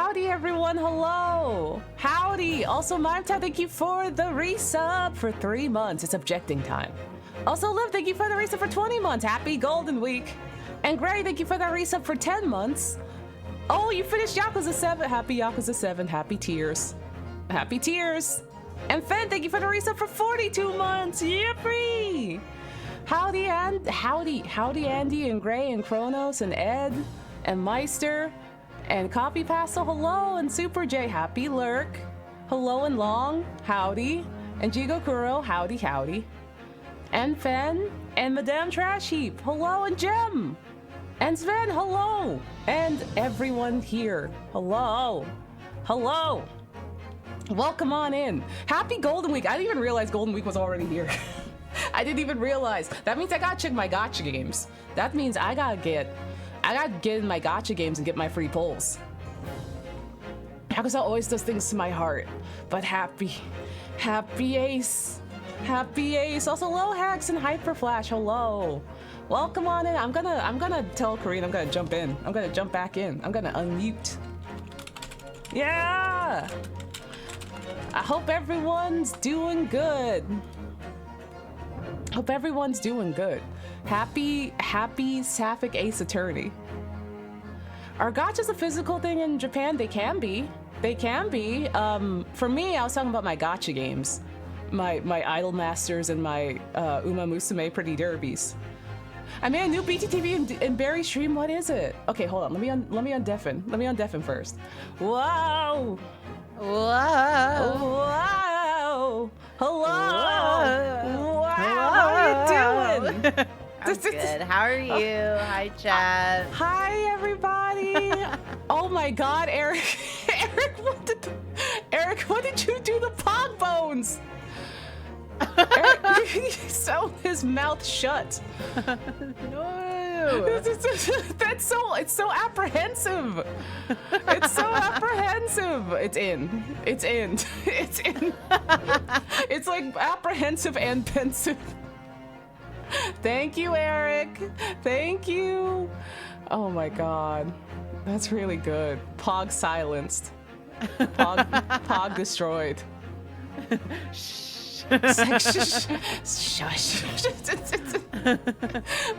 Howdy, everyone. Hello. Howdy. Also, Mimetown, thank you for the resub for 3 months. It's objecting time. Also, Liv, thank you for the resub for 20 months. Happy Golden Week. And Gray, thank you for that resub for 10 months. Oh, you finished Yakuza 7. Happy Yakuza 7. Happy tears. Happy tears. And Fen, thank you for the resub for 42 months. Yippee! Howdy, Andy and Gray and Kronos and Ed and Meister and Copy Pastel. Hello, and Super J. Happy Lurk. Hello and Long. Howdy. And Jigo Kuro. Howdy, howdy. And Fen and Madame Trash Heap. Hello, and Jem. And Sven. Hello. And everyone here. Hello. Hello. Welcome on in. Happy Golden Week. I didn't even realize Golden Week was already here. I didn't even realize. That means I gotta check my gacha games. That means I gotta get in my gacha games and get my free pulls. Yakuza always does things to my heart. But happy Ace. Happy Ace. Also, hello, Hacks and Hyperflash. Hello. Welcome on in. I'm gonna tell Karine I'm gonna jump in. I'm gonna jump back in. I'm gonna unmute. Yeah! I hope everyone's doing good. Hope everyone's doing good. Happy Sapphic Ace Attorney. Are gachas a physical thing in Japan? They can be. They can be. For me, I was talking about my gacha games. My Idol Masters and my Uma Musume Pretty Derbies. I made a new BTTV in Barry stream. What is it? Okay, hold on. Let me undeafen. Let me undeafen first. Whoa! Whoa! Whoa! Hello! Whoa. Wow! How are you doing? I'm good. How are you? Hi, chat. Hi, everybody. Oh my God, Eric! Eric, what did you do to Pog Bones? Eric, he sewed his mouth shut. No. It's so apprehensive. It's so apprehensive. It's in. It's in. It's in. It's like apprehensive and pensive. Thank you, Eric. Thank you. Oh my God. That's really good. Pog silenced. Pog destroyed. Shush.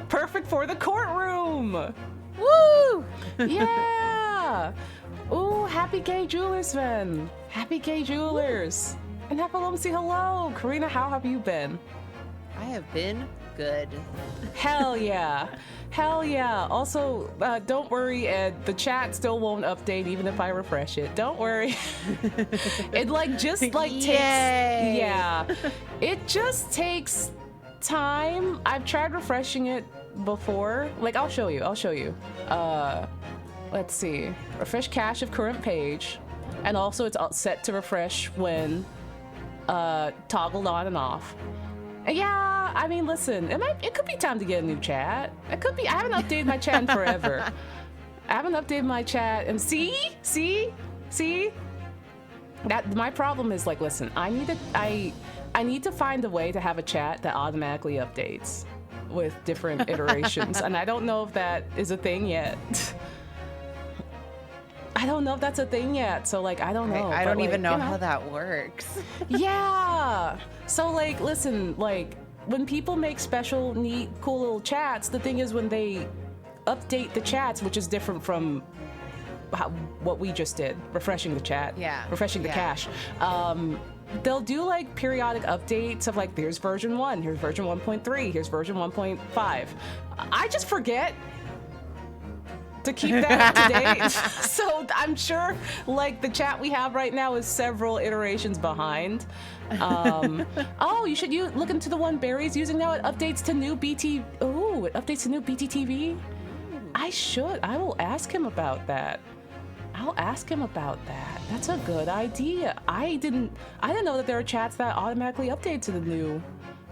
Perfect for the courtroom. Woo! Yeah. Ooh, happy gay jewelers, Sven. Happy gay jewelers. And say hello. Karina, how have you been? I have been good. Hell yeah. Hell yeah. Also, don't worry, Ed. The chat still won't update even if I refresh it. Don't worry. It takes... Yeah. It just takes time. I've tried refreshing it before. I'll show you. Let's see. Refresh cache of current page. And also it's set to refresh when toggled on and off. Yeah, I mean, listen, it could be time to get a new chat. It could be. I haven't updated my chat in forever. I haven't updated my chat, and see. That my problem is listen. I need to find a way to have a chat that automatically updates with different iterations, and I don't know if that is a thing yet. I don't know if that's a thing yet, so I don't know. I don't even know how that works. Yeah. So listen, when people make special, neat, cool little chats, the thing is when they update the chats, which is different from what we just did, refreshing the chat, refreshing the cache. They'll do periodic updates of here's version 1, here's version 1.3, here's version 1.5. I just forget to keep that up to date. So I'm sure the chat we have right now is several iterations behind. Oh, you should look into the one Barry's using now. It updates to new BT. Oh, it updates to new BTTV. I will ask him about that. That's a good idea. I didn't know that there are chats that automatically update to the new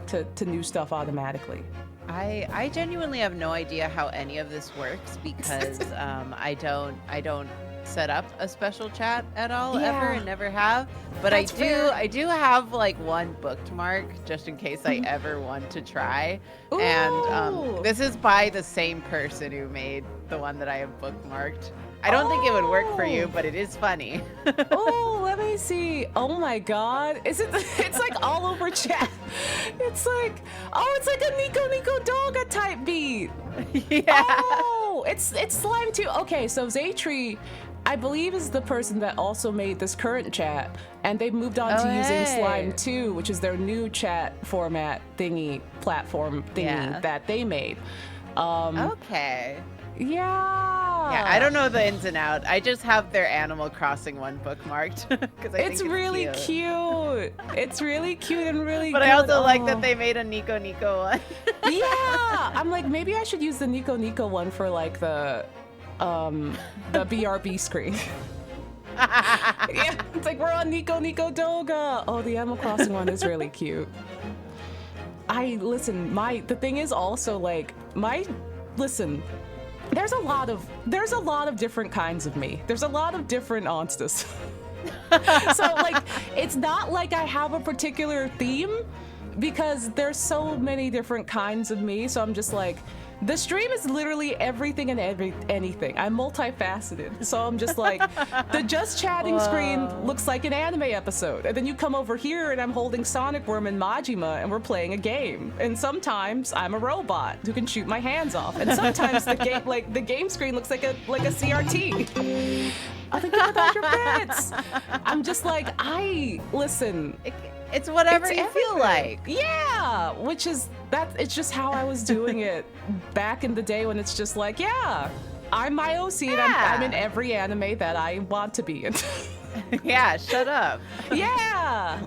to new stuff automatically. I genuinely have no idea how any of this works because I don't set up a special chat at all Yeah. ever, and never have. But That's fair. I do have like one bookmark just in case I ever want to try. And Ooh. this is by the same person who made the one that I have bookmarked. I don't think it would work for you, but it is funny. Oh, let me see. Oh my god. Is it it's like all over chat. It's like it's like a Nico Doga type beat. Yeah. Oh, it's Slime too. Okay, so Zaytree, I believe, is the person that also made this current chat, and they've moved on to using Slime 2, which is their new chat format platform thingy that they made. Okay. Yeah. Yeah, I don't know the ins and outs. I just have their Animal Crossing one bookmarked because I think it's really cute. It's really cute and really But good. I also like that they made a Nico one. Yeah, I'm like, maybe I should use the Nico one for like the BRB screen. Yeah, it's like we're on Nico Doga. Oh, the Animal Crossing one is really cute. The thing is also like there's a lot of different kinds of me. There's a lot of different Onstas. So like, it's not like I have a particular theme because there's so many different kinds of me. So I'm just like, the stream is literally everything and anything. I'm multifaceted. So I'm just like, the just chatting screen looks like an anime episode. And then you come over here and I'm holding Sonic Worm and Majima and we're playing a game. And sometimes I'm a robot who can shoot my hands off. And sometimes the game screen looks like a CRT. I think you got your bits. I'm just like, It's whatever you feel like. Yeah, it's just how I was doing it back in the day when it's just like, yeah, I'm my OC and I'm in every anime that I want to be in. Yeah, shut up. Yeah,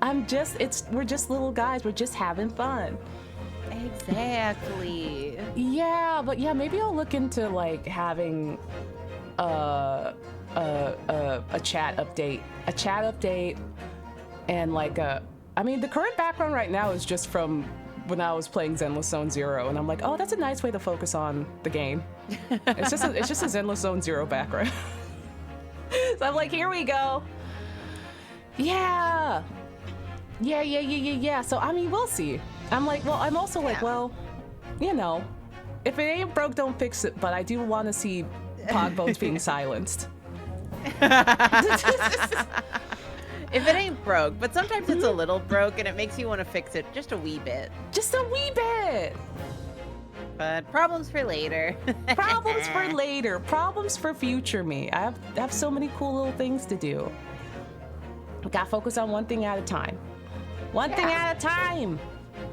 we're just little guys. We're just having fun. Exactly. Yeah, but yeah, maybe I'll look into like having a chat update, and like the current background right now is just from when I was playing Zenless Zone Zero, and I'm like, oh, that's a nice way to focus on the game. It's just a Zenless Zone Zero background. So I'm like, here we go. Yeah. So I mean, we'll see. I'm like, well, I'm also like, well, you know, if it ain't broke, don't fix it. But I do want to see Pogbones being silenced. If it ain't broke, but sometimes it's a little broke and it makes you want to fix it just a wee bit. Just a wee bit. But problems for later. Problems for later. Problems for future me. I have so many cool little things to do. Gotta focus on one thing at a time. One thing at a time.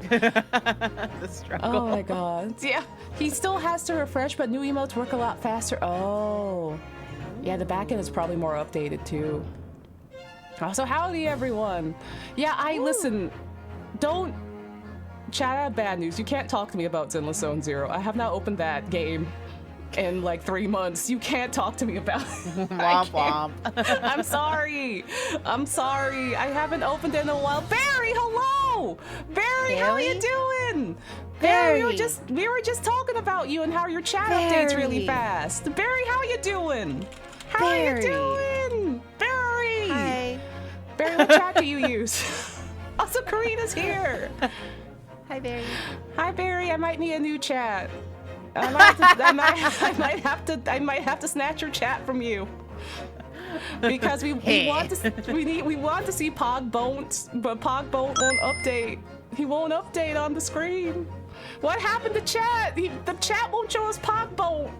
The struggle. Oh my god. Yeah. He still has to refresh, but new emotes work a lot faster. Oh. Yeah, the backend is probably more updated too. So howdy everyone. Yeah, listen, don't chat out bad news. You can't talk to me about Zenless Zone Zero. I have not opened that game in like 3 months. You can't talk to me about it. Womp womp. I'm sorry. I haven't opened it in a while. Barry, hello! Barry, how are you doing? Barry, we were just talking about you and how your chat updates really fast. Barry, how are you doing? How are you doing? Barry! Hi. Barry, what chat do you use? Also, Karina's here. Hi, Barry. Hi, Barry. I might need a new chat. I might have to snatch your chat from you because we want to see Pogbones, but Pogbones won't update. He won't update on the screen. What happened to chat? The chat won't show us Pogbone.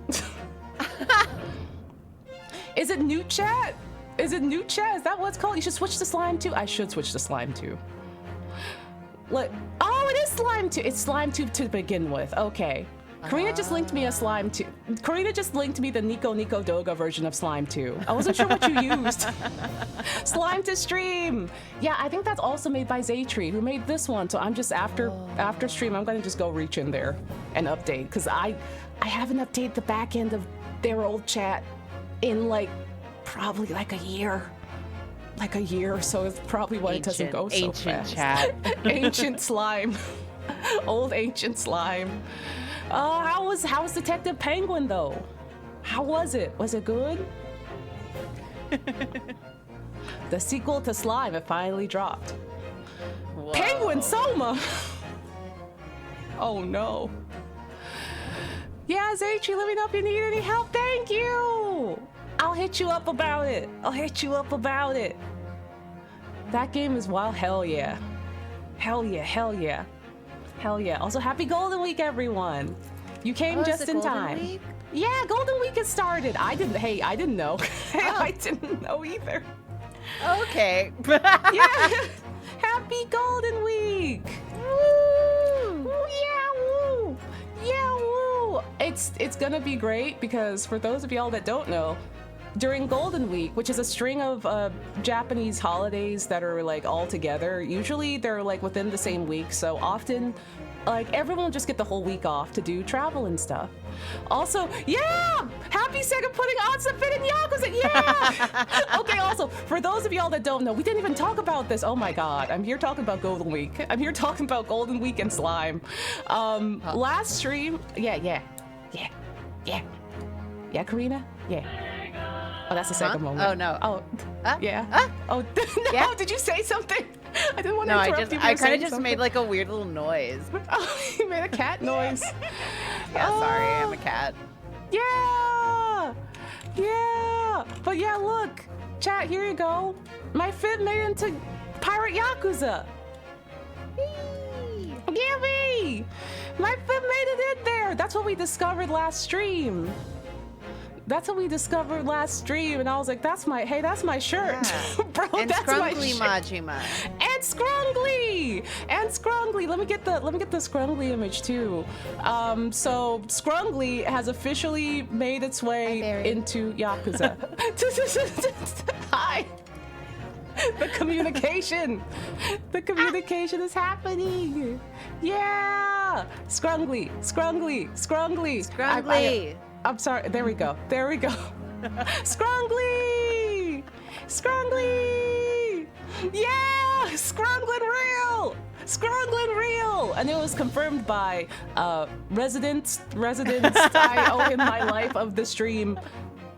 Is it new chat? Is that what it's called? You should switch to Slime 2. I should switch to Slime 2. Oh, it is Slime 2. It's Slime 2 to begin with. Okay. Karina just linked me a Slime 2. Karina just linked me the Nico Doga version of Slime 2. I wasn't sure what you used. Slime to stream. Yeah, I think that's also made by Zaytree, who made this one. So I'm just after stream, I'm gonna just go reach in there and update, because I haven't updated the back end of their old chat in probably like a year. So it's probably why it doesn't go so fast. Chat. Ancient slime. Old ancient slime. How was Detective Penguin though? How was it? Was it good? The sequel to Slime, it finally dropped. Whoa. Penguin Soma! Oh no. Yeah, Zaychi, let me know if you need any help. Thank you! I'll hit you up about it. That game is wild. Hell yeah. Hell yeah. Also, happy Golden Week, everyone. You came just in time. Week? Yeah, Golden Week has started. I didn't know. I didn't know either. Okay. Yeah. Happy Golden Week. Woo! Yeah, woo! It's gonna be great because for those of y'all that don't know, during Golden Week, which is a string of Japanese holidays that are like all together, usually they're like within the same week, so often like everyone will just get the whole week off to do travel and stuff. Also, yeah! Happy Sega putting Onsta Fit in Yakuza, yeah! Okay, also, for those of y'all that don't know, we didn't even talk about this. Oh my god, I'm here talking about Golden Week. I'm here talking about Golden Week and Slime. Last stream, yeah, Karina? Yeah. Oh, that's a Sega moment. Oh, no. Oh, yeah. Oh, no, Yeah? Did you say something? I didn't want to interrupt you. I kind of just made like a weird little noise. Oh, you made a cat noise. Yeah, sorry, I'm a cat. Yeah! But yeah, look. Chat, here you go. My fit made it into Pirate Yakuza. Gimme! My fit made it in there. That's what we discovered last stream. And I was like, that's my shirt. Yeah. Bro, And that's my Scrumbly shirt. Majima. And Scrungly. Let me get the Scrungly image too. So Scrungly has officially made its way into Yakuza. Hi. The communication is happening. Yeah. Scrungly. I'm sorry. There we go. Scrungly. Yeah, Scrunglin real. And it was confirmed by residents. I owe him my life of the stream,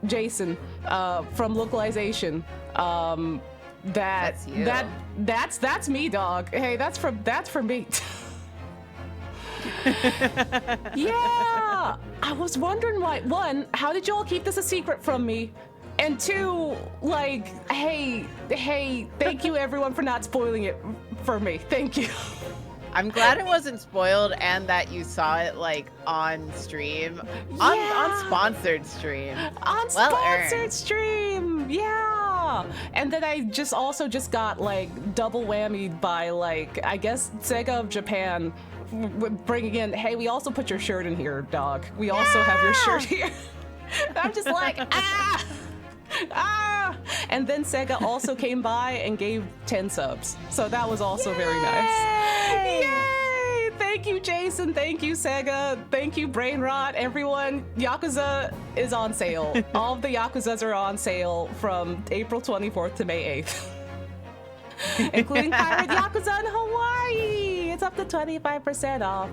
Jason, from localization. That's you. That's me, dog. Hey, that's for me. Yeah, I was wondering why. One, how did y'all keep this a secret from me? And two, like, hey, thank you everyone for not spoiling it for me. Thank you. I'm glad it wasn't spoiled and that you saw it like on stream. On sponsored stream. On sponsored stream, yeah. And then I just got like double whammied by like, I guess Sega of Japan bringing in, hey, we also put your shirt in here, dog. We also have your shirt here. I'm just like, and then Sega also came by and gave 10 subs. So that was also very nice. Yay! Thank you, Jason. Thank you, Sega. Thank you, Brain Rot. Everyone, Yakuza is on sale. All of the Yakuzas are on sale from April 24th to May 8th. Including Pirate Yakuza in Hawaii. It's up to 25% off.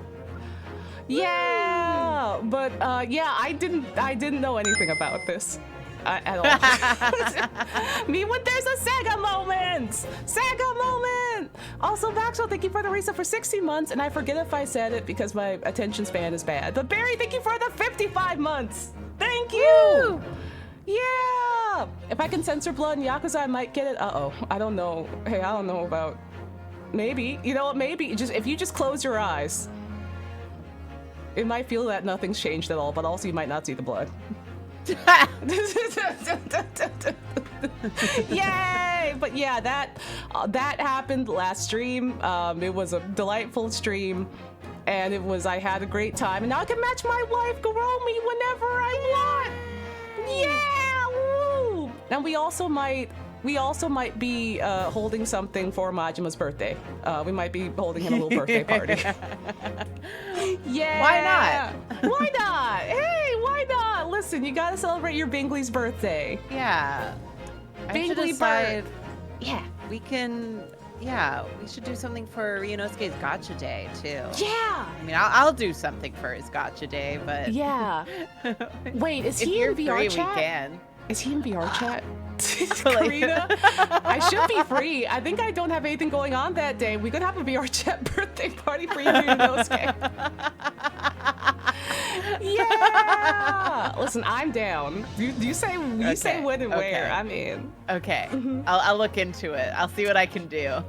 Yeah, but yeah, I didn't know anything about this at all. Me when there's a Sega moment. Also, Maxwell, thank you for the reset for 60 months, and I forget if I said it because my attention span is bad. But Barry, thank you for the 55 months. Thank you. Woo! Yeah. If I can censor blood in Yakuza, I might get it. Uh-oh. I don't know. Hey, I don't know about. Maybe. You know what? Maybe just if you just close your eyes. It might feel that nothing's changed at all, but also you might not see the blood. Yay! But yeah, that happened last stream. It was a delightful stream, and I had a great time, and now I can match my wife Garomi whenever I want. Yeah! Woo! And we also might be holding something for Majima's birthday. We might be holding him a little birthday party. Yeah. Why not? Hey, why not? Listen, you gotta celebrate your Bingley's birthday. Yeah. Bingley decide. Yeah. We can. Yeah, we should do something for Ryunosuke's Gotcha Day too. Yeah. I mean, I'll do something for his Gotcha Day, but yeah. Wait, is if he you're in VR free, chat? we can. Is he in VR chat? Karina, I should be free. I think I don't have anything going on that day. We could have a VR chat birthday party for you, Nosuke. Yeah. Listen, I'm down. You say when and where. I mean. Okay. I'll look into it. I'll see what I can do.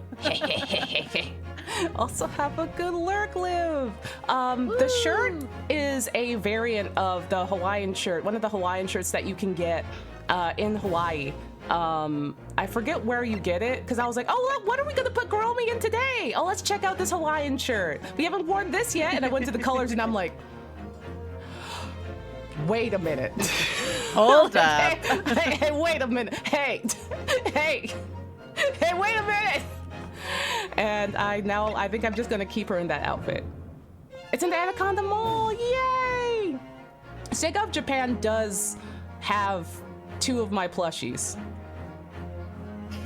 Also have a good lurk live. The shirt is a variant of the Hawaiian shirt, one of the Hawaiian shirts that you can get in Hawaii. I forget where you get it because I was like, oh look, what are we gonna put Kuromi in today? Oh, let's check out this Hawaiian shirt. We haven't worn this yet, and I went to the colors and I'm like, wait a minute. Hold up. Hey, wait a minute. Hey, wait a minute. And I think I'm just gonna keep her in that outfit. It's in the Anaconda Mall, yay! Sega of Japan does have 2 of my plushies.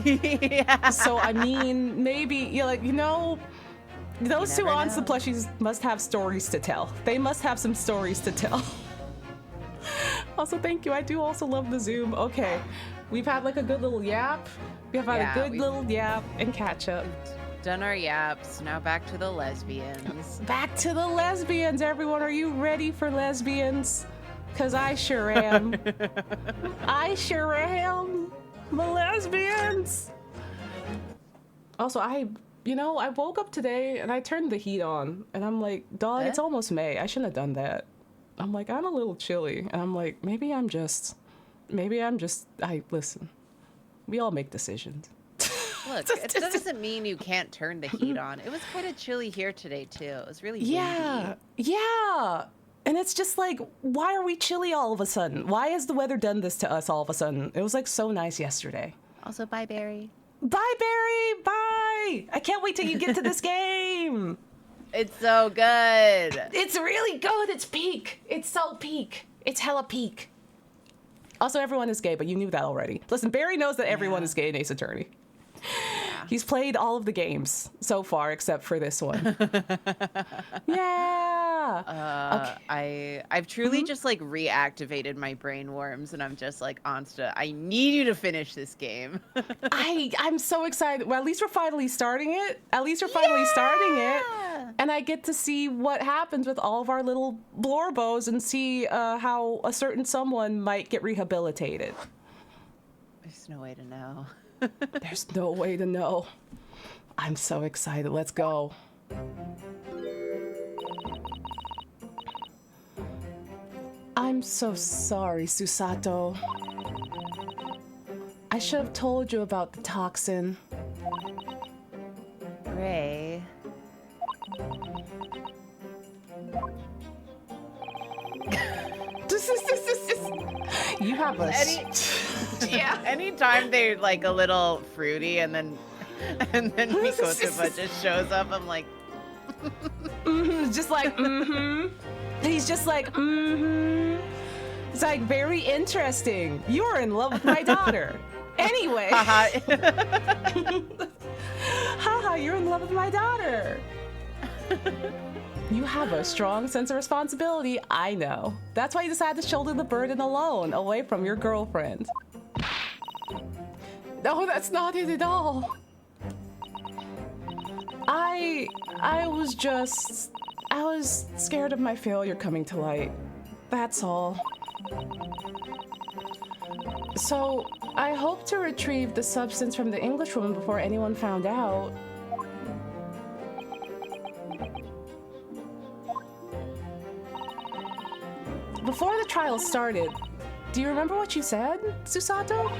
Yeah. So I mean, maybe those 2 Onsta plushies must have stories to tell. They must have some stories to tell. Also, thank you. I do also love the Zoom. Okay, we've had like a good little yap. We've had a good little yap and catch up. Done our yaps. Now back to the lesbians. Back to the lesbians, everyone. Are you ready for lesbians? Because I sure am. I sure am. The lesbians. Also, I woke up today and I turned the heat on and I'm like, dog, it's almost May. I shouldn't have done that. I'm like, I'm a little chilly. And I'm like, listen, we all make decisions. Look, it doesn't mean you can't turn the heat on. It was kind of chilly here today, too. It was really windy. Yeah. And it's just like, why are we chilly all of a sudden? Why has the weather done this to us all of a sudden? It was like so nice yesterday. Also, bye, Barry. Bye, Barry. Bye. I can't wait till you get to this game. It's so good. It's really good. It's peak. It's so peak. It's hella peak. Also, everyone is gay, but you knew that already. Listen, Barry knows that everyone is gay in Ace Attorney. He's played all of the games so far except for this one. Yeah. Okay. I've truly just like reactivated my brain worms, and I'm just like, Onsta, I need you to finish this game. I'm so excited. Well, at least we're finally starting it. And I get to see what happens with all of our little blorbos and see how a certain someone might get rehabilitated. There's no way to know. There's no way to know. I'm so excited. Let's go. I'm so sorry, Susato. I should have told you about the toxin. Ray. You have a... Yeah. Anytime they're like a little fruity and then Mikotoba just shows up, I'm like... Just like, He's just like, It's like, very interesting. You are in love with my daughter. Anyway. Haha, you're in love with my daughter. You have a strong sense of responsibility, I know. That's why you decided to shoulder the burden alone, away from your girlfriend. No, that's not it at all. I was scared of my failure coming to light. That's all. So, I hope to retrieve the substance from the Englishwoman before anyone found out. Before the trial started, do you remember what you said, Susato?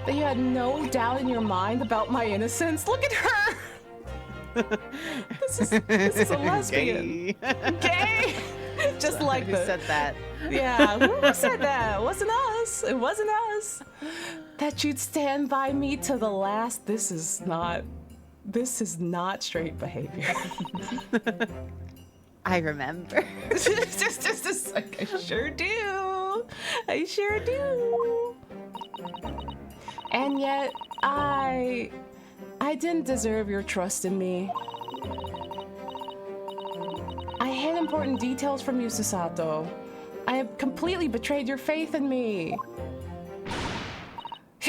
That you had no doubt in your mind about my innocence? Look at her! This is a lesbian. Gay? Just like who said that? Yeah, who said that? It wasn't us. It wasn't us. That you'd stand by me to the last. This is not straight behavior. I remember. just like, I sure do. I sure do. And yet, I didn't deserve your trust in me. I hid important details from you, Susato. I have completely betrayed your faith in me.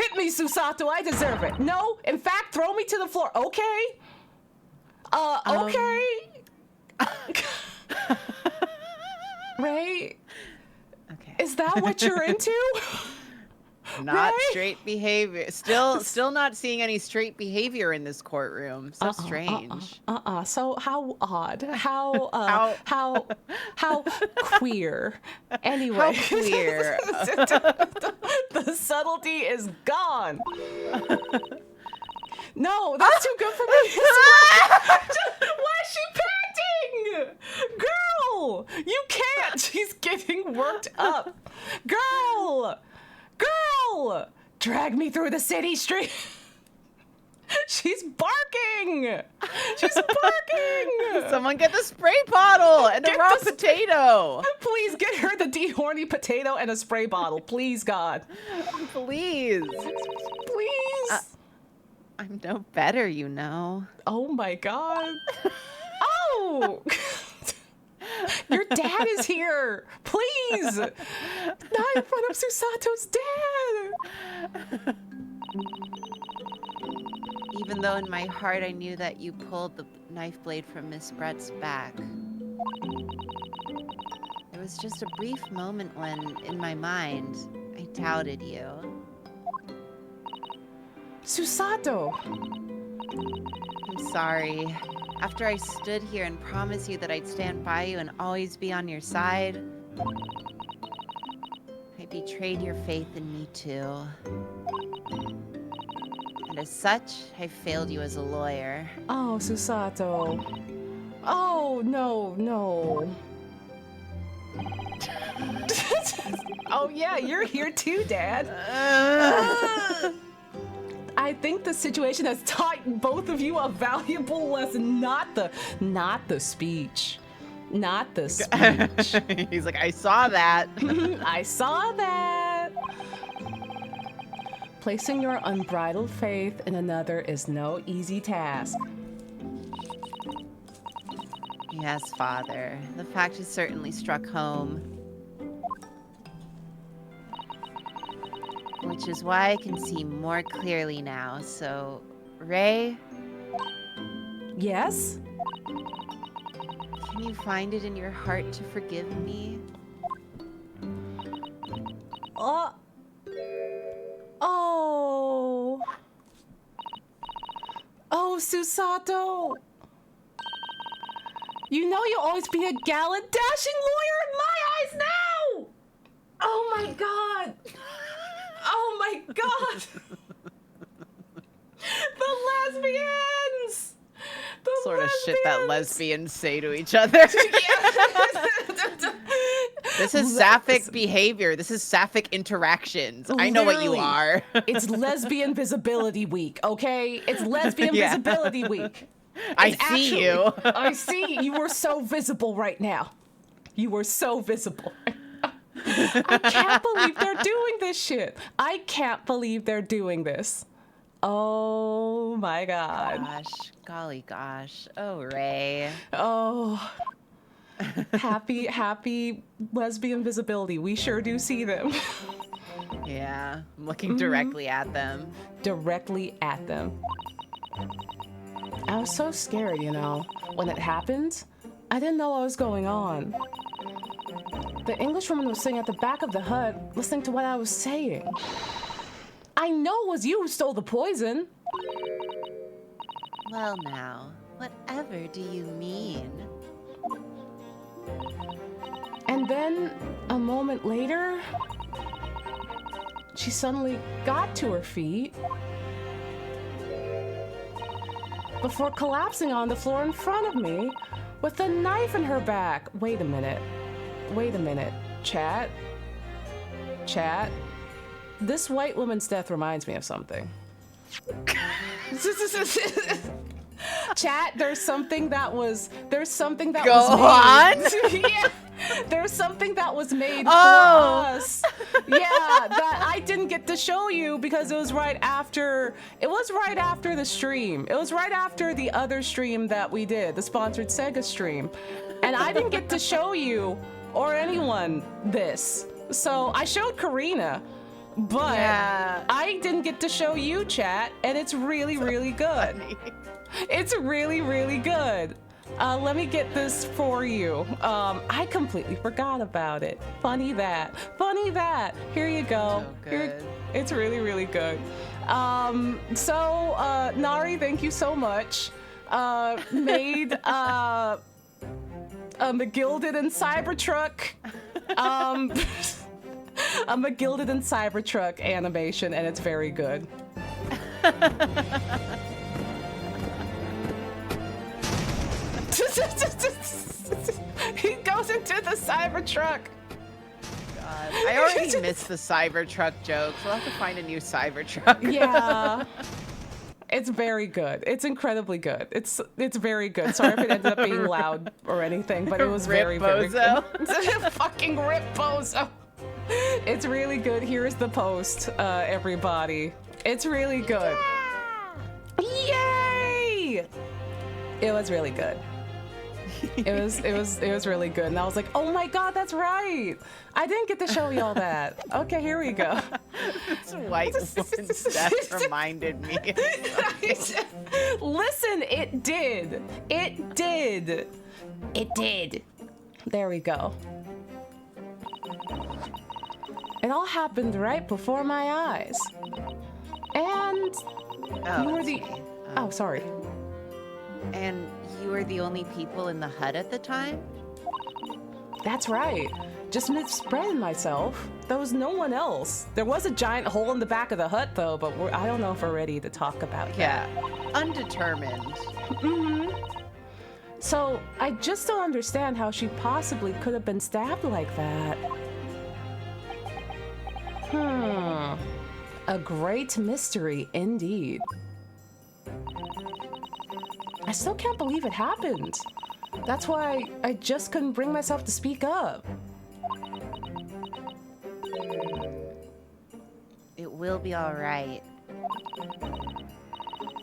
Hit me, Susato. I deserve it. No, in fact, throw me to the floor. Okay. Okay. Ray, Okay. is that what you're into? Not Ray? straight behavior. Still not seeing any straight behavior in this courtroom. So strange. So how odd? How How- how queer? Anyway. How queer. The subtlety is gone. No, that's too good for me. Why is she panting? Girl, you can't. She's getting worked up. Girl, drag me through the city street. She's barking. She's barking. Someone get the spray bottle and a Get raw the potato. Please get her the dehorny potato and a spray bottle. Please, God. Please. Please. I'm no better, you know. Oh my God. Oh. Your dad is here. Please. Not in front of Susato's dad. Even though in my heart I knew that you pulled the knife blade from Miss Brett's back. There was just a brief moment when, in my mind, I doubted you. Susato. I'm sorry. After I stood here and promised you that I'd stand by you and always be on your side, I betrayed your faith in me too. And as such, I failed you as a lawyer. Oh, Susato. Oh, no. Oh, yeah, you're here too, Dad. I think the situation has taught both of you a valuable lesson. Not the speech. Not the speech. He's like, I saw that. I saw that. Placing your unbridled faith in another is no easy task. Yes, Father. The fact has certainly struck home. Which is why I can see more clearly now. So, Ray, Yes? can you find it in your heart to forgive me? Oh. Oh, Susato. You know you'll always be a gallant, dashing lawyer in my eyes now! Oh my God. Oh my God. The lesbians! The Sort of shit that lesbians say to each other. lesbians! This is sapphic behavior. This is sapphic interactions. I know what you Literally. are. It's Lesbian Visibility Week, okay? It's Lesbian Yeah. Visibility Week. I It's see you. I see. You are so visible right now. You are so visible. I can't believe they're doing this shit. I can't believe they're doing this. Oh my God. Gosh, golly gosh. Oh, Ray. Oh. Happy lesbian visibility. We sure do see them. Yeah, I'm looking directly at them. Directly at them. I was so scared, you know. When it happened, I didn't know what was going on. The Englishwoman was sitting at the back of the hut, listening to what I was saying. I know it was you who stole the poison. Well now, whatever do you mean? And then, a moment later, she suddenly got to her feet before collapsing on the floor in front of me with a knife in her back. Wait a minute. Chat. This white woman's death reminds me of something. Chat, there's something that was Go made. on? Yeah. There's something that was made Oh. for us. Yeah, that I didn't get to show you because it was right after the stream. It was right after the other stream that we did, the sponsored Sega stream. And I didn't get to show you or anyone this. So I showed Karina, but Yeah. I didn't get to show you, chat, and it's really, really good. Funny. It's really, really good. Let me get this for you. I completely forgot about it. Funny that. Funny that. Here you go. So good. It's really, really good. Nari, thank you so much. Made a McGilded and Cybertruck. A McGilded and Cybertruck animation, and it's very good. He goes into the Cybertruck. God. I already missed the Cybertruck jokes. We'll have to find a new Cybertruck. Yeah. It's very good. It's incredibly good. It's very good. Sorry if it ended up being loud or anything, but it was very, very good. Fucking Rip Bozo. It's really good. Here's the post, everybody. It's really good. Yay! It was really good. It was really good. And I was like, oh my god, that's right. I didn't get to show you all that. Okay, here we go. This white woman's death reminded me. Listen, it did. It did. It did. There we go. It all happened right before my eyes. And you were the... Oh, sorry. And you were the only people in the hut at the time? That's right. Just misspreading myself. There was no one else. There was a giant hole in the back of the hut, though, but I don't know if we're ready to talk about that. Yeah. Undetermined. Mm-hmm. So, I just don't understand how she possibly could have been stabbed like that. A great mystery indeed. I still can't believe it happened. That's why I just couldn't bring myself to speak up. It will be all right.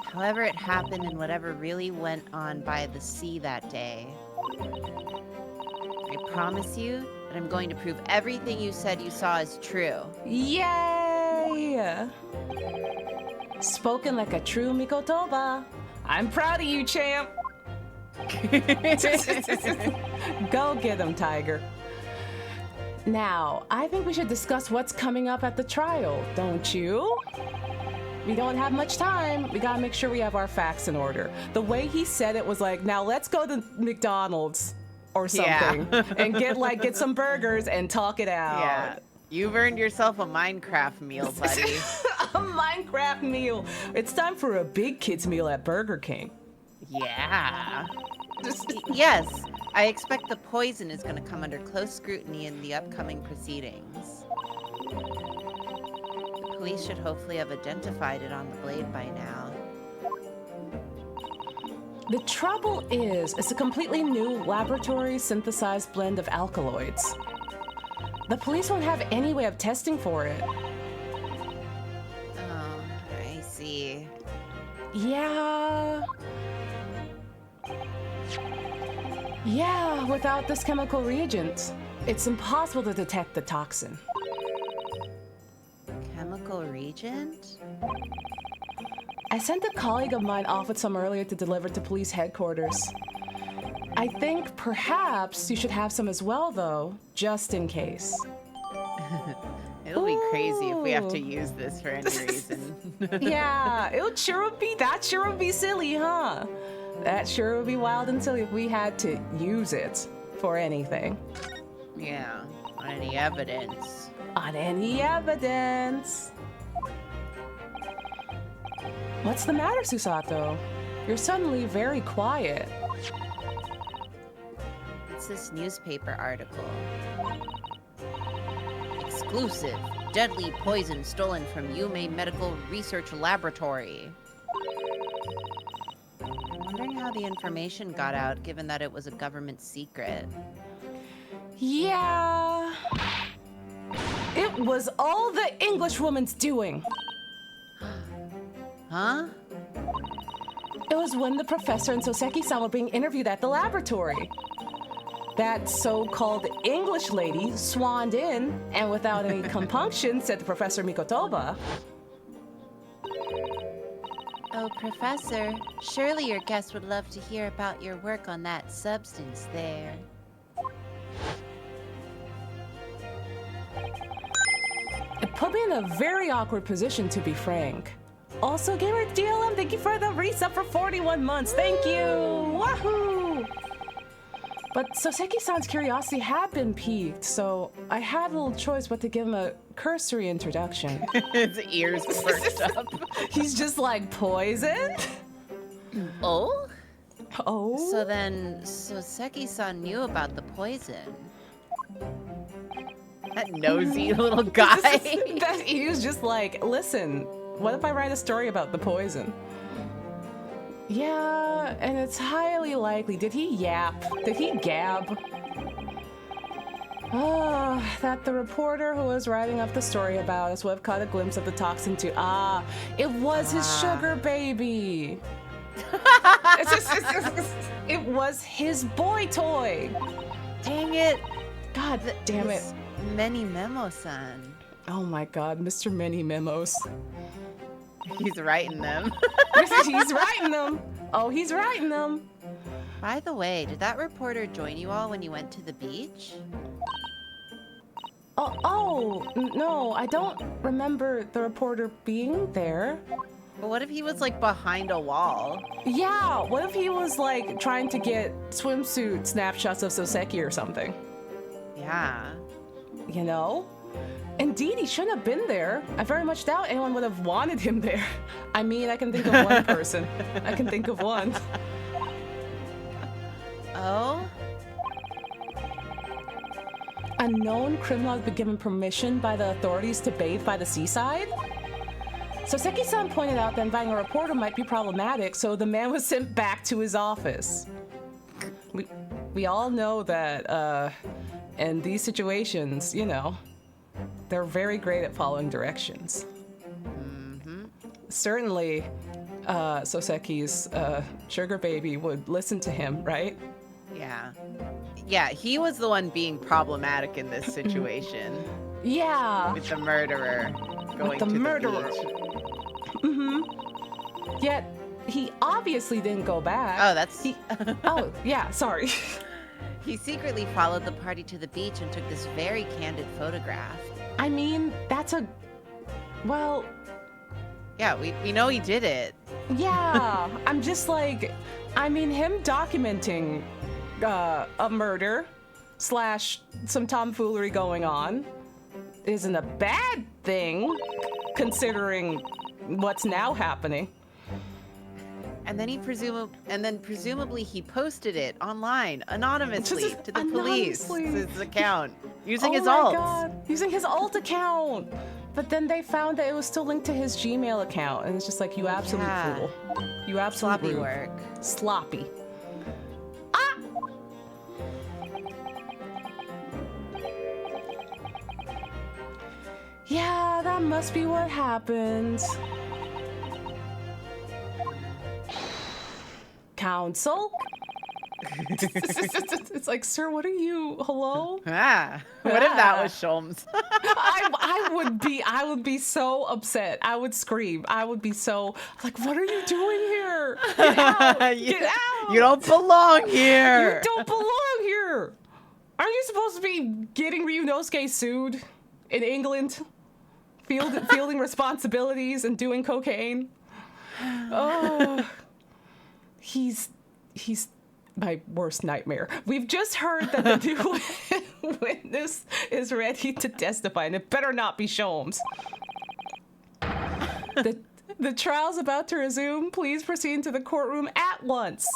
However it happened and whatever really went on by the sea that day, I promise you that I'm going to prove everything you said you saw is true. Yay! Spoken like a true Mikotoba. I'm proud of you, champ. Go get him, Tiger. Now, I think we should discuss what's coming up at the trial, don't you? We don't have much time. We gotta make sure we have our facts in order. The way he said it was like, now let's go to McDonald's or something and get some burgers and talk it out. Yeah. You've earned yourself a Minecraft meal, buddy. A Minecraft meal. It's time for a big kids meal at Burger King. Yeah. Yes, I expect the poison is going to come under close scrutiny in the upcoming proceedings. The police should hopefully have identified it on the blade by now. The trouble is, it's a completely new laboratory synthesized blend of alkaloids. The police won't have any way of testing for it. Oh, I see. Yeah. Yeah, without this chemical reagent, it's impossible to detect the toxin. Chemical reagent? I sent a colleague of mine off with some earlier to deliver to police headquarters. I think perhaps you should have some as well, though, just in case. It'll be crazy if we have to use this for any reason. Yeah, that sure would be silly, huh? That sure would be wild and silly if we had to use it for anything. Yeah, on any evidence. On any evidence. What's the matter, Susato? You're suddenly very quiet. It's this newspaper article. Exclusive. Deadly poison stolen from Yume Medical Research Laboratory. I'm wondering how the information got out, given that it was a government secret. Yeah. It was all the Englishwoman's doing. Huh? It was when the professor and Soseki-san were being interviewed at the laboratory. That so-called English lady swanned in and without any compunction said to Professor Mikotoba, Oh, Professor, surely your guest would love to hear about your work on that substance there. it put me in a very awkward position, to be frank. Also, Gamer DLM, thank you for the resub for 41 months. Thank you! Wahoo! But Soseki-san's curiosity had been piqued, so I had little choice but to give him a cursory introduction. His ears perked up. He's just like, poison? Oh? Oh? So then, Soseki-san knew about the poison. That nosy little guy. He was just like, listen, what if I write a story about the poison? Yeah, and it's highly likely. Did he yap? Did he gab? Oh, that the reporter who was writing up the story about us would have caught a glimpse of the toxin too. Ah, it was his sugar baby. It was his boy toy. Dang it! God damn it. Many Memo-san. Oh my god, Mr. Many Memos. He's writing them. He's writing them. Oh, he's writing them. By the way, did that reporter join you all when you went to the beach? No, I don't remember the reporter being there. But what if he was like behind a wall? Yeah, what if he was like trying to get swimsuit snapshots of Soseki or something? Yeah. You know? Indeed, he shouldn't have been there. I very much doubt anyone would have wanted him there. I mean, I can think of one person. I can think of one. Oh? A known criminal has been given permission by the authorities to bathe by the seaside? Soseki-san pointed out that inviting a reporter might be problematic, so the man was sent back to his office. We all know that, in these situations, you know, they're very great at following directions. Mm-hmm. Certainly, Soseki's sugar baby would listen to him, right? Yeah. Yeah, he was the one being problematic in this situation. Yeah. With the murderer going the to murderer. the beach. Mm-hmm. Yet, he obviously didn't go back. Oh, that's... Oh, yeah, sorry. He secretly followed the party to the beach and took this very candid photograph. I mean, that's a... Well... Yeah, we know he did it. Yeah, I'm just like... I mean, him documenting a murder / some tomfoolery going on isn't a bad thing, considering what's now happening. And then presumably he posted it online anonymously to the police. His account using his alt. Oh my god, using his alt account. But then they found that it was still linked to his Gmail account, and it's just like, you absolute fool. You absolute Sloppy rude. work. Sloppy. Ah! Yeah, that must be what happened. Counsel? It's like, sir, what are you? Hello? What if that was Sholmes? I would be so upset. I would scream. I would be so like, what are you doing here? Get out! Get out! You don't belong here. You don't belong here. Aren't you supposed to be getting Ryunosuke sued in England? Fielding responsibilities and doing cocaine? Oh, he's my worst nightmare. We've just heard that the new witness is ready to testify, and it better not be Sholmes. The trial's about to resume. Please proceed into the courtroom at once.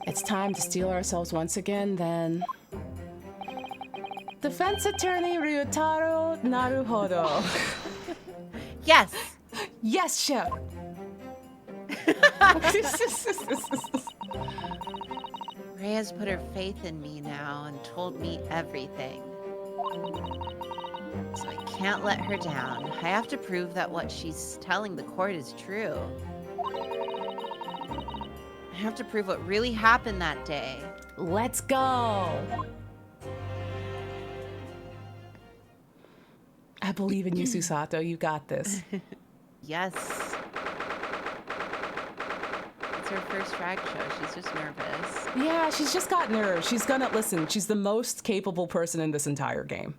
It's time to steel ourselves once again, then. Defense attorney Ryutaro Naruhodo. Yes! Yes, chef! Ray has put her faith in me now and told me everything. So I can't let her down. I have to prove that what she's telling the court is true. I have to prove what really happened that day. Let's go. I believe in you, Susato. You got this. Yes. It's her first drag show. She's just nervous. Yeah, she's just got nerves. She's gonna listen. She's the most capable person in this entire game.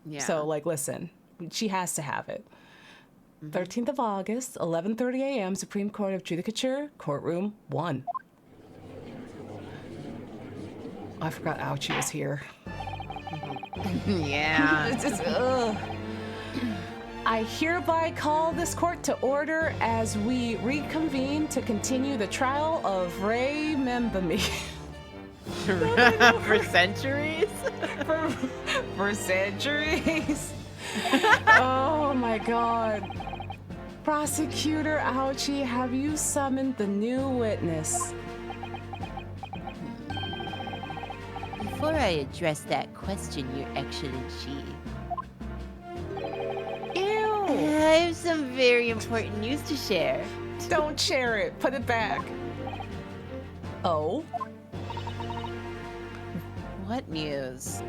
Yeah. So, like, listen, she has to have it. 13th of August, 11:30 a.m., Supreme Court of Judicature, Courtroom 1. I forgot Ouchie was here. Yeah. It's just, ugh. I hereby call this court to order as we reconvene to continue the trial of Ray Membami. For centuries? for centuries. Oh my god. Prosecutor Ouchie, have you summoned the new witness? Before I address that question, Your Excellency, Ew! I have some very important news to share. Don't share it. Put it back. Oh? What news?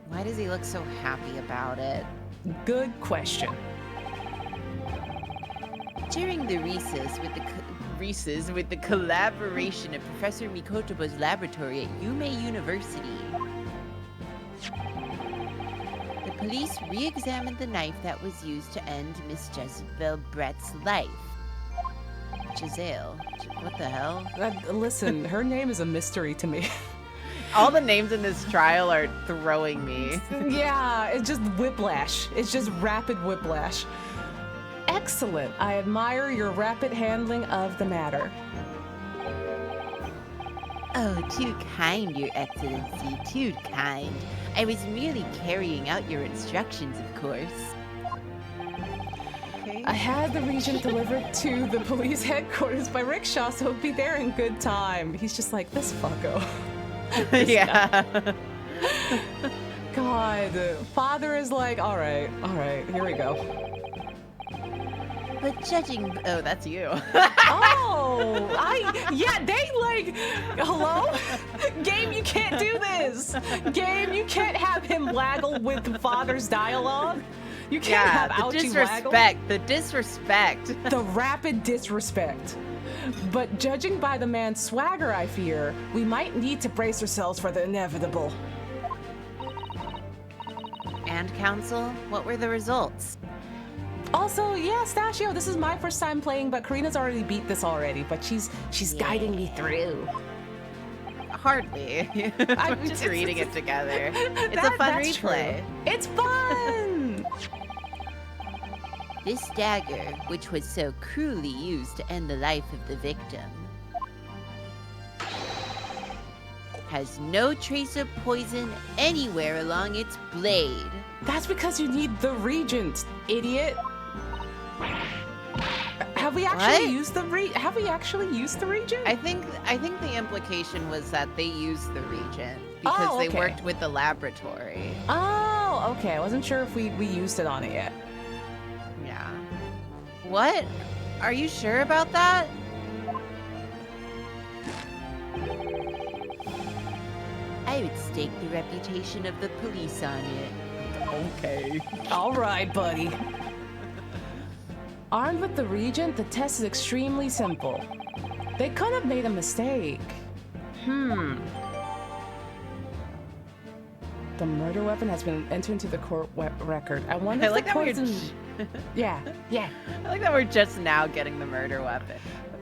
Why does he look so happy about it? Good question. During the recess with the collaboration of Professor Mikotobo's laboratory at Yume University, the police re-examined the knife that was used to end Miss Jezebel Brett's life. Giselle. What the hell? Listen, her name is a mystery to me. All the names in this trial are throwing me. Yeah, it's just whiplash. It's just rapid whiplash. Excellent. I admire your rapid handling of the matter. Oh, too kind, Your Excellency, too kind. I was merely carrying out your instructions, of course. I had the regent delivered to the police headquarters by rickshaw, so he'll be there in good time. He's just like, this fucko. Yeah. God, father is like, all right, here we go. But judging... Oh, that's you. They like, hello? Game, you can't do this. Game, you can't have him waggle with the father's dialogue. You can't have Ouchie waggle. The disrespect. The rapid disrespect. But judging by the man's swagger, I fear, we might need to brace ourselves for the inevitable. And counsel, what were the results? Also, yeah, Stachio, this is my first time playing, but Karina's already beat this already, but she's guiding me through. Hardly. I'm just reading it together. It's a fun replay. True. It's fun! This dagger, which was so cruelly used to end the life of the victim, has no trace of poison anywhere along its blade. That's because you need the regent, idiot. Have we actually used the regent? I think the implication was that they used the regent because they worked with the laboratory. Oh, okay. I wasn't sure if we used it on it yet. Yeah. What? Are you sure about that? I would stake the reputation of the police on it. Okay. All right, buddy. Armed with the regent, the test is extremely simple. They could have made a mistake. The murder weapon has been entered into the court record. I wonder if the poison... Yeah. I like that we're just now getting the murder weapon.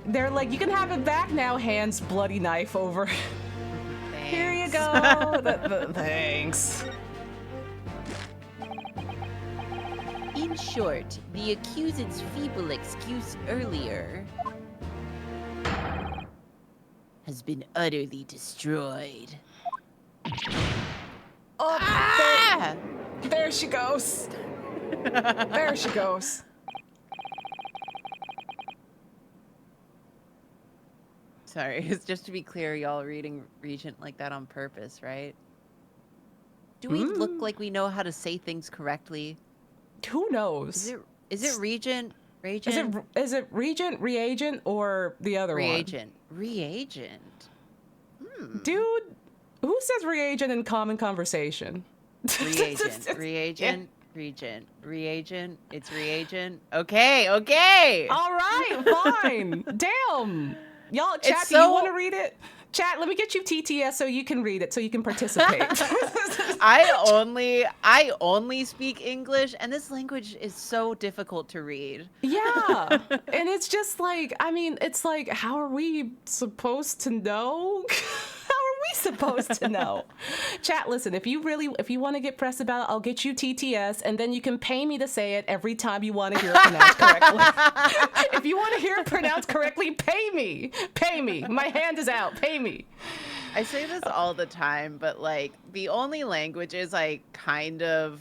They're like, you can have it back now, hands bloody knife over. Thanks. Here you go. Thanks. In short, the accused's feeble excuse earlier has been utterly destroyed. Oh, there she goes. There she goes. Sorry, it's just to be clear, y'all reading Regent like that on purpose, right? Do we look like we know how to say things correctly? Who knows? Is it Regent? Reagent? Is it regent, reagent, or the other Reagent. Reagent. Dude, who says reagent in common conversation? Reagent. Reagent. Regent. Reagent. It's reagent. Okay. Okay. All right, fine. Damn. Y'all, chat, do you want to read it? Chat, let me get you TTS so you can read it, so you can participate. I only speak English, and this language is so difficult to read. Yeah. And it's just like, I mean, it's like, how are we supposed to know? Supposed to know. Chat, listen, if you want to get pressed about it, I'll get you TTS, and then you can pay me to say it every time you want to hear it pronounced correctly. If you want to hear it pronounced correctly, pay me. My hand is out. Pay me. I say this all the time, but like the only languages I kind of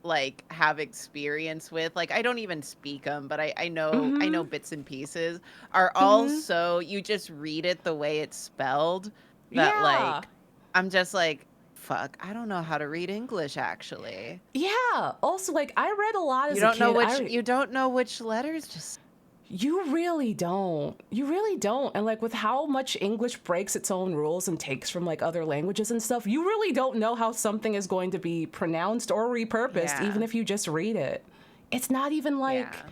like have experience with, like I don't even speak them, but I know bits and pieces, are all so you just read it the way it's spelled. That like, I'm just like, fuck, I don't know how to read English actually. Yeah. Also, like, I read a lot as a kid. You don't know which letters just. You really don't. You really don't. And like with how much English breaks its own rules and takes from like other languages and stuff, you really don't know how something is going to be pronounced or repurposed, even if you just read it. It's not even like... Yeah.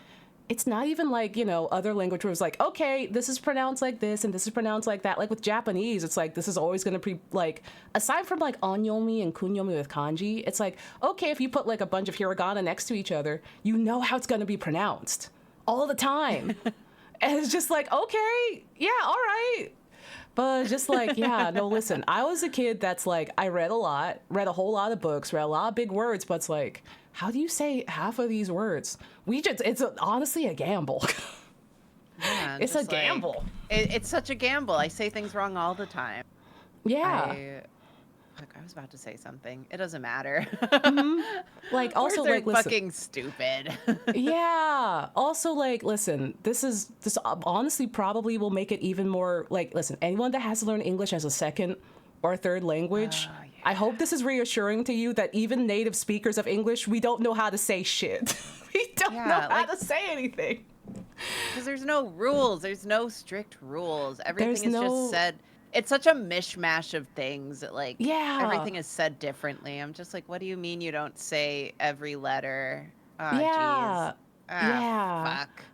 It's not even like, you know, other language where it's like, okay, this is pronounced like this and this is pronounced like that. Like with Japanese, it's like, this is always going to be like, aside from like onyomi and kunyomi with kanji, it's like, okay, if you put like a bunch of hiragana next to each other, you know how it's going to be pronounced all the time. And it's just like, okay, yeah, all right. But just like, yeah, no, listen, I was a kid that's like, I read a whole lot of books, read a lot of big words, but it's like, how do you say half of these words? It's honestly a gamble. Yeah, it's a gamble. It's such a gamble. I say things wrong all the time. Yeah. I was about to say something. It doesn't matter. Like, also, like, listen. Fucking stupid. Yeah. Also, like, listen, this honestly probably will make it even more, like, listen, anyone that has to learn English as a second or third language, I hope this is reassuring to you that even native speakers of English, we don't know how to say shit. We don't know how to say anything. Because there's no rules. There's no strict rules. Everything is just said. It's such a mishmash of things that, like, everything is said differently. I'm just like, what do you mean you don't say every letter? Oh, geez. Fuck.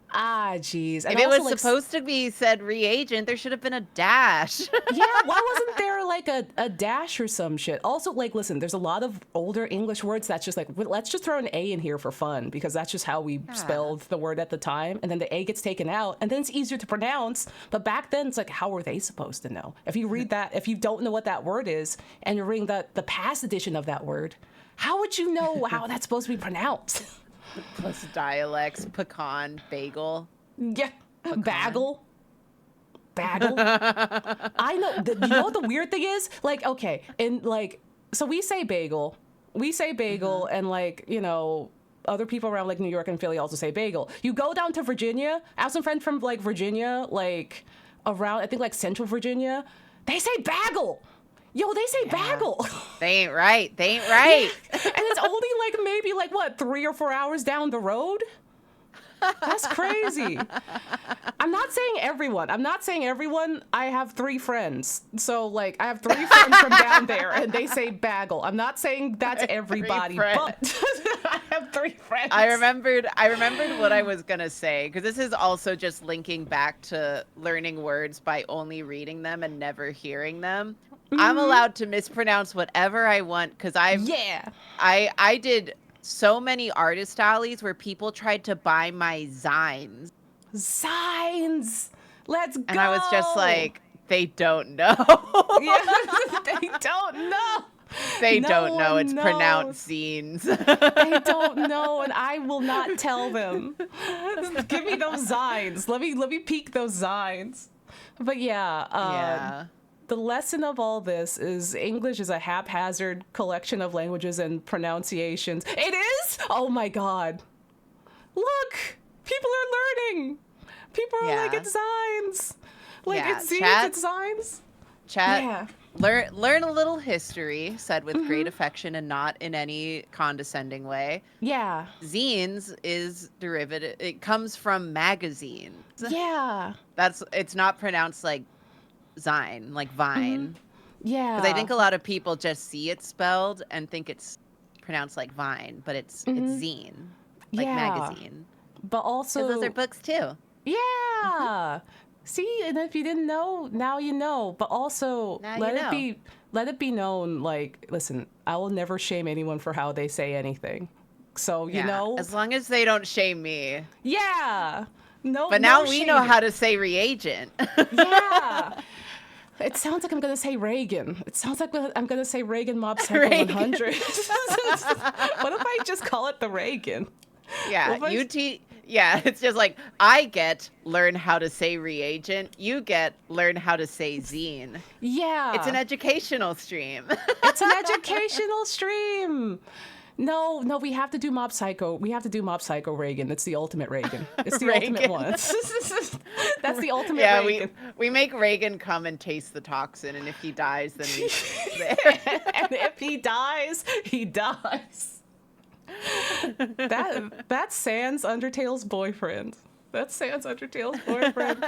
Geez. If it was supposed to be said reagent, there should have been a dash. Yeah, why wasn't there like a dash or some shit? Also, like, listen, there's a lot of older English words that's just like, let's just throw an A in here for fun, because that's just how we spelled the word at the time. And then the A gets taken out, and then it's easier to pronounce. But back then, it's like, how were they supposed to know? If you read that, if you don't know what that word is, and you're reading the past edition of that word, how would you know how that's supposed to be pronounced? Plus dialects, pecan, bagel. Yeah, bagel. I know. You know what the weird thing is? Like, okay, and like, so we say bagel, and like, you know, other people around like New York and Philly also say bagel. You go down to Virginia. I have some friends from like Virginia, like around, I think like Central Virginia. They say bagel. Yo, they say bagel. They ain't right. And it's only like maybe like what, 3 or 4 hours down the road? That's crazy. I'm not saying everyone. I have 3 friends. So like I have 3 friends from down there and they say bagel. I'm not saying that's everybody, but I have 3 friends. I remembered what I was going to say, because this is also just linking back to learning words by only reading them and never hearing them. I'm allowed to mispronounce whatever I want, because I did so many artist alleys where people tried to buy my zines. Let's go. And I was just like, they don't know. They don't know. They don't know. It's pronounced zines. They don't know, and I will not tell them. Give me those zines. Let me peek those zines. But the lesson of all this is English is a haphazard collection of languages and pronunciations. It is? Oh my God. Look, people are learning. People are like, it's signs. Like, it's signs. Chat. learn a little history, said with great affection and not in any condescending way. Yeah. Zines is derivative. It comes from magazines. Yeah. It's not pronounced like Zine, like Vine. Yeah. Because I think a lot of people just see it spelled and think it's pronounced like Vine, but it's zine, like magazine. But also, Because those are books too. Yeah. See, and if you didn't know, now you know. But also, Now let you it know. be known. Like, listen, I will never shame anyone for how they say anything. So you Yeah, know, as long as they don't shame me. yeah. No. But now no we know shaming. how to say reagent. Yeah. It sounds like I'm gonna say Reagan. It sounds like I'm gonna say Reagan Mob Psycho Reagan. 100. What if I just call it the Reagan? Yeah, What if yeah, it's just like I get learn how to say reagent, you get learn how to say zine. Yeah. It's an educational stream. It's an educational stream. No, we have to do Mob Psycho. We have to do Mob Psycho Reagan. It's the ultimate Reagan. It's the ultimate Reagan. one. That's the ultimate Yeah, Reagan. we make Reagan come and taste the toxin, and if he dies, then we there. And if he dies, he dies. That's Sans Undertale's boyfriend. That's Sans Undertale's boyfriend.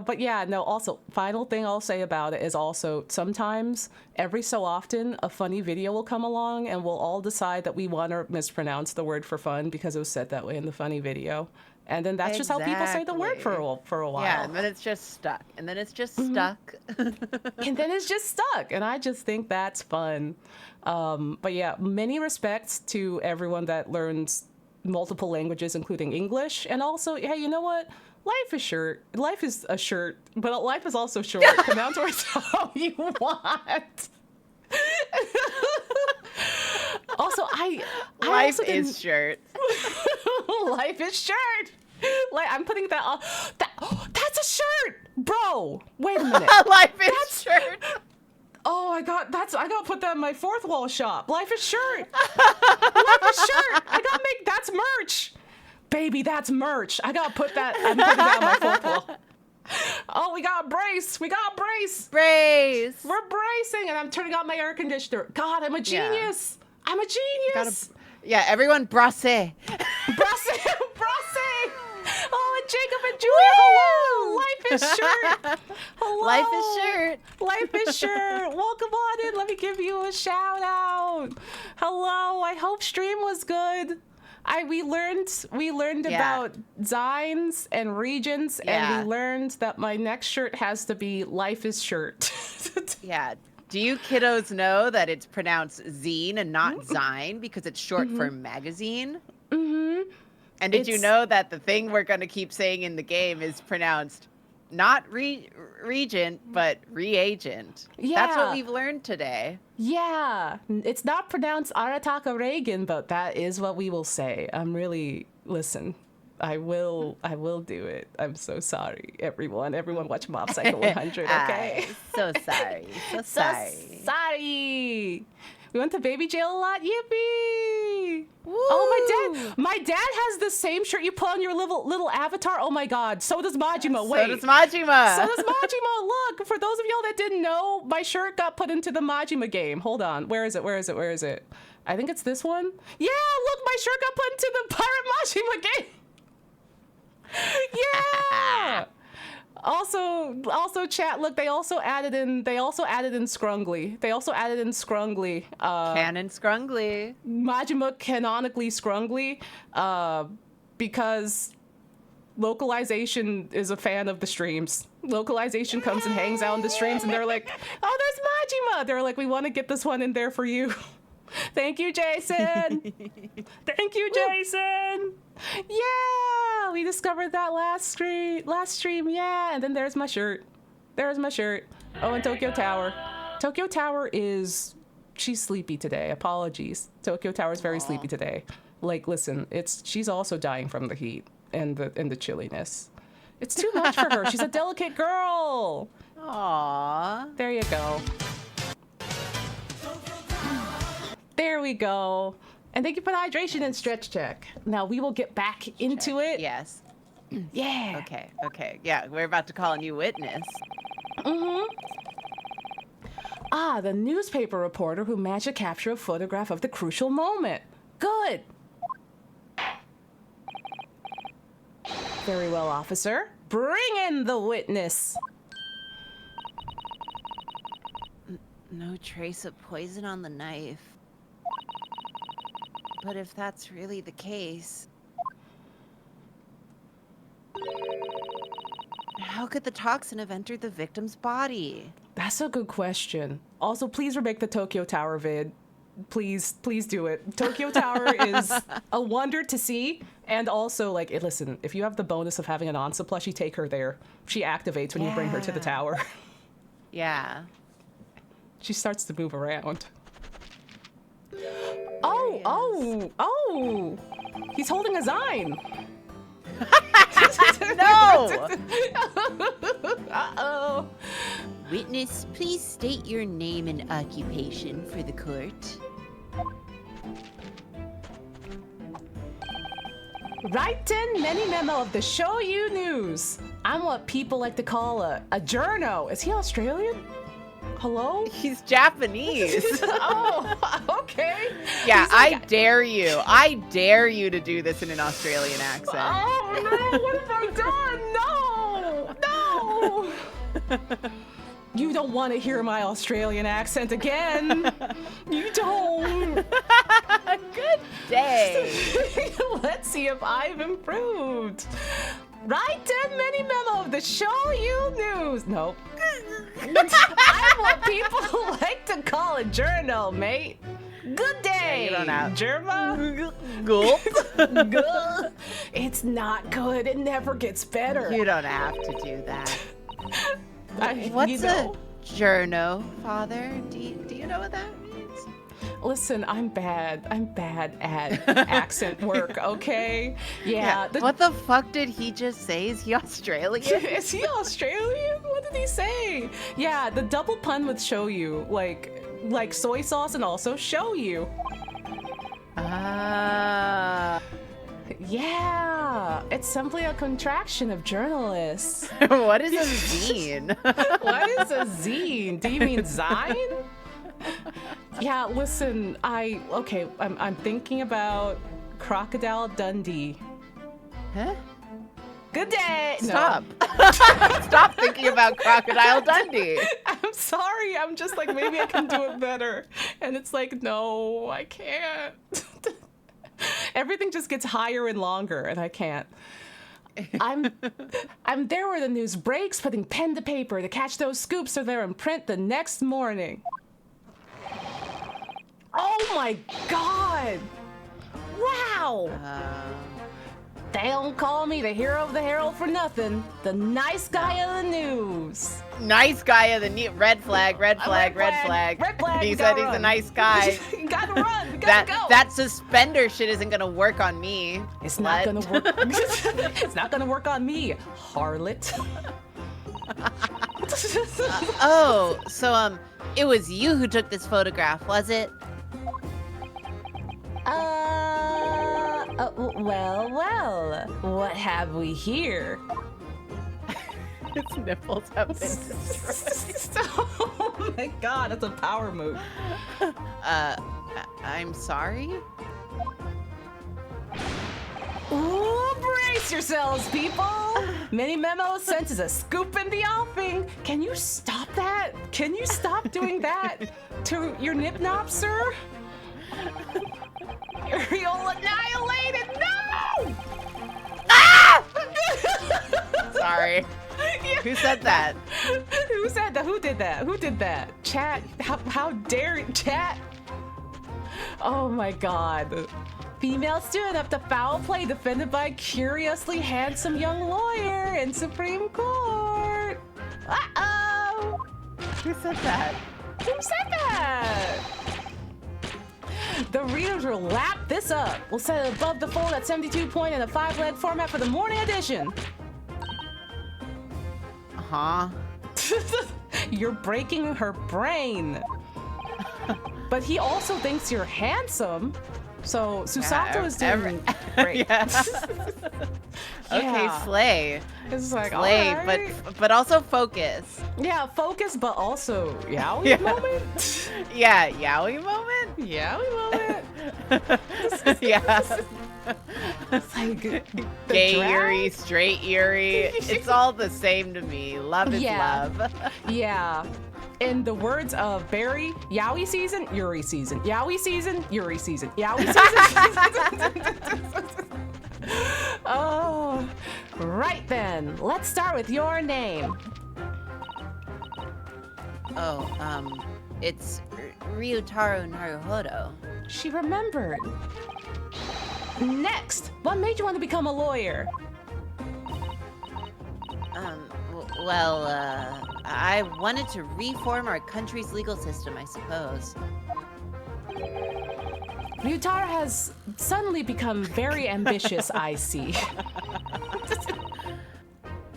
But yeah, no, also, final thing I'll say about it is also sometimes, every so often, a funny video will come along and we'll all decide that we want to mispronounce the word for fun because it was said that way in the funny video. And then that's just how people say the word for a while. Yeah, and then it's just stuck. And then it's just stuck. And then it's just stuck. And I just think that's fun. But yeah, many respects to everyone that learns multiple languages, including English. And also, hey, you know what? Life is short. Life is a shirt, but life is also short. Pronounce words how you want. Also, I Life also didn't- is shirt. Life is shirt. Like I'm putting that on. That's a shirt, bro. Wait a minute. Life is shirt. Oh, I got put that in my fourth wall shop. Life is shirt. Life is shirt. That's merch. Baby, that's merch. I'm putting that on my fourth wall. Oh, we got a brace. Brace. We're bracing, and I'm turning on my air conditioner. God, I'm a genius. I'm a genius. Yeah, everyone brasse. Brassing. Oh, and Jacob and Julia, hello. Life is shirt. Hello. Life is shirt. Life is shirt. Welcome on in. Let me give you a shout out. Hello. I hope stream was good. We learned about zines and regions, and we learned that my next shirt has to be Life is shirt. Yeah. Do you kiddos know that it's pronounced zine and not zine because it's short for magazine? Mm-hmm. And did you know that the thing we're going to keep saying in the game is pronounced not regent, but reagent? Yeah. That's what we've learned today. Yeah, it's not pronounced Arataka Reagan, but that is what we will say. Listen, I will do it. I'm so sorry, everyone. Everyone watch Mob Psycho 100, okay? So sorry. So sorry. Sorry. We went to baby jail a lot. Yippee! Woo! Oh, my dad has the same shirt you put on your little avatar. Oh my God. So does Majima. Wait. So does Majima. So does Majima. Look, for those of y'all that didn't know, my shirt got put into the Majima game. Hold on. Where is it? I think it's this one. Yeah, look, my shirt got put into the Pirate Majima game. Yeah. Also, chat. Look, they also added in Scrungly. Canon Scrungly. Majima canonically Scrungly, because localization is a fan of the streams. Localization comes and hangs out in the streams, and they're like, "Oh, there's Majima." They're like, "We want to get this one in there for you." Thank you, Jason. Thank you, Jason. Yeah, we discovered that last stream. Yeah, and then there's my shirt. Oh, and Tokyo Tower. Tokyo Tower she's sleepy today. Apologies. Tokyo Tower is very sleepy today. Like, listen, she's also dying from the heat and the chilliness. It's too much for her. She's a delicate girl. Aww. There you go. There we go. And thank you for the hydration and stretch check. Now we will get back into it. Yes. Yeah. Okay. Yeah, we're about to call a new witness. Ah, the newspaper reporter who managed to capture a photograph of the crucial moment. Good. Very well, officer. Bring in the witness. No trace of poison on the knife. But if that's really the case, how could the toxin have entered the victim's body? That's a good question. Also, please remake the Tokyo Tower vid. Please do it. Tokyo Tower is a wonder to see. And also, like, listen, if you have the bonus of having an Onsta plushie, take her there. She activates when you bring her to the tower. Yeah. She starts to move around. Oh! He's holding a Zine. No! Uh-oh. Witness, please state your name and occupation for the court. Write in mini memo of the Show You News. I'm what people like to call a journo. Is he Australian? Hello? He's Japanese. Oh, okay. Yeah, He's like, I dare you. I dare you to do this in an Australian accent. oh no, what have I done? No! You don't want to hear my Australian accent again. You don't. Good day. Let's see if I've improved. Write in mini memo of the Show You News. Nope. I'm what people like to call a journal, mate. Good day, you don't have- Germa. Gulp. Good. It's not good. It never gets better. You don't have to do that. What's What's a journo, Father? Do you know what that means? Listen, I'm bad at accent work, okay? Yeah. What the fuck did he just say? Is he Australian? Is he Australian? What did he say? Yeah, the double pun with show you, like soy sauce and also show you. Ah. Yeah, it's simply a contraction of journalist. What is a zine? What is a zine? Do you mean Zine? Yeah, listen, I'm thinking about Crocodile Dundee. Huh? Good day. Stop. Stop thinking about Crocodile Dundee. I'm sorry. I'm just like, maybe I can do it better. And it's like, no, I can't. Everything just gets higher and longer, and I can't. I'm there where the news breaks, putting pen to paper to catch those scoops so they're in print the next morning. Oh my God! Wow! They don't call me the hero of the Herald for nothing. The nice guy of the news. Nice guy of the red flag, red flag, red flag. Red flag. He we said gotta he's a run. nice guy. You gotta run. We gotta go. That suspender shit isn't gonna work on me. It's not Slut. gonna work. It's not gonna work on me, harlot. Oh, so it was you who took this photograph, was it? Well. What have we here? His nipples have been destroyed. Oh my God, that's a power move. I'm sorry? Ooh, brace yourselves, people! Mini memo sent as a scoop in the offing. Can you stop that? Can you stop doing that to your nip nop, sir? You'll annihilated. No! Ah! Sorry. Who said that? Who said that? Who did that? Who did that? Chat. How dare chat? Oh my God. Female student up to foul play defended by curiously handsome young lawyer in Supreme Court. Uh-oh. Who said that? Who said that? The readers will lap this up. We'll set it above the fold at 72 point in a 5-lead format for the morning edition. Huh? You're breaking her brain. But he also thinks you're handsome. So Susato is doing great. Yeah. Okay, Yeah. slay. It's like, Slay, all right. but also focus. Yeah, focus, but also yaoi Yeah. moment. Yeah, yaoi moment? Yaoi moment. Yeah. It's like the Gay drag? Yuri, straight Yuri. It's all the same to me. Love is Yeah. love. Yeah. In the words of Barry, yaoi season, Yuri season. Yaoi season, Yuri season. Yaoi season. Oh, right then. Let's start with your name. Oh, it's Ryutaro Naruhodo. She remembered. Next, what made you want to become a lawyer? Well, I wanted to reform our country's legal system, I suppose. Ryutaro has suddenly become very ambitious, I see.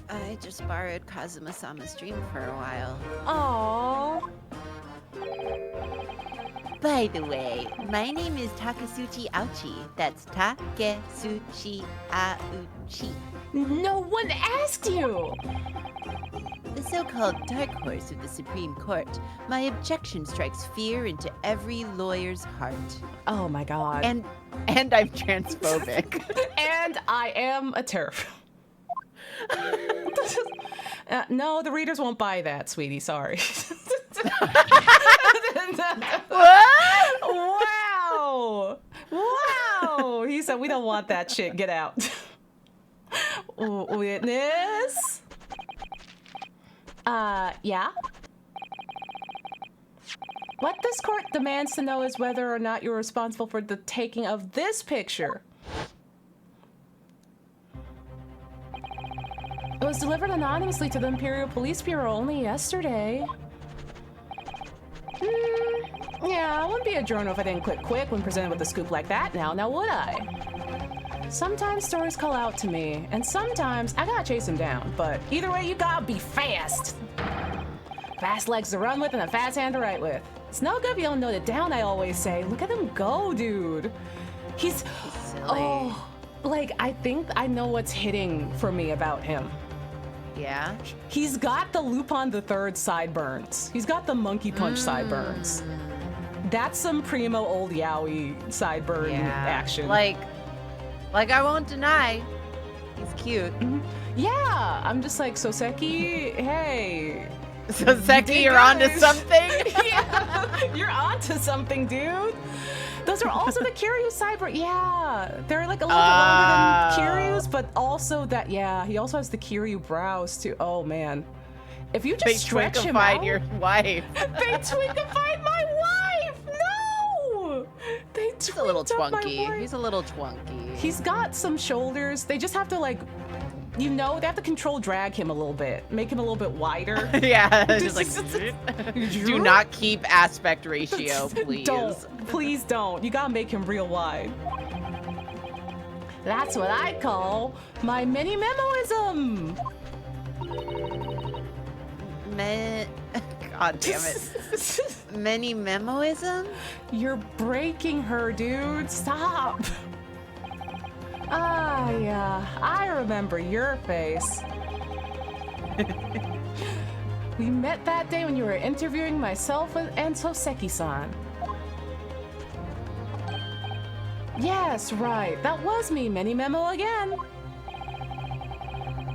I just borrowed Kazuma-sama's dream for a while. Aww. By the way, my name is Takasuchi Auchi. That's Takesuchi Auchi. No one asked you! The so-called dark horse of the Supreme Court. My objection strikes fear into every lawyer's heart. Oh my god. And I'm transphobic. And I am a TERF. No, the readers won't buy that, sweetie. Sorry. What? Wow! Wow! He said, we don't want that shit. Get out. Witness? Yeah? What this court demands to know is whether or not you're responsible for the taking of this picture. It was delivered anonymously to the Imperial Police Bureau only yesterday. Yeah, I wouldn't be a journal if I didn't click quick when presented with a scoop like that now would I? Sometimes stories call out to me, and sometimes I gotta chase them down, but either way you gotta be fast. Fast legs to run with and a fast hand to write with. It's no good if you don't note it down, I always say. Look at him go, dude. He's Silly. oh, like I think I know what's hitting for me about him. Yeah. He's got the Lupin the Third sideburns. He's got the monkey punch sideburns. That's some primo old yaoi sideburn action. Like I won't deny, he's cute. Yeah, I'm just like, Soseki, hey. So Seki, Big you're onto guys. something. Yeah, you're onto something, dude. Those are also the Kiryu sideburn. Yeah, they're like a little bit longer than Kiryu's, but also that, yeah, he also has the Kiryu brows too. Oh man. If you just They stretch him out. twinkified your wife. They twinkified my wife! No! They He's a little twinked up my twunky. wife. He's a little twunky. He's got some shoulders. They just have to like, you know, they have to control drag him a little bit. Make him a little bit wider. Yeah, just like do not keep aspect ratio, please. Please don't. You gotta make him real wide. That's what I call my mini memoism. God damn it. Many memoism? You're breaking her, dude. Stop. Ah, yeah. I remember your face. We met that day when you were interviewing myself and Soseki-san. Yes, right. That was me, Mini Memo again.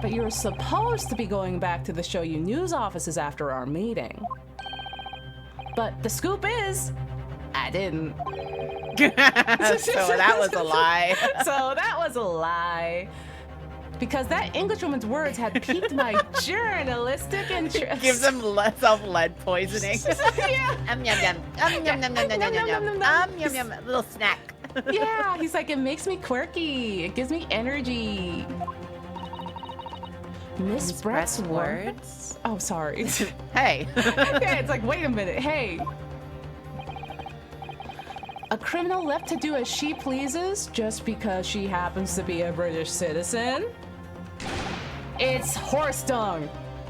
But you were supposed to be going back to the Shoyu news offices after our meeting. But the scoop is, I didn't. So that was a lie. So that was a lie. Because that Englishwoman's words had piqued my journalistic interest. Gives him self-lead poisoning. Yeah. Yum yum. Yum yum yum yum yum yum yum. Yum yum. Little snack. Yeah, he's like, it makes me quirky. It gives me energy. Miss Brett's words? Oh, sorry. Hey. Yeah, it's like, wait a minute. Hey. A criminal left to do as she pleases just because she happens to be a British citizen? It's horse dung.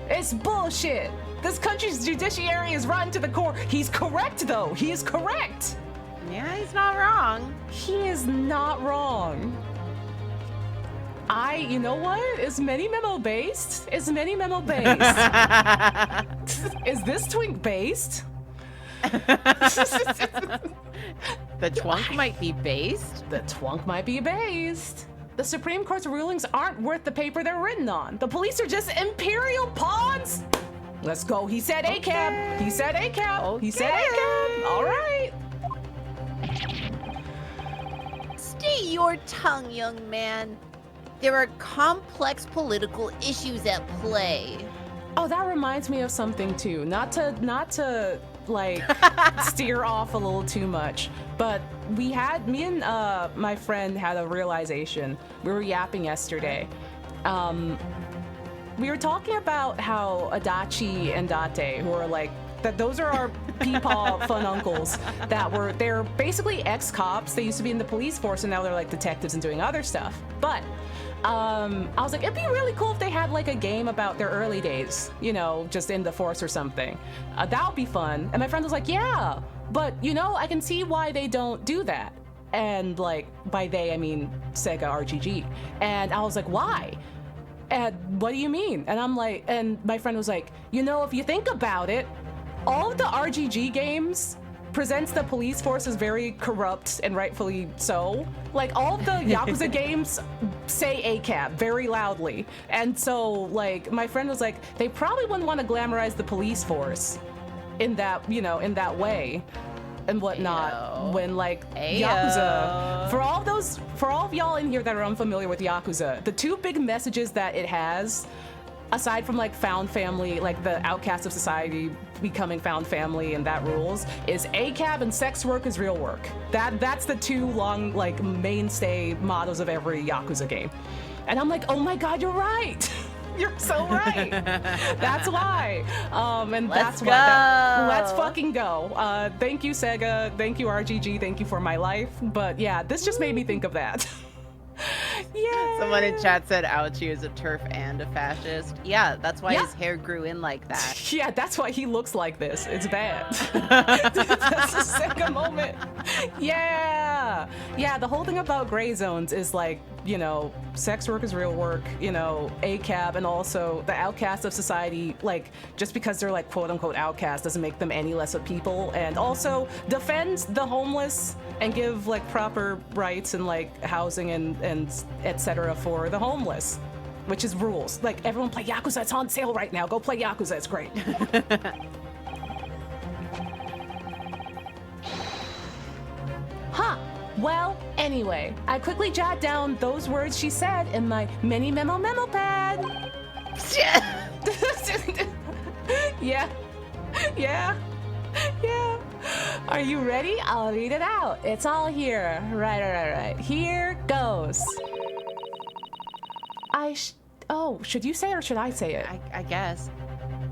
It's bullshit. This country's judiciary is rotten to the core. He's correct, though. He is correct. Yeah, he's not wrong. He is not wrong. You know what? Is many memo based? Is many memo based? Is this twink based? The twunk might be based. The twunk might be based. The Supreme Court's rulings aren't worth the paper they're written on. The police are just imperial pawns. Let's go. He said ACAB. He said ACAB. He said ACAB. All right. Stay your tongue, young man. There are complex political issues at play. Oh, that reminds me of something too. Not to like steer off a little too much, but me and my friend had a realization. We were yapping yesterday. We were talking about how Adachi and Date, who are like those are our peepaw fun uncles they're basically ex-cops. They used to be in the police force and now they're like detectives and doing other stuff. But I was like, it'd be really cool if they had like a game about their early days, you know, just in the force or something. That would be fun. And my friend was like, yeah, but you know, I can see why they don't do that. And like, by they, I mean Sega RGG. And I was like, why? And what do you mean? And I'm like, and my friend was like, you know, if you think about it, all of the RGG games presents the police force as very corrupt, and rightfully so. Like, all of the Yakuza games say ACAB very loudly. And so, like, my friend was like, they probably wouldn't want to glamorize the police force in that, you know, in that way and whatnot. Ayo. When, like, Ayo. Yakuza, for all of y'all in here that are unfamiliar with Yakuza, the two big messages that it has, aside from like found family, like the outcast of society becoming found family and that rules, is ACAB and sex work is real work. That's the two long like mainstay mottos of every Yakuza game. And I'm like, oh my god, you're right. You're so right. That's why. And Let's that's why. go. Let's fucking go. Thank you, Sega. Thank you, RGG. Thank you for my life. But yeah, this just made me think of that. Yeah. Someone in chat said Ouchie is a TERF and a fascist. Yeah, that's why his hair grew in like that. Yeah, that's why he looks like this. It's bad. That's a Sega moment. Yeah. Yeah, the whole thing about gray zones is like, you know, sex work is real work, you know, ACAB, and also the outcast of society, like, just because they're like quote unquote outcast doesn't make them any less of people, and also defend the homeless and give like proper rights and like housing and etc. for the homeless, which is rules. Like, everyone play Yakuza, it's on sale right now. Go play Yakuza, it's great. Huh. Well, anyway, I quickly jot down those words she said in my mini memo pad. Yeah. Yeah. Yeah. Are you ready? I'll read it out. It's all here. Right. Here goes. Should you say it or should I say it? I guess.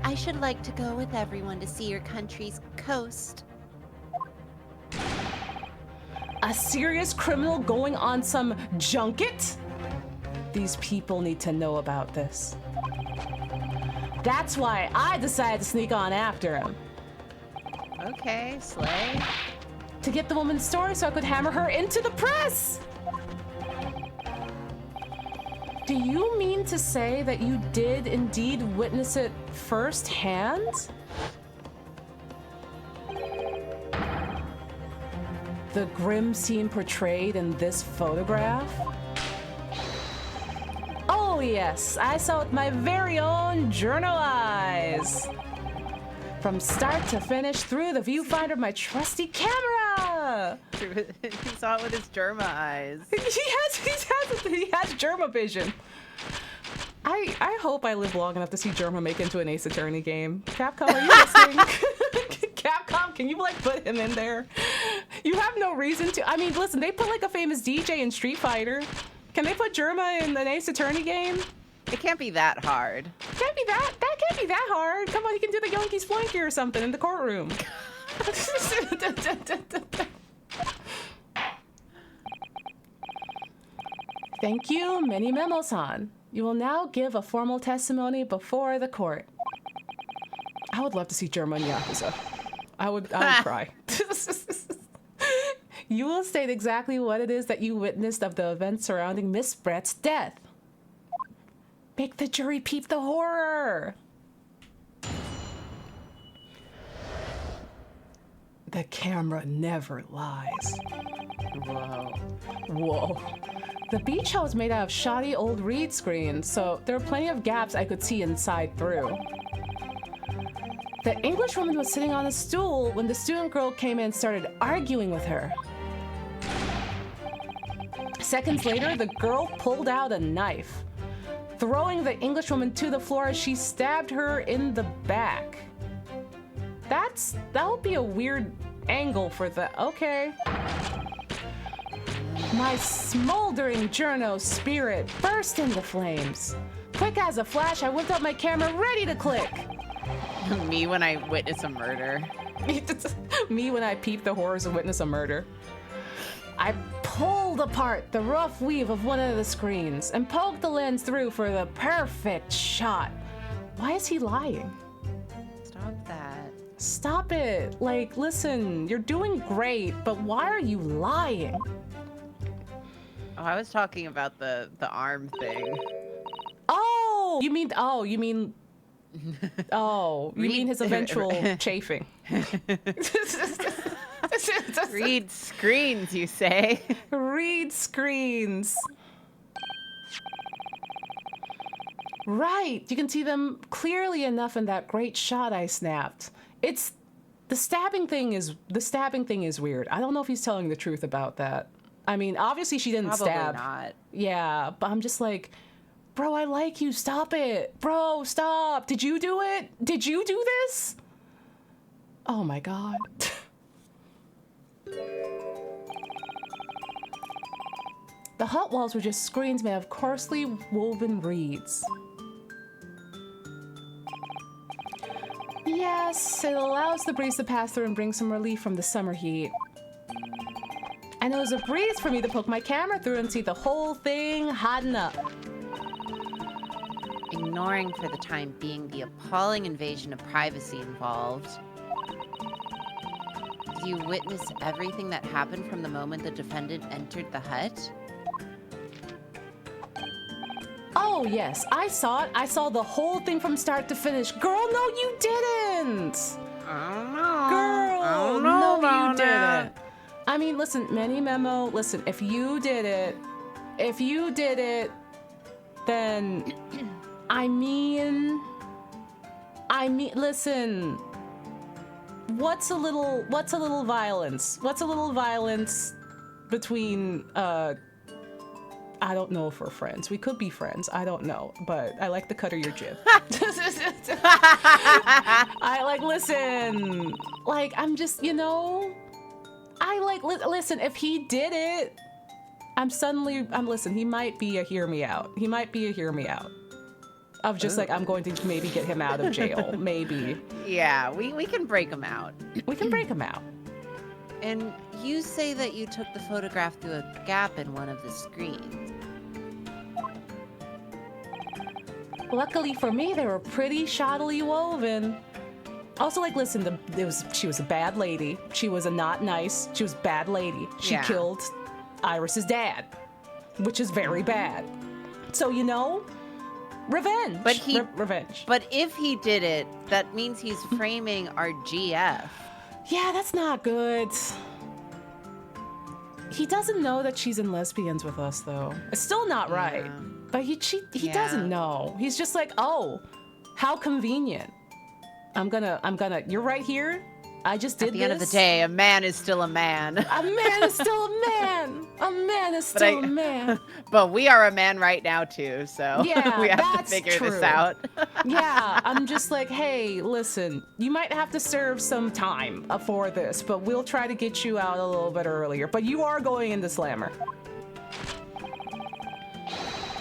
I should like to go with everyone to see your country's coast. A serious criminal going on some junket? These people need to know about this. That's why I decided to sneak on after him. Okay, slay. To get the woman's story so I could hammer her into the press! Do you mean to say that you did indeed witness it firsthand? The grim scene portrayed in this photograph? Oh yes, I saw it with my very own journal eyes. From start to finish through the viewfinder of my trusty camera. He saw it with his Germa eyes. He has Germa vision. I hope I live long enough to see Germa make into an Ace Attorney game. Capcom, are you listening? Capcom, can you like put him in there? You have no reason to. I mean, listen, they put like a famous DJ in Street Fighter. Can they put Germa in an Ace Attorney game? It can't be that hard. Can't be that can't be that hard. Come on, you can do the Yonky Splanky or something in the courtroom. Thank you, Mini Memo-san. You will now give a formal testimony before the court. I would love to see Germa in Yakuza. I would cry. You will state exactly what it is that you witnessed of the events surrounding Miss Brett's death. Make the jury peep the horror. The camera never lies. Whoa. Whoa. The beach house was made out of shoddy old reed screens, so there were plenty of gaps I could see inside through. The English woman was sitting on a stool when the student girl came in and started arguing with her. Seconds later, the girl pulled out a knife, throwing the English woman to the floor as she stabbed her in the back. That would be a weird angle for the, okay. My smoldering journo spirit burst into flames. Quick as a flash, I whipped up my camera ready to click. Me when I witness a murder. Me when I peep the horrors and witness a murder. I pulled apart the rough weave of one of the screens and poked the lens through for the perfect shot. Why is he lying? Stop that. Stop it. Like, listen, you're doing great, but why are you lying? Oh, I was talking about the arm thing. Oh, you mean his eventual chafing. Read screens, you say? Read screens. Right, you can see them clearly enough in that great shot I snapped. It's the stabbing thing is weird. I don't know if he's telling the truth about that. I mean, obviously she didn't Probably stab. not. Yeah, but I'm just like, bro, I like you. Stop it. Bro, stop. Did you do it? Did you do this? Oh my God. The hut walls were just screens made of coarsely woven reeds. Yes, it allows the breeze to pass through and bring some relief from the summer heat. And it was a breeze for me to poke my camera through and see the whole thing hotting up. Ignoring for the time being the appalling invasion of privacy involved. Did you witness everything that happened from the moment the defendant entered the hut? Oh, yes, I saw it. I saw the whole thing from start to finish. Girl, no, you didn't. I don't know. Girl, I don't know no, you about that. didn't. I mean, listen, Many Memo, listen, if you did it, then, I mean, listen, what's a little violence? What's a little violence between, I don't know if we're friends. We could be friends. I don't know. But I like the cut of your jib. Listen. Like, I'm just, listen, if he did it, listen, he might be a hear me out. He might be a hear me out. Of just like, I'm going to maybe get him out of jail. Maybe. Yeah, we can break them out. We can break him out. And you say that you took the photograph through a gap in one of the screens. Luckily for me, they were pretty shoddily woven. Also, like, listen, she was a bad lady. She was a not nice. She was a bad lady. She killed Iris's dad, which is very bad. So, revenge. But revenge. But if he did it, that means he's framing our GF. Yeah, that's not good. He doesn't know that she's in Lesbians with us, though. It's still not right. Yeah. But he doesn't know. He's just like, oh, how convenient. You're right here. I just did this. At the end of the day, a man is still a man. A man is still a man. A man is still a man. But we are a man right now, too, so Yeah, we have that's to figure true. this out. Yeah, I'm just like, hey, listen, you might have to serve some time for this, but we'll try to get you out a little bit earlier. But you are going into Slammer.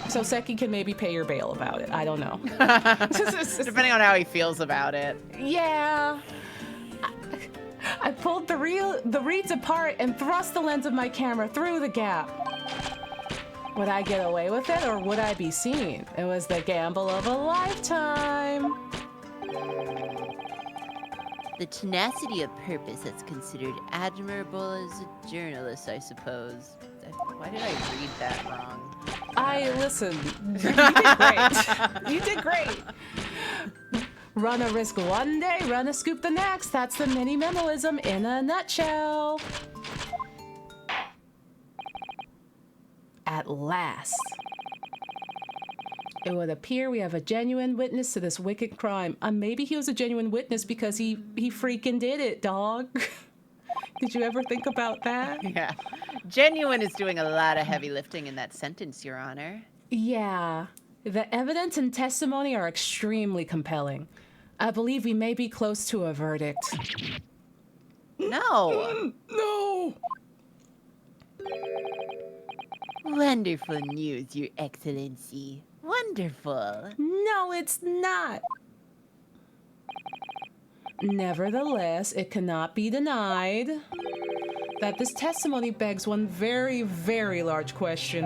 So Seki can maybe pay your bail about it. I don't know. Depending on how he feels about it. Yeah. I pulled the reeds apart and thrust the lens of my camera through the gap. Would I get away with it, or would I be seen? It was the gamble of a lifetime. The tenacity of purpose that's considered admirable as a journalist, I suppose. Why did I read that wrong? Listen, you did great. You did great. Run a risk one day, run a scoop the next. That's the mini memoism in a nutshell. At last. It would appear we have a genuine witness to this wicked crime. Maybe he was a genuine witness because he freaking did it, dog. Did you ever think about that? Yeah. Genuine is doing a lot of heavy lifting in that sentence, Your Honor. Yeah. The evidence and testimony are extremely compelling. I believe we may be close to a verdict. No. No! Wonderful news, Your Excellency. Wonderful. No, it's not. Nevertheless, it cannot be denied that this testimony begs one very, very large question.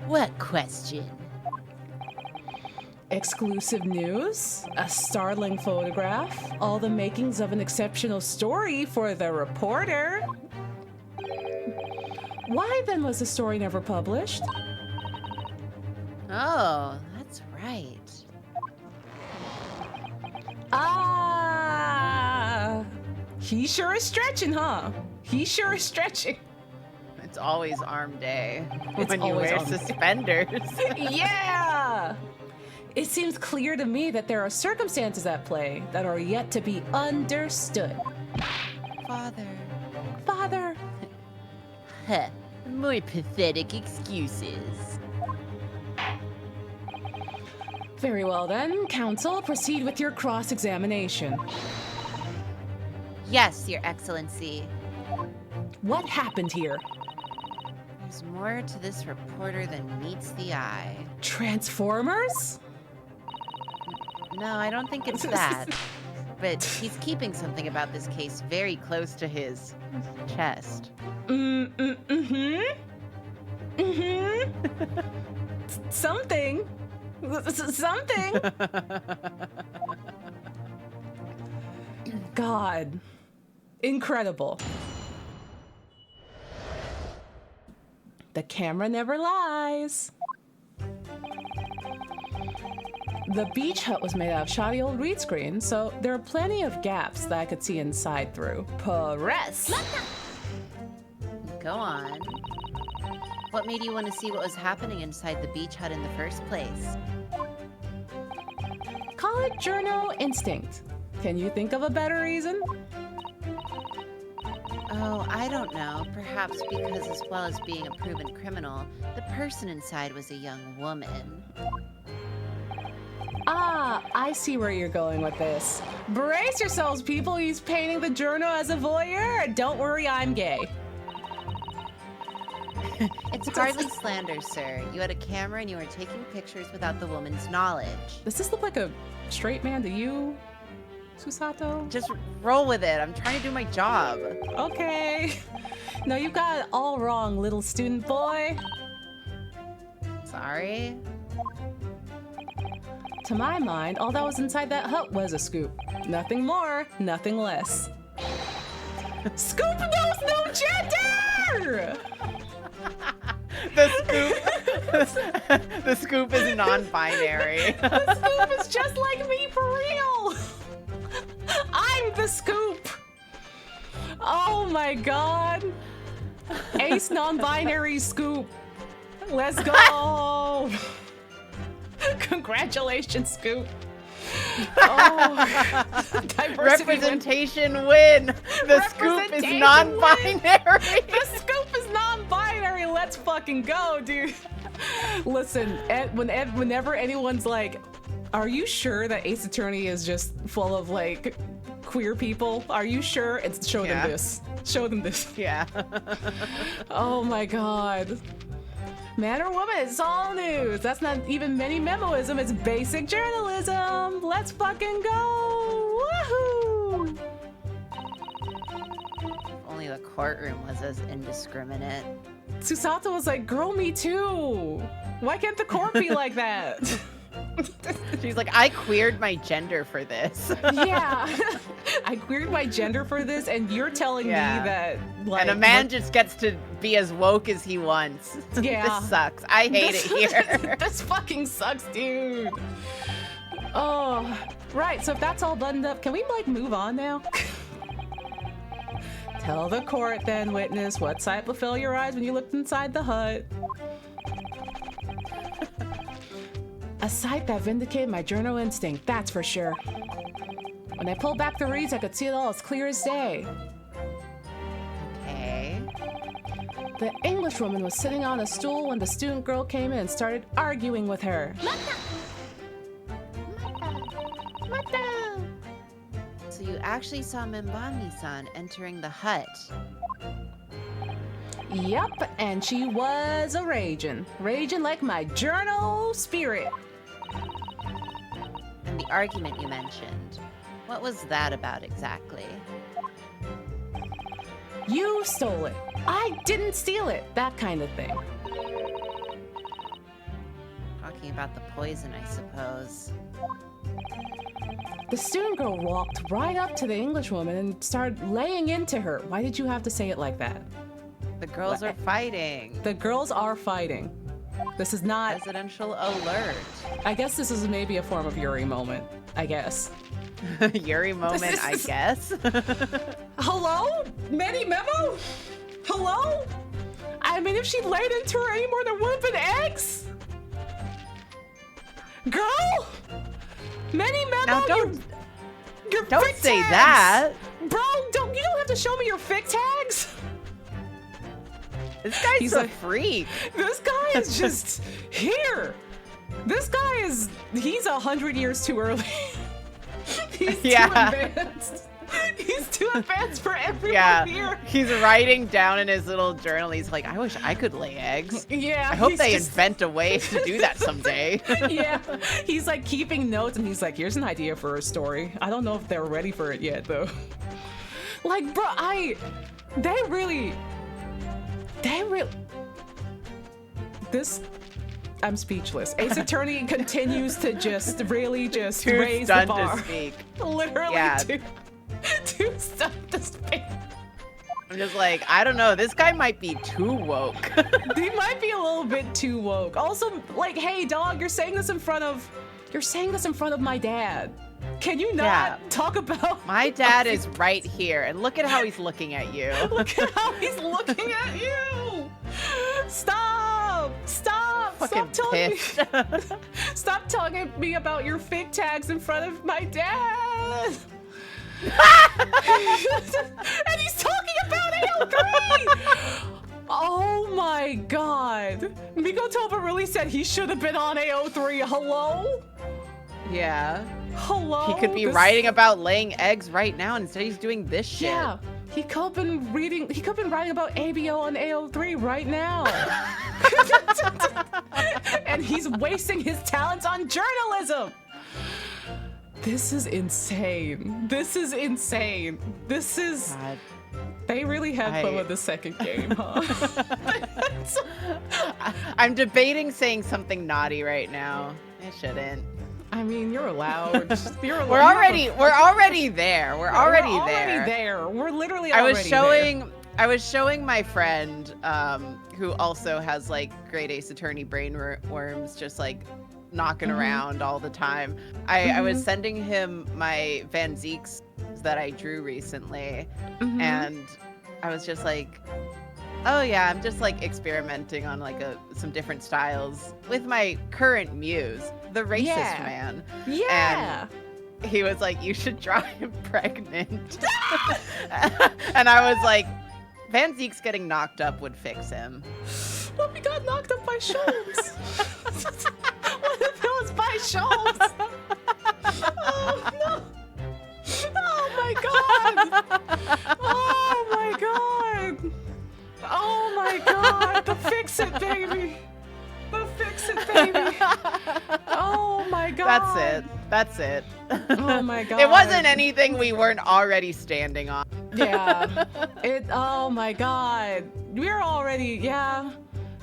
What question? Exclusive news, a startling photograph, all the makings of an exceptional story for the reporter. Why then was the story never published? Oh, that's right. He sure is stretching, huh? He sure is stretching. It's always arm day It's when you always wear arm day. suspenders. Yeah! It seems clear to me that there are circumstances at play that are yet to be understood. Father. Huh. More pathetic excuses. Very well then, counsel, proceed with your cross-examination. Yes, Your Excellency. What happened here? There's more to this reporter than meets the eye. Transformers? No, I don't think it's that. But he's keeping something about this case very close to his chest. Something. Something. God. Incredible. The camera never lies. The beach hut was made out of shoddy old reed screen, so there are plenty of gaps that I could see inside through. Press. Go on. What made you want to see what was happening inside the beach hut in the first place? Call it journo instinct. Can you think of a better reason? Oh, I don't know. Perhaps because as well as being a proven criminal, the person inside was a young woman. Ah, I see where you're going with this. Brace yourselves, people. He's painting the journal as a voyeur. Don't worry, I'm gay. It's hardly slander, sir. You had a camera and you were taking pictures without the woman's knowledge. Does this look like a straight man to you, Susato? Just roll with it. I'm trying to do my job. Okay. No, you got it all wrong, little student boy. Sorry. To my mind, all that was inside that hut was a scoop. Nothing more, nothing less. Scoop knows no gender! The scoop is non-binary. The scoop is just like me for real! I'm the scoop! Oh my god! Ace non-binary scoop! Let's go! Congratulations, Scoop. Oh, Representation win. The scoop is non-binary. The scoop is non-binary. Let's fucking go, dude. Listen, whenever anyone's like, "Are you sure that Ace Attorney is just full of like queer people? Are you sure?" It's show them this. Show them this. Yeah. Oh my god. Man or woman, it's all news. That's not even mini memoism, it's basic journalism. Let's fucking go. Woohoo! If only the courtroom was as indiscriminate. Susato was like, girl, me too. Why can't the court be like that? She's like, I queered my gender for this. Yeah. I queered my gender for this, and you're telling me that, like, and a man just gets to be as woke as he wants. Yeah. This sucks. I hate it here. This fucking sucks, dude. Oh, right. So if that's all buttoned up, can we like move on now? Tell the court then, witness, what sight befell your eyes when you looked inside the hut? A sight that vindicated my journal instinct, that's for sure. When I pulled back the reeds, I could see it all as clear as day. Okay. The Englishwoman was sitting on a stool when the student girl came in and started arguing with her. So you actually saw Membami-san entering the hut. Yep, and she was a raging like my journal spirit. And the argument you mentioned, what was that about exactly? You stole it. I didn't steal it. That kind of thing. Talking about the poison, I suppose. The student girl walked right up to the Englishwoman and started laying into her. Why did you have to say it like that? The girls are fighting. The girls are fighting. This is not... Presidential alert. I guess this is maybe a form of Yuri moment. I guess. Yuri moment, I guess. Hello? Many memo? Hello? I mean, if she laid into her any more, there would have been eggs? Girl? Many memo? Now don't your fic say tags. that. Bro, you don't have to show me your fic tags. This guy's He's a like- freak. This guy is just here. This guy he's 100 years too early. He's too advanced. He's too advanced for everyone here. He's writing down in his little journal. He's like, I wish I could lay eggs. Yeah. I hope he's they just- invent a way to do that someday. Yeah. He's like keeping notes and he's like, here's an idea for a story. I don't know if they're ready for it yet though. Like, bro, they really, I'm speechless. Ace Attorney continues to just really just Too raise the stunned bar. to speak. Literally Yeah. too stunned to speak. I'm just like, I don't know. This guy might be too woke. He might be a little bit too woke. Also, like, hey dog, you're saying this in front of my dad. Can you not talk about My dad is right here, and look at how he's looking at you. Look at how he's looking at you. Stop! Fucking pissed. Stop telling me about your fig tags in front of my dad. And he's talking about AO3! Oh my god. Miko Toba really said he should have been on AO3. Hello? Yeah. Hello? He could be writing about laying eggs right now, and instead he's doing this shit. Yeah. He could have been writing about ABO on AO3 right now. And he's wasting his talents on journalism. This is insane. God. They really had fun with the second game, huh? I'm debating saying something naughty right now. I shouldn't. I mean, you're allowed. We're already there. We're already there. We're literally I already was showing my friend who also has like grade Ace Attorney brainworms just like knocking around all the time. I was sending him my Van Zeeks that I drew recently, and I was just like, oh yeah, I'm just like experimenting on like some different styles with my current muse, the racist man. Yeah. And he was like, you should draw him pregnant. And I was like, Van Zeek's getting knocked up would fix him. What if he got knocked up by Schultz? What if it was by Schultz? Oh no. Oh my god. Oh my god. Oh my god. The fix it, baby. The fix it, baby. Oh my god. That's it. Oh my god. It wasn't anything we weren't already standing on. Yeah. Oh my god. We're already, yeah.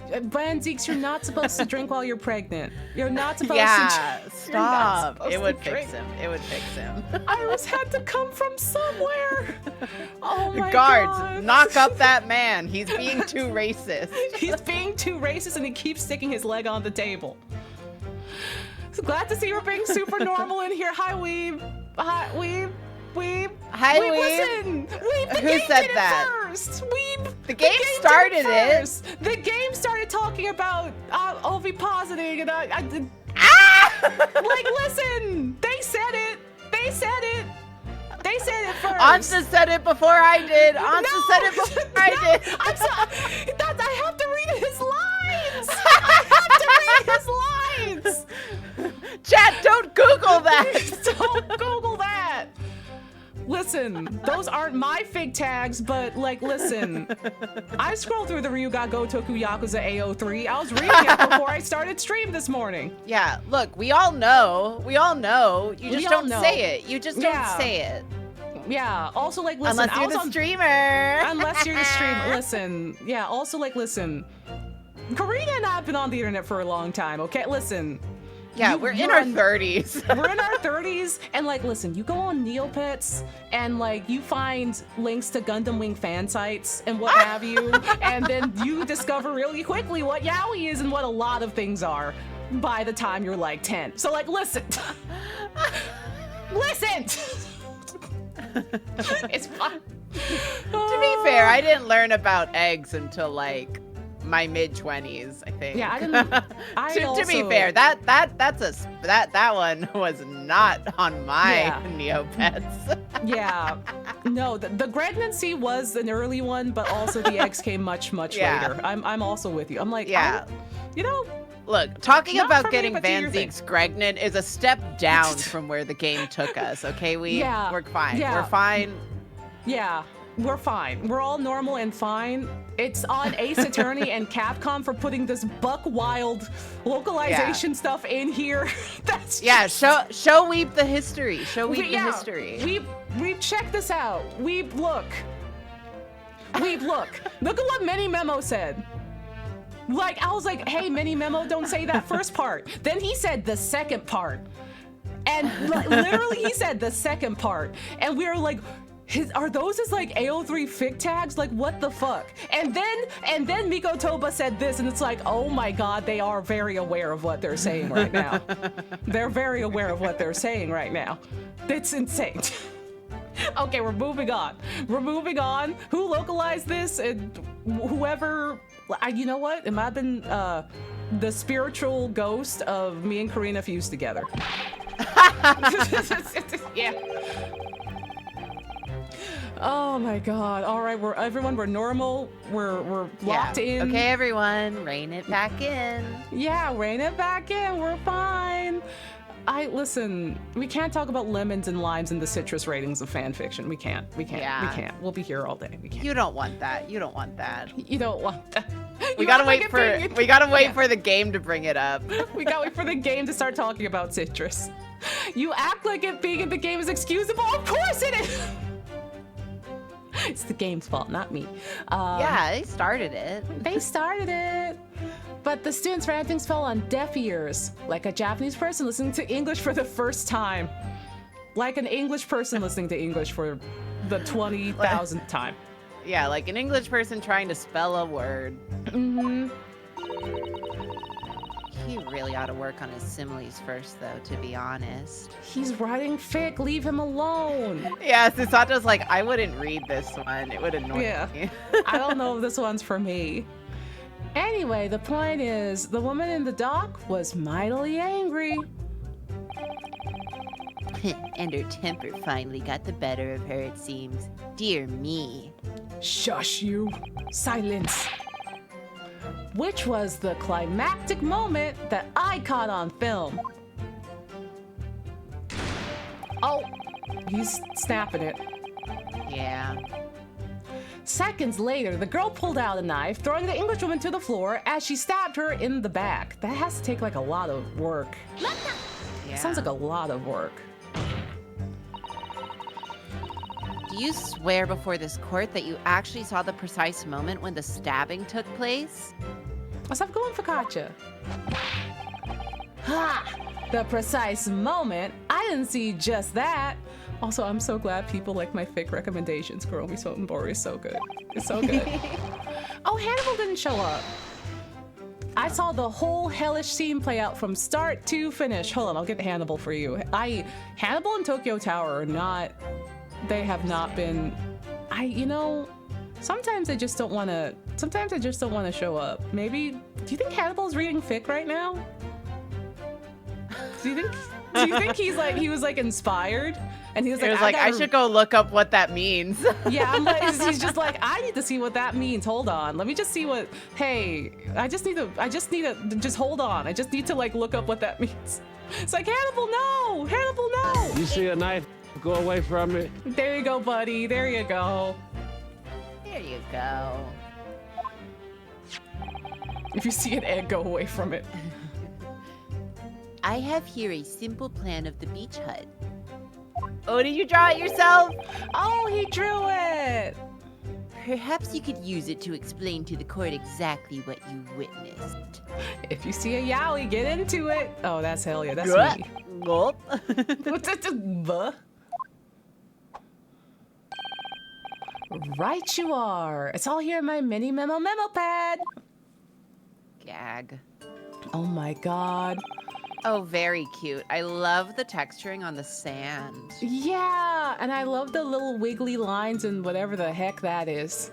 Banzeeks, you're not supposed to drink while you're pregnant. You're not supposed to. Yeah, You're not stop. supposed It would to fix drink. him. It would fix him. Iris had to come from somewhere. Oh my Guards, god. knock up that man. He's being too racist. He's being too racist and he keeps sticking his leg on the table. So glad to see we're being super normal in here. Hi, Weeb. Hi, Weeb. Weeb. Hi, Weeb. Weeb. Listen. Weeb, the Who game said did it that? first. Weeb. The game started did it. first. The game started talking about ovipositing and I did. Ah! Like, listen. They said it. They said it. They said it first. Ansa said it before I did. Ansa said it before I did. I'm sorry. I have to read his lines. I have to read his lines. Chat, don't Google that. Don't Google that. Listen, those aren't my fig tags, but like, listen. I scrolled through the Ryuga Gotoku Yakuza AO3. I was reading it before I started stream this morning. Yeah, look, we all know. We all know. You We just all don't know. say it. You just don't Yeah. say it. Yeah. Also, like, listen. Unless I you're was the on- streamer. Unless you're the streamer. Listen. Yeah. Also, like, listen. Karina and I have been on the internet for a long time. Okay. Listen. Yeah, You- we're in you're our on- 30s. We're in our 30s, and like, listen, you go on Neopets, and like, you find links to Gundam Wing fan sites and what have you, and then you discover really quickly what yaoi is and what a lot of things are by the time you're like 10. So like, listen, listen. It's fun. To be fair, I didn't learn about eggs until like my mid-20s, I think. Yeah, I didn't. I to be also- fair, that one was not on my Yeah. Neopets. Yeah, no, the pregnancy was an early one, but also the eggs came much Yeah. later. I'm also with you. I'm like, Yeah. you know. Look, talking Not about for me, getting but do Van your thing. Zeek's pregnant is a step down from where the game took us, okay? Yeah, We're fine. yeah. We're fine. Yeah, we're fine. We're all normal and fine. It's on Ace Attorney and Capcom for putting this buck wild localization stuff in here. That's Yeah, just- show Weeb the history. Show Weeb the yeah, history. Weeb, check this out. Weeb, look. Weeb, look. Look at what Mini Memo said. Like, I was like, hey, Mini Memo, don't say that first part. Then he said the second part. And literally he said the second part. And we were like, are those his like AO3 fig tags? Like, what the fuck? And then Miko Toba said this, and it's like, oh my god, they are very aware of what they're saying right now. They're very aware of what they're saying right now. It's insane. Okay, we're moving on. We're moving on. Who localized this? And whoever, you know what? It might have been the spiritual ghost of me and Karina fused together. Yeah. Oh my god. All right, we're normal. We're locked in. Okay, everyone, rein it back in. Yeah, rein it back in. We're fine. Listen, we can't talk about lemons and limes and the citrus ratings of fan fiction. We can't. Yeah. We'll be here all day. We can't. You don't want that. You don't want that. You don't want that. We You gotta wanna wait for make it we gotta wait yeah. for the game to bring it up. We gotta wait for the game to start talking about citrus. You act like it being in the game is excusable. Of course it is. It's the game's fault, not me. Yeah, they started it. They started it. But the students' rantings fell on deaf ears, like a Japanese person listening to English for the first time. Like an English person listening to English for the 20,000th time. Yeah, like an English person trying to spell a word. Mm-hmm. He really ought to work on his similes first, though, to be honest. He's writing fic, leave him alone. Yeah, Susato's like, I wouldn't read this one. It would annoy Yeah. me. I don't know if this one's for me. Anyway, the point is, the woman in the dock was mightily angry. And her temper finally got the better of her, it seems. Dear me. Shush you. Silence. Which was the climactic moment that I caught on film. Oh, he's snapping it. Yeah. Seconds later, the girl pulled out a knife, throwing the Englishwoman to the floor as she stabbed her in the back. That has to take like a lot of work. Yeah. Sounds like a lot of work. Do you swear before this court that you actually saw the precise moment when the stabbing took place? Let's have a good one, Focaccia. Ha! The precise moment. I didn't see just that. Also, I'm so glad people like my fake recommendations. Girl Me Salt and Bori is so good. It's so good. Oh, Hannibal didn't show up. I saw the whole hellish scene play out from start to finish. Hold on, I'll get Hannibal for you. Hannibal and Tokyo Tower are not, they have not been, you know, sometimes I just don't want to show up. Maybe, do you think Hannibal's reading fic right now? Do you think he was like inspired? And he was like, I should go look up what that means. Yeah, I'm like, he's just like, I need to see what that means. Hold on. Let me just see what, hey, I just need to, just hold on. I just need to like look up what that means. It's like, Hannibal, no! Hannibal, no! You see a knife, go away from it. There you go, buddy. There you go. There you go. If you see an egg, go away from it. I have here a simple plan of the beach hut. Oh, did you draw it yourself? Oh, he drew it! Perhaps you could use it to explain to the court exactly what you witnessed. If you see a yaoi, get into it. Oh, that's hell yeah. That's Gulp. me. Gulp. What's that? Right you are. It's all here in my mini memo pad. Gag. Oh my god. Oh, very cute. I love the texturing on the sand. Yeah, and I love the little wiggly lines and whatever the heck that is.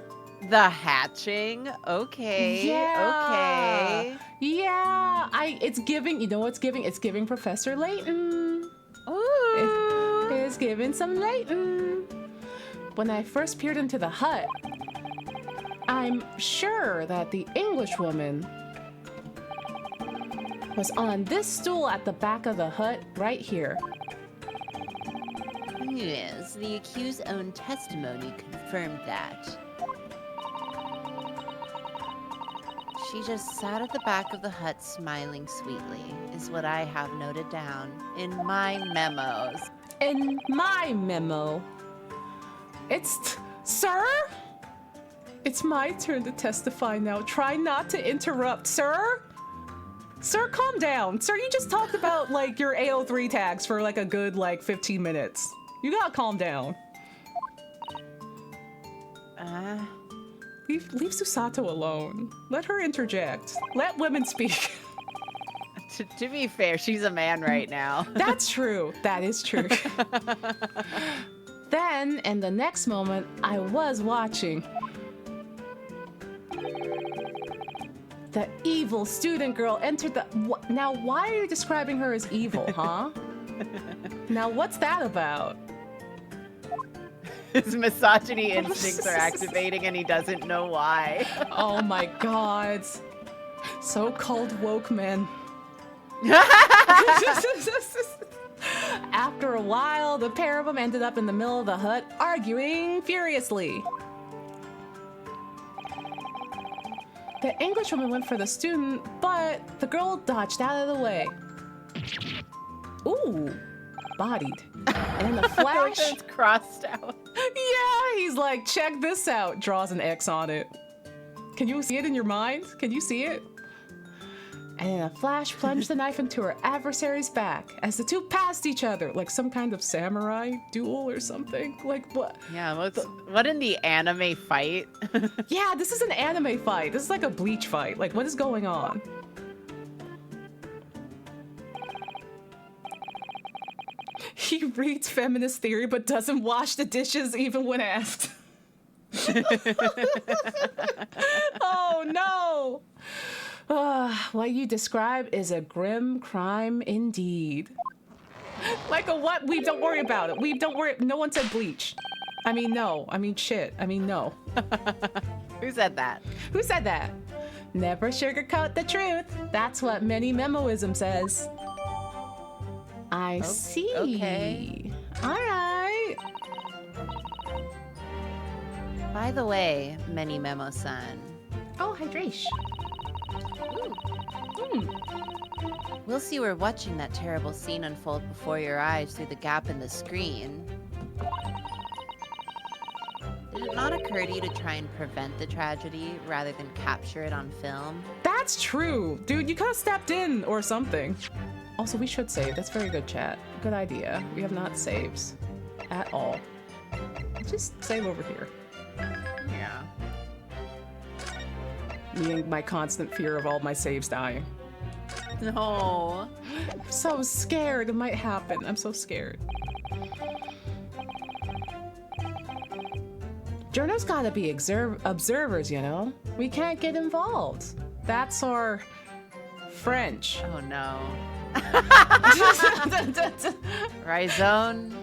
The hatching. Okay. Yeah. Okay. Yeah. It's giving, you know what's giving? It's giving Professor Layton. Ooh. It's giving some Layton. When I first peered into the hut, I'm sure that the Englishwoman was on this stool at the back of the hut right here. Yes, the accused's own testimony confirmed that. She just sat at the back of the hut smiling sweetly, is what I have noted down in my memos. In my memo, Sir? It's my turn to testify now. Try not to interrupt, sir. Sir, calm down. Sir, you just talked about, like, your AO3 tags for, like, a good, like, 15 minutes. You gotta calm down. Leave Susato alone. Let her interject. Let women speak. To be fair, she's a man right now. That's true. That is true. Then, in the next moment, I was watching. The evil student girl entered the... Now, why are you describing her as evil, huh? Now, what's that about? His misogyny instincts are activating and he doesn't know why. Oh my god. So-called woke men. After a while, the pair of them ended up in the middle of the hut, arguing furiously. The Englishwoman went for the student, but the girl dodged out of the way. Ooh, bodied. And in the flash... It's crossed out. Yeah, he's like, check this out. Draws an X on it. Can you see it in your mind? Can you see it? And in a flash, plunged the knife into her adversary's back as the two passed each other, like some kind of samurai duel or something. Like what? Yeah, what in the anime fight? Yeah, this is an anime fight. This is like a Bleach fight. Like, what is going on? He reads feminist theory but doesn't wash the dishes even when asked. Oh no! What you describe is a grim crime indeed. Like a what? Weeb, don't worry about it. Weeb, don't worry. No one said Bleach. I mean, no. I mean, shit. I mean, no. Who said that? Who said that? Never sugarcoat the truth. That's what many memoism says. I see. Okay. All right. By the way, Many Memo-san. Oh, hydration. Whilst you were watching that terrible scene unfold before your eyes through the gap in the screen, did Did it not occur to you to try and prevent the tragedy rather than capture it on film? That's true. Dude, you could have stepped in or something. Also, we should save. That's very good, chat. Good idea. We have not saves at all. Just save over here. Yeah. Me and my constant fear of all my saves dying. No. I'm so scared it might happen. I'm so scared. Journos gotta be observers, you know? We can't get involved. That's our French. Oh no. Raison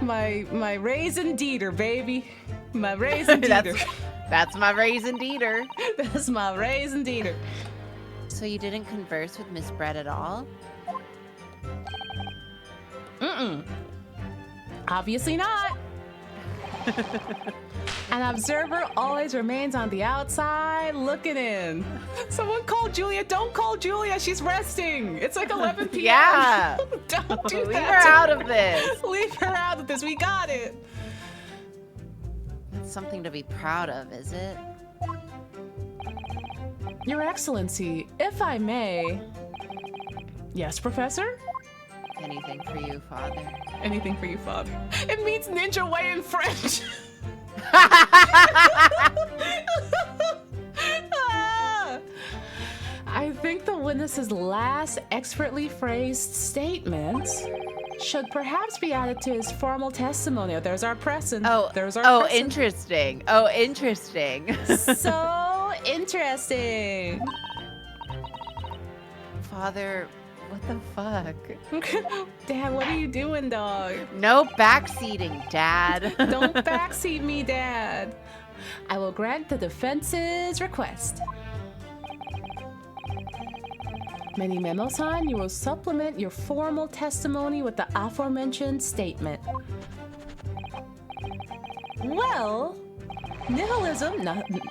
my raisin deeder, baby. My raisin deeder. That's my raisin deeder. That's my raisin deeder. So you didn't converse with Miss Brett at all? Mm-mm. Obviously not. An observer always remains on the outside looking in. Someone call Julia. Don't call Julia. She's resting. It's like 11 p.m. Yeah. Don't do Leave that. her out of this. Leave her out of this. We got it. That's something to be proud of, is it? Your Excellency, if I may. Yes, Professor? Anything for you, Father. Anything for you, Father. It means ninja way in French. I think the witness's last expertly phrased statement should perhaps be added to his formal testimony. There's our present. There's our present. Interesting. Oh, interesting. So interesting. Father, what the fuck? Dad, what are you doing, dog? No backseating, Dad. Don't backseat me, Dad. I will grant the defense's request. Many Memo-san, you will supplement your formal testimony with the aforementioned statement. Well, nihilism,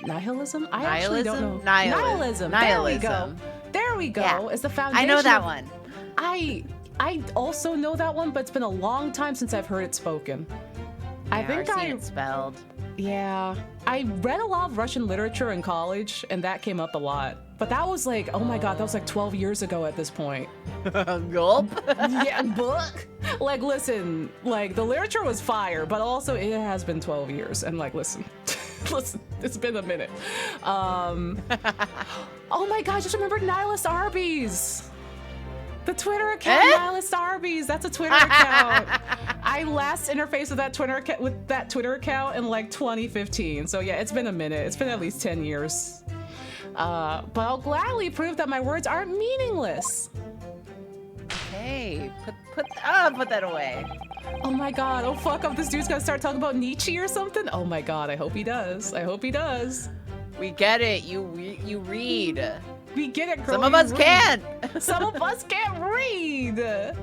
nihilism? I actually don't know. Nihilism. There we go. There we go. Yeah. Is the foundation. I know that one. I also know that one, but it's been a long time since I've heard it spoken. I think seen it spelled. Yeah. I read a lot of Russian literature in college, and that came up a lot. But that was like, oh my god, that was like 12 years ago at this point. Gulp. Yeah, book. Like, listen, like, the literature was fire, but also it has been 12 years. And like, listen, listen, it's been a minute. Oh my god, I just remembered Nihilist Arby's. The Twitter account, Nihilist Arby's. That's a Twitter account. I last interfaced with that Twitter account in like 2015. So yeah, it's been a minute. It's been at least 10 years. But I'll gladly prove that my words aren't meaningless. Hey, put that away. Oh my god, oh fuck up, this dude's gonna start talking about Nietzsche or something? Oh my god, I hope he does. I hope he does. We get it. You read. We get it, girl. Some of us can't. Some of us can't read.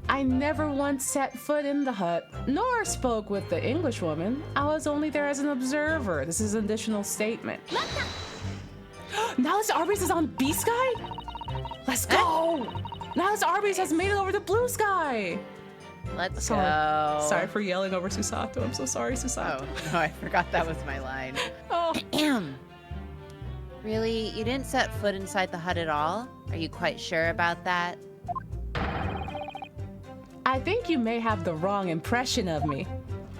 I never once set foot in the hut, nor spoke with the Englishwoman. I was only there as an observer. This is an additional statement. Now this Arby's is on B-Sky? Let's go! Now this Arby's has made it over to Blue Sky! Let's go. Sorry for yelling over Susato. I'm so sorry, Susato. Oh, no, I forgot that was my line. Oh. Really? You didn't set foot inside the hut at all? Are you quite sure about that? I think you may have the wrong impression of me.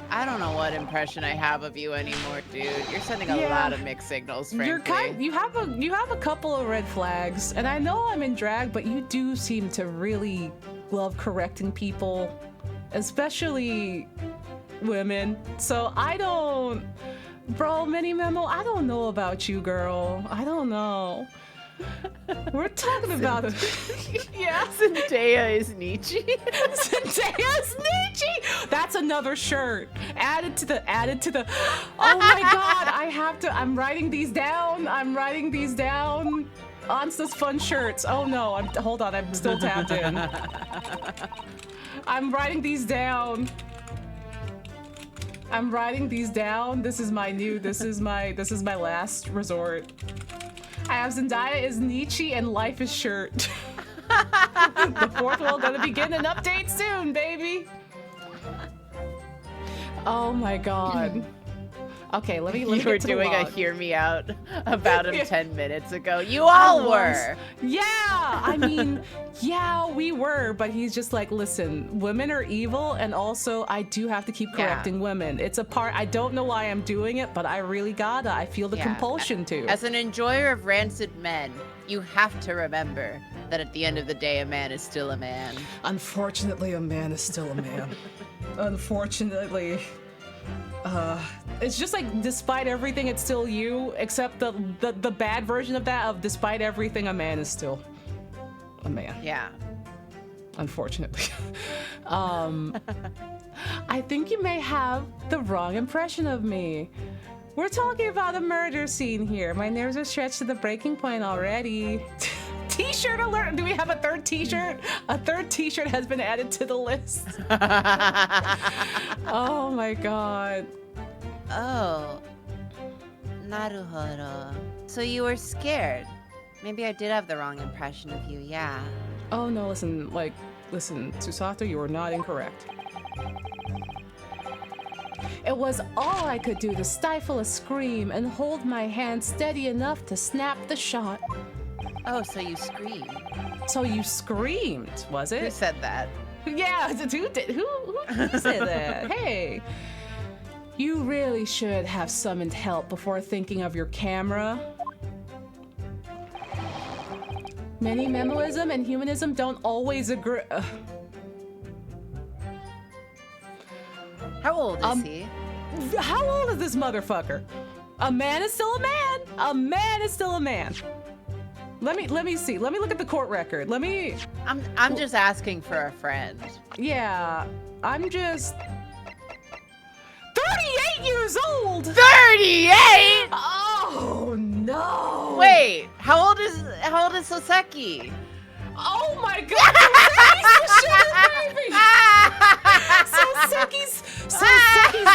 I don't know what impression I have of you anymore, dude. You're sending a lot of mixed signals, frankly. You have a couple of red flags, and I know I'm in drag, but you do seem to really love correcting people, especially women. So I don't, bro, Mini Memo, I don't know about you, girl. I don't know. We're talking about it. Yeah. Zendaya is Nietzsche. Zendaya is Nietzsche. That's another shirt. Added to the. Oh my god, I'm writing these down. Onsta's fun shirts. Oh no, hold on, I'm still tapped in. I'm writing these down. This is my last resort. I have Zendaya is Nietzsche and life is shirt. The fourth wall gonna begin an update soon, baby. Oh my god. Okay, let me You were get to the doing a log. hear me out about him Yeah. 10 minutes ago. You I all was. were. Yeah, I mean, yeah, we were, but he's just like, listen, women are evil, and also I do have to keep Yeah. correcting women. It's a part, I don't know why I'm doing it, but I really gotta. I feel the Yeah. compulsion to. As an enjoyer of rancid men, you have to remember that at the end of the day, a man is still a man. Unfortunately, a man is still a man. Unfortunately. It's just like, despite everything, it's still you, except the bad version of that, of despite everything, a man is still a man. Yeah. Unfortunately. I think you may have the wrong impression of me. We're talking about a murder scene here. My nerves are stretched to the breaking point already. T-shirt alert! Do we have a third T-shirt? A third T-shirt has been added to the list. Oh my god. Oh. Naruhodo. So you were scared. Maybe I did have the wrong impression of you, yeah. Oh no, listen, Susato, you are not incorrect. It was all I could do to stifle a scream and hold my hand steady enough to snap the shot. Oh, so you screamed. So you screamed, was Who it? said that? Yeah, who did? Who said that? Hey, you really should have summoned help before thinking of your camera. Many memoism and humanism don't always agree. How old is he? How old is this motherfucker? A man is still a man. A man is still a man. Let me see. Let me look at the court record. I'm just asking for a friend. Yeah, I'm just 38 years old. 38? Oh no. Wait, how old is Soseki? Oh my god. Soseki's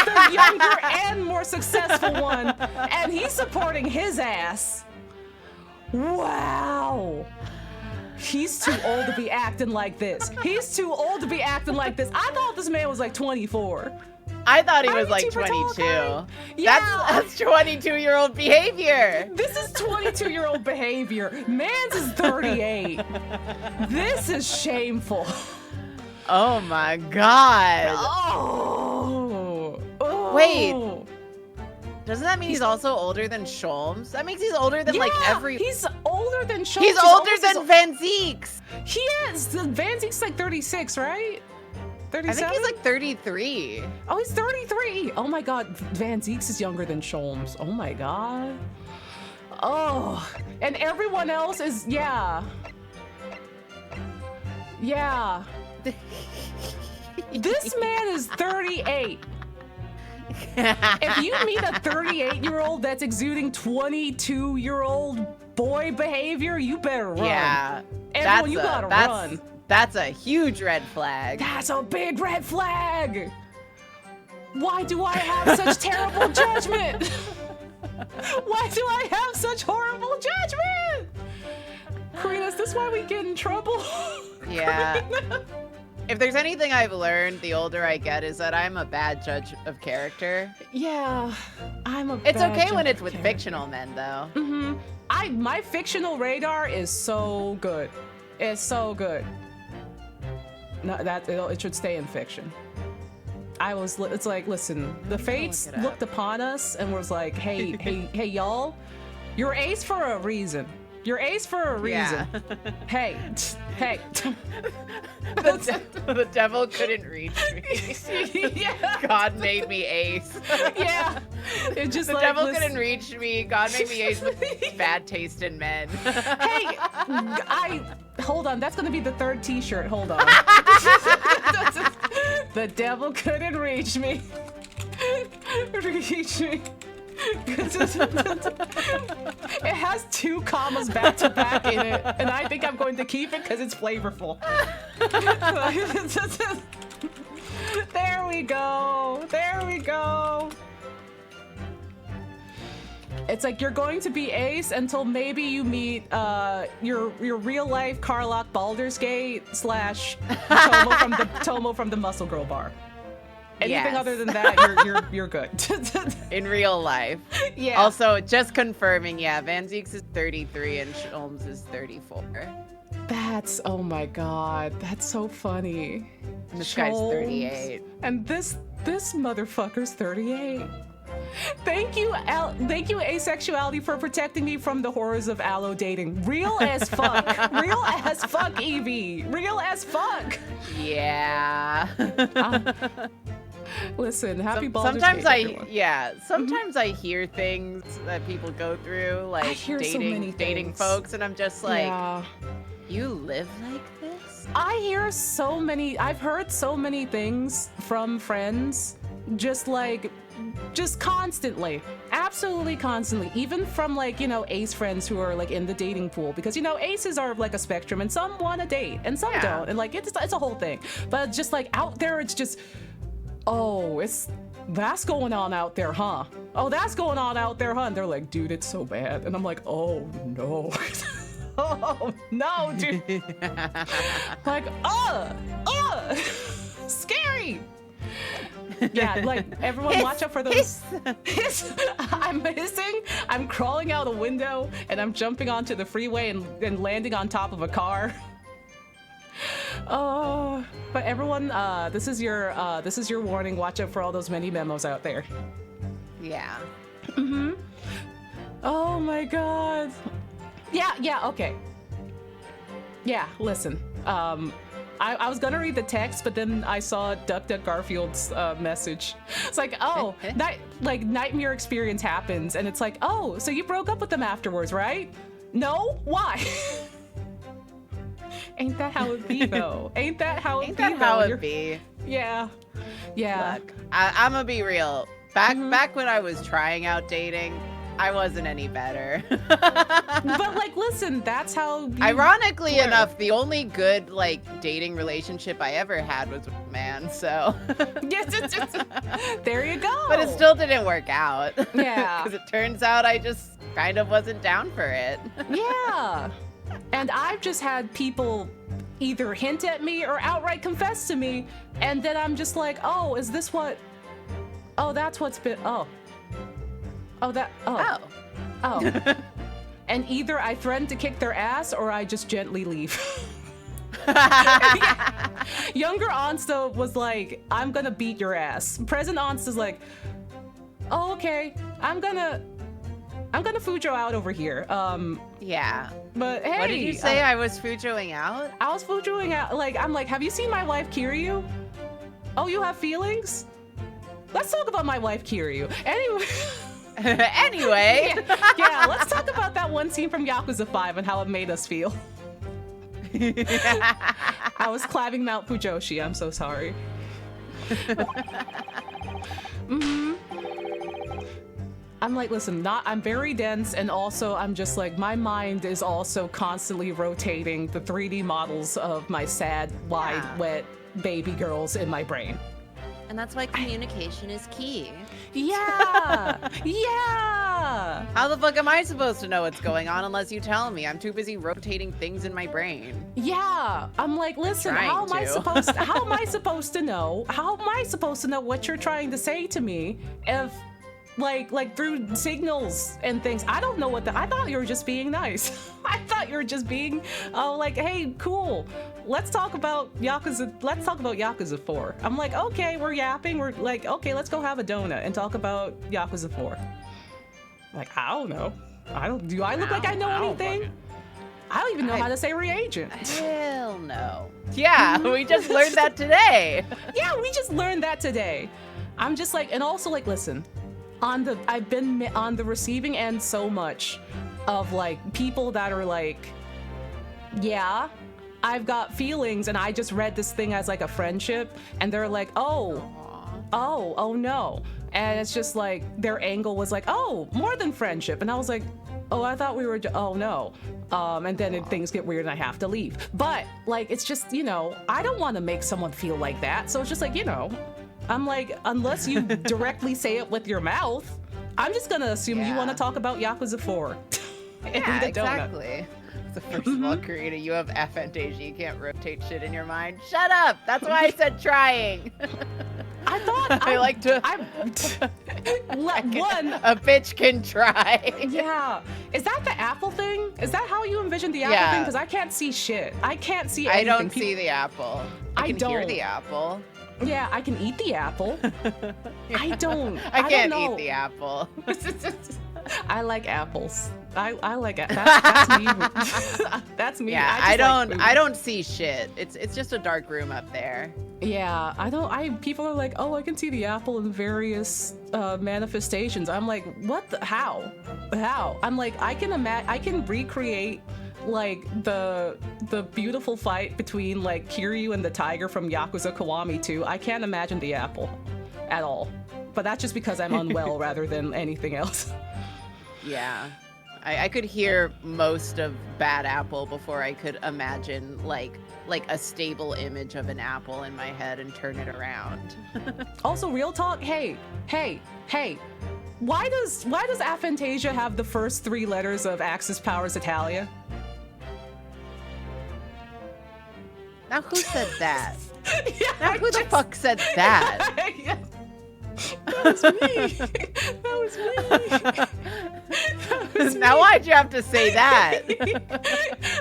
the younger and more successful one, and he's supporting his ass. Wow. He's too old to be acting like this. He's too old to be acting like this. I thought this man was like 24. I thought he Are was you like super tall, 22. Kylie? Yeah. That's 22-year-old behavior. This is 22-year-old behavior. Man's is 38. This is shameful. Oh my god. Oh. Oh. Wait. Doesn't that mean he's also older than Sholmes? That means he's older than like every. He's older than Schultz. He's older than Van Zeeks. He is. Van Zeek's like 36, right? 37? I think he's like 33. Oh, he's 33. Oh my god. Van Zeeks is younger than Sholmes. Oh my god. Oh. And everyone else is, yeah. Yeah. This man is 38. If you meet a 38-year-old that's exuding 22-year-old boy behavior, you better run. Yeah. Everyone, you gotta run. That's a huge red flag. That's a big red flag. Why do I have such terrible judgment? Why do I have such horrible judgment? Karina, is this why we get in trouble? Yeah. If there's anything I've learned the older I get is that I'm a bad judge of character. Yeah, I'm a It's bad okay judge when it's of with character. fictional men though. My fictional radar is so good. It's so good. No, it should stay in fiction. It's like, listen, the fates look it up. looked upon us and was like, hey, y'all, you're ace for a reason. You're ace for a reason. Yeah. Hey. The devil couldn't reach me. Yeah. God made me ace. Yeah. It's just The like, devil listen, couldn't reach me. God made me ace with bad taste in men. Hey, hold on. That's gonna be the third T-shirt. Hold on. The devil couldn't reach me. Reach me. It has 2 commas back to back in it, and I think I'm going to keep it because it's flavorful. There we go. There we go. It's like you're going to be ace until maybe you meet your real life Carlock Baldur's Gate / Tomo from the Muscle Girl bar. Anything Yes. other than that, you're good. In real life. Yeah. Also, just confirming, yeah, Van Zeeks is 33 and Sholmes is 34. That's, oh my god, that's so funny. And this guy's Sholmes. 38. And this motherfucker's 38. Thank you, asexuality, for protecting me from the horrors of allo dating. Real as fuck. Real as fuck, Evie. Real as fuck. Yeah. Listen, happy Baldur's Sometimes Gate, everyone. sometimes I hear things that people go through, like hear so many dating things. folks, and I'm just like, Yeah. you live like this? I've heard so many things from friends, just constantly, absolutely constantly, even from like, ace friends who are like in the dating pool, because aces are like a spectrum, and some want to date and some don't, and like it's a whole thing. But just like out there, it's just, oh, that's going on out there, huh? Oh, that's going on out there, huh? And they're like, dude, it's so bad. And I'm like, oh no. Oh no, dude. Like, scary. Yeah, like everyone watch out for those. I'm hissing, I'm crawling out a window, and I'm jumping onto the freeway and landing on top of a car. Oh, but everyone, this is your warning. Watch out for all those many memos out there. Yeah. Oh my god. Yeah, okay. Yeah, listen. I was gonna read the text, but then I saw Duck Garfield's message. It's like, oh, nightmare experience happens, and it's like, oh, so you broke up with them afterwards, right? No? Why? Ain't that how it be, though? Ain't that how it be? Yeah. Look, I'm gonna be real. Back when I was trying out dating, I wasn't any better. But like, listen, that's how. Ironically enough, the only good dating relationship I ever had was with a man. So. Yes, there you go. But it still didn't work out. Yeah. Because it turns out I just kind of wasn't down for it. Yeah. And I've just had people either hint at me or outright confess to me, and then I'm just like, oh, is this what? Oh, that's what's been. Oh. And either I threaten to kick their ass or I just gently leave. Younger Onsta was like, I'm gonna beat your ass. Present Onsta's like, oh, okay, I'm gonna Fujo out over here. Yeah. But hey, What did you say? I was Fujoing out? I was Fujoing out. I'm like, have you seen my wife Kiryu? Oh, you have feelings? Let's talk about my wife Kiryu. Anyway. Anyway. Yeah, let's talk about that one scene from Yakuza 5 and how it made us feel. I was clapping Mount Fujoshi. I'm so sorry. I'm like, listen, I'm very dense, and also I'm just like, my mind is also constantly rotating the 3D models of my sad, wide, wet baby girls in my brain. And that's why communication is key. Yeah! Yeah! How the fuck am I supposed to know what's going on unless you tell me? I'm too busy rotating things in my brain. Yeah, I'm like, listen, how am I supposed to know? How am I supposed to know what you're trying to say to me if like through signals and things? I don't know I thought you were just being nice. I thought you were just being hey, cool. Let's talk about Yakuza 4. I'm like, okay, we're yapping. We're like, okay, let's go have a donut and talk about Yakuza 4. Like, I don't know. Do I look like I know anything? I don't even know how to say reagent. Hell no. Yeah, we just learned that today. Yeah, we just learned that today. I'm just like, and also like, listen, I've been on the receiving end so much of like people that are like, yeah, I've got feelings and I just read this thing as like a friendship, and they're like, oh no. And it's just like their angle was like, oh, more than friendship. And I was like, oh, I thought we were, oh no. And then things get weird and I have to leave. But like, it's just, I don't want to make someone feel like that. So it's just like, I'm like, unless you directly say it with your mouth, I'm just gonna assume you want Yeah. to talk about Yakuza 4. And Yeah, eat a donut. exactly. So first of all, Karina, you have aphantasia. You can't rotate shit in your mind. Shut up. That's why I said trying. I thought I like to. one. A bitch can try. Yeah. Is that the apple thing? Is that how you envision the apple Yeah. thing? Because I can't see shit. I can't see I anything. don't see the apple. I can hear don't. the apple. Yeah, I can eat the apple. I don't. I can't don't know. eat the apple. I like apples. I like it. That's me. That's me. Yeah, I just like food. I don't see shit. It's just a dark room up there. Yeah, I don't. People are like, oh, I can see the apple in various manifestations. I'm like, what? How? I'm like, I can recreate like the beautiful fight between like Kiryu and the tiger from Yakuza Kiwami 2. I can't imagine the apple at all. But that's just because I'm unwell rather than anything else. Yeah. I could hear most of Bad Apple before I could imagine like a stable image of an apple in my head and turn it around. Also, real talk. Hey. Why does aphantasia have the first 3 letters of Axis Powers Italia? Now who said that? Yeah, Now who the fuck said that? Yeah. That was me. That was me. That was Now me. why'd you have to say that?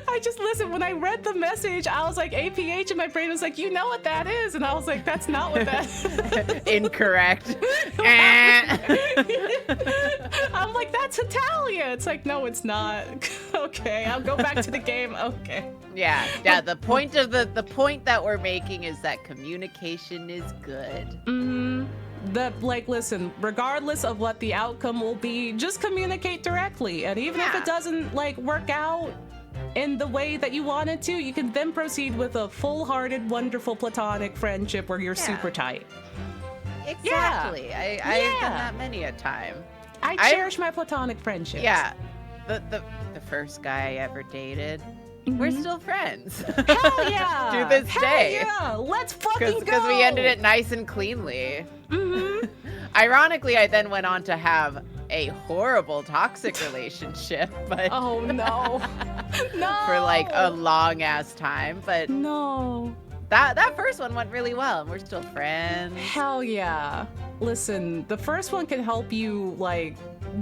I just listened. When I read the message, I was like, APH, and my brain was like, you know what that is? And I was like, that's not what that is. Incorrect. I'm like, that's Italia. It's like, no, it's not. Okay, I'll go back to the game. Okay. Yeah. The point that we're making is that communication is good. Listen, regardless of what the outcome will be, just communicate directly. And even if Yeah. it doesn't like work out in the way that you want it to, you can then proceed with a full-hearted, wonderful platonic friendship where you're super tight. Exactly. I've done that many a time. I cherish my platonic friendships. Yeah. The first guy I ever dated, we're still friends. Hell yeah! To this Hell day. yeah! Let's fucking go! Because we ended it nice and cleanly. Ironically, I then went on to have a horrible toxic relationship, but Oh no. No! for like a long ass time. But No. that first one went really well, and we're still friends. Hell yeah. Listen, the first one can help you, like,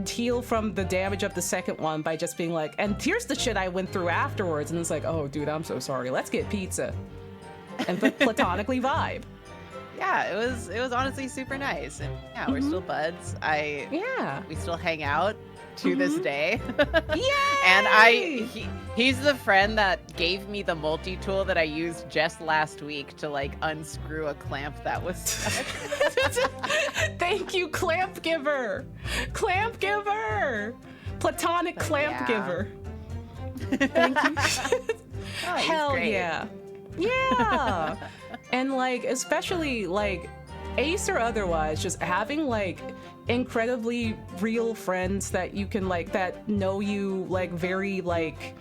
heal from the damage of the second one by just being like, and here's the shit I went through afterwards. And it's like, oh, dude, I'm so sorry. Let's get pizza. And platonically vibe. Yeah, it was honestly super nice. And yeah, we're still buds. Yeah. We still hang out to this day. Yay! And he's the friend that gave me the multi-tool that I used just last week to like unscrew a clamp that was stuck. Thank you, clamp giver. Clamp giver. Platonic clamp yeah. giver. Thank you. Oh, he's Hell great. yeah. Yeah. And like, especially like ace or otherwise, just having like incredibly real friends that you can like, that know you like very like,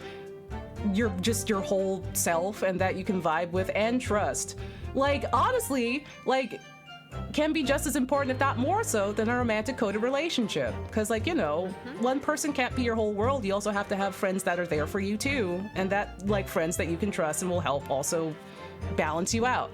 you're just your whole self and that you can vibe with and trust. Like, honestly, like, can be just as important, if not more so, than a romantic coded relationship. Because, like, you know, one person can't be your whole world. You also have to have friends that are there for you, too. And that, like, friends that you can trust and will help also balance you out.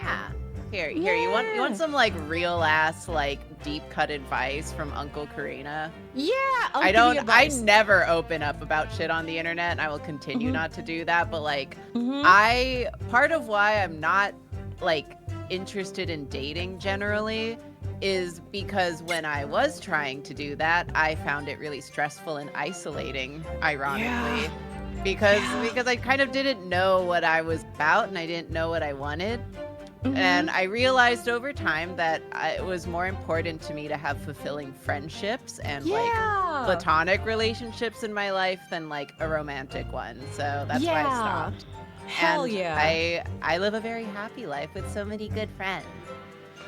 Yeah. Here, you want some like real ass like deep cut advice from Uncle Karina? Yeah, I'll I give you don't. I advice. never open up about shit on the internet, and I will continue not to do that. But like, Mm-hmm. part of why I'm not like interested in dating generally is because when I was trying to do that, I found it really stressful and isolating. Ironically, because I kind of didn't know what I was about, and I didn't know what I wanted. And I realized over time that it was more important to me to have fulfilling friendships and like platonic relationships in my life than like a romantic one. So that's why I stopped. Hell and yeah. I live a very happy life with so many good friends.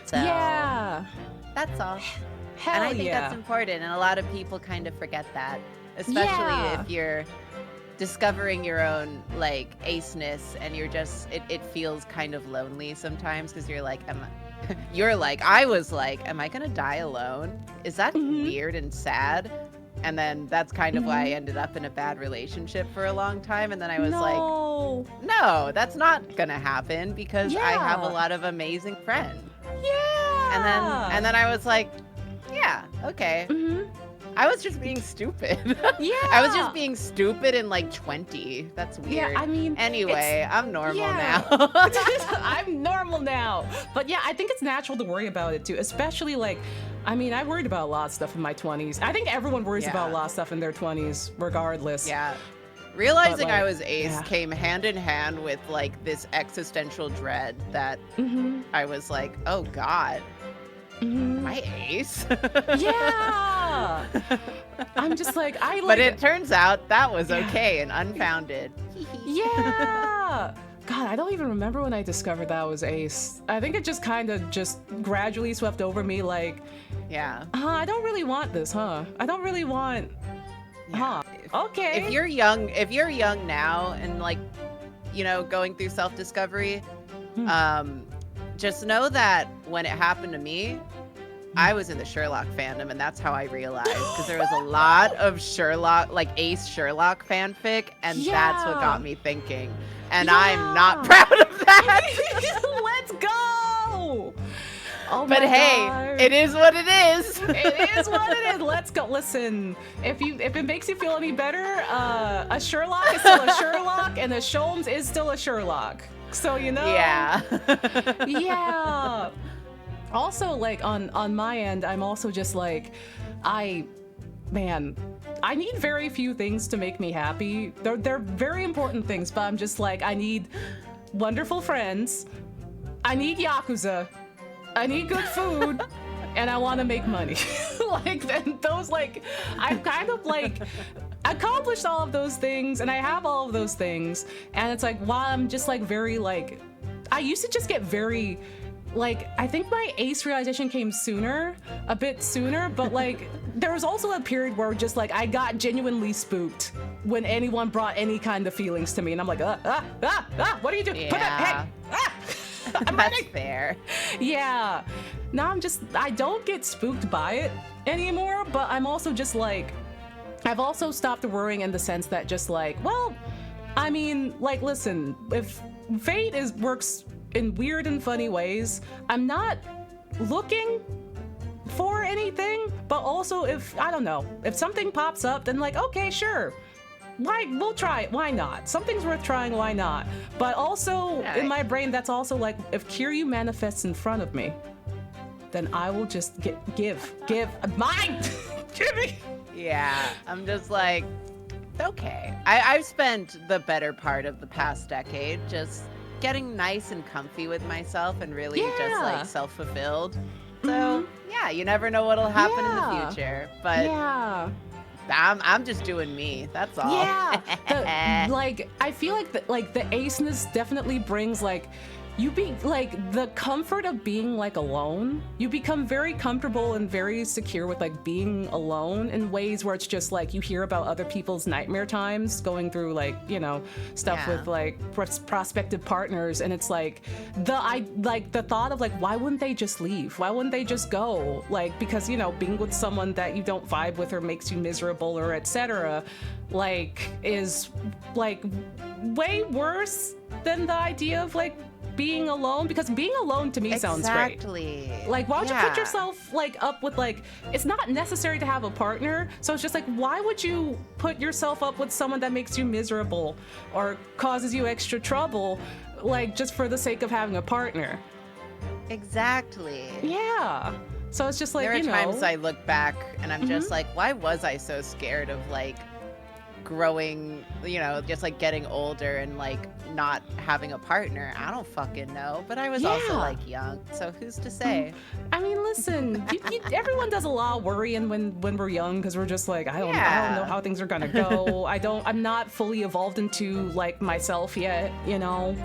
So Yeah. that's all. Hell And I think yeah. that's important. And a lot of people kind of forget that, especially if you're discovering your own like aceness and you're just it feels kind of lonely sometimes because you're like you're like, I was like, am I gonna die alone? Is that weird and sad? And then that's kind of why I ended up in a bad relationship for a long time. And then I was like, no, that's not gonna happen because I have a lot of amazing friends. Yeah. And then I was like, yeah, okay. I was just being stupid. I was just being stupid in like 20. That's weird. Yeah, I mean, anyway, I'm normal now. I'm normal now. But yeah, I think it's natural to worry about it too, especially like, I mean, I worried about a lot of stuff in my 20s. I think everyone worries about a lot of stuff in their 20s, regardless. Yeah. Realizing like, I was ace came hand in hand with like this existential dread that I was like, oh God. My ace. Yeah. I'm just like, But it turns out that was okay and unfounded. Yeah. God, I don't even remember when I discovered that I was ace. I think it just kind of just gradually swept over me like, I don't really want this, huh? I don't really want, okay. If you're young now and like, you know, going through self-discovery, just know that when it happened to me, I was in the Sherlock fandom, and that's how I realized, because there was a lot of Sherlock, like ace Sherlock fanfic, and that's what got me thinking. And I'm not proud of that. Let's go. Oh but hey, God. It is what it is. It is what it is. Let's go. Listen, if it makes you feel any better, a Sherlock is still a Sherlock, and a Sholmes is still a Sherlock. So you know. Yeah. Yeah. Also, like on my end, I'm also just like, I need very few things to make me happy. They're very important things, but I'm just like, I need wonderful friends, I need Yakuza, I need good food, and I want to make money. Like, then those, like, I've kind of like accomplished all of those things, and I have all of those things, and it's like, while I'm just like very like, I used to just get very like, I think my ace realization came a bit sooner, but like, there was also a period where just like, I got genuinely spooked when anyone brought any kind of feelings to me, and I'm like, what do you do? Yeah. Put that, I'm That's running. fair. Yeah. Now I don't get spooked by it anymore, but I'm also just like, I've also stopped worrying in the sense that just like, well, I mean, like, listen, if fate works in weird and funny ways, I'm not looking for anything, but also if, I don't know, if something pops up, then like, okay, sure. We'll try it, why not? Something's worth trying, why not? But also, in my brain, that's also like, if Kiryu manifests in front of me, then I will just give mine! Give me! Yeah, I'm just like, okay. I've spent the better part of the past decade just getting nice and comfy with myself and really just like self-fulfilled. So yeah, you never know what'll happen in the future. But I'm just doing me. That's all. Yeah. Like, I feel like the aceness definitely brings like, you be like the comfort of being like alone. You become very comfortable and very secure with like being alone in ways where it's just like you hear about other people's nightmare times going through like, you know, stuff with like prospective partners, and it's like the thought of like, why wouldn't they just leave? Why wouldn't they just go? Like, because, you know, being with someone that you don't vibe with or makes you miserable or etc. like is like way worse than the idea of like being alone, because being alone to me sounds great. Like, why would you put yourself like up with like, it's not necessary to have a partner, so it's just like, why would you put yourself up with someone that makes you miserable or causes you extra trouble, like just for the sake of having a partner? Exactly. Yeah. So it's just like, there are times I look back and I'm just like, why was I so scared of like growing, you know, just like getting older and like not having a partner? I don't fucking know, but I was also like young, so who's to say? I mean, listen, everyone does a lot of worrying when we're young, because we're just like, I don't know how things are gonna go. I'm not fully evolved into like myself yet, you know.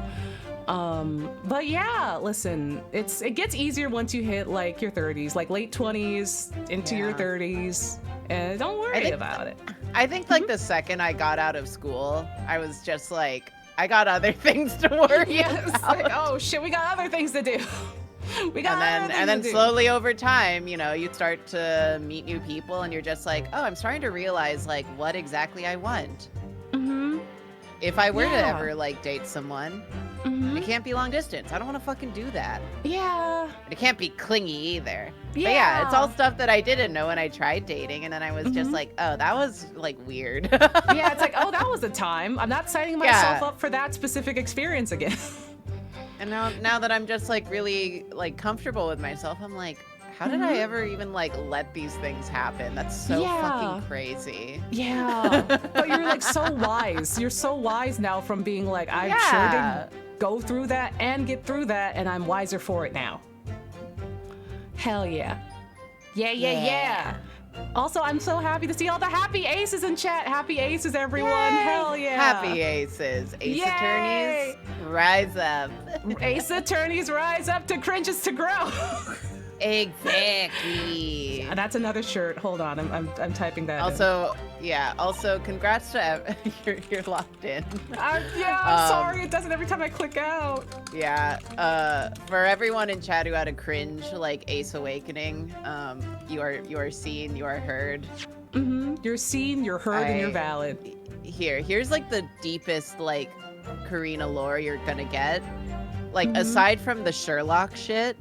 But yeah, listen, it gets easier once you hit like your 30s, like late 20s into your 30s, and don't worry about it. I think like the second I got out of school, I was just like, I got other things to worry about. Like, oh shit, we got other things to do. We got and then slowly over time, you know, you start to meet new people and you're just like, oh, I'm starting to realize like what exactly I want. If I were to ever like date someone, it can't be long distance. I don't want to fucking do that. Yeah. And it can't be clingy either. Yeah. But yeah, it's all stuff that I didn't know when I tried dating, and then I was just like, oh, that was like weird. Yeah, it's like, oh, that was a time. I'm not signing myself Yeah. up for that specific experience again. And now that I'm just like really like comfortable with myself, I'm like, how did I ever even like let these things happen? That's so fucking crazy. Yeah. But you're like so wise. You're so wise now from being like, I sure did go through that and get through that, and I'm wiser for it now. Hell yeah. Yeah. Also, I'm so happy to see all the happy aces in chat. Happy aces, everyone. Yay. Hell yeah. Happy aces. Ace attorneys, rise up. Ace attorneys rise up to cringes to grow. Exactly. That's another shirt. Hold on, I'm typing that. Also, also congrats to you're locked in. I'm sorry, it does it every time I click out. Yeah. For everyone in chat who had a cringe like Ace Awakening, you are seen, you are heard. You're seen, you're heard, and you're valid. Here's like the deepest like Karina lore you're gonna get. Like aside from the Sherlock shit,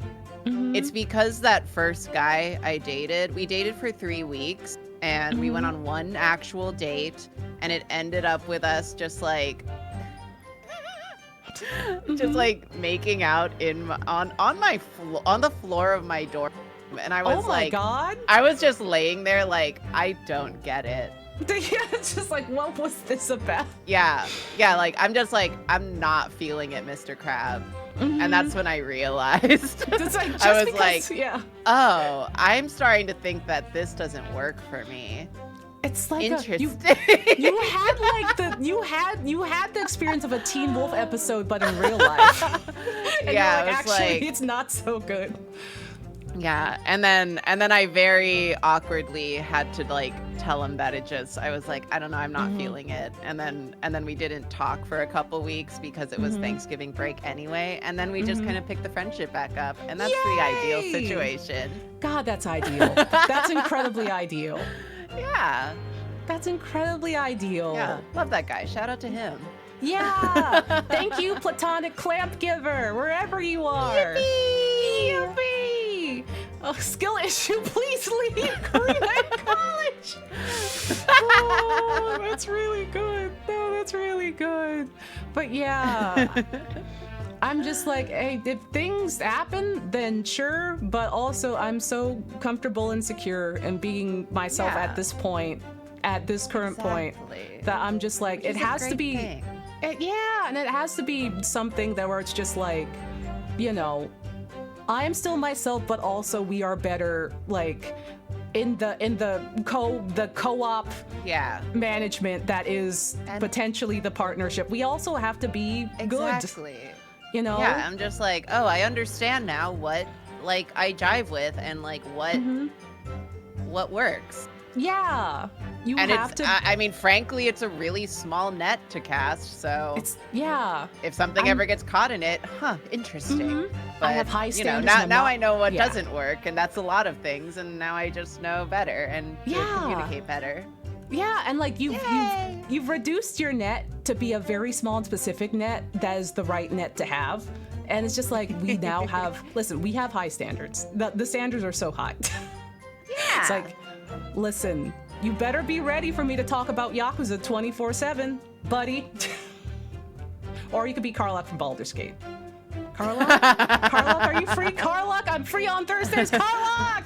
it's because that first guy I dated, we dated for 3 weeks and we went on one actual date, and it ended up with us just like just like making out on the floor of my dorm, and I was like, oh my god, I was just laying there like, I don't get it. Yeah, it's just like, what was this about? Yeah, like I'm just like, I'm not feeling it, Mr. Crab. And that's when I realized. It's like, just I was because, like, oh, I'm starting to think that this doesn't work for me. It's like interesting. You had like you had the experience of a Teen Wolf episode, but in real life. And Yeah, you're like, it was actually, like, it's not so good. Yeah, and then I very awkwardly had to like tell him that I was like, I don't know, I'm not feeling it. And then we didn't talk for a couple weeks because it was Thanksgiving break anyway, and then we just kind of picked the friendship back up, and that's the ideal situation. God, that's ideal. That's incredibly ideal. Yeah. That's incredibly ideal. Yeah, love that guy. Shout out to him. Yeah. Thank you, platonic clamp giver, wherever you are. Yippee! Oh, skill issue, please leave Korean college. Oh, that's really good. No, that's really good. But yeah, I'm just like, hey, if things happen, then sure. But also, I'm so comfortable and secure in being myself at this point, at this current point, that I'm just like, it has to be. And it has to be something that where it's just like, you know, I am still myself, but also we are better, like in the co-op management that is potentially the partnership. We also have to be good. You know? Yeah, I'm just like, oh, I understand now what like I jive with and like what works. Yeah. You and have to. I mean, frankly, it's a really small net to cast. So if something ever gets caught in it, interesting. But I have high standards. Now I know what doesn't work, and that's a lot of things. And now I just know better and communicate better. Yeah, and like you've reduced your net to be a very small and specific net that is the right net to have. And it's just like we now have. Listen, we have high standards. The standards are so high. Yeah. It's like, listen. You better be ready for me to talk about Yakuza 24/7, buddy. Or you could be Karlach from Baldur's Gate. Karlach? Karlach, are you free? Karlach, I'm free on Thursdays. Karlach!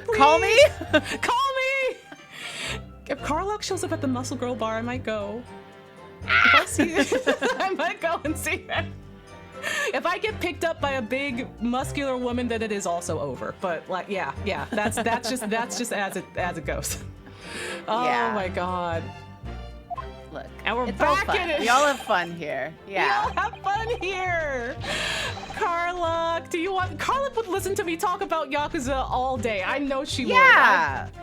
Please. Call me? Call me! If Karlach shows up at the Muscle Girl bar, I might go. If I see I might go and see her. If I get picked up by a big muscular woman, then it is also over. But like, yeah, that's just as it goes. Oh my god. Look, and we're back in it. We all have fun here. Yeah. We all have fun here. Karlach, Karlach would listen to me talk about Yakuza all day. I know she would.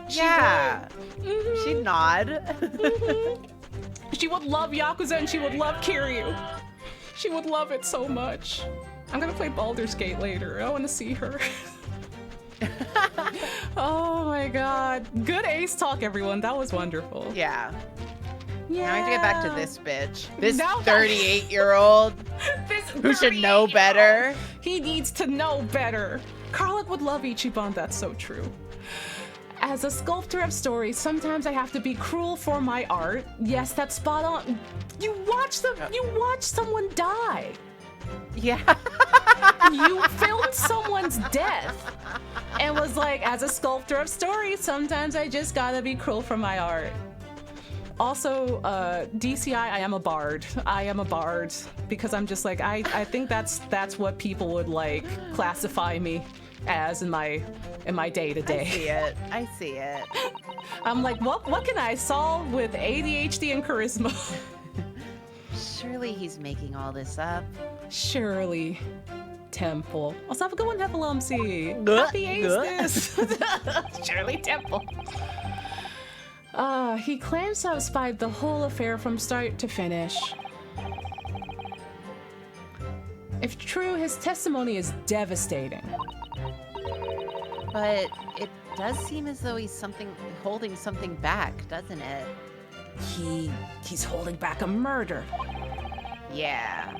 She would. She'd nod. She would love Yakuza and she would love Kiryu. She would love it so much. I'm gonna play Baldur's Gate later. I want to see her. Oh my god. Good Ace talk, everyone. That was wonderful. Yeah. Yeah. Now I have to get back to this bitch. This Now- 38-year-old This who should know 38-year-old. better. He needs to know better. Karluk would love Ichiban, that's so true. As a sculptor of stories, sometimes I have to be cruel for my art. Yes, that's spot on. You watch someone die. Yeah. You filmed someone's death and was like, as a sculptor of stories, sometimes I just gotta be cruel for my art. Also, DCI, I am a bard. I am a bard because I'm just like, I think that's what people would like classify me as in my day to I day. see it. I see it. I'm like, what can I solve with ADHD and charisma? Surely he's making all this up. Shirley Temple. Also, have a good one, Heffalumsey. Good, Happy Ace good. this. Shirley Temple. He claims to have spied the whole affair from start to finish. If true, his testimony is devastating. But it does seem as though he's holding something back, doesn't it? He's holding back a murder. Yeah.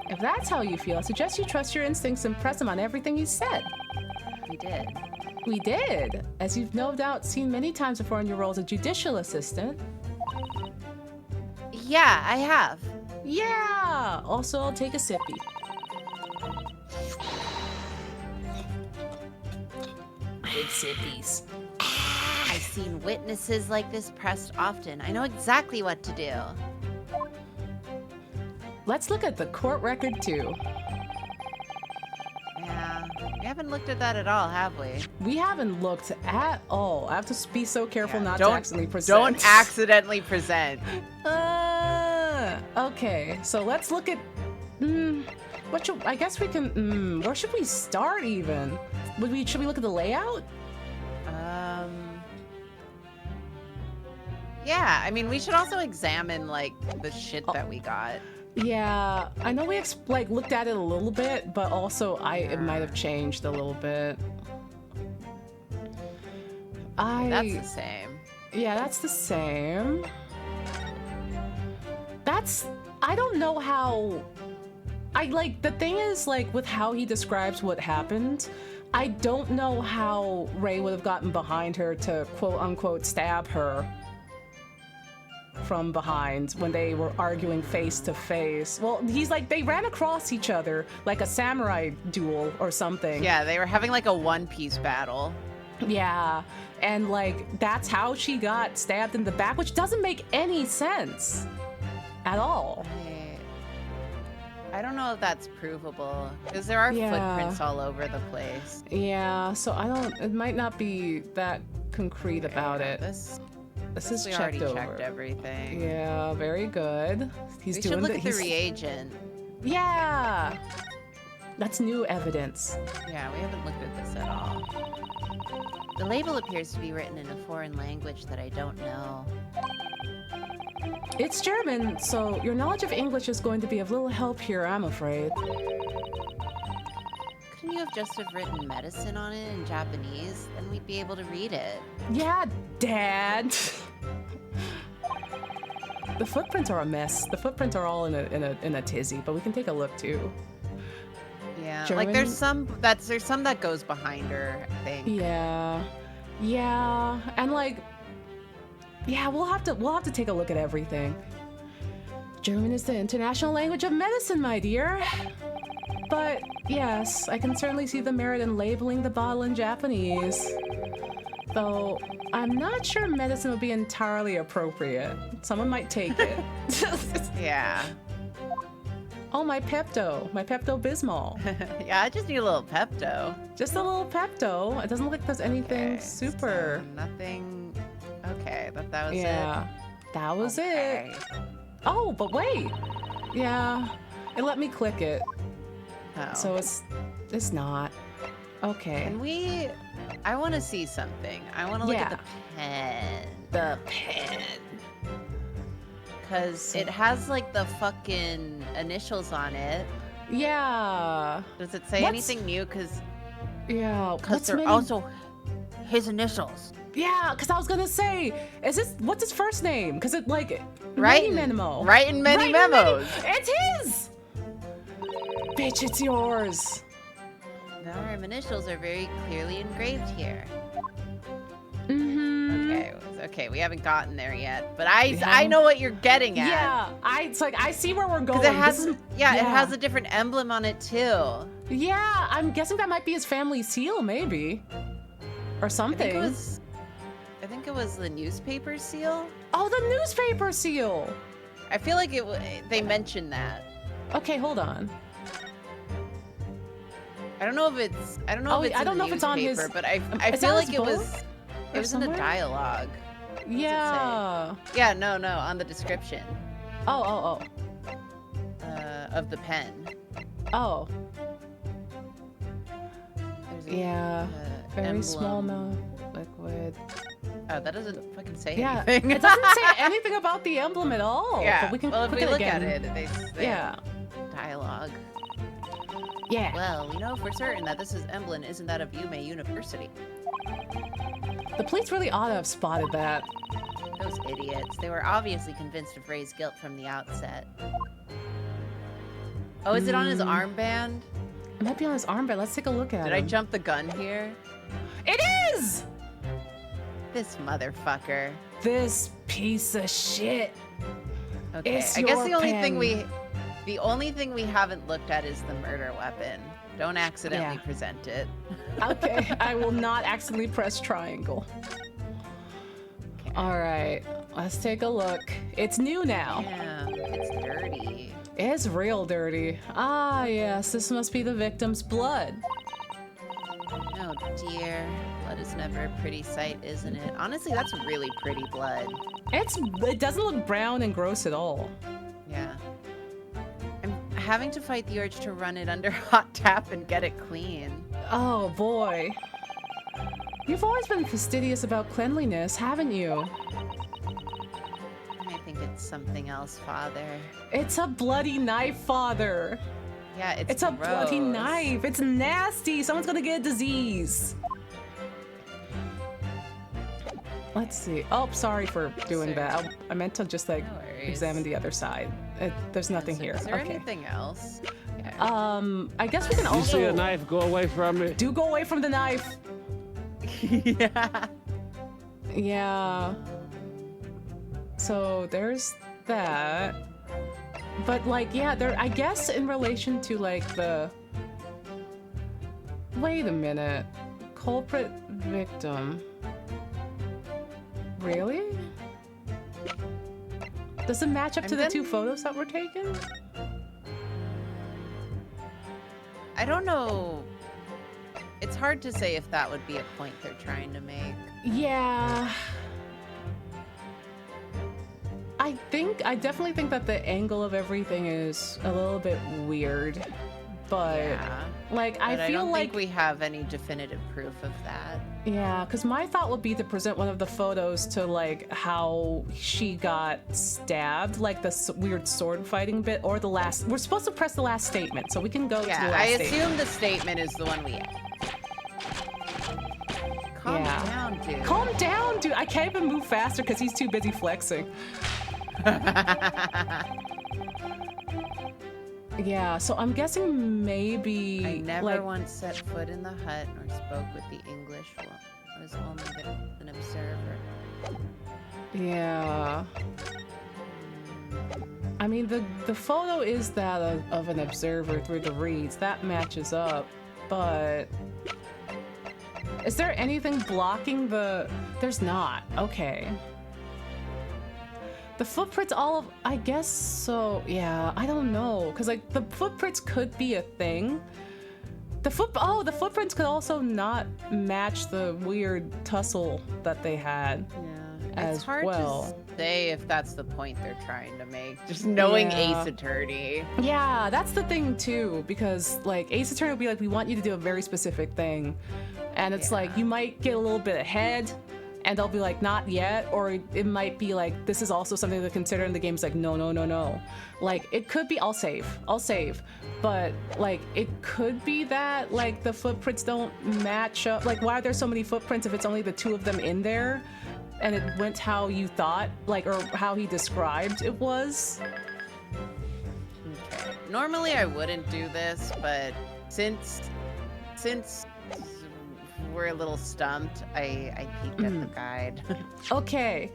If that's how you feel, I suggest you trust your instincts and press him on everything he said. We did. We did, as you've no doubt seen many times before in your role as a judicial assistant. Yeah, I have. Yeah! Also, I'll take a sippy. Big sippies. I've seen witnesses like this pressed often. I know exactly what to do. Let's look at the court record, too. Yeah. We haven't looked at that at all, have we? We haven't looked at all. I have to be so careful Yeah, not to accidentally present. Don't accidentally present. Okay, so let's look at... I guess we can... where should we start, even? Should we look at the layout? Yeah, I mean, we should also examine, like, the shit that we got. Yeah, I know we looked at it a little bit, but also it might have changed a little bit. That's the same. Yeah, that's the same. I don't know how... the thing is, like, with how he describes what happened, I don't know how Ray would have gotten behind her to quote-unquote stab her from behind when they were arguing face to face. Well, he's like, they ran across each other like a samurai duel or something. Yeah, they were having like a one-piece battle. Yeah, and like that's how she got stabbed in the back, which doesn't make any sense at all. I don't know if that's provable because there are footprints all over the place. Yeah, so it might not be that concrete about it. This is we checked already over. checked everything. Yeah, very good. We should look at the reagent. Yeah, that's new evidence. Yeah, we haven't looked at this at all. The label appears to be written in a foreign language that I don't know. It's German, so your knowledge of English is going to be of little help here, I'm afraid. Couldn't you have just have written medicine on it in Japanese? Then we'd be able to read it. Yeah, Dad. The footprints are a mess. The footprints are all in a tizzy, but we can take a look too. Yeah, German? like there's some that goes behind her, I think. Yeah, and like, yeah, we'll have to take a look at everything. German is the international language of medicine, my dear. But yes, I can certainly see the merit in labeling the bottle in Japanese. Though I'm not sure medicine would be entirely appropriate. Someone might take it. Yeah. Oh, my Pepto-Bismol. Yeah, I just need a little Pepto. Just a little Pepto. It doesn't look like there's anything super. So nothing. Okay, that was it. Yeah, that was it. Oh, but wait. Yeah, it let me click it. Oh. So it's not. Okay. Can we? I want to see something. I want to look at the pen. The pen. Because it has like the fucking initials on it. Yeah. Does it say What's- anything new? Because What's they're maybe- also his initials. Yeah, because I was gonna say, what's his first name? Because it like Right. many memo. Right in many memos. It's his. Bitch, it's yours. Our initials are very clearly engraved here. Mm-hmm. Okay, we haven't gotten there yet, but I know what you're getting at. Yeah, it's like I see where we're going. Because it has, This is- it has a different emblem on it too. Yeah, I'm guessing that might be his family seal, maybe, or something. I think it was the newspaper seal. Oh, the newspaper seal. I feel like they mentioned that. Okay, hold on. I don't know if it's. I don't know if it's. I in don't the know if it's on his- newspaper, but I is feel that like his it was. book It or was in the somewhere? dialogue. Yeah. Yeah, no, on the description. Oh. Of the pen. Oh. There's Yeah. Very emblem. small amount of liquid. Oh, that doesn't fucking say Yeah, anything. it doesn't say anything about the emblem at all. Yeah. But we can well, if look we at look again. at it, they Yeah. dialogue. Yeah. Well, we know for certain that this emblem isn't that of Yume University. The police really ought to have spotted that. Those idiots. They were obviously convinced of Ray's guilt from the outset. Oh, is it on his armband? It might be on his armband. Let's take a look at Did it. I jump the gun here? It is! This motherfucker. This piece of shit. Okay, It's I guess your the only thing we haven't looked at is the murder weapon. Don't accidentally present it. Okay, I will not accidentally press triangle. Okay. All right, let's take a look. It's new now. Yeah, it's dirty. It's real dirty. Ah, yes, this must be the victim's blood. Oh dear. Blood is never a pretty sight, isn't it? Honestly, that's really pretty blood. It doesn't look brown and gross at all. Yeah. I'm having to fight the urge to run it under hot tap and get it clean. Oh boy. You've always been fastidious about cleanliness, haven't you? I think it's something else, Father. It's a bloody knife, Father. Yeah, It's a bloody gross. knife. It's nasty. Someone's gonna get a disease. Let's see. Oh, sorry for doing that. I meant to just like No worries. examine the other side. There's nothing here. Is there Okay. anything else? Okay. I guess we can You see a also knife, go away from it. do go away from the knife. Yeah. Yeah. So there's that. But like, yeah, there. I guess in relation to like the. Wait a minute. Culprit victim. Really? Does it match up to the two photos that were taken? I don't know. It's hard to say if that would be a point they're trying to make. Yeah. I definitely think that the angle of everything is a little bit weird. But Yeah. like But I feel don't like think we have any definitive proof of that. yeah, because my thought would be to present one of the photos to like how she got stabbed, like the weird sword fighting bit, or the last. We're supposed to press the last statement, so we can go to the Yeah, last I statement. assume the statement is the one we. Calm Yeah. down, dude. Calm down, dude. I can't even move faster because he's too busy flexing. Yeah, so I'm guessing maybe I never like once set foot in the hut nor spoke with the English woman. I was only an observer. yeah. I mean, the photo is that of an observer through the reeds. That matches up, but is there anything blocking the? There's not. Okay. The footprints, I guess so. Yeah, I don't know, cause like the footprints could be a thing. The footprints could also not match the weird tussle that they had. Yeah, As it's hard well. to say if that's the point they're trying to make. Just knowing Yeah. Ace Attorney. Yeah, that's the thing too, because like Ace Attorney will be like, we want you to do a very specific thing, and it's like Yeah. you might get a little bit ahead, and they'll be like, not yet, or it might be like, this is also something to consider, and the game's like, no, no, no, no. Like, it could be, I'll save, but like, it could be that like the footprints don't match up. Like, why are there so many footprints if it's only the 2 of them in there, and it went how you thought, like, or how he described it was? Okay. Normally I wouldn't do this, but since we're a little stumped, I peeked at the guide. Okay.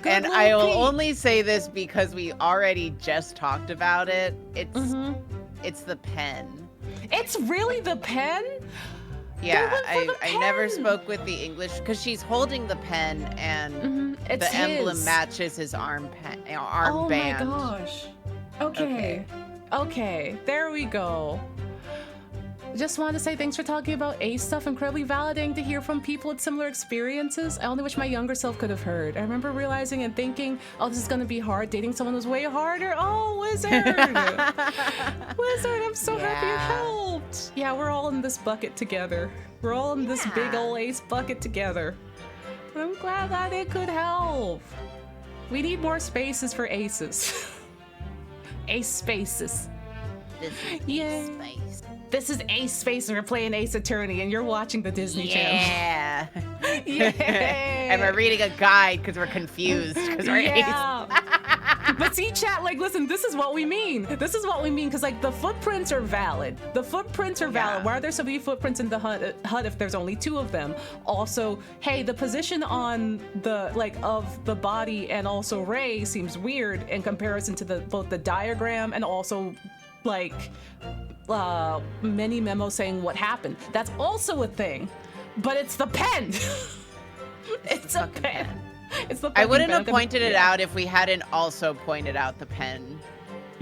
Good And little I will peek. only say this because we already just talked about it. It's the pen. It's really the pen? Yeah, went for the I never pen. spoke with the English because she's holding the pen and It's the emblem his. matches his armband. Oh my gosh. Okay, there we go. Just wanted to say thanks for talking about ace stuff. Incredibly validating to hear from people with similar experiences. I only wish my younger self could have heard. I remember realizing and thinking, oh, this is gonna be hard. Dating someone who's way harder. Oh, Wizard! Wizard, I'm so happy it helped. Yeah, we're all in this bucket together. We're all in this big ol' ace bucket together. I'm glad that it could help. We need more spaces for aces. Ace spaces. This is Yay. space. This is Ace Space and we're playing Ace Attorney and you're watching the Disney Channel. Yeah. Yay. And we're reading a guide because we're confused because we're Yeah. But see, chat, like, listen, this is what we mean. This is what we mean, because, like, the footprints are valid. The footprints are valid. Yeah. Why are there so many footprints in the hut if there's only 2 of them? Also, hey, the position on the, like, of the body and also Ray seems weird in comparison to both the diagram and also, like, many memos saying what happened. That's also a thing, but it's the pen. It's a pen. It's the I fucking wouldn't pen. have pointed it out if we hadn't also pointed out the pen.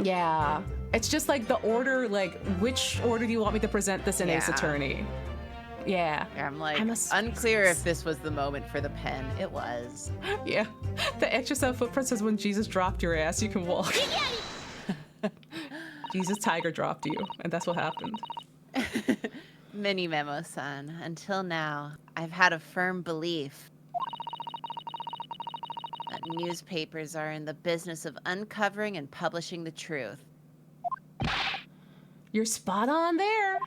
Yeah. It's just like the order, like, which order do you want me to present this in Ace Yeah. Attorney? Yeah. Yeah, I'm like, I'm a unclear if this was the moment for the pen. It was. Yeah. The extra set of footprints is when Jesus dropped your ass, you can walk. Jesus Tiger dropped you, and that's what happened. Mini memo, son. Until now, I've had a firm belief that newspapers are in the business of uncovering and publishing the truth. You're spot on there.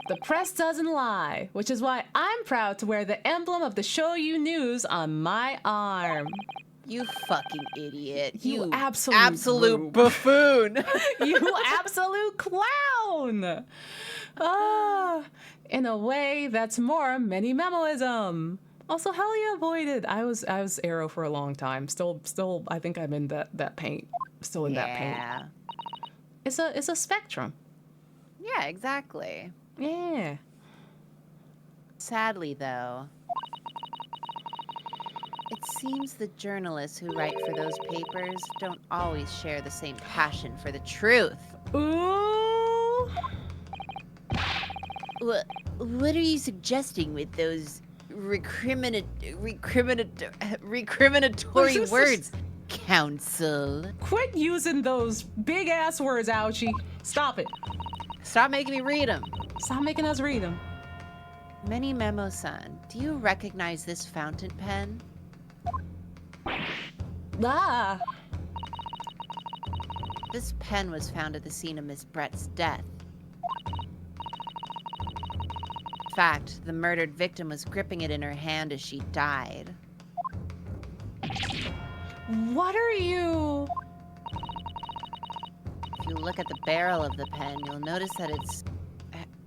The press doesn't lie, which is why I'm proud to wear the emblem of the Show You News on my arm. You fucking idiot. You absolute absolute buffoon. You absolute clown! Ah, in a way, that's more many memoism. Also, hell yeah, avoided. I was Arrow for a long time. Still, I think I'm in that paint. Still in that paint. Yeah. It's a spectrum. Yeah, exactly. Yeah. Sadly, though, it seems the journalists who write for those papers don't always share the same passion for the truth. Ooh. What are you suggesting with those recriminatory words, counsel? Quit using those big ass words, Ouchie. Stop it. Stop making me read them. Stop making us read them. Mini Memo Son, do you recognize this fountain pen? Ah. This pen was found at the scene of Miss Brett's death. In fact, the murdered victim was gripping it in her hand as she died. What are you? If you look at the barrel of the pen, you'll notice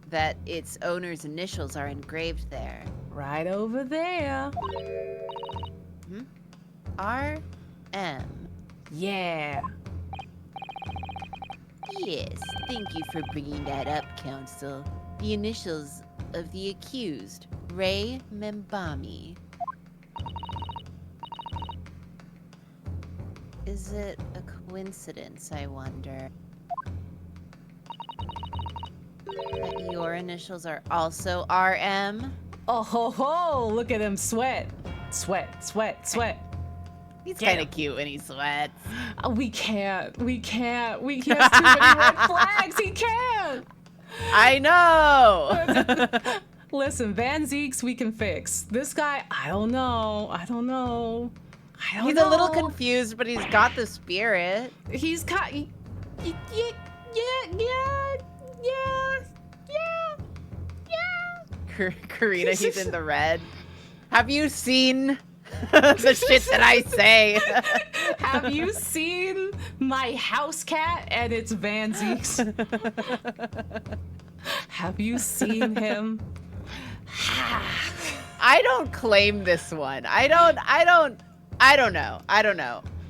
that its owner's initials are engraved there. Right over there. R.M. Yeah. Yes, thank you for bringing that up, Counsel. The initials of the accused, Ray Membami. Is it a coincidence, I wonder, that your initials are also R.M.? Oh ho ho! Look at him sweat. Sweat, sweat, sweat. He's Yeah. kind of cute when he sweats. We can't. He has too many red flags. He can't. I know! Listen, Van Zeeks we can fix. This guy, I don't know. He's a little confused, but he's got the spirit. He's yeah. Karina, he's in the red. Have you seen the shit that I say? Have you seen my house cat? And it's Van Zeeks. Have you seen him? I don't claim this one. I don't know.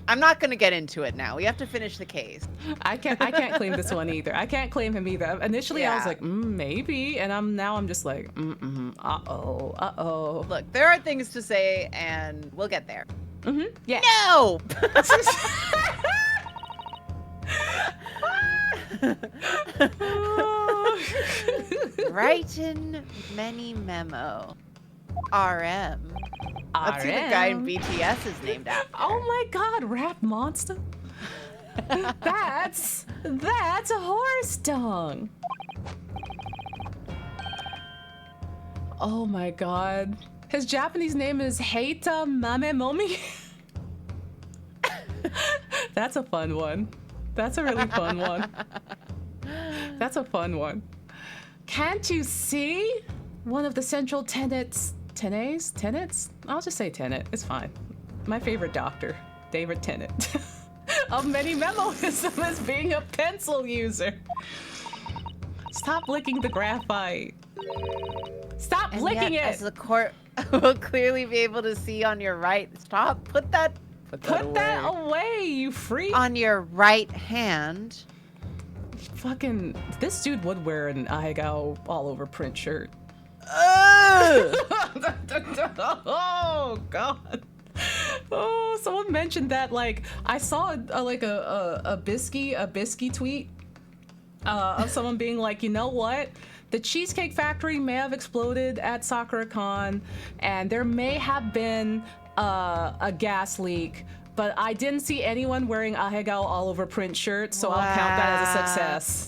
I'm not gonna get into it now. We have to finish the case. I can't claim this one either. I can't claim him either. Initially, I was like, maybe, and I'm just like, uh-oh. Look, there are things to say, and we'll get there. Yeah. No! Brighton Many Memo. RM. That's who the guy in BTS is named after. Oh my god, Rap Monster. That's a horse dung. Oh my god. His Japanese name is Heita Mame Momi. That's a fun one. That's a really fun one. That's a fun one. Can't you see? One of the central tenets? I'll just say Tenet. It's fine. My favorite doctor, David Tennant. Of many memoism as being a pencil user. Stop licking the graphite. Stop licking it. As the court will clearly be able to see on your right. Stop. Put that away, you freak. On your right hand. Fucking, this dude would wear an Ahegao all over print shirt. Oh god. Oh, someone mentioned that, like, I saw a Bisky tweet of someone being like, you know what? The Cheesecake Factory may have exploded at SakuraCon, and there may have been a gas leak, but I didn't see anyone wearing Ahegao all over print shirts, so I'll count that as a success.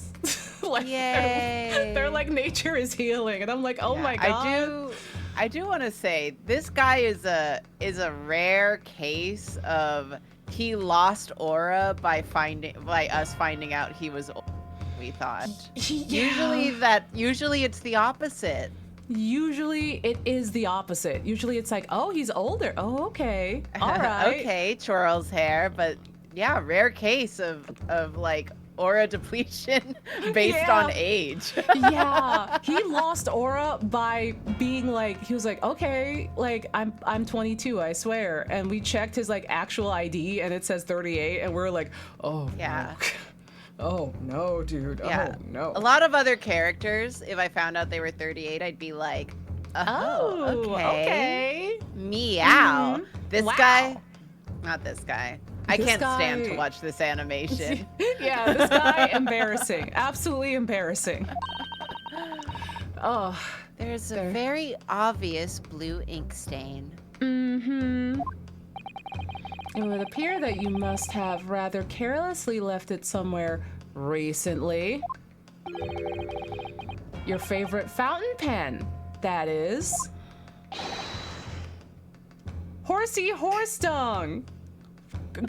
Like, they're like, nature is healing, and I'm like, oh my god. I do want to say this guy is a rare case of he lost aura by us finding out he was old, we thought. Yeah. Usually it's the opposite. Usually it is the opposite. Usually it's like, oh, he's older. Oh, okay. All right. Okay, Charles hair, but yeah, rare case of like aura depletion based on age. Yeah, he lost aura by being like, he was like, okay, like I'm 22, I swear, and we checked his like actual ID and it says 38, and we're like, oh yeah, no. Oh no, dude. Yeah. Oh no. A lot of other characters, if I found out they were 38, I'd be like, oh, okay. Meow. Mm-hmm. This wow. guy, not this guy. I This can't guy- stand to watch this animation. Yeah, this guy, embarrassing. Absolutely embarrassing. Oh. There's a very obvious blue ink stain. Mm-hmm. It would appear that you must have rather carelessly left it somewhere recently. Your favorite fountain pen, that is. Horsey horse dung.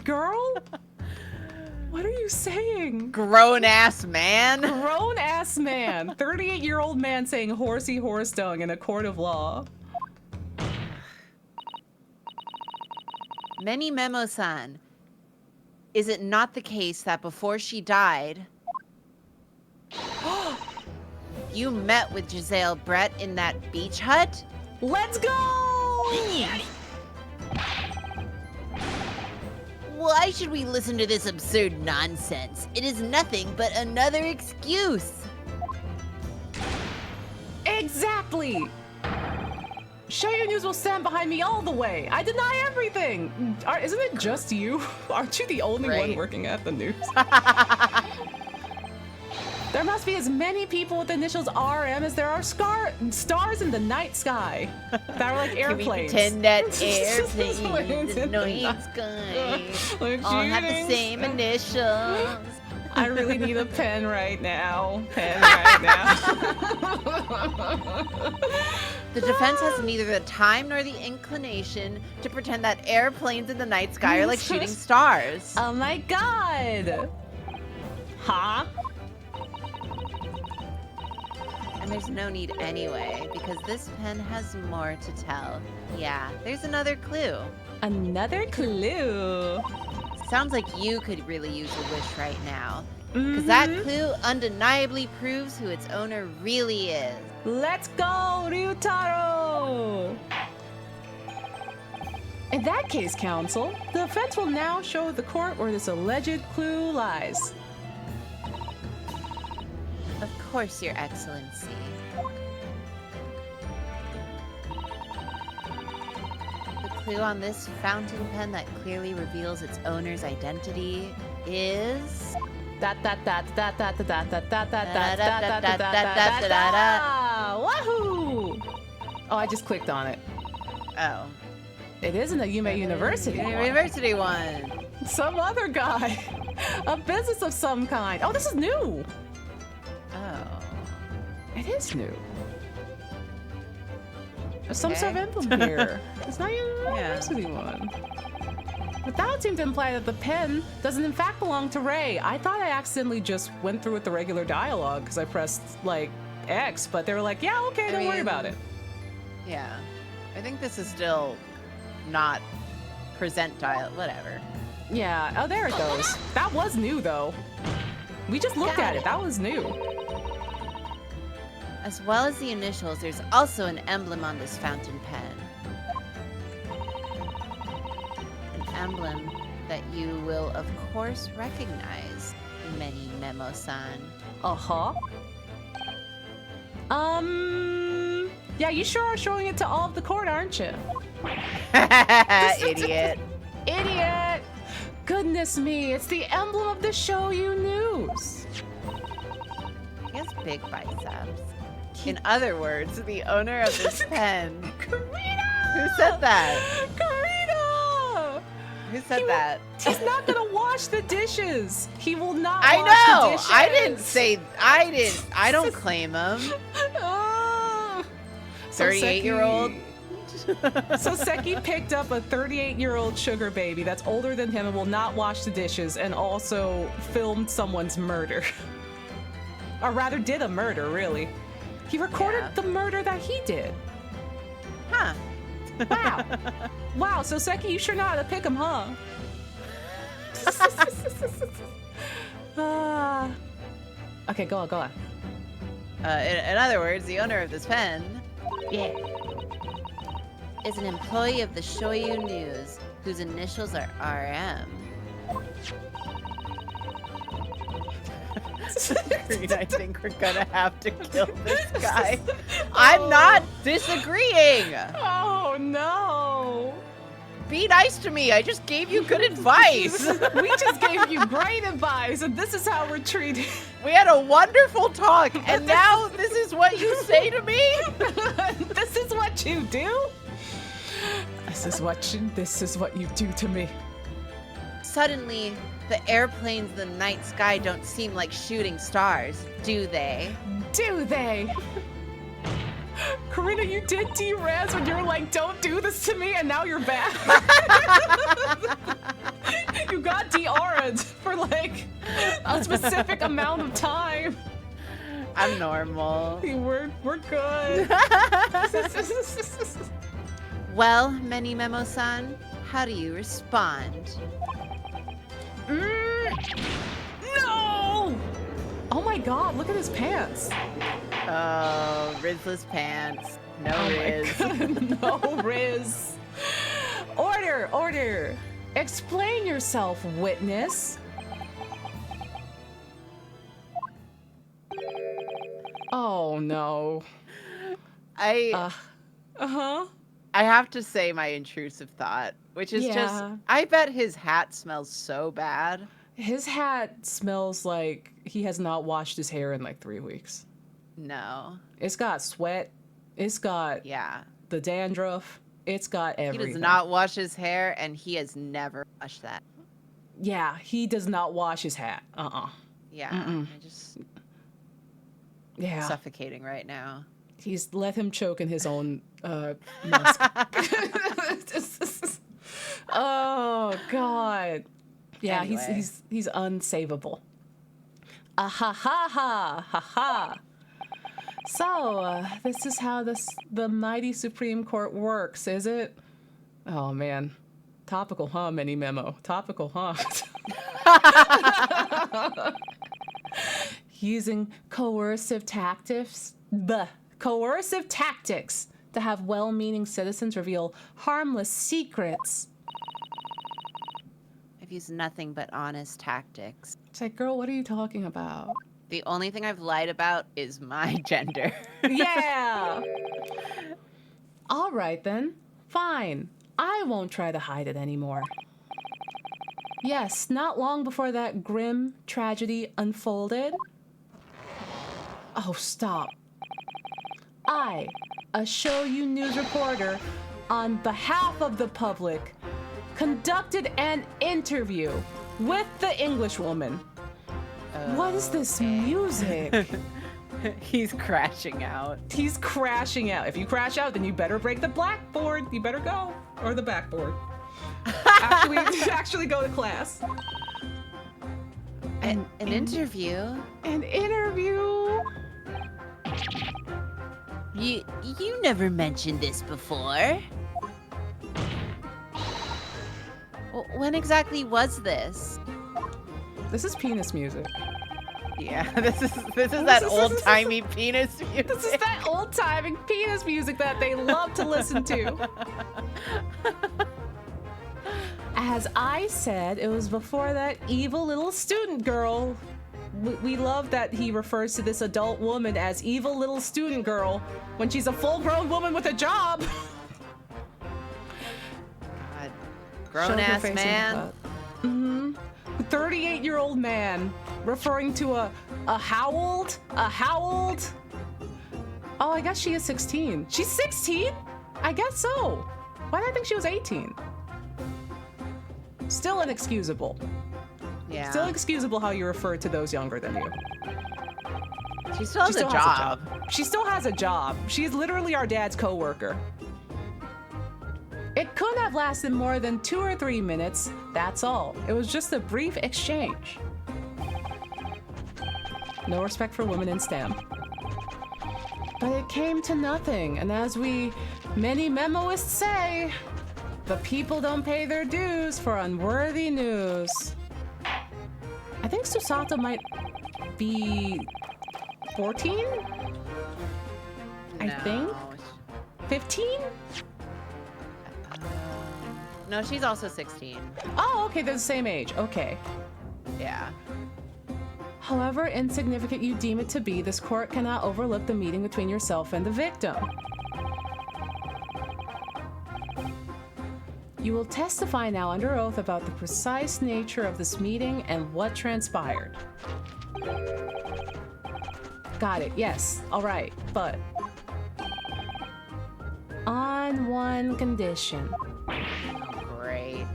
Girl? What are you saying? Grown ass man. Grown ass man. 38-year-old man saying horsey horse dung in a court of law. Many Memo-san, is it not the case that before she died, you met with Giselle Brett in that beach hut? Let's go! Why should we listen to this absurd nonsense? It is nothing but another excuse. Exactly! Shea News will stand behind me all the way. I deny everything. Isn't it just you? Aren't you the only one working at the news? There must be as many people with the initials RM as there are stars in the night sky. That are like airplanes. Can we pretend that airplanes in the night sky Like all have the shootings. same initials? I really need a pen right now. Pen right now. The defense has neither the time nor the inclination to pretend that airplanes in the night sky are like shooting stars. Oh my god. Huh? And there's no need anyway, because this pen has more to tell. Yeah, there's another clue. Another clue. Sounds like you could really use a wish right now. Because that clue undeniably proves who its owner really is. Let's go, Ryutaro! In that case, counsel, the defense will now show the court where this alleged clue lies. Of course, Your Excellency. The clue on this fountain pen that clearly reveals its owner's identity is... Wahoo! Oh, I just clicked on it. Oh. It isn't a Yume University one. University one. Some other guy. A business of some kind. Oh, this is new. Oh. It is new. There's some sort of emblem here. It's not even a university one. But that would seem to imply that the pen doesn't in fact belong to Ray. I thought I accidentally just went through with the regular dialogue because I pressed, like, X, but they were like, yeah, okay, don't worry about it. Yeah. I think this is still not present dial, whatever. Yeah, oh, there it goes. That was new, though. We just looked at it. That was new. As well as the initials, there's also an emblem on this fountain pen. An emblem that you will, of course, recognize, Many Memo-san. Uh-huh. Yeah, you sure are showing it to all of the court, aren't you? Idiot. Idiot! Goodness me, it's the emblem of the Shoyu News. He has big biceps. In other words, the owner of this pen. Karina! Who said that? Karina! Who said that? He's not gonna wash the dishes. He will not I wash the know. dishes. I don't claim him. Oh. So 38-year-old. So Seki picked up a 38-year-old sugar baby that's older than him and will not wash the dishes, and also filmed someone's murder. Or rather did a murder, really. He recorded the murder that he did. Huh. Wow. Wow, so Seki, you sure know how to pick him, huh? Okay, go on. In other words, the owner of this pen is an employee of the Shoyu News, whose initials are RM. I think we're gonna have to kill this guy. I'm not disagreeing. Oh no. Be nice to me. I just gave you good advice. We just gave you great advice, and this is how we're treated. We had a wonderful talk, and now this is what you say to me? This is what you do? This is what you do to me. Suddenly, the airplanes in the night sky don't seem like shooting stars, do they? Do they? Karina, you did D-Raz when you were like, don't do this to me, and now you're back. You got D-Ra'd for like a specific amount of time. I'm normal. We're good. Well, Many Memo-san, how do you respond? No! Oh my god, look at his pants. Oh, Rizless pants. No Riz. No Riz. Order. Explain yourself, witness. Oh no. I have to say my intrusive thought, which is just, I bet his hat smells so bad. His hat smells like he has not washed his hair in like 3 weeks. No. It's got sweat. It's got the dandruff. It's got everything. He does not wash his hair, and he has never washed that. Yeah, he does not wash his hat. Yeah, Mm-mm. I just Yeah. suffocating right now. He's let him choke in his own musk. Oh God. Yeah, Anyway. he's unsavable. Ah ha ha ha ha ha. So this is how the mighty Supreme Court works, is it? Oh man, topical, huh? Mini memo. Topical, huh? Using coercive tactics. Coercive tactics to have well-meaning citizens reveal harmless secrets. I've used nothing but honest tactics. It's like, girl, what are you talking about? The only thing I've lied about is my gender. Yeah. All right then. Fine. I won't try to hide it anymore. Yes, not long before that grim tragedy unfolded. Oh, stop. I, a Show You News reporter, on behalf of the public, conducted an interview with the Englishwoman. What is this music? He's crashing out. He's crashing out. If you crash out, then you better break the blackboard. You better go. Or the backboard. Actually go to class. An interview? An interview. You never mentioned this before. When exactly was this? This is penis music. Yeah, this is that old-timey penis music. This is that old-timey penis music that they love to listen to. As I said, it was before that evil little student girl. We love that he refers to this adult woman as evil little student girl when she's a full-grown woman with a job. God. Grown-ass man. Mm-hmm. 38-year-old man referring to a howled? A howled? Oh, I guess she is 16. She's 16? I guess so. Why did I think she was 18? Still inexcusable. Yeah. Still excusable how you refer to those younger than you. She still has a job. She still has a job. She's literally our dad's coworker. It couldn't have lasted more than 2 or 3 minutes, that's all. It was just a brief exchange. No respect for women in STEM. But it came to nothing, and as many memoists say, the people don't pay their dues for unworthy news. I think Susato might be 14? I think? 15? No, she's also 16. Oh, okay, they're the same age. Okay. Yeah. However insignificant you deem it to be, this court cannot overlook the meeting between yourself and the victim. You will testify now under oath about the precise nature of this meeting and what transpired. Got it, yes. All right, but on one condition. Great.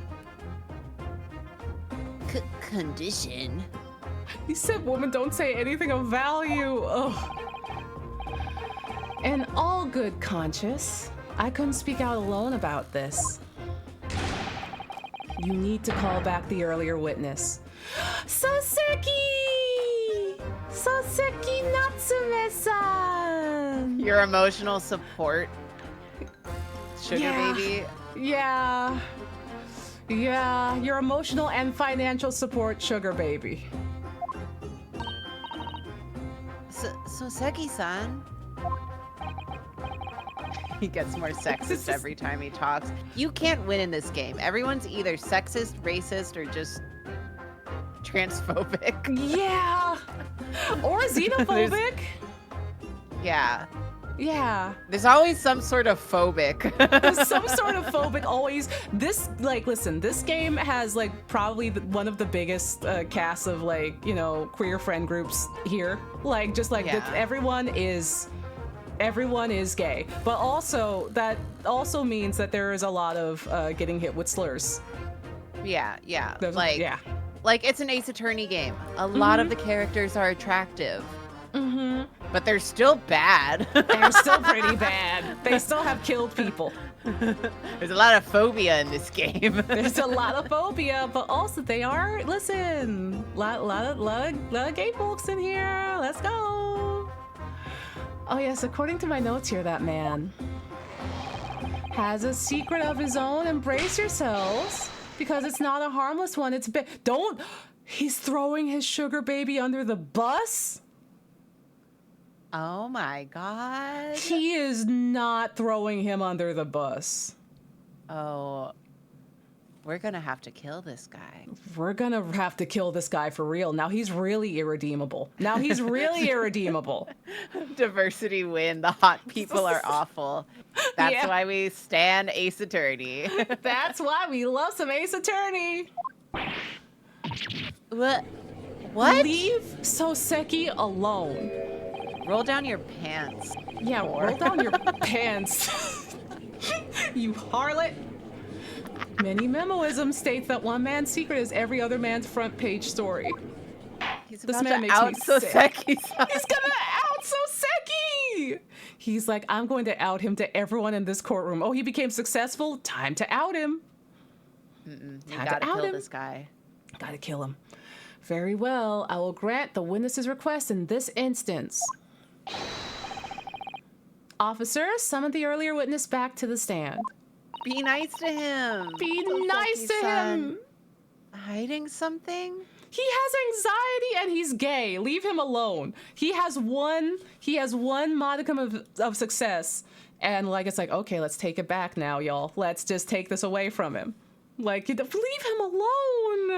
Condition? You said women don't say anything of value. Ugh. In all good conscience, I couldn't speak out alone about this. You need to call back the earlier witness. Soseki! Soseki Natsume-san! Your emotional support, sugar baby. Yeah. Yeah, your emotional and financial support, sugar baby. Soseki-san. He gets more sexist every time he talks. You can't win in this game. Everyone's either sexist, racist, or just transphobic. Yeah. Or xenophobic. Yeah. Yeah. There's always some sort of phobic. Some sort of phobic always. This, like, listen, this game has, like, probably one of the biggest casts of, like, you know, queer friend groups here. Like, just like everyone is gay. But also, that also means that there is a lot of getting hit with slurs. Yeah. Yeah. like it's an Ace Attorney game. A lot of the characters are attractive. But they're still bad. They're still pretty bad. They still have killed people. There's a lot of phobia in this game. There's a lot of phobia, but also they are, listen, lot of gay folks in here. Let's go. Oh yes, according to my notes here, that man has a secret of his own. Embrace yourselves, because it's not a harmless one. It's don't. He's throwing his sugar baby under the bus. Oh my god. He is not throwing him under the bus. Oh, we're gonna have to kill this guy. We're gonna have to kill this guy for real. Now he's really irredeemable. Diversity win. The hot people are awful. That's why we stan Ace Attorney. That's why we love some Ace Attorney. What? Leave Soseki alone. Roll down your pants. Yeah, roll down your pants. You harlot. Many memoism states that one man's secret is every other man's front page story. He's This about man to makes out me sick. Soseki's He's gonna out Soseki! He's like, I'm going to out him to everyone in this courtroom. Oh, he became successful? Time to out him. You gotta kill this guy. Gotta kill him. Very well. I will grant the witness's request in this instance. Officer, summon the earlier witness back to the stand. Be nice to him. Be nice to him. Hiding something? He has anxiety and he's gay. Leave him alone. He has one modicum of success. And like, it's like, okay, let's take it back now, y'all. Let's just take this away from him. Like, leave him alone.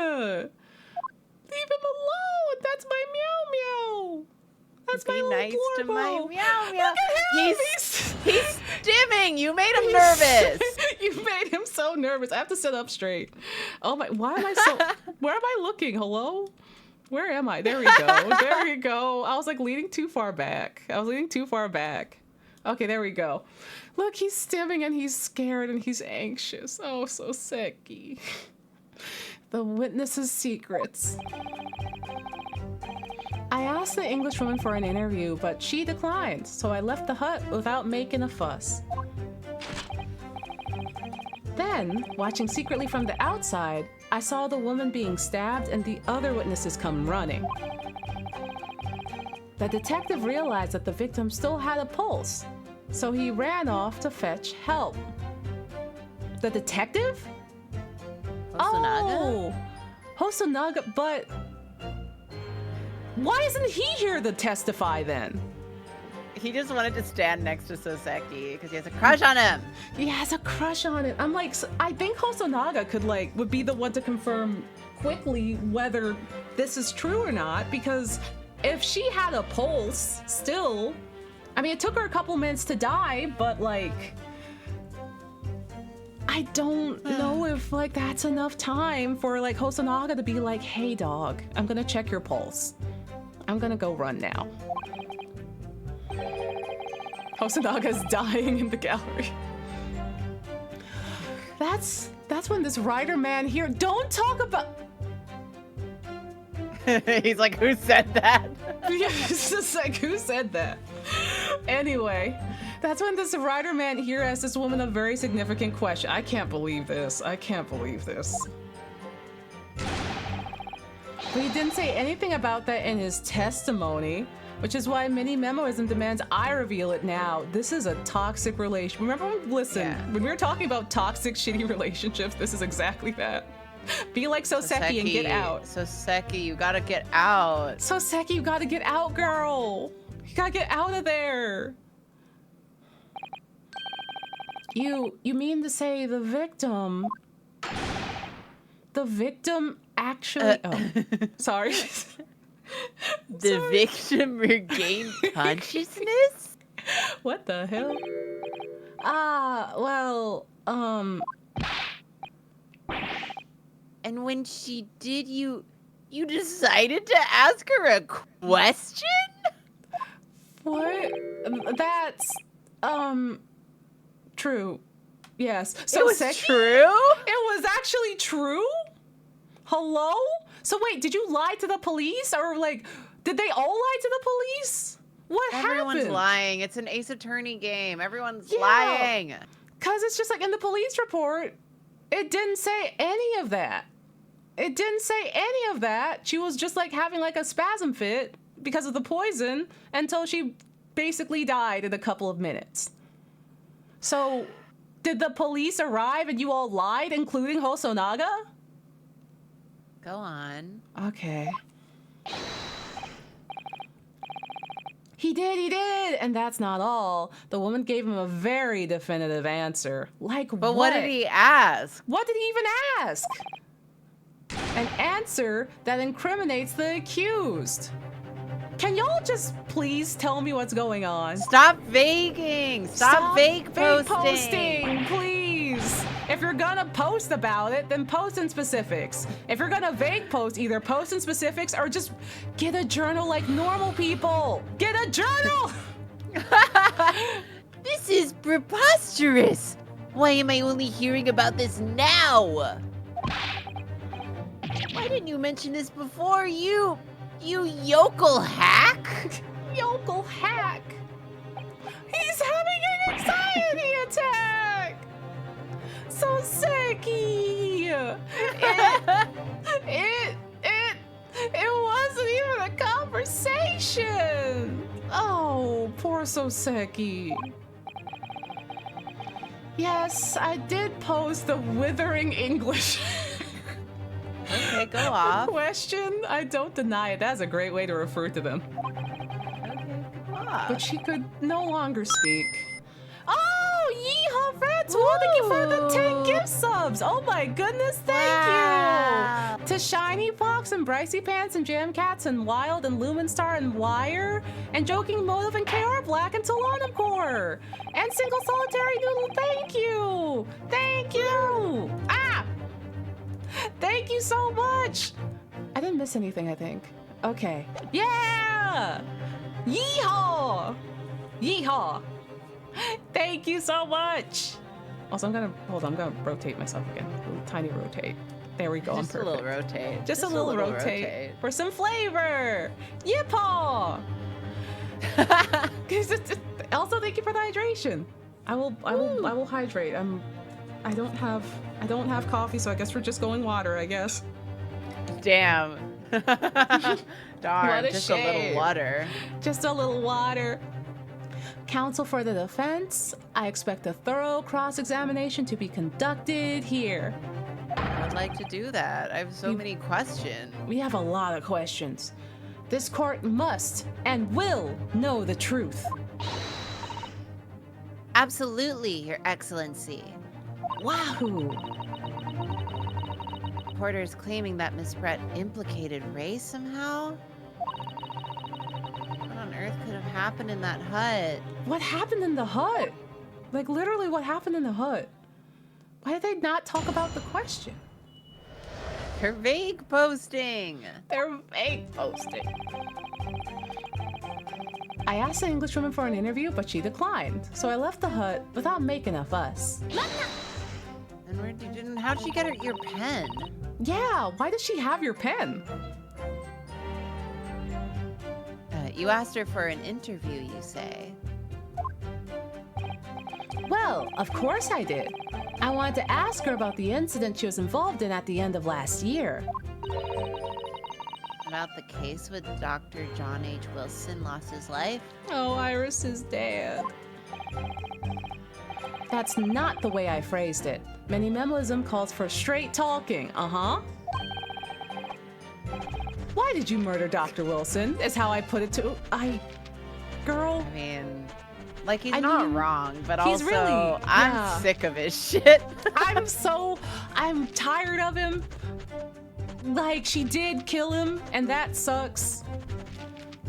Leave him alone. That's my meow meow. That's my little nice to my Glorbo. meow meow. Look at him. He's stimming. You made him nervous. You made him so nervous. I have to sit up straight. Oh my, where am I looking? Hello? Where am I? There we go. There we go. I was like leaning too far back. Okay, there we go. Look, he's stimming and he's scared and he's anxious. Oh, Soseki. The witness's secrets. I asked the Englishwoman for an interview, but she declined, so I left the hut without making a fuss. Then, watching secretly from the outside, I saw the woman being stabbed and the other witnesses come running. The detective realized that the victim still had a pulse, so he ran off to fetch help. The detective? Hosonaga? Oh, Hosonaga, but why isn't he here to testify then? He just wanted to stand next to Soseki because he has a crush on him. He has a crush on it. I'm like, I think Hosonaga would be the one to confirm quickly whether this is true or not, because if she had a pulse still, I mean, it took her a couple minutes to die, but like, I don't know if like that's enough time for like Hosonaga to be like, hey dog, I'm gonna check your pulse. I'm gonna go run now. Hosanaga's dying in the gallery. That's when this writer man here, don't talk about. He's like, who said that? Yeah, it's just like, who said that? Anyway, that's when this writer man here asked this woman a very significant question. I can't believe this. But he didn't say anything about that in his testimony, which is why many memoism demands I reveal it now. This is a toxic relation. Remember, when we were talking about toxic, shitty relationships, this is exactly that. Be like Soseki and get out. Soseki, you gotta get out. Soseki, you gotta get out, girl. You gotta get out of there. You mean to say the victim actually... sorry. The victim regained consciousness? What the hell? And when she did, you decided to ask her a question? What? That's, true. Yes. So it was true? It was actually true? Hello? So wait, did you lie to the police? Or like, did they all lie to the police? What Everyone's happened? lying. It's an Ace Attorney game. Everyone's Yeah. lying. Because it's just like in the police report, it didn't say any of that. It didn't say any of that. She was just like having like a spasm fit because of the poison until she basically died in a couple of minutes. So, did the police arrive and you all lied, including Hosonaga? Go on. Okay. He did, and that's not all. The woman gave him a very definitive answer. Like But what did he ask? What did he even ask? An answer that incriminates the accused. Can y'all just please tell me what's going on? Stop vaguing. Stop fake posting, please. If you're gonna post about it, then post in specifics. If you're gonna vague post, either post in specifics or just get a journal like normal people. Get a journal! This is preposterous. Why am I only hearing about this now? Why didn't you mention this before? You yokel hack? Yokel hack. He's having an anxiety attack. So sicky. It wasn't even a conversation. Oh, poor Soseki. Yes, I did post the withering English. Okay, go off. Question. I don't deny it. That's a great way to refer to them. Okay, go off. But she could no longer speak. Oh, yeehaw, Fred! Well, thank you for the 10 gift subs. Oh my goodness, thank you. To Shiny Fox and Bricey Pants and Jam Cats and Wild and Lumenstar and Wire and Joking Motive and KR Black and Solana Core and Single Solitary Noodle. Thank you. Thank you. Ah. Thank you so much. I didn't miss anything, I think. Okay. Yeah. Yeehaw. Yeehaw. Thank you so much. Also, I'm gonna rotate myself again. A little tiny rotate. There we go. Just I'm a perfect. little rotate. Just a little rotate for some flavor. Yipaw. Also, thank you for the hydration. I will hydrate. I don't have coffee, so I guess we're just going water. I guess. Damn. Darn. What a just shame. a little water. Just a little water. Counsel for the defense, I expect a thorough cross-examination to be conducted here. I'd like to do that. I have so many questions. We have a lot of questions. This court must and will know the truth. Absolutely, Your Excellency. Wahoo! Reporters claiming that Miss Brett implicated Ray somehow? What on earth could have happened in that hut? What happened in the hut? Like, literally, what happened in the hut? Why did they not talk about the question? Her vague posting. They're vague posting. I asked the Englishwoman for an interview, but she declined. So I left the hut without making a fuss. And how'd she get your pen? Yeah, why does she have your pen? You asked her for an interview, you say? Well, of course I did. I wanted to ask her about the incident she was involved in at the end of last year. About the case with Dr. John H. Wilson lost his life? Oh, Iris's dad. That's not the way I phrased it. Minimalism calls for straight talking, uh-huh. Why did you murder Dr. Wilson, is how I put it to... Girl... I mean, like, he's not wrong, but he's also, really, I'm sick of his shit. I'm tired of him. Like, she did kill him, and that sucks.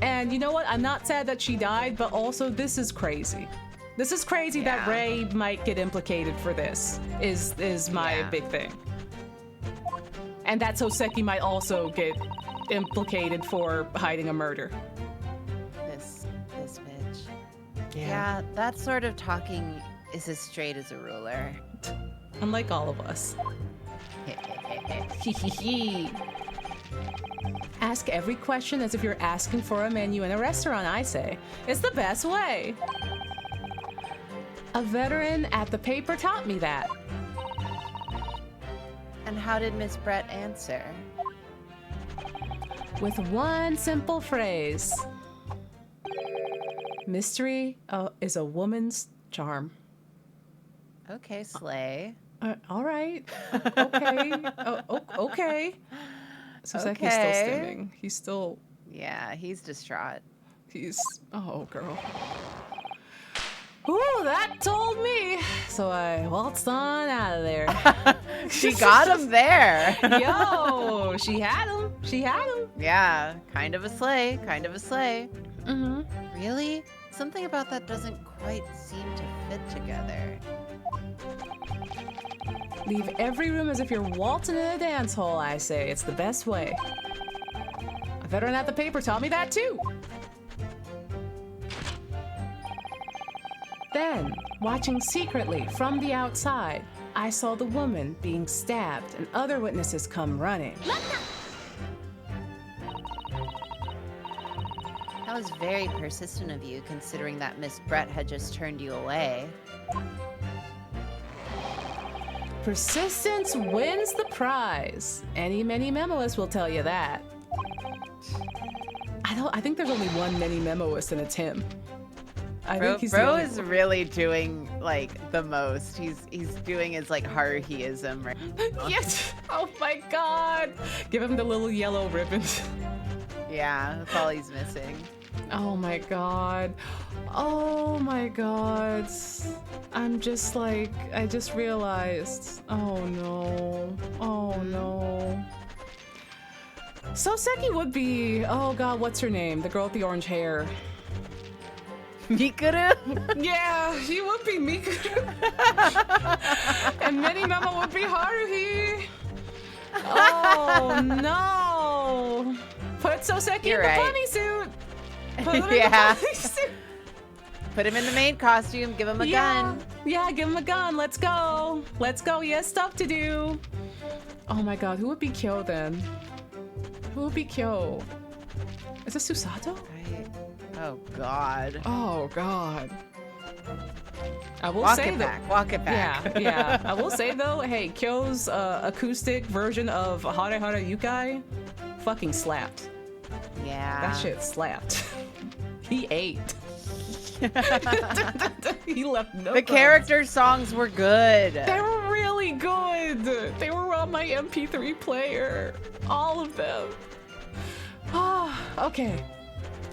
And you know what? I'm not sad that she died, but also this is crazy. This is crazy that Ray might get implicated for this, is my big thing. And that Soseki might also get implicated for hiding a murder. This bitch. Yeah, that sort of talking is as straight as a ruler. Unlike all of us. Ask every question as if you're asking for a menu in a restaurant, I say. It's the best way. A veteran at the paper taught me that. And how did Miss Brett answer? With one simple phrase. Mystery is a woman's charm. Okay, Slay. All right. Okay. Okay. So Zeki's still stimming. He's still... Yeah, he's distraught. Oh, girl. Ooh, that told me. So I waltzed on out of there. She got him there. Yo, she had him. She had him. Yeah, kind of a slay. Kind of a slay. Mm-hmm. Really? Something about that doesn't quite seem to fit together. Leave every room as if you're waltzing in a dance hall, I say. It's the best way. A veteran at the paper taught me that too. Then, watching secretly from the outside, I saw the woman being stabbed and other witnesses come running. That was very persistent of you, considering that Miss Brett had just turned you away. Persistence wins the prize. Any memoist will tell you that. I think there's only one many memoist and it's him. I think he's Bro is really doing like the most. He's doing his like Haruhiism right now. Yes. Oh my god. Give him the little yellow ribbons. Yeah, that's all he's missing. Oh my god. Oh my god. I'm just like, I just realized. Oh no. Oh no. So Seki would be, oh god, what's her name? The girl with the orange hair. Mikuru? Yeah, she would be Mikuru. And Many Memo would be Haruhi. Oh no. Put Soseki You're in the right. bunny suit. Put him in Yeah. the bunny suit. Put him in the maid costume, give him a gun. Yeah, give him a gun. Let's go. Let's go. He has stuff to do. Oh my god, who would be Kyo then? Who would be Kyo? Is it Susato? Oh god. Oh god. I will Walk say it that. back. Walk it back. Yeah. I will say though, hey, Kyo's acoustic version of Hare Hare Yukai fucking slapped. Yeah. That shit slapped. He ate. He left no The crumbs. character songs were good. They were really good. They were on my MP3 player. All of them. Okay.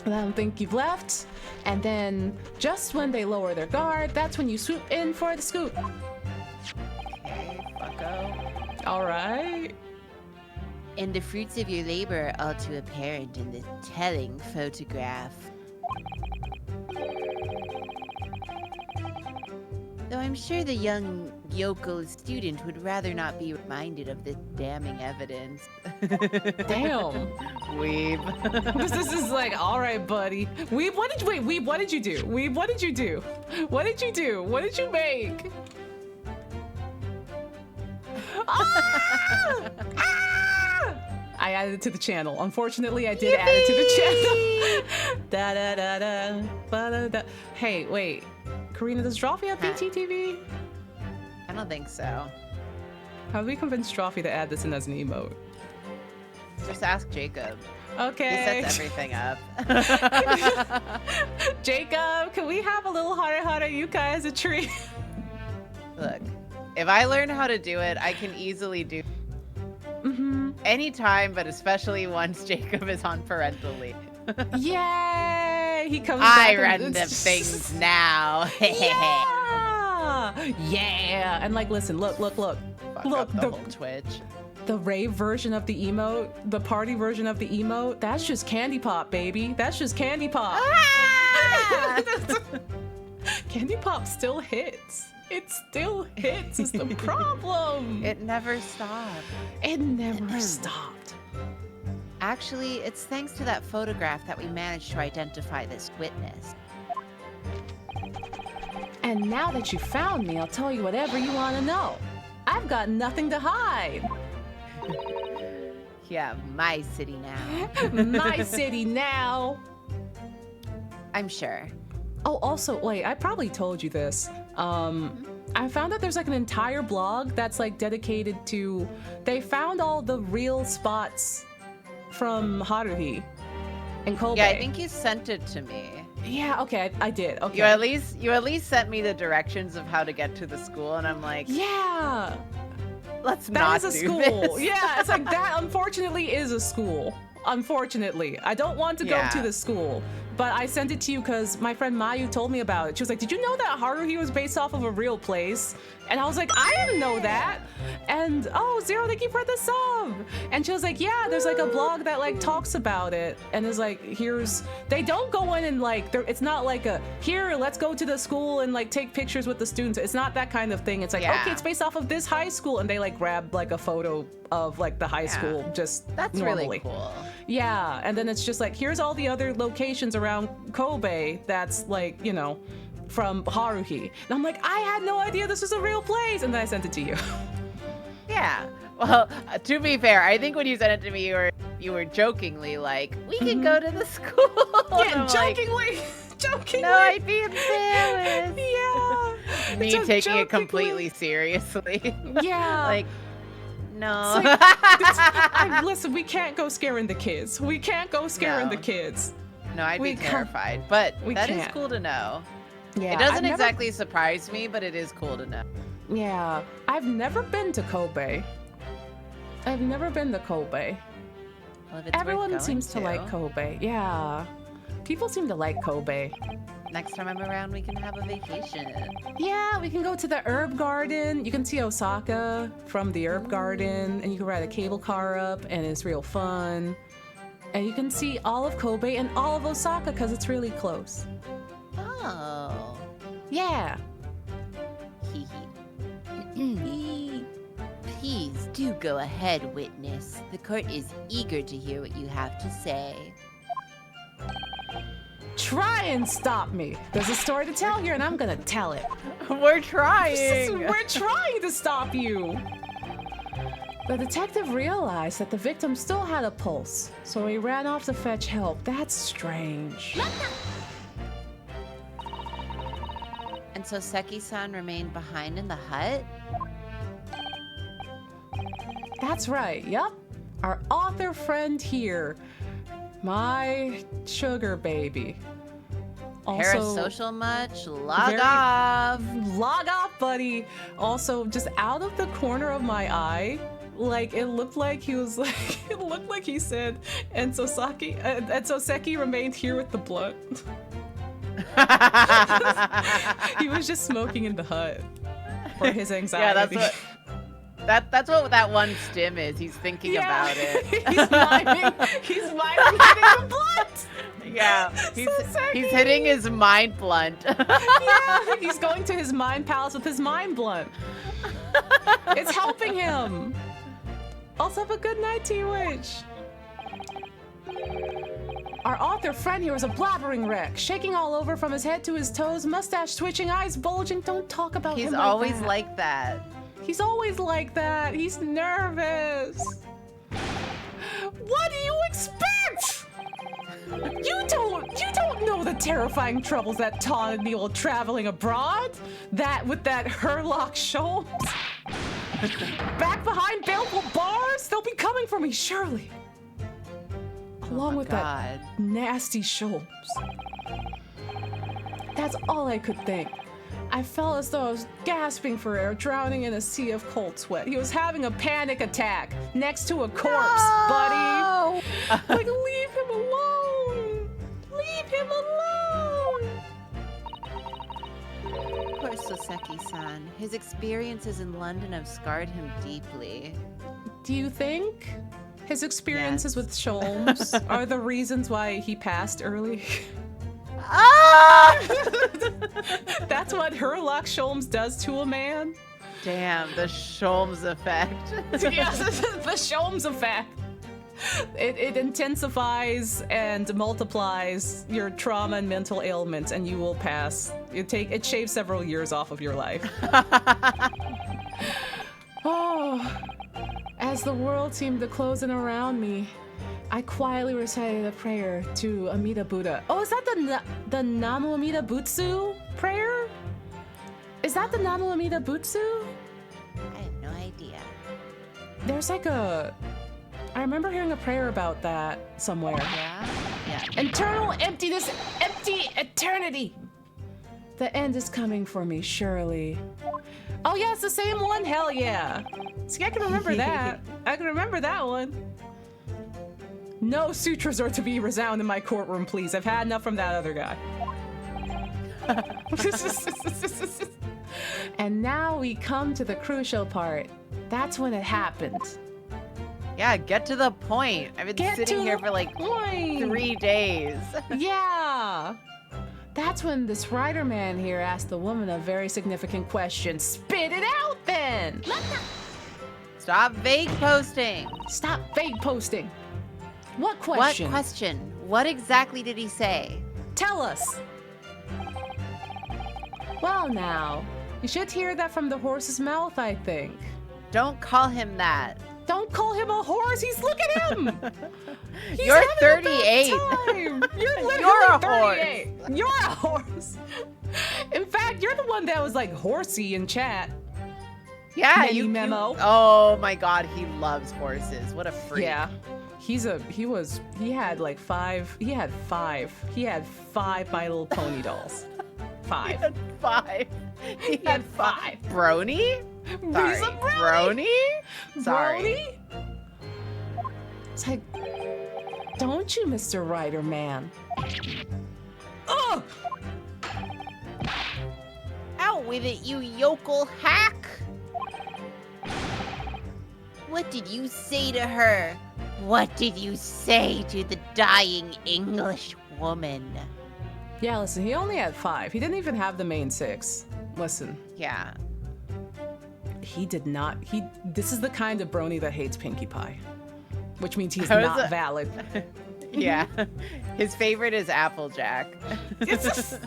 I don't think you've left. And then just when they lower their guard, that's when you swoop in for the scoop. Okay, fucko. All right. And the fruits of your labor are all too apparent in the telling photograph. Though I'm sure the young yokel student would rather not be reminded of the damning evidence. Damn. Weeb. This is like, all right, buddy. Weeb, what did you do? Weeb, what did you do? What did you do? What did you make? Ah! Ah! I added it to the channel. Unfortunately, I did add it to the channel. Da da da da ba da da. Hey, wait. Karina, does Drawfee have BTTV? I don't think so. How do we convince Drawfee to add this in as an emote? Just ask Jacob. Okay. He sets everything up. Jacob, can we have a little Hare Hare Yukai as a treat? Look, if I learn how to do it, I can easily do anytime, but especially once Jacob is on parental leave. Yay! He comes back. I run the things now. Yeah! Yeah! And like, listen, look. Fuck Look, up the whole Twitch. the rave version of the emote, the party version of the emote, that's just candy pop, baby. That's just candy pop. Ah! Candy pop still hits. It still hits is the problem. It never stopped. It never stopped. Actually, it's thanks to that photograph that we managed to identify this witness. And now that you found me, I'll tell you whatever you want to know. I've got nothing to hide. Yeah, my city now. My city now. I'm sure. Oh, also, wait, I probably told you this. I found that there's like an entire blog that's like dedicated to, they found all the real spots from Haruhi and Kobe. Yeah, I think you sent it to me. Yeah, okay, I did. Okay. You at least sent me the directions of how to get to the school, and I'm like, Yeah. let's That not is a do school. this. Yeah, it's like that unfortunately is a school. Unfortunately. I don't want to go to Yeah. the school. But I sent it to you because my friend Mayu told me about it. She was like, did you know that Haruhi was based off of a real place? And I was like, I didn't know that. And, oh, Zero, thank you for the sub. And she was like, yeah, there's like a blog that like talks about it. And is like, they don't go in and like, it's not like here, let's go to the school and like take pictures with the students. It's not that kind of thing. It's like, Yeah. okay, it's based off of this high school. And they like grab like a photo of like the high school just That's normally. really cool. Yeah, and then it's just like, here's all the other locations around Kobe that's like, you know, from Haruhi. And I'm like, I had no idea this was a real place. And then I sent it to you. Yeah. Well, to be fair, I think when you sent it to me, you were jokingly like, we can go to the school. And Yeah, I'm like, jokingly. Jokingly. no, I'd be embarrassed. Yeah. Me It's a taking it jokingly. completely seriously. Yeah. Like, no. Like, listen, we can't go scaring the kids. We can't go scaring No. the kids. No, I'd we be can't- terrified. But we that is can't. cool to know. Yeah. It doesn't I've never- exactly surprise me, but it is cool to know. Yeah. I've never been to Kobe. I've never been to Kobe. Well, if it's worth Everyone going seems to like Kobe. Yeah. People seem to like Kobe. Next time I'm around, we can have a vacation. Yeah, we can go to the herb garden. You can see Osaka from the herb garden, and you can ride a cable car up, and it's real fun. And you can see all of Kobe and all of Osaka because it's really close. Oh. Yeah. Hee hee. Please do go ahead, witness. The court is eager to hear what you have to say. Try and stop me. There's a story to tell here, and I'm gonna tell it. We're trying. We're trying to stop you. The detective realized that the victim still had a pulse, so he ran off to fetch help. That's strange. And so Seki-san remained behind in the hut? That's right, yep. Our author friend here. My sugar baby. Parasocial much? Log very- off. Log off, buddy. Also, just out of the corner of my eye, like it looked like he was like, it looked like he said, and Soseki remained here with the blunt. He was just smoking in the hut for his anxiety. Yeah, that's what that one stim is. He's thinking about it. He's miming hitting the blunt. Yeah, Soseki. he's hitting his mind blunt. Yeah, he's going to his mind palace with his mind blunt. It's helping him. Also, have a good night, T-Witch. Our author friend here was a blabbering wreck, shaking all over from his head to his toes, mustache twitching, eyes bulging. Don't talk about him He's like always that. like that. He's always like that. He's nervous. What do you expect? You don't know the terrifying troubles that taunted me while traveling abroad. That with that Herlock Sholmes. Back behind baleful bars, they'll be coming for me surely. Along with God. that nasty Sholmes. That's all I could think. I felt as though I was gasping for air, drowning in a sea of cold sweat. He was having a panic attack next to a corpse, buddy. Like, leave him alone. Leave him alone. Poor Soseki-san. His experiences in London have scarred him deeply. Do you think his experiences Yes. with Sholmes are the reasons why he passed early? Ah! That's what Herlock Sholmes does to a man? Damn, the Sholmes effect. Yeah, the Sholmes effect. It intensifies and multiplies your trauma and mental ailments, and you will pass. It shaves several years off of your life. Oh, as As the world seemed to close in around me, I quietly recited a prayer to Amida Buddha. Oh, is that the Namu Amida Butsu prayer? Is that the Namu Amida Butsu? I have no idea. There's like a... I remember hearing a prayer about that somewhere. Yeah? Yeah. Eternal emptiness, empty eternity. The end is coming for me, surely. Oh yeah, it's the same one? Hell yeah. See, I can remember that. I can remember that one. No sutras are to be resound in my courtroom, please. I've had enough from that other guy. And now we come to the crucial part. That's when it happened. Yeah, get to the point. I've been sitting here for like 3 days. Yeah. That's when this writer man here asked the woman a very significant question. Spit it out then! Stop vague posting. Stop vague posting. What question? What question? What exactly did he say? Tell us. Well now, you should hear that from the horse's mouth, I think. Don't call him that. Don't call him a horse. Look at him. He's You're having a 38. bad time. You're literally You're a 38. You're a horse. In fact, you're the one that was like horsey in chat. Yeah, Mini memo. Oh my god, he loves horses. What a freak. Yeah. He had like five My Little Pony dolls. He 5. had 5. He had 5. Brony? Sorry. He's a brony. Sorry. Brony? It's like, don't you, Mr. Writer Man? Ugh! Out with it, you yokel hack! What did you say to her? What did you say to the dying English woman? Yeah, listen, he only had 5. He didn't even have the main 6. Listen, Yeah. he did not. This is the kind of brony that hates Pinkie Pie, which means he's How is not it- valid. Yeah. His favorite is Applejack. It's just,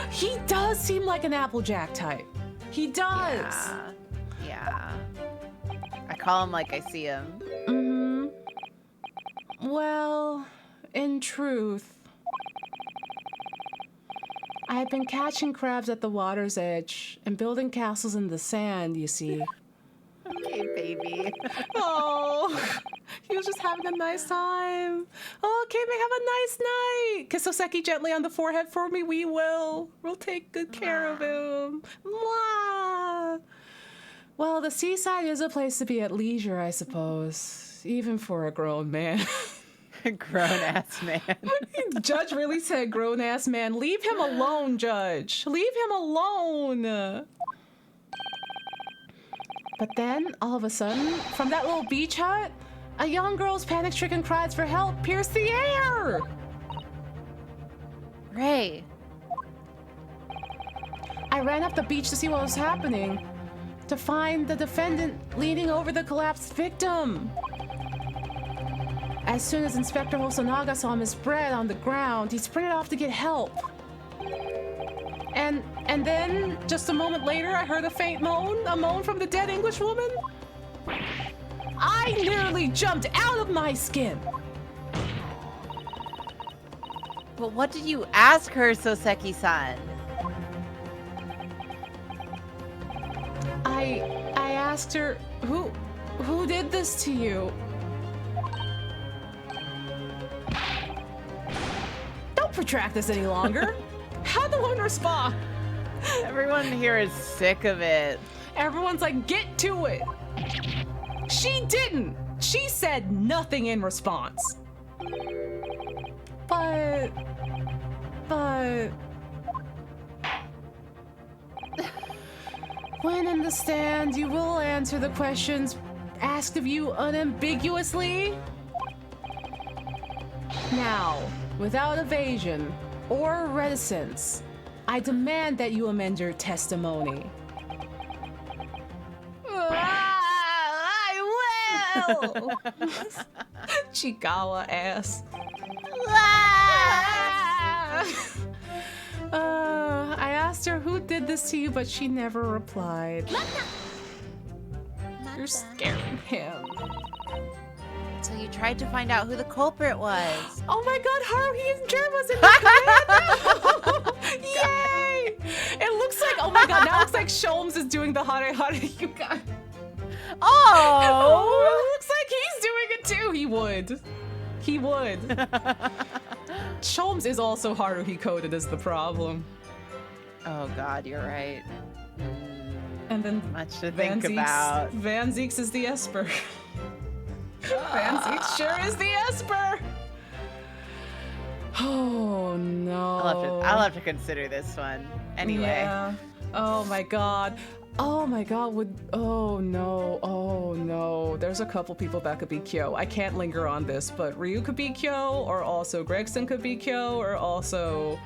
he does seem like an Applejack type. He does. Yeah. I call him like I see him. Well, in truth, I've been catching crabs at the water's edge and building castles in the sand, you see. Okay, baby. Oh, he was just having a nice time. Oh, okay, may have a nice night. Kiss Oseki gently on the forehead for me. We will. We'll take good care of him. Mwah. Well, the seaside is a place to be at leisure, I suppose, even for a grown man. Grown-ass man. Judge really said grown-ass man. Leave him alone, Judge. Leave him alone. But then, all of a sudden, from that little beach hut, a young girl's panic-stricken cries for help pierced the air. Ray. I ran up the beach to see what was happening, to find the defendant leaning over the collapsed victim. As soon as Inspector Hosonaga saw him spread on the ground, he sprinted off to get help. And then, just a moment later, I heard a faint moan, a moan from the dead English woman. I nearly jumped out of my skin. But what did you ask her, Soseki-san? I asked her, who did this to you? Don't protract this any longer. How'd the woman respond? Everyone here is sick of it. Everyone's like, get to it. She didn't. She said nothing in response. But... When in the stand, you will answer the questions asked of you unambiguously. Now, without evasion or reticence, I demand that you amend your testimony. I will! Chigawa ass. I asked her who did this to you, but she never replied. You're scaring him. So you tried to find out who the culprit was. Oh my god, Haruhi and Germa's in the command! Yay! It looks like, oh my god, now it looks like Sholmes is doing the Hare Hare, you guys. Oh! It looks like he's doing it too. He would. He would. Sholmes is also Haruhi coded is the problem. Oh god, you're right. And then Much to think about. Van Zeeks is the Esper. Van Zeeks sure is the Esper. Oh no. I'll have to consider this one. Anyway. Yeah. Oh my god. Oh my god, oh no. There's a couple people that could be Kyo. I can't linger on this, but Ryu could be Kyo, or also Gregson could be Kyo, or also,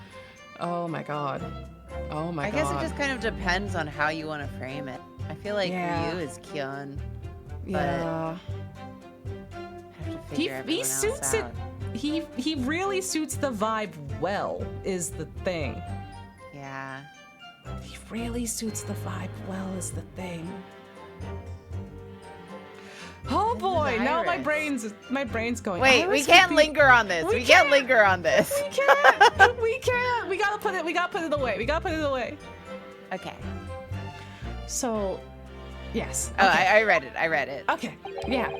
oh my god. Oh my god. I guess it just kind of depends on how you want to frame it. I feel like Ryu is Kyon. Yeah. He suits it. He really suits the vibe well, is the thing. Yeah. He really suits the vibe well, is the thing. Oh boy, now my brain's going. Wait, we can't linger on this. We can't linger on this. We can't. We gotta put it away. Okay. So, yes. Oh, Okay. I read it. Okay, yeah.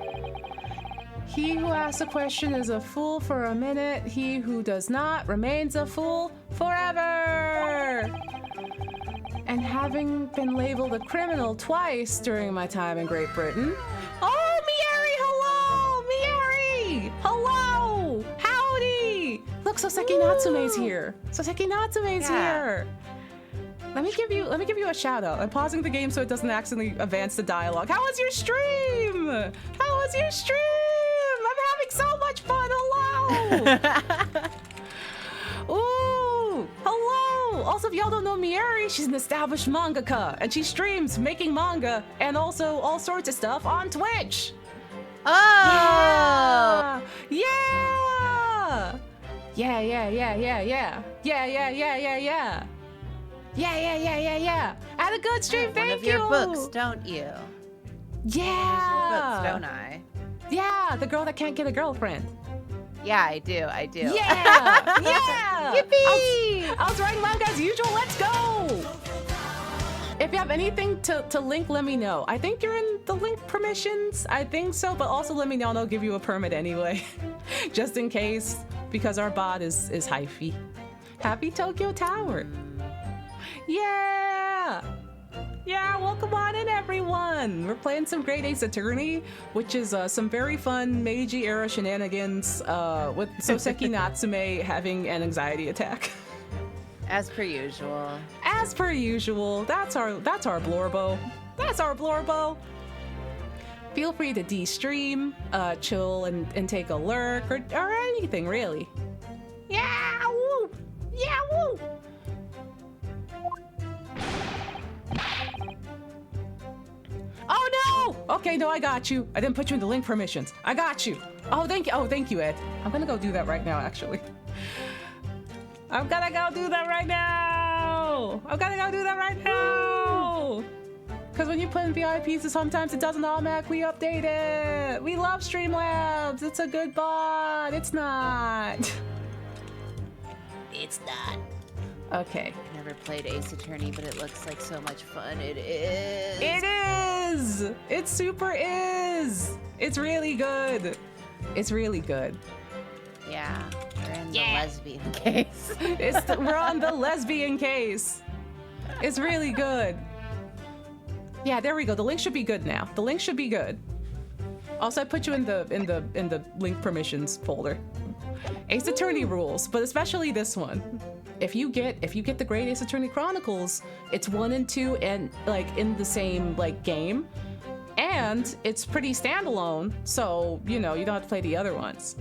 He who asks a question is a fool for a minute. He who does not remains a fool forever. And having been labeled a criminal twice during my time in Great Britain. Oh, Mieri, hello! Howdy! Look, Soseki Natsume's here. Here. Let me give you a shout out. I'm pausing the game so it doesn't accidentally advance the dialogue. How was your stream? I'm having so much fun. Hello! Ooh, hello! Also, if y'all don't know Mieri, she's an established mangaka, and she streams making manga and also all sorts of stuff on Twitch. Oh! Yeah! Had a good stream, thank you! One of your books, don't you? Yeah! Your books, don't I? Yeah, the girl that can't get a girlfriend. Yeah, I do. Yeah! Yeah! Yippee! I was writing manga as usual, let's go! If you have anything to link, let me know. I think you're in the link permissions. I think so, but also let me know and I'll give you a permit anyway. Just in case, because our bot is hyphy. Happy Tokyo Tower. Yeah! Yeah, welcome on in, everyone! We're playing some Great Ace Attorney, which is some very fun Meiji-era shenanigans with Soseki Natsume having an anxiety attack. As per usual. As per usual. That's our blorbo. Feel free to de-stream, chill and take a lurk, or anything, really. Yeah, woo! Yeah, woo! Oh no! Okay, no, I got you. I didn't put you in the link permissions. I got you. Oh, thank you, Ed. I'm gonna go do that right now, actually. I'm gonna go do that right now! Because when you put in VIPs, sometimes it doesn't automatically update it. We love Streamlabs. It's a good bot. It's not. Okay. Never played Ace Attorney, but it looks like so much fun. It is. It is! It super is! It's really good. Yeah, we're in the lesbian case. We're on the lesbian case. It's really good. Yeah, there we go. The link should be good now. Also, I put you in the link permissions folder. Ace Attorney rules, but especially this one. If you get the Great Ace Attorney Chronicles, it's 1 and 2 and like in the same like game, and it's pretty standalone. So you don't have to play the other ones.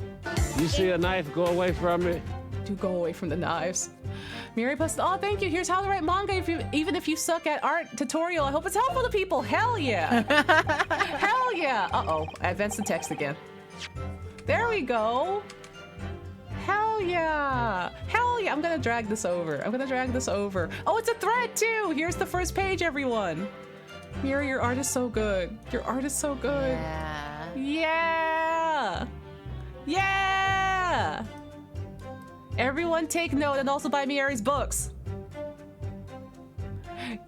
You see a knife, go away from it. Do go away from the knives. Miri posted, oh, thank you. Here's how to write manga even if you suck at art tutorial. I hope it's helpful to people. Hell yeah. Hell yeah. Uh-oh, I advanced the text again. There we go. Hell yeah. I'm gonna drag this over. Oh, it's a thread too. Here's the first page, everyone. Miri, your art is so good. Your art is so good. Yeah. Yeah! Yeah! Everyone take note and also buy Miri's books.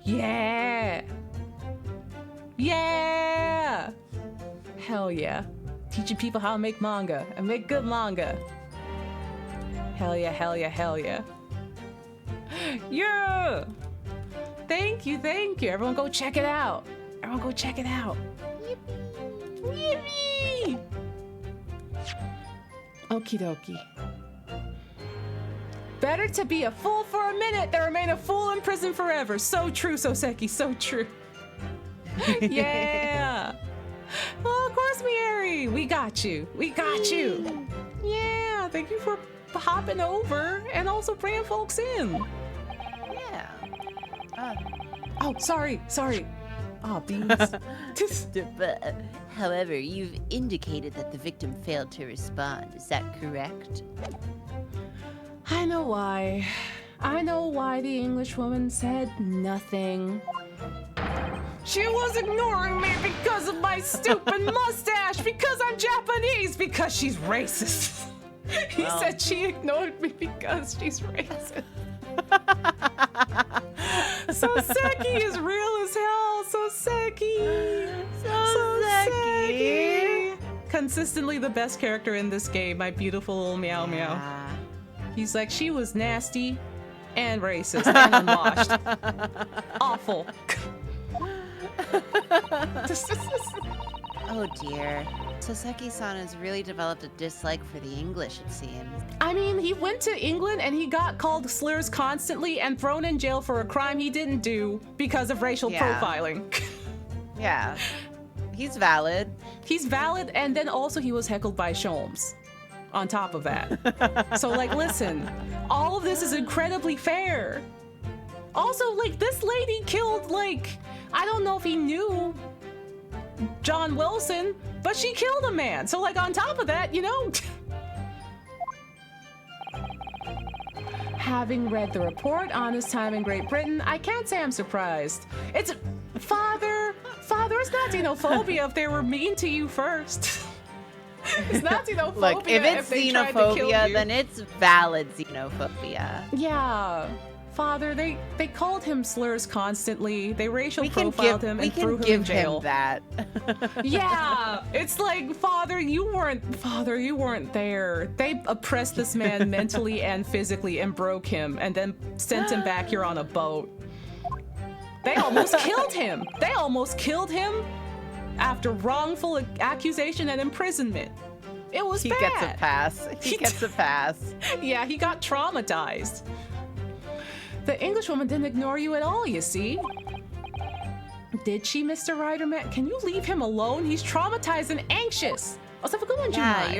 Yeah! Yeah! Hell yeah. Teaching people how to make manga and make good manga. Hell yeah, hell yeah, hell yeah. Yeah! Thank you, thank you. Everyone go check it out. Everyone go check it out. Yippee! Yippee! Okie dokie. Better to be a fool for a minute than remain a fool in prison forever. So true, Soseki, so true. Yeah! Oh, of course, Miri! We got you. We got you. Yeah, thank you for hopping over and also bringing folks in. Yeah. Oh, sorry. Oh, beans. But, however, you've indicated that the victim failed to respond. Is that correct? I know why. I know why the English woman said nothing. She was ignoring me because of my stupid mustache, because I'm Japanese, because she's racist. He said she ignored me because she's racist. Soseki is real as hell. Soseki. Consistently the best character in this game, my beautiful little meow meow. He's like, she was nasty and racist and unwashed. Awful. Oh dear. Soseki-san has really developed a dislike for the English, it seems. I mean, he went to England and he got called slurs constantly and thrown in jail for a crime he didn't do because of racial profiling. Yeah. He's valid. He's valid, and then also he was heckled by Sholmes on top of that. So, like, listen, all of this is incredibly fair. Also, like, this lady killed, like, I don't know if he knew John Wilson, but she killed a man. So, like, on top of that, you know. Having read the report on his time in Great Britain, I can't say I'm surprised. It's Father, it's not xenophobia if they were mean to you first. It's not xenophobia. Look, if it's they tried to kill xenophobia, you. then it's valid xenophobia. Yeah. Father, they called him slurs constantly. They racial profiled him and threw him in jail. Him that. Yeah, it's like, Father, you weren't there. They oppressed this man mentally and physically and broke him and then sent him back here on a boat. They almost killed him. They almost killed him after wrongful accusation and imprisonment. It was He bad. gets a pass. He gets a pass. Yeah, he got traumatized. The Englishwoman didn't ignore you at all, you see. Did she, Mr. Riderman? Can you leave him alone? He's traumatized and anxious. Also, good one, Yeah, Junai.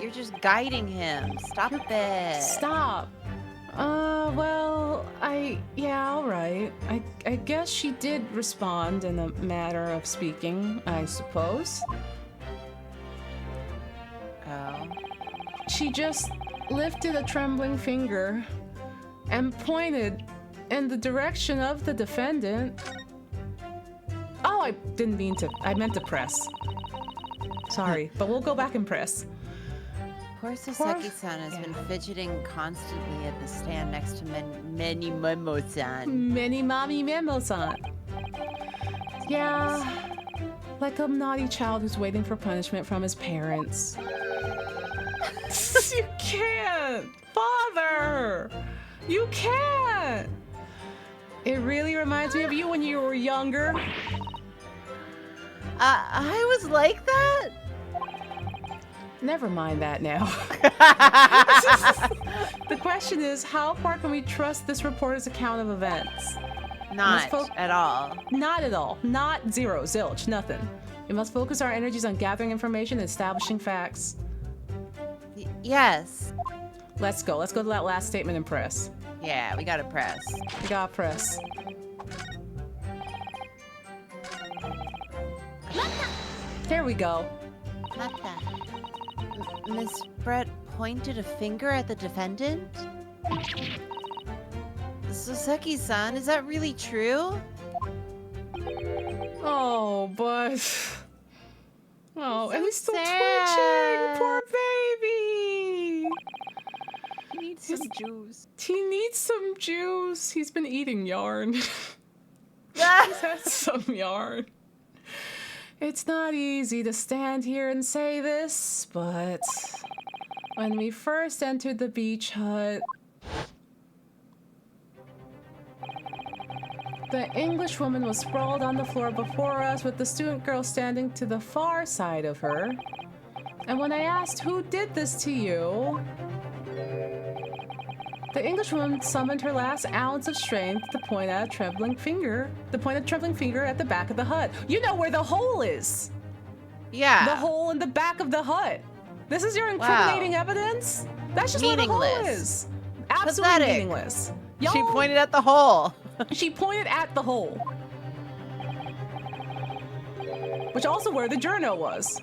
you're just guiding him. Stop it. Stop. Well, all right. I guess she did respond in a matter of speaking, I suppose. Oh. She just lifted a trembling finger and pointed in the direction of the defendant. Oh, I didn't mean to. I meant to press. Sorry, but we'll go back and press. Poor Soseki-san has been fidgeting constantly at the stand next to Many Momo-san. Many mommy memo-san. Yeah, like a naughty child who's waiting for punishment from his parents. You can't, Father! You can't! It really reminds me of you when you were younger. I was like that? Never mind that now. The question is, how far can we trust this reporter's account of events? Not at all. Not at all. Not zero, zilch, nothing. We must focus our energies on gathering information and establishing facts. Yes. Let's go. Let's go to that last statement and press. Yeah, we gotta press. We gotta press. There we go. Miss Brett pointed a finger at the defendant? Soseki-san, is that really true? Oh, but... Oh, and so he's still sad. twitching! Poor baby! He needs some juice. He needs some juice. He's been eating yarn. He's had some yarn. It's not easy to stand here and say this, but when we first entered the beach hut, the English woman was sprawled on the floor before us with the student girl standing to the far side of her. And when I asked who did this to you, the English woman summoned her last ounce of strength to point at a trembling finger. The pointed trembling finger at the back of the hut. You know where the hole is. Yeah. The hole in the back of the hut. This is your incriminating evidence? That's just where the hole is. Absolutely Pathetic. meaningless. She Y'all- pointed at the hole. She pointed at the hole. Which also where the journal was.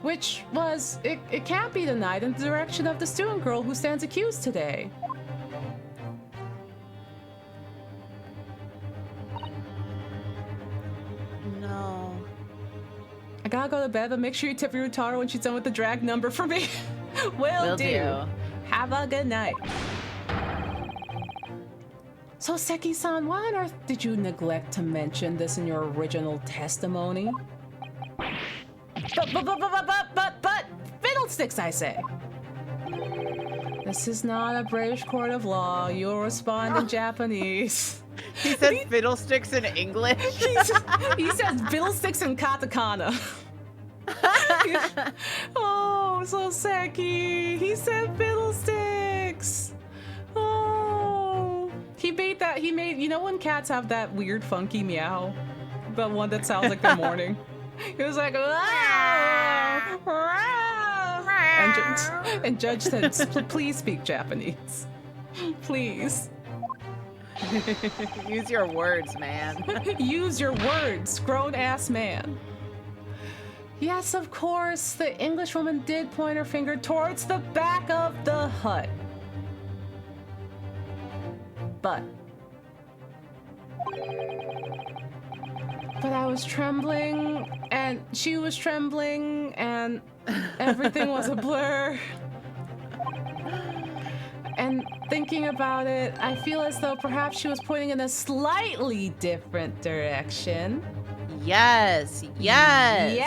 Which was, it can't be denied, in the direction of the student girl who stands accused today. No. I gotta go to bed, but make sure you tip your Utaro when she's done with the drag number for me. Will do. Have a good night. So, Seki-san, why on earth did you neglect to mention this in your original testimony? But, fiddlesticks, I say. This is not a British court of law. You'll respond in Japanese. He said fiddlesticks in English. He says fiddlesticks in katakana. Oh, so Seki. He said fiddlesticks. Oh. He made, you know when cats have that weird funky meow? The one that sounds like they're mourning. He was like, "Wow, wow." And Judge said, please speak Japanese. Please. Use your words, man. Use your words, grown-ass man. Yes, of course, the Englishwoman did point her finger towards the back of the hut. But I was trembling, and she was trembling, and everything was a blur. And thinking about it, I feel as though perhaps she was pointing in a slightly different direction. Yes. Yes!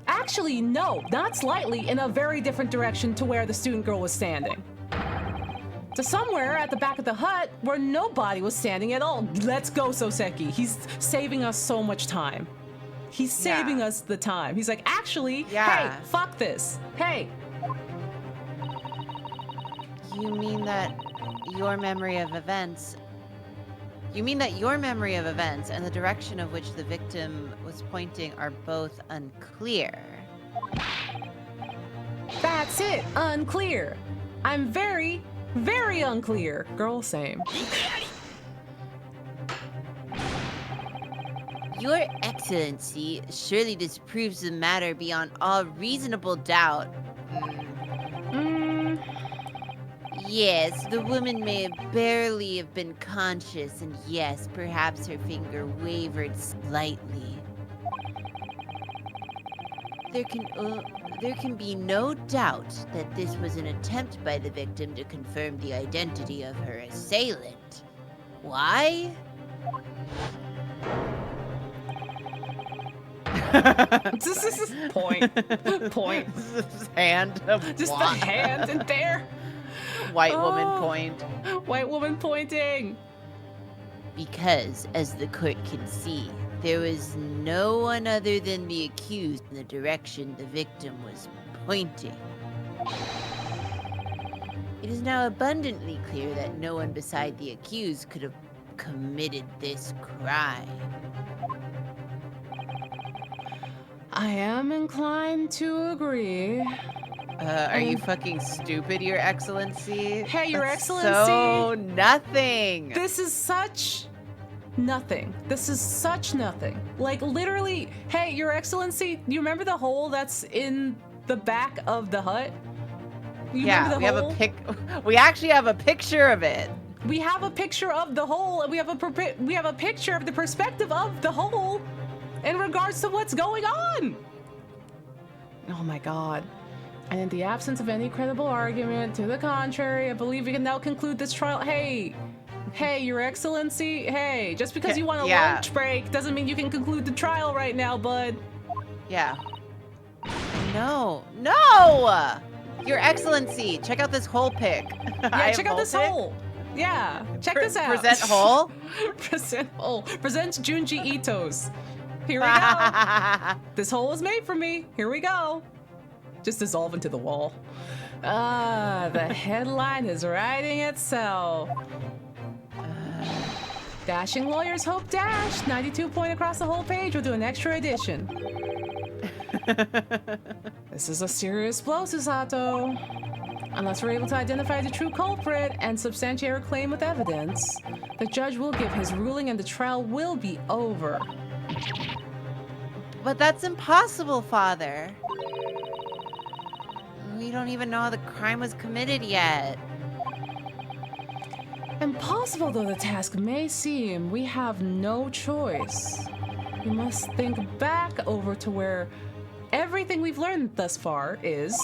Actually, no, not slightly, in a very different direction to where the student girl was standing. To somewhere at the back of the hut where nobody was standing at all. Let's go, Soseki. He's saving us so much time. He's saving us the time. He's like, actually, hey, fuck this. Hey. You mean that your memory of events and the direction of which the victim was pointing are both unclear. That's it. Unclear. I'm very, very unclear. Girl, same. Your Excellency, surely this proves the matter beyond all reasonable doubt. Yes, the woman may barely have been conscious, and yes, perhaps her finger wavered slightly. There can be no doubt that this was an attempt by the victim to confirm the identity of her assailant. Why? Point. Hand of Just the plot. hand in there. White woman Oh. point. White woman pointing. Because, as the court can see, there was no one other than the accused in the direction the victim was pointing. It is now abundantly clear that no one beside the accused could have committed this crime. I am inclined to agree. Are you fucking stupid, Your Excellency? Hey, Your That's Excellency. So nothing. This is such nothing. This is such nothing. Like, literally, hey, Your Excellency, you remember the hole that's in the back of the hut? You remember the we have hole? We actually have a picture of it. We have a picture of the hole, and we have a picture of the perspective of the hole in regards to what's going on. Oh my god. And in the absence of any credible argument to the contrary, I believe we can now conclude this trial. Hey, Your Excellency. Hey, just because you want a lunch break doesn't mean you can conclude the trial right now, bud. Yeah. No. Your Excellency, check out this hole pic. Yeah, check out this hole. Yeah, check this out. Present hole? Present hole. Presents Junji Ito's. Here we go. This hole was made for me. Here we go. Just dissolve into the wall. The headline is writing itself. Dashing lawyers hope dash. 92 point across the whole page. We'll do an extra edition. This is a serious blow, Susato. Unless we're able to identify the true culprit and substantiate our claim with evidence, the judge will give his ruling and the trial will be over. But that's impossible, Father. We don't even know how the crime was committed yet. Impossible though the task may seem, we have no choice. We must think back over to where everything we've learned thus far is.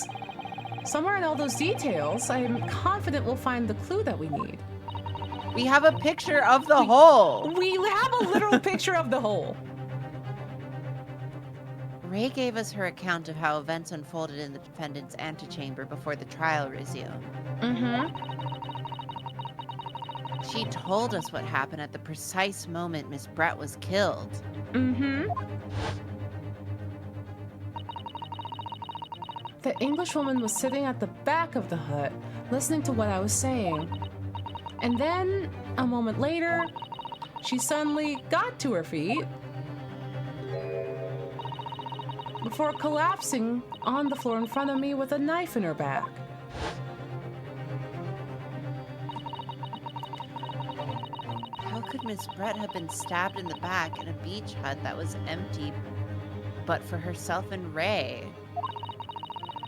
Somewhere in all those details, I'm confident we'll find the clue that we need. We have a picture of the hole. We have a literal picture of the hole. Ray gave us her account of how events unfolded in the defendant's antechamber before the trial resumed. She told us what happened at the precise moment Miss Brett was killed. The Englishwoman was sitting at the back of the hut, listening to what I was saying. And then, a moment later, she suddenly got to her feet before collapsing on the floor in front of me with a knife in her back. How could Miss Brett have been stabbed in the back in a beach hut that was empty but for herself and Ray?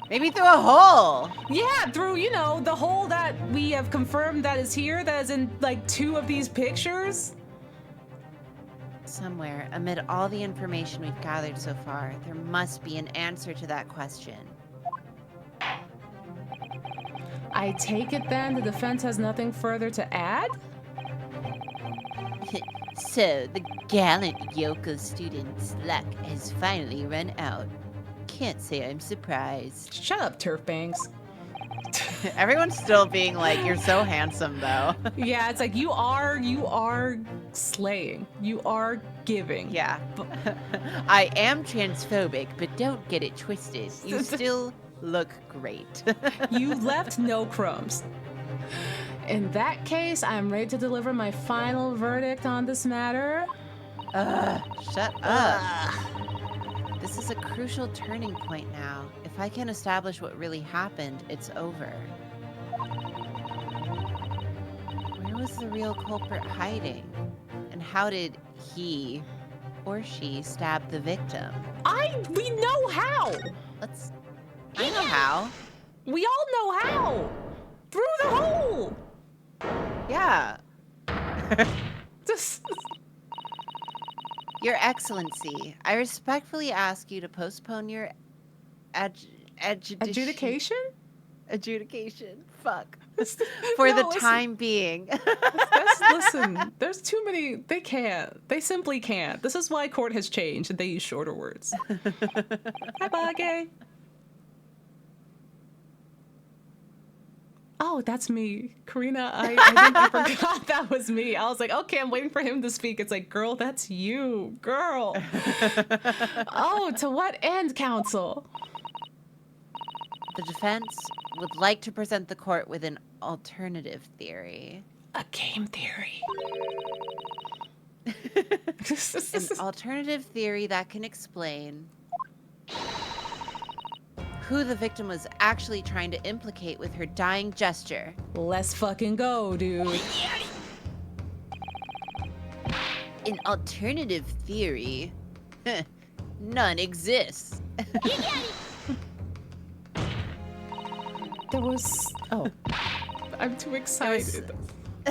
Maybe through a hole. Yeah, through, you know, the hole that we have confirmed that is here, that is in, like, 2 of these pictures. Somewhere, amid all the information we've gathered so far, there must be an answer to that question. I take it then the defense has nothing further to add? So, the gallant Yoko student's luck has finally run out. Can't say I'm surprised. Shut up, Turf Bangs. Everyone's still being like, you're so handsome, though. Yeah, it's like, you are slaying. You are giving. Yeah. I am transphobic, but don't get it twisted. You still look great. You left no crumbs. In that case, I'm ready to deliver my final verdict on this matter. Shut up. This is a crucial turning point now. If I can establish what really happened, it's over. Where was the real culprit hiding? And how did he or she stab the victim? We know how! I know how. We all know how! Through the hole! Yeah. Your Excellency, I respectfully ask you to postpone your Adjudication? Adjudication. Fuck. for No, the listen. time being. Listen, there's too many. They can't. They simply can't. This is why court has changed and they use shorter words. Hi, Bage. Oh, that's me. Karina, I forgot that was me. I was like, okay, I'm waiting for him to speak. It's like, girl, that's you. Girl. Oh, to what end, counsel? The defense would like to present the court with an alternative theory. A game theory. An alternative theory that can explain who the victim was actually trying to implicate with her dying gesture. Let's fucking go, dude. An alternative theory? None exists. There was... Oh. I'm too excited.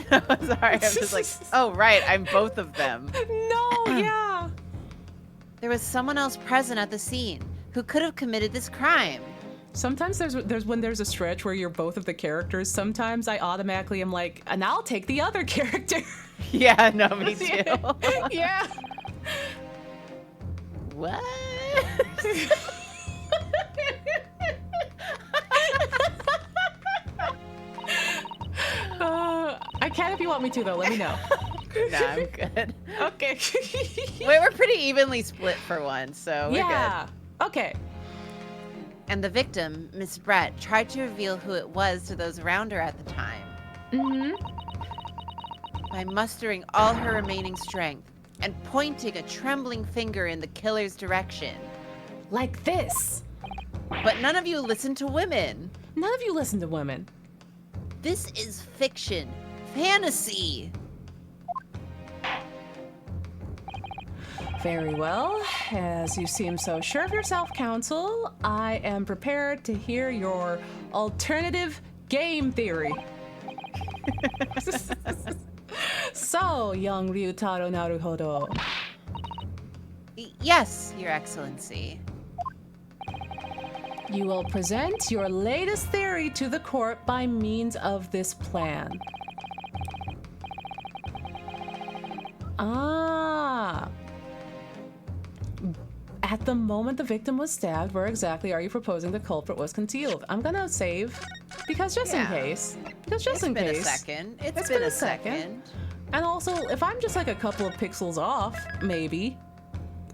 Sorry, I'm just like, oh, right, I'm both of them. No, yeah. There was someone else present at the scene who could have committed this crime. Sometimes there's when there's a stretch where you're both of the characters. Sometimes I automatically am like, and I'll take the other character. Yeah, no, me too. Yeah. What? I can if you want me to, though. Let me know. Nah, I'm good. Okay. Wait, we're pretty evenly split for once, so we're Yeah. Okay. And the victim, Miss Brett, tried to reveal who it was to those around her at the time. Mm-hmm. By mustering all her remaining strength and pointing a trembling finger in the killer's direction. Like this. But none of you listen to women. None of you listen to women. This is fiction. Fantasy. Very well. As you seem so sure of yourself, Counsel, I am prepared to hear your alternative game theory. So, young Ryutaro Naruhodo. Yes, Your Excellency. You will present your latest theory to the court by means of this plan. Ah. At the moment the victim was stabbed, where exactly are you proposing the culprit was concealed? I'm gonna save, because just in Yeah. case. Because just in It's been case. a second. It's been a second. And also, if I'm just like a couple of pixels off, maybe.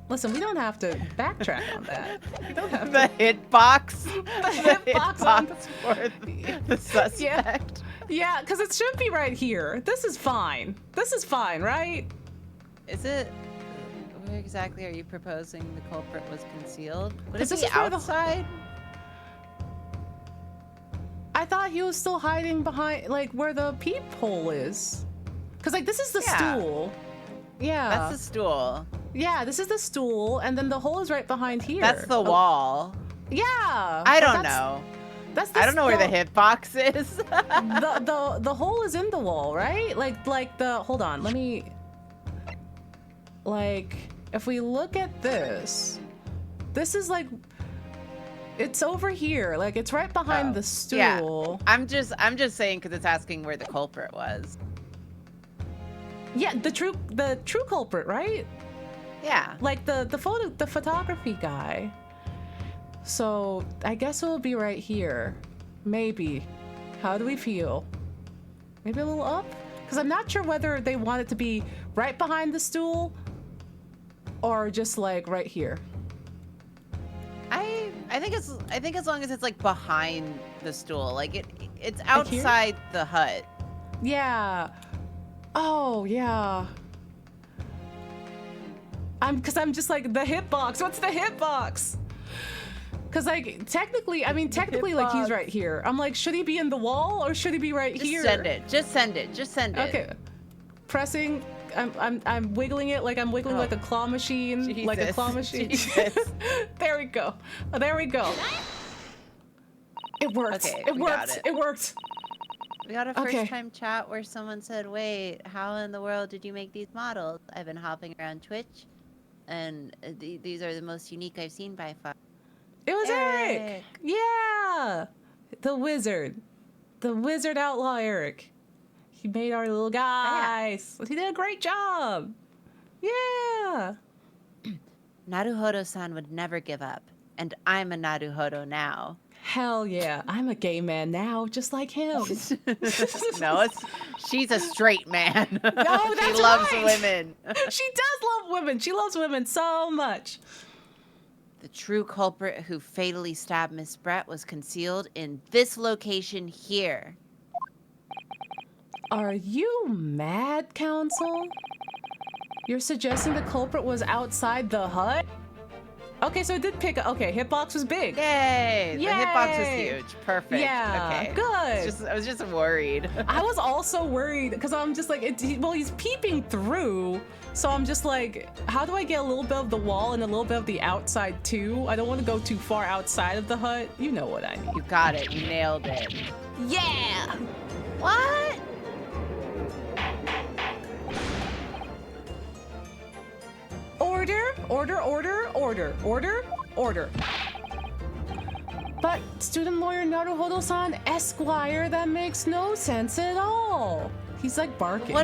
Listen, we don't have to backtrack on that. We don't have The hitbox. The hitbox on- for the suspect. Yeah, because it should be right here. This is fine. This is fine, right? Is it? Where exactly are you proposing the culprit was concealed? Would Is it this be where the- outside? I thought he was still hiding behind, like, where the peephole is. Because, like, this is the Yeah. stool. Yeah. That's the stool. Yeah, this is the stool, and then the hole is right behind here. That's the Oh, wall. Yeah. I but don't that's- know. That's the I don't know where the hitbox is. the hole is in the wall, right? Like the hold on, let me like if we look at this is like it's over here. Like it's right behind Oh, the stool. yeah. I'm just saying because it's asking where the culprit was. Yeah, the true culprit, right? Yeah. Like the photography guy. So I guess it'll be right here. Maybe. How do we feel? Maybe a little up? Because I'm not sure whether they want it to be right behind the stool or just like right here. I think as long as it's like behind the stool, like it's here? outside the hut. Yeah. Oh, yeah. I'm just like the hitbox. What's the hitbox? Because like technically like he's right here. I'm like, should he be in the wall or should he be right Just here? send it. Just send it. Just send it. Okay. Pressing. I'm wiggling it like I'm wiggling like a claw machine. Like a Jesus. claw machine. Jesus. There we go. Oh, there we go. It worked. Okay, it we got worked. it. It worked. We got a Okay. first time chat where someone said, wait, how in the world did you make these models? I've been hopping around Twitch, and these are the most unique I've seen by far. It was Eric. Eric. Yeah. The wizard. The wizard outlaw Eric. He made our little guys. He did a great job. Yeah. Naruhodo-san would never give up, and I'm a Naruhodo now. Hell yeah. I'm a gay man now, just like him. No, she's a straight man. No, she that's loves right. women. She does love women. She loves women so much. The true culprit who fatally stabbed Miss Brett was concealed in this location here. Are you mad, Counsel? You're suggesting the culprit was outside the hut? Okay, so it did pick up. Okay, hitbox was big. Yay! The hitbox was Yay. huge. Perfect. Yeah, Okay. good. I was just worried. I was also worried because I'm just like, he's peeping through. So I'm just like, how do I get a little bit of the wall and a little bit of the outside too? I don't want to go too far outside of the hut. You know what I mean. You got it. You nailed it. Yeah! What? Order, order, order, order, order, order. But student lawyer Naruhodo-san Esquire, that makes no sense at all. He's like barking.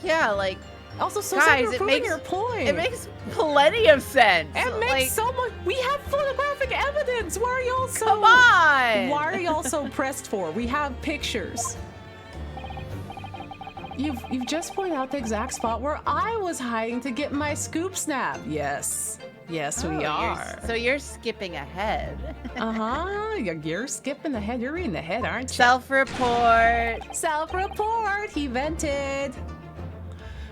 Yeah, like, Also, so guys, you're proving your point. it makes plenty of sense. It makes so much. We have photographic evidence. Why are y'all so? Come on. Why are y'all so pressed for? We have pictures. You've just pointed out the exact spot where I was hiding to get my scoop snap. Yes. Yes, we are. So you're skipping ahead. You're skipping ahead. You're reading ahead, aren't you? Self-report. Self-report. He vented.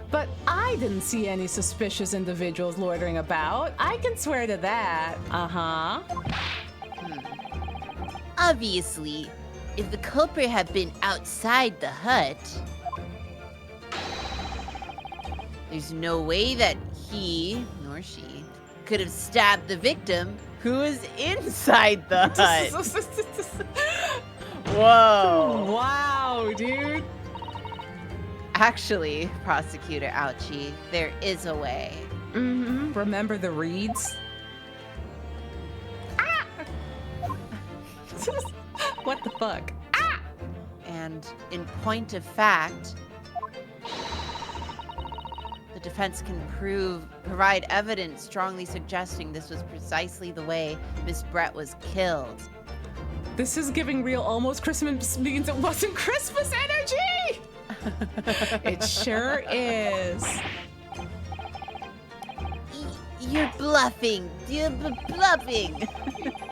But I didn't see any suspicious individuals loitering about. I can swear to that. Obviously, if the culprit had been outside the hut, there's no way that he, nor she, could have stabbed the victim. Who is inside the hut? Whoa. Wow, dude. Actually, Prosecutor Ouchie, there is a way. Remember the reeds? Ah! What the fuck? Ah! And in point of fact, the defense can provide evidence strongly suggesting this was precisely the way Miss Brett was killed. This is giving real almost Christmas means it wasn't Christmas energy! It sure is. You're bluffing. You're bluffing.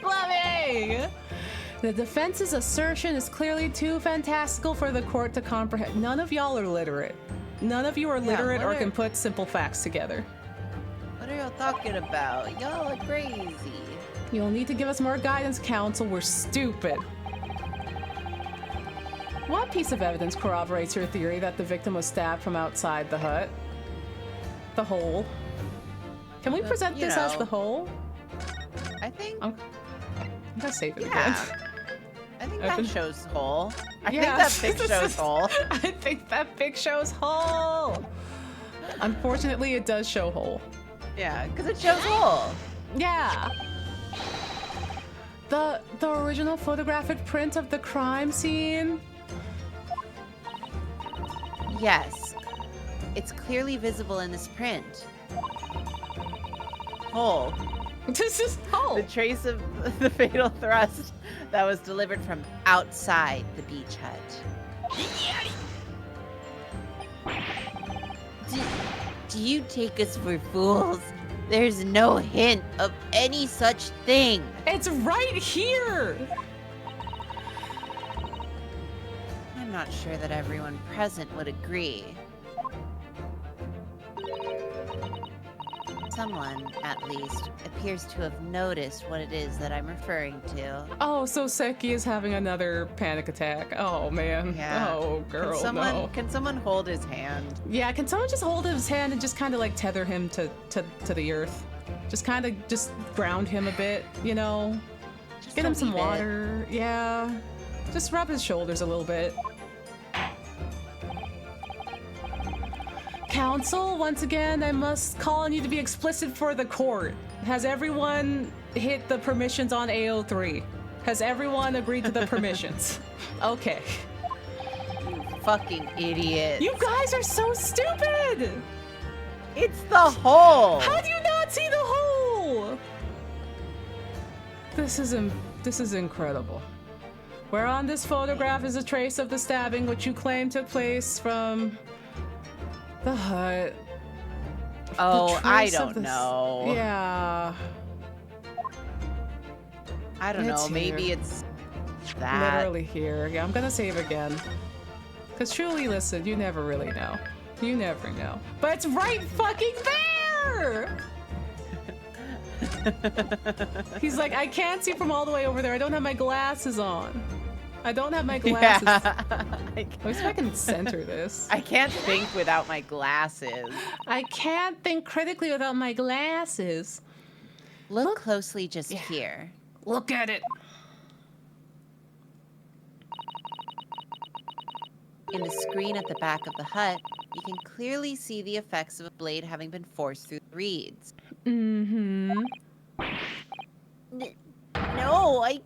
Bluffing! The defense's assertion is clearly too fantastical for the court to comprehend. None of y'all are literate. None of you are literate or can put simple facts together. What are y'all talking about? Y'all are crazy. You'll need to give us more guidance, counsel. We're stupid. What piece of evidence corroborates your theory that the victim was stabbed from outside the hut? The hole. Can we present this as the hole? I think. I'm gonna save it Yeah. again. I think that shows whole. I Yeah. think that pic shows whole. I think that pic shows whole. Unfortunately, it does show whole. Yeah, because it shows whole. Yeah. The original photographic print of the crime scene. Yes. It's clearly visible in this print. Whole. This is whole. The trace of the fatal thrust that was delivered from. Outside the beach hut. Do you take us for fools? There's no hint of any such thing. It's right here. I'm not sure that everyone present would agree. Someone, at least, appears to have noticed what it is that I'm referring to. Oh, so Seki is having another panic attack. Oh, man. Yeah. Oh, girl, no. Can someone hold his hand? Yeah, can someone just hold his hand and just kind of like tether him to the earth? Just kind of just ground him a bit, you know? Just Get a him some wee bit. water. Yeah. Just rub his shoulders a little bit. Counsel, once again, I must call on you to be explicit for the court. Has everyone hit the permissions on AO3? Has everyone agreed to the permissions? Okay. You fucking idiot. You guys are so stupid! It's the hole. How do you not see the hole? This is incredible. Where on this photograph is a trace of the stabbing which you claim took place from the hut. Oh, The I trace of don't the know. Yeah. I don't It's know. Maybe here. it's that. Literally here. Yeah, I'm gonna save again. Because truly, listen, you never really know. You never know. But it's right fucking there! He's like, I can't see from all the way over there. I don't have my glasses on. I don't have my glasses. Yeah. Let me see if I can center this. I can't think without my glasses. I can't think critically without my glasses. Look closely just here. Look at it. In the screen at the back of the hut, you can clearly see the effects of a blade having been forced through the reeds. Mm-hmm. No, I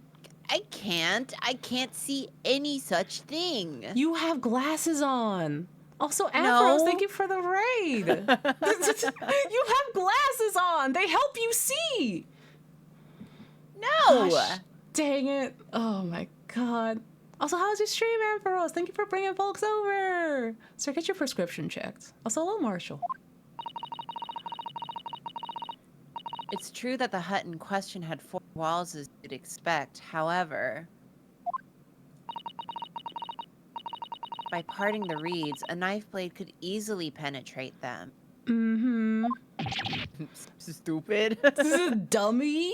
can't. I can't see any such thing. You have glasses on. Also, Ambrose, No. thank you for the raid. You have glasses on. They help you see. No. Gosh, dang it. Oh my god. Also, how's your stream, Ambrose? Thank you for bringing folks over. Sir, get your prescription checked. Also, hello, Marshall. It's true that the hut in question had 4 walls as you'd expect. However, by parting the reeds, a knife blade could easily penetrate them. Mm-hmm. Stupid. This is a dummy.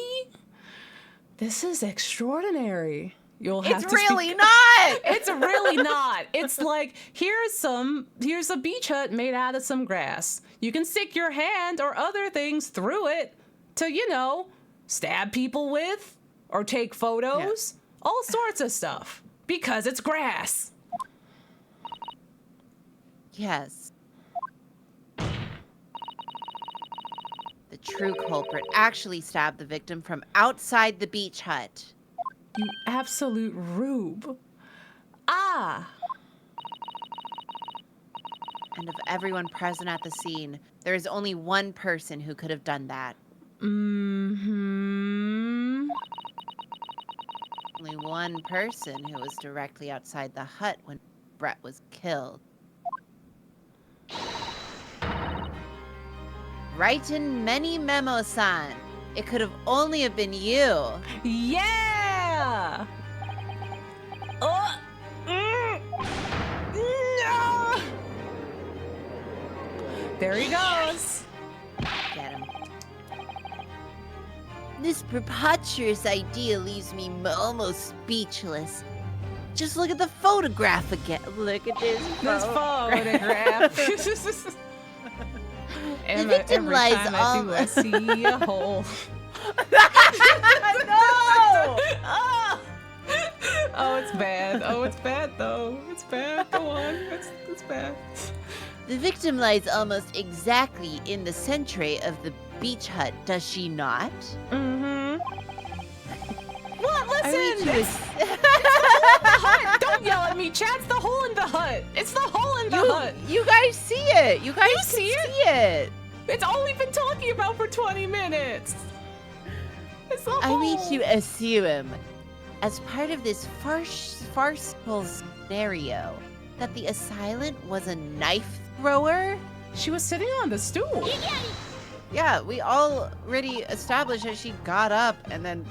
This is extraordinary. You'll have It's to really speak- not. It's really not. It's like, here's a beach hut made out of some grass. You can stick your hand or other things through it to, stab people with or take photos. All sorts of stuff. Because it's grass. Yes. The true culprit actually stabbed the victim from outside the beach hut. You absolute rube. Ah. And of everyone present at the scene, there is only one person who could have done that. Mm-hmm. Only one person who was directly outside the hut when Brett was killed. Write in many memo-san. It could have only have been you. Yeah! No! There he goes. Get him. This preposterous idea leaves me almost speechless. Just look at the photograph again. Look at this Photograph. The victim every lies time all- I see a hole. No. Oh! Oh, it's bad. Oh, it's bad though. It's bad. Go on. It's bad. The victim lies almost exactly in the center of the beach hut, does she not? Mm-hmm. What? I Listen! read you It's the hut! Don't yell at me, Chad. It's the hole in the hut. It's the hole in the hut. You guys see it. You guys can see it? see it. It's all we've been talking about for 20 minutes. It's the I hole. need to assume, as part of this farcical scenario, that the assailant was a knife thrower? She was sitting on the stool. Yeah, we already established that she got up and then.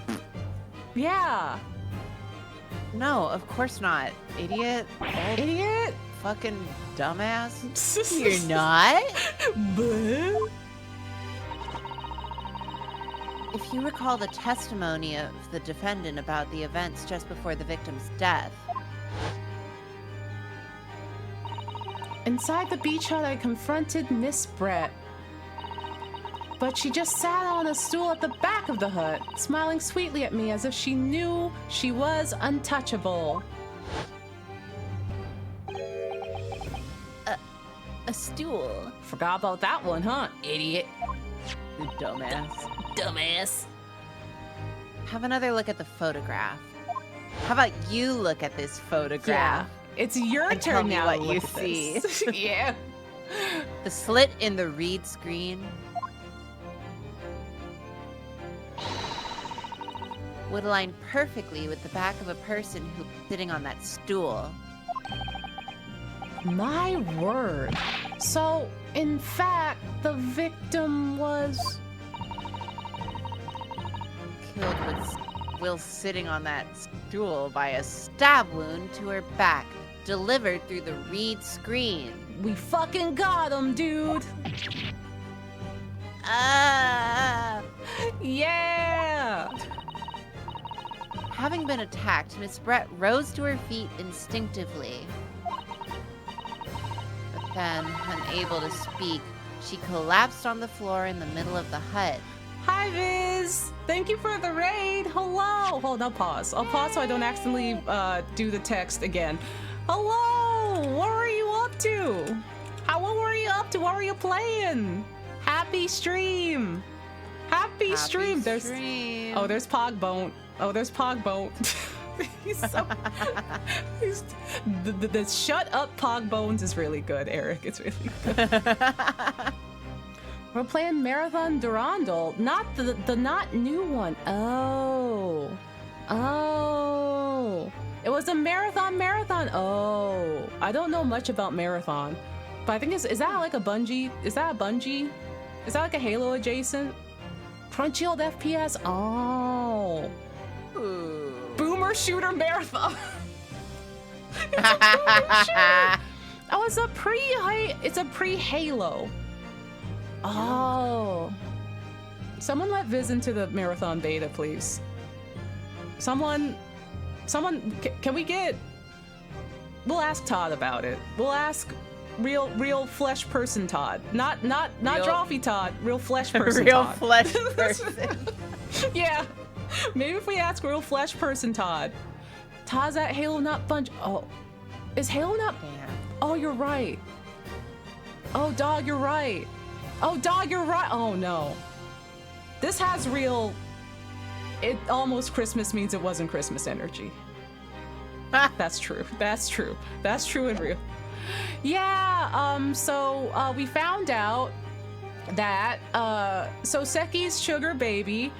Yeah. No, of course not. Idiot. Old Idiot. fucking dumbass. You're not? But... If you recall the testimony of the defendant about the events just before the victim's death, Inside the beach hut, I confronted Miss Brett. But she just sat on a stool at the back of the hut, smiling sweetly at me as if she knew she was untouchable. a stool. Forgot about that one, huh, idiot? You dumbass. Dumbass. Have another look at the photograph. How about you look at this photograph? It's your And turn tell me now what to you look at this. Yeah. The slit in the reed screen would align perfectly with the back of a person who's sitting on that stool. My word. So, in fact, the victim was... Killed while sitting on that stool by a stab wound to her back, delivered through the reed screen. We fucking got him, dude. Ah! Yeah. Having been attacked, Miss Brett rose to her feet instinctively. But then, unable to speak, she collapsed on the floor in the middle of the hut. Hi, Viz. Thank you for the raid. Hello. Hold on, pause. I'll pause so I don't accidentally do the text again. Hello. What were you up to? What were you up to? What were you playing? Happy stream. Happy stream. There's stream. Oh, there's Pogbone. Oh, there's Pogbone. He's so the shut up Pogbones is really good, Eric. It's really good. We're playing Marathon Durandal, not the not new one. Oh. It was a marathon. Oh. I don't know much about Marathon. But I think is that like a Bungie? Is that a Bungie? Is that like a Halo adjacent? Crunchyroll FPS? Oh. Ooh. Boomer Shooter Marathon. It's a boomer shooter. Oh, it's a pre-Halo. Oh. Someone let Viz into the Marathon beta, please. Someone, can we get... We'll ask Todd about it. We'll ask real flesh person Todd. Not Drawfee Todd, real flesh person Real Todd. flesh person. Yeah. Maybe if we ask real flesh person Todd. Todd's at Halo Not Bunch. Oh. Is Halo Not... Damn. Oh, you're right. Oh, dog, you're right. Oh, dog, you're right. Oh, no. This has real... It almost Christmas means it wasn't Christmas energy. That's true. That's true. That's true and real. Yeah, so we found out that Soseki's sugar baby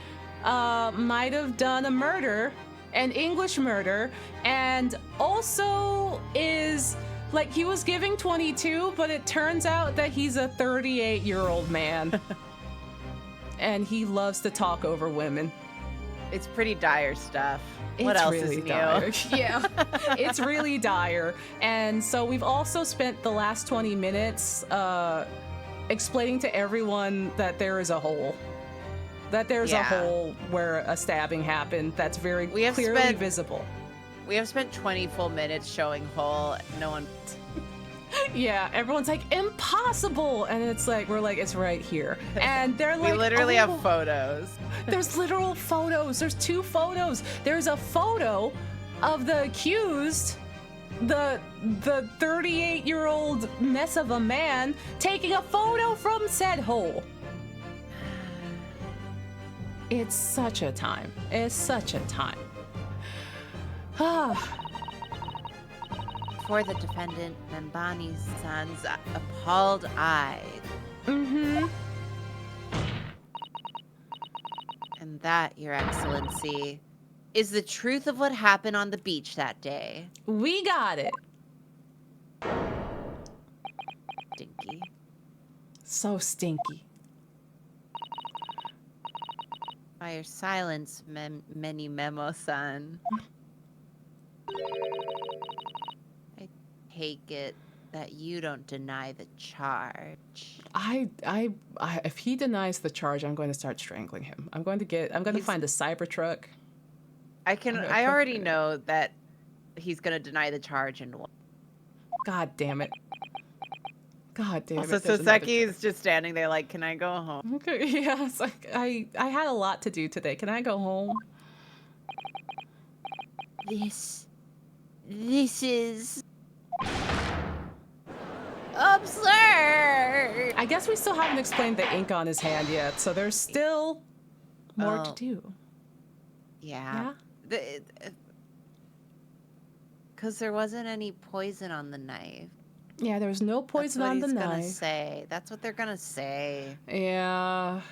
might have done a murder, an English murder, and also is like he was giving 22, but it turns out that he's a 38-year-old man. And he loves to talk over women. It's pretty dire stuff. What It's else really is new? dire. Yeah, it's really dire. And so we've also spent the last 20 minutes explaining to everyone that there is a hole. That there's a hole where a stabbing happened that's very clearly visible. We have spent 20 full minutes showing hole. No one... Yeah, everyone's like, impossible! And it's like, we're like, it's right here. And they're like, We literally oh. have photos. There's literal photos. There's 2 photos. There's a photo of the accused, the 38-year-old mess of a man, taking a photo from said hole. It's such a time. It's such a time. For the defendant, Membani-san's appalled eyes. Mm-hmm. And that, Your Excellency, is the truth of what happened on the beach that day. We got it. Stinky. So stinky. By your silence, Many Memo-san. I take it that you don't deny the charge. If he denies the charge, I'm going to start strangling him. I'm going to find a Cybertruck. I already know that he's gonna deny the charge and God damn it. God damn also it. there's another Soseki is just standing there like, can I go home? Okay, yeah, it's like I had a lot to do today. Can I go home? This is absurd. I guess we still haven't explained the ink on his hand yet, so there's still more to do. Yeah. Because there wasn't any poison on the knife. Yeah, there was no poison on the That's what he's knife. gonna say. That's what they're gonna say. Yeah.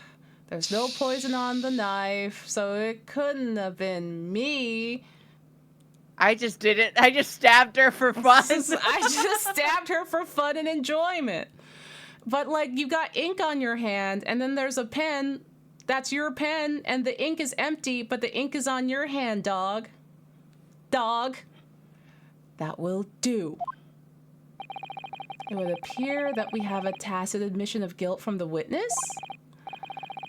There's no poison on the knife, so it couldn't have been me. I just did it. I just stabbed her for fun. I just stabbed her for fun and enjoyment. But, like, you got ink on your hand, and then there's a pen. That's your pen, and the ink is empty, but the ink is on your hand, dog. Dog. That will do. It would appear that we have a tacit admission of guilt from the witness.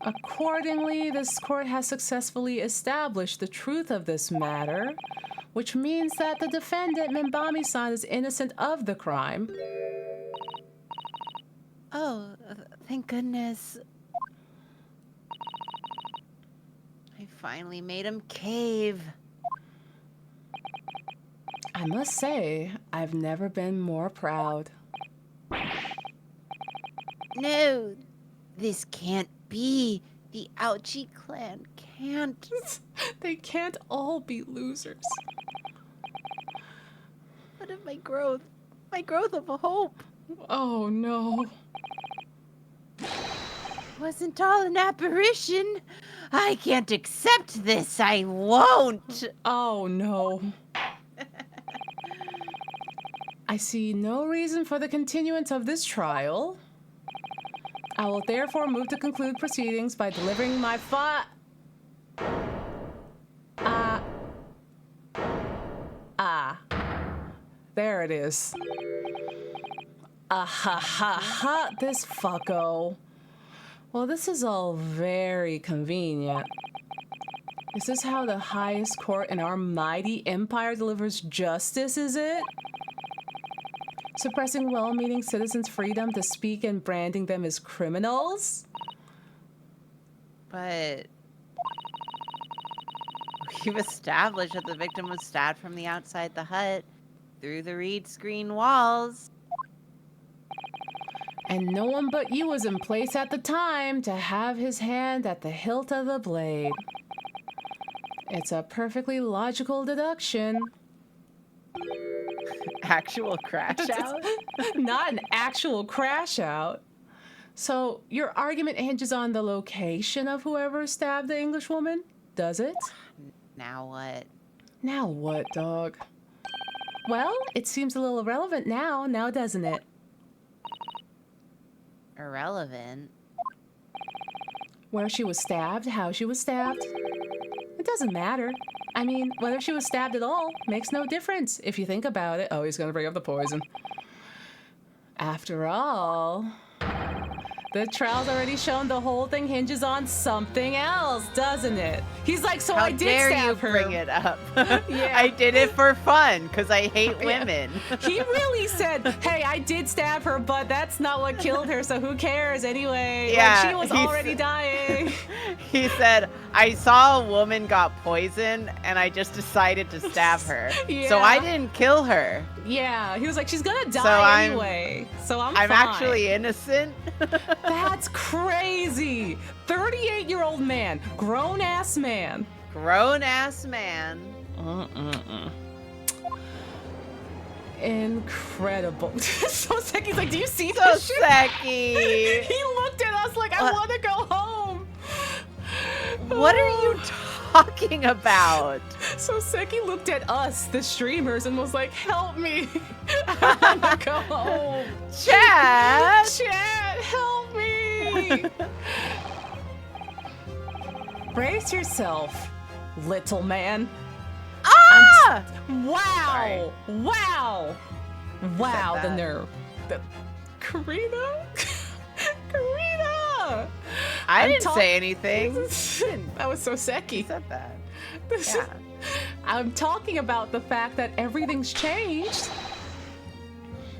Accordingly, this court has successfully established the truth of this matter, which means that the defendant, Membami-san, is innocent of the crime. Oh, thank goodness. I finally made him cave. I must say, I've never been more proud. No, This can't be. The Ouchie clan can't. They can't all be losers. What of my growth? My growth of hope. Oh no. Wasn't all an apparition. I can't accept this. I won't. Oh no. I see no reason for the continuance of this trial. I will therefore move to conclude proceedings by delivering my there it is. Ha ha, this fucko. Well, this is all very convenient. Is this how the highest court in our mighty empire delivers justice, is it? Suppressing well-meaning citizens' freedom to speak and branding them as criminals? But we've established that the victim was stabbed from the outside the hut through the reed screen walls. And no one but you was in place at the time to have his hand at the hilt of the blade. It's a perfectly logical deduction. Actual crash out? Not an actual crash out. So your argument hinges on the location of whoever stabbed the English woman, does it? Now what? Now what, dog? Well, it seems a little irrelevant now, doesn't it? Irrelevant? Where she was stabbed, how she was stabbed. It doesn't matter. I mean, whether she was stabbed at all makes no difference if you think about it. Oh, he's gonna bring up the poison. After all, the trial's already shown the whole thing hinges on something else, doesn't it? He's like, so How I did dare stab you her. bring it up? Yeah. I did it for fun because I hate women. He really said, hey, I did stab her, but that's not what killed her, so who cares anyway? Yeah, Like, she was he's- already dying. He said, I saw a woman got poisoned and I just decided to stab her. So I Yeah. didn't kill her. Yeah, he was like, she's gonna die I'm- anyway, so I'm I'm fine. actually innocent. That's crazy. 38-year-old man, grown-ass man. Grown-ass man. Incredible. So Seki's like, do you see So this shit? Seki. He looked at us like, I want to go home. What are you talking about? So Seki looked at us, the streamers, and was like, help me. I want to go home. Chad. Chat, help me. Brace yourself, little man. Ah! Wow! Wow! Wow, the that? nerve. Karina? Karina! I I'm didn't talk- say anything. That was so Seki. He said that. This- Yeah. I'm talking about the fact that everything's changed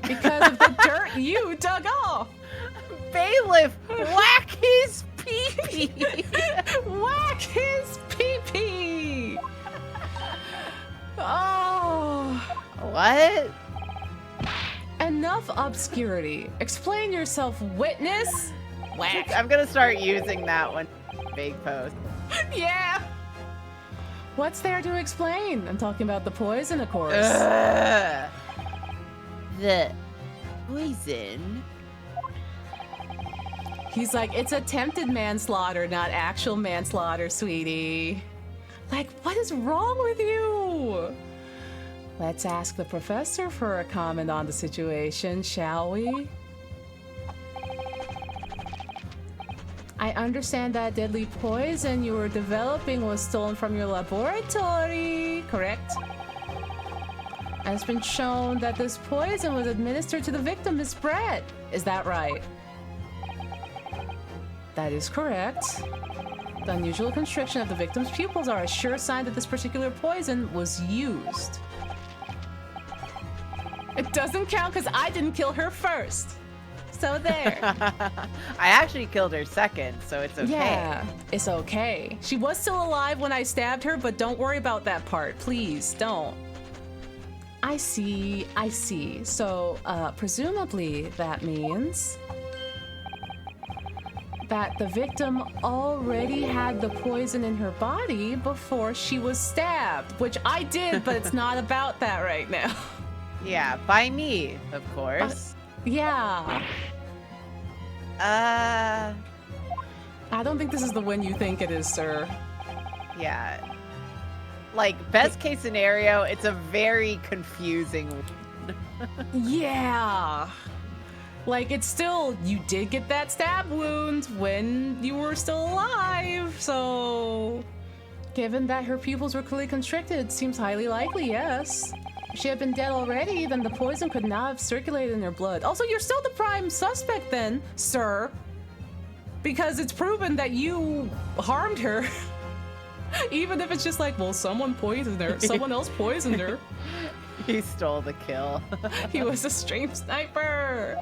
because of the dirt you dug off. Bailiff, whack his pee-pee. Whack his pee-pee! Oh. What? Enough obscurity. Explain yourself, witness. Whack. I'm gonna start using that one. Big post. Yeah. What's there to explain? I'm talking about the poison, of course. Ugh. The poison. He's like, it's attempted manslaughter, not actual manslaughter, sweetie. Like, what is wrong with you? Let's ask the professor for a comment on the situation, shall we? I understand that deadly poison you were developing was stolen from your laboratory, correct? And it's been shown that this poison was administered to the victim, Miss Brett. Is that right? That is correct. The unusual constriction of the victim's pupils are a sure sign that this particular poison was used. It doesn't count because I didn't kill her first. So there. I actually killed her second, so it's okay. Yeah, it's okay. She was still alive when I stabbed her, but don't worry about that part. Please, don't. I see, I see. So, presumably that means that the victim already had the poison in her body before she was stabbed, which I did, but it's not about that right now. Yeah, by me, of course. Yeah. Uh, I don't think this is the one you think it is, sir. yeah. Like, best case scenario, it's a very confusing Yeah. Like, it's still, you did get that stab wound when you were still alive, so given that her pupils were clearly constricted, it seems highly likely, yes. If she had been dead already, then the poison could not have circulated in her blood. Also, you're still the prime suspect then, sir, because it's proven that you harmed her. Even if it's just like, well, someone poisoned her, someone else poisoned her. He stole the kill. He was a stream sniper.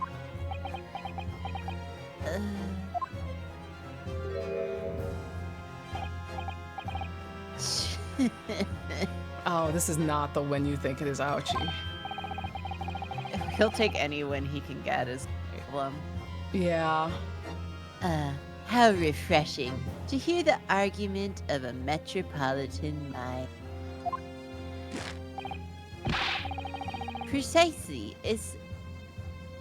Oh, this is not the win you think it is, ouchie. He'll take any win he can get is the problem. Yeah. How refreshing to hear the argument of a metropolitan mind. Precisely,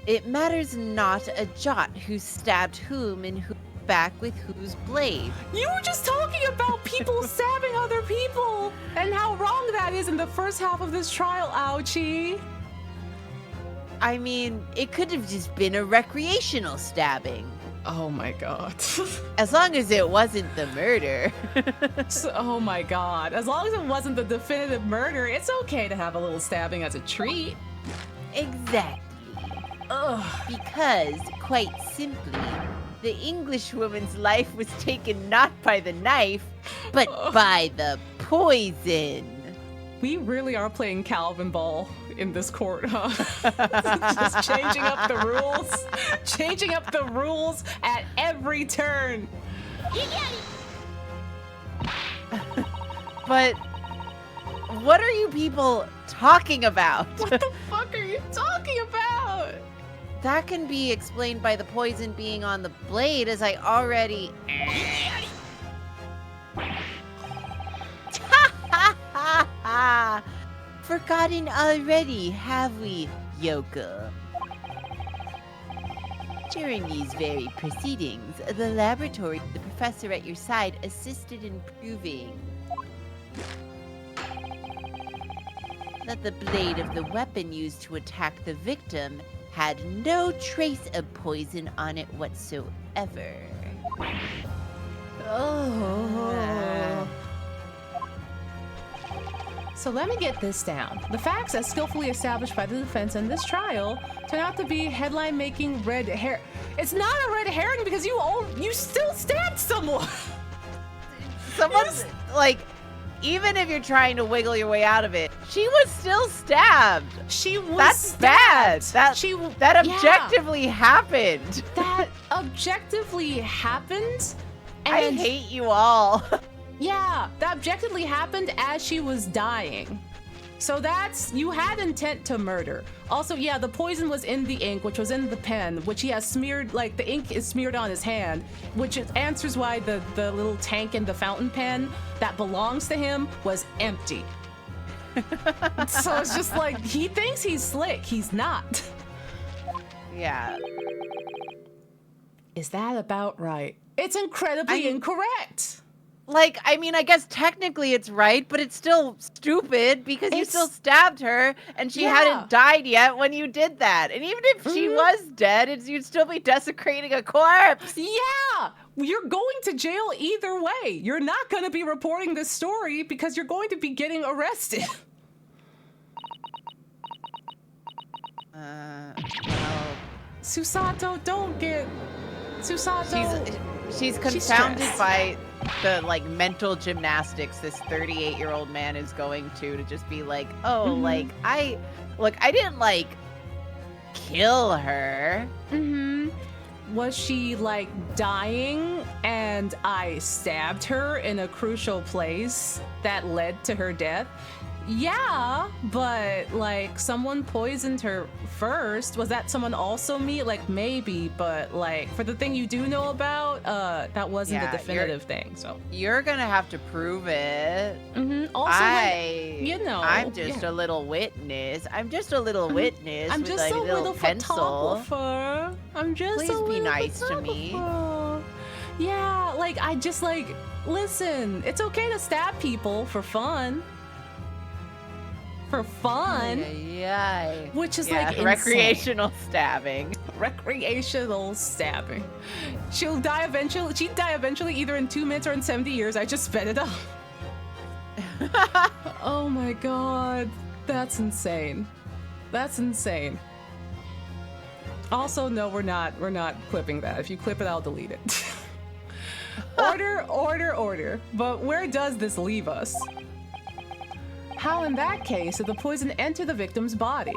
it matters not a jot who stabbed whom and who back with whose blade. You were just talking about people stabbing other people and how wrong that is in the first half of this trial, ouchie. I mean, it could have just been a recreational stabbing. Oh my god. As long as it wasn't the murder. Oh my god. As long as it wasn't the definitive murder, it's okay to have a little stabbing as a treat. Exactly. Ugh. Because, quite simply, the Englishwoman's life was taken not by the knife, but by the poison. We really are playing Calvin Ball in this court, huh? Just changing up the rules. Changing up the rules at every turn. But what are you people talking about? What the fuck are you talking about? That can be explained by the poison being on the blade, as I already... Forgotten already, have we, Yoko? During these very proceedings, the laboratory, the professor at your side, assisted in proving that the blade of the weapon used to attack the victim had no trace of poison on it whatsoever. Oh. So let me get this down. The facts, as skillfully established by the defense in this trial, turn out to be headline-making red hair. It's not a red herring because you still stabbed someone. Someone's like, even if you're trying to wiggle your way out of it, she was still stabbed. She was That's stabbed. bad. That objectively happened. That objectively happened. And I hate you all. yeah, that objectively happened as she was dying. So you had intent to murder. Also, yeah, the poison was in the ink, which was in the pen, which he has smeared, like the ink is smeared on his hand, which answers why the little tank in the fountain pen that belongs to him was empty. So it's just like, he thinks he's slick, he's not. Yeah. Is that about right? It's incredibly incorrect. Like, I mean, I guess technically it's right, but it's still stupid because you still stabbed her and she hadn't died yet when you did that. And even if she was dead, you'd still be desecrating a corpse. Yeah! You're going to jail either way. You're not going to be reporting this story because you're going to be getting arrested. Well, Susato, don't get... Susato... She's confounded by the, like, mental gymnastics this 38-year-old man is going to just be like, oh, like, I didn't, like, kill her. Was she, like, dying and I stabbed her in a crucial place that led to her death? Yeah, but like someone poisoned her first. Was that someone also me? Like maybe, but like for the thing you do know about, that wasn't Yeah, the definitive thing. So You're gonna have to prove it. also, I'm just a little witness. I'm just a little witness I'm with just like a a little pencil. photographer. I'm just Please a be little nice to me. photographer. Yeah, like I just like listen. It's okay to stab people for fun. For fun, Yay. which is Yeah, like insane. recreational stabbing. Recreational stabbing. She'd die eventually, either in 2 minutes or in 70 years. I just sped it up. Oh my god, that's insane. That's insane. Also, no, we're not clipping that. If you clip it, I'll delete it. Order. But where does this leave us? How in that case did the poison enter the victim's body?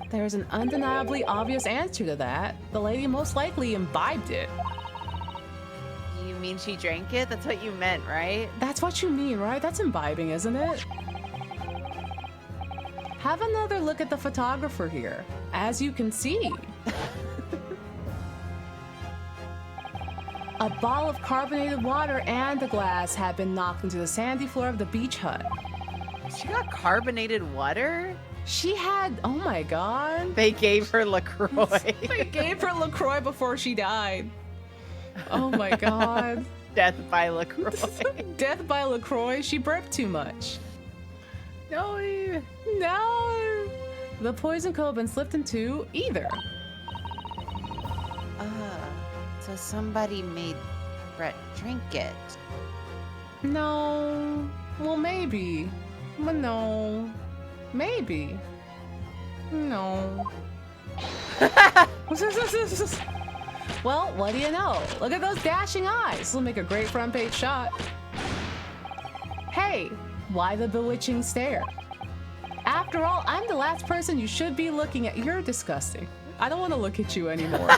There's an undeniably obvious answer to that. The lady most likely imbibed it. You mean she drank it? That's what you meant, right? That's what you mean, right? That's imbibing, isn't it? Have another look at the photographer here. As you can see, a bottle of carbonated water and a glass had been knocked into the sandy floor of the beach hut. She got carbonated water? She had, oh my god. They gave her LaCroix. They gave her LaCroix before she died. Oh my god. Death by LaCroix. Death by LaCroix. She burped too much. No. No. The poison could have been slipped into either. So somebody made Brett drink it. No. Well, maybe. But no. Maybe. No. Well, what do you know? Look at those dashing eyes. This will make a great front page shot. Hey, why the bewitching stare? After all, I'm the last person you should be looking at. You're disgusting. I don't want to look at you anymore.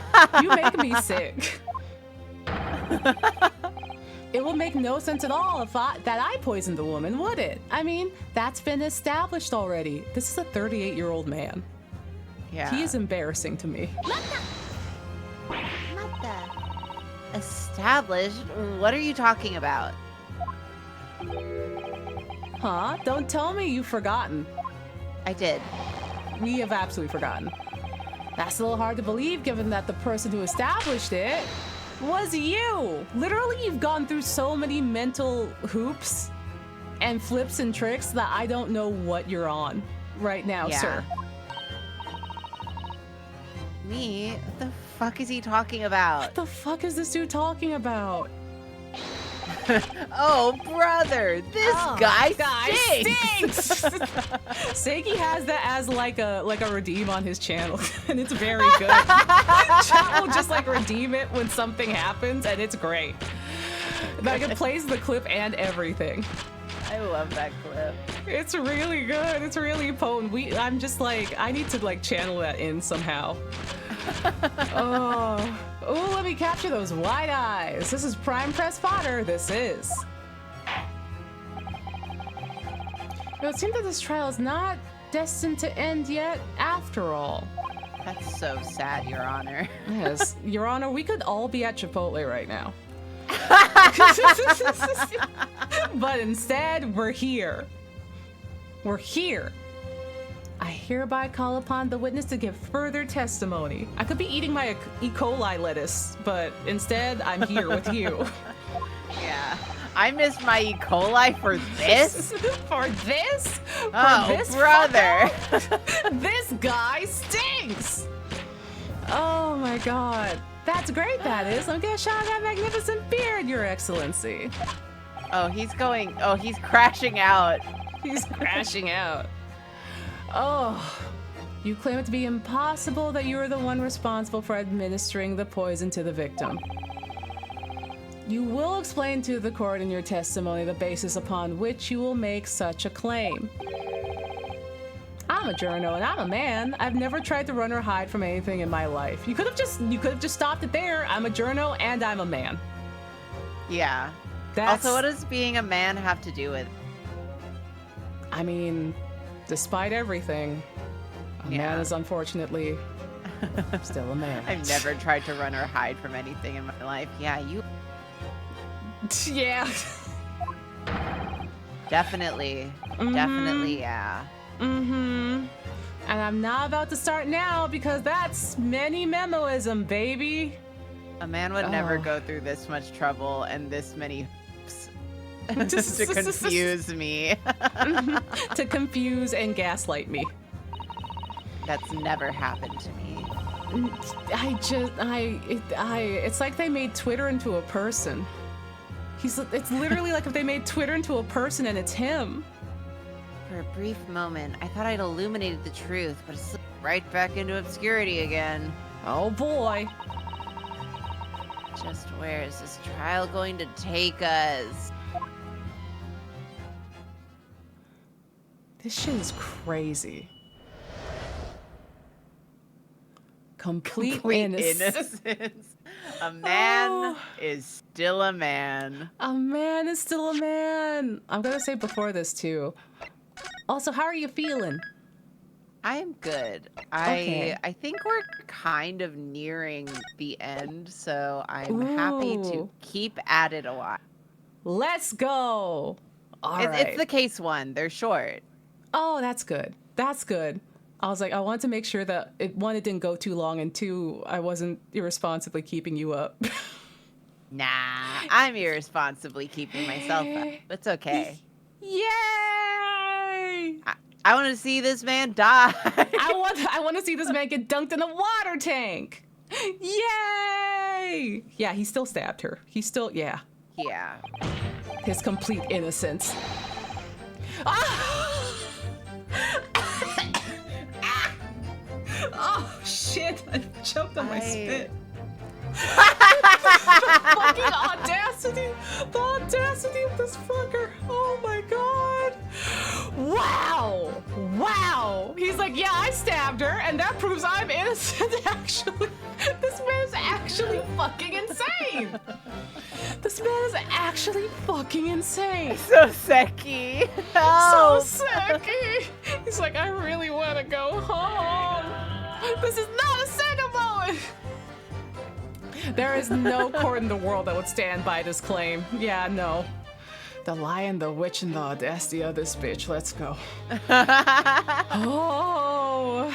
You make me sick. It would make no sense at all if that I poisoned the woman, would it? I mean, that's been established already. This is a 38-year-old man. Yeah. He is embarrassing to me. Established? What are you talking about? Huh? Don't tell me you've forgotten. I did. We have absolutely forgotten. That's a little hard to believe given that the person who established it was you. Literally, you've gone through so many mental hoops and flips and tricks that I don't know what you're on right now, Yeah. sir. Me? What the fuck is he talking about? What the fuck is this dude talking about? Oh, brother, this guy stinks. Seiki has that as like a redeem on his channel, and it's very good. Chat will just like redeem it when something happens, and it's great. Like it plays the clip and everything. I love that clip. It's really good. It's really potent. I'm just like, I need to like channel that in somehow. Oh, let me capture those wide eyes. This is prime press fodder. This is. It would seem that this trial is not destined to end yet, after all. That's so sad, Your Honor. Yes, Your Honor, we could all be at Chipotle right now. But instead, we're here. We're here. I hereby call upon the witness to give further testimony. I could be eating my E. coli lettuce, but instead, I'm here with you. Yeah. I missed my E. coli for this? For this? For Oh, this brother. This guy stinks! Oh my god. That's great, that is. I'm gonna shout that magnificent beard, Your Excellency. Oh, he's crashing out. He's crashing out. Oh, you claim it to be impossible that you are the one responsible for administering the poison to the victim. You will explain to the court in your testimony the basis upon which you will make such a claim. I'm a journo and I'm a man. I've never tried to run or hide from anything in my life. You could have just stopped it there. I'm a journo and I'm a man. Yeah. That's Also, what does being a man have to do with? I mean, despite everything, a man is unfortunately still a man. I've never tried to run or hide from anything in my life. Yeah, you Yeah. definitely, yeah. Mm-hmm. And I'm not about to start now because that's many memoism, baby. A man would never Oh. go through this much trouble and this many to confuse me. To confuse and gaslight me. That's never happened to me. It's like they made Twitter into a person. It's literally like if they made Twitter into a person and it's him. For a brief moment, I thought I'd illuminated the truth, but it slipped right back into obscurity again. Oh boy. Just where is this trial going to take us? This shit is crazy. Complete innocence. A man Oh. is still a man. A man is still a man. I'm gonna say before this too. Also, how are you feeling? I am good. Okay. I think we're kind of nearing the end, so I'm happy to Ooh. keep at it a while. Let's go. All right. It's the case one. They're short. Oh, that's good. That's good. I was like, I wanted to make sure that one, it didn't go too long, and two, I wasn't irresponsibly keeping you up. Nah, I'm irresponsibly keeping myself up. It's okay. Yay! I want to see this man die. I want to see this man get dunked in a water tank. Yay! Yeah, he still stabbed her. Yeah. Yeah. His complete innocence. Ah! Oh shit! I choked on my spit. The fucking audacity! The audacity of this fucker! Oh my god! Wow! Wow! He's like, yeah, I stabbed her, and that proves I'm innocent, actually. This man is actually fucking insane! This man is actually fucking insane! So secky. So sicky! He's like, I really want to go home. This is not a second moment! There is no court in the world that would stand by this claim. Yeah, no. The lion, the witch, and the audacity of this bitch. Let's go. Oh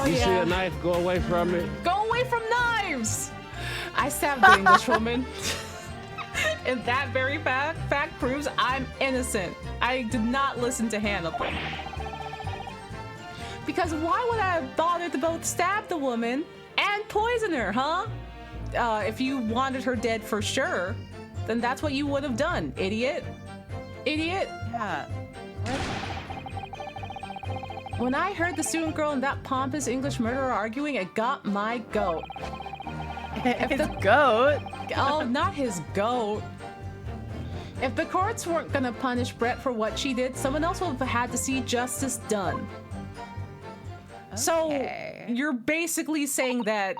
You see yeah. a knife, go away from it. Go away from knives! I stabbed the English woman. And that very fact proves I'm innocent. I did not listen to Hannibal. Because why would I have bothered to both stab the woman and poison her, huh? If you wanted her dead for sure, then that's what you would have done, idiot. Idiot. Yeah. When I heard the student girl and that pompous English murderer arguing, it got my goat. His goat. Oh, not his goat. If the courts weren't gonna punish Brett for what she did, someone else would have had to see justice done. So, Okay. you're basically saying that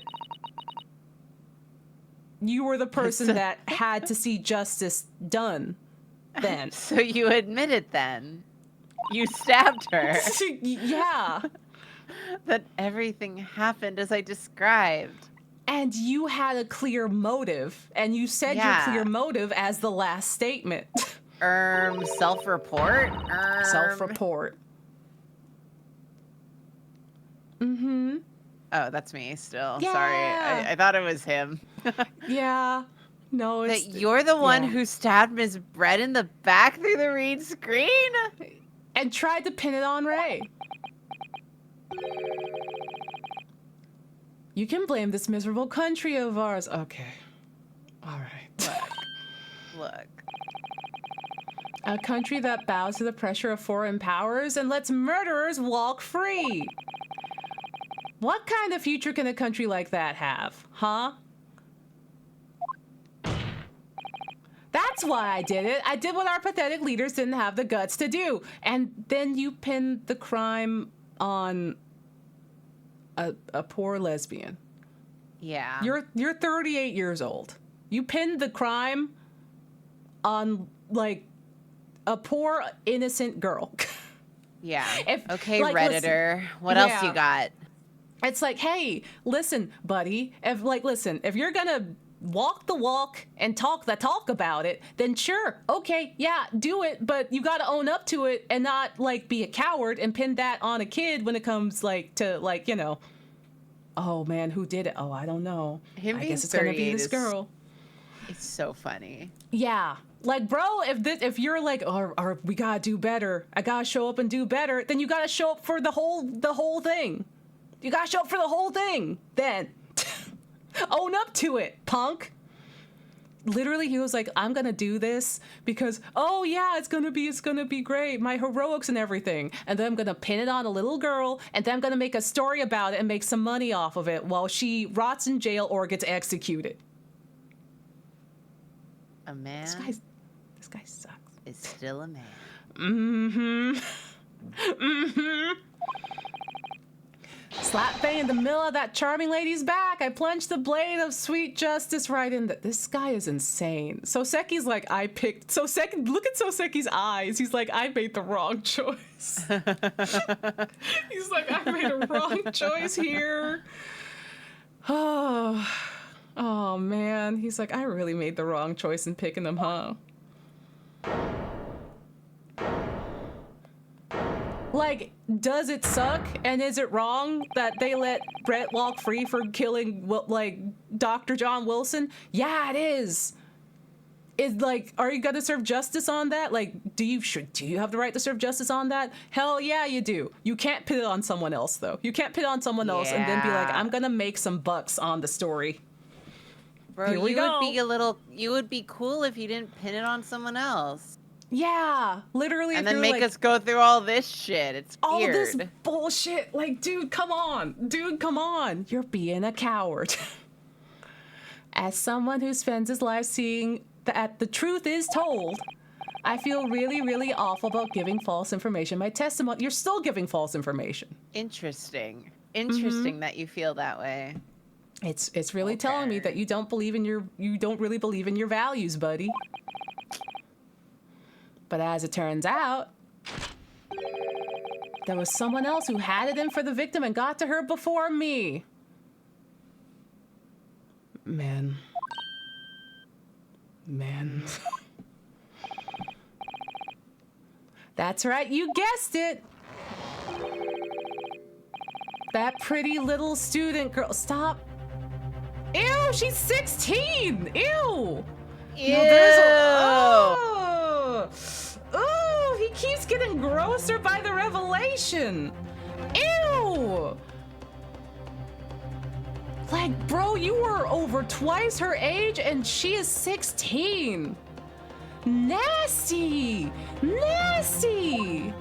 you were the person that had to see justice done, then. So you admit it then. You stabbed her. Yeah. That everything happened as I described. And you had a clear motive, and you said your Yeah. clear motive as the last statement. Self-report? Self-report. Mm-hmm. Oh, that's me still. Yeah. Sorry. I thought it was him. Yeah. No, it's... That you're the one yeah. who stabbed Miss Brett in the back through the reed screen? And tried to pin it on Ray. You can blame this miserable country of ours. Okay. All right. Look. A country that bows to the pressure of foreign powers and lets murderers walk free. What kind of future can a country like that have, huh? That's why I did it. I did what our pathetic leaders didn't have the guts to do. And then you pinned the crime on a poor lesbian. Yeah. You're 38 years old. You pinned the crime on, like, a poor, innocent girl. Yeah. If, Okay, like, Redditor. What else yeah. you got? It's like, hey, listen, buddy. If you're gonna walk the walk and talk the talk about it, then sure, okay, yeah, do it. But you gotta own up to it and not like be a coward and pin that on a kid when it comes like to like, you know, oh man, who did it? Oh, I don't know. Him I being guess it's gonna be 38 this is- girl. It's so funny. Yeah. Like, bro, if you're like, or we gotta do better, I gotta show up and do better, then you gotta show up for the whole thing. You gotta show up for the whole thing. Then own up to it, punk. Literally, he was like, I'm gonna do this because, oh yeah, it's gonna be great, my heroics and everything. And then I'm gonna pin it on a little girl, and then I'm gonna make a story about it and make some money off of it while she rots in jail or gets executed. A man This guy sucks. is still a man. Slap bang in the middle of that charming lady's back. I plunged the blade of sweet justice right in the. This guy is insane. Soseki's like, Soseki, look at Soseki's eyes. He's like, I made the wrong choice. He's like, I made a wrong choice here. Oh man. He's like, I really made the wrong choice in picking him, huh? Like, does it suck and is it wrong that they let Brett walk free for killing, like, Dr. John Wilson? Yeah, it is. Is like, are you gonna serve justice on that? Like, do you have the right to serve justice on that? Hell yeah, you do. You can't pit it on someone else though. You can't pit it on someone else and then be like, I'm gonna make some bucks on the story. Bro, Here we go. you would be cool if you didn't pin it on someone else. Yeah, literally. And if then you're make like, us go through all this shit. It's all weird. this bullshit. Like, dude, come on. Dude, come on. You're being a coward. As someone who spends his life seeing that the truth is told, I feel really, really awful about giving false information. My testimony, you're still giving false information. Interesting. Interesting that you feel that way. It's really telling me that you don't really believe in your values, buddy. But as it turns out, there was someone else who had it in for the victim and got to her before me. Man. That's right, you guessed it. That pretty little student girl. Stop. Ew, she's 16. Ew. Ew. Ooh, he keeps getting grosser by the revelation. Ew. Like, bro, you were over twice her age and she is 16. Nasty. Nasty.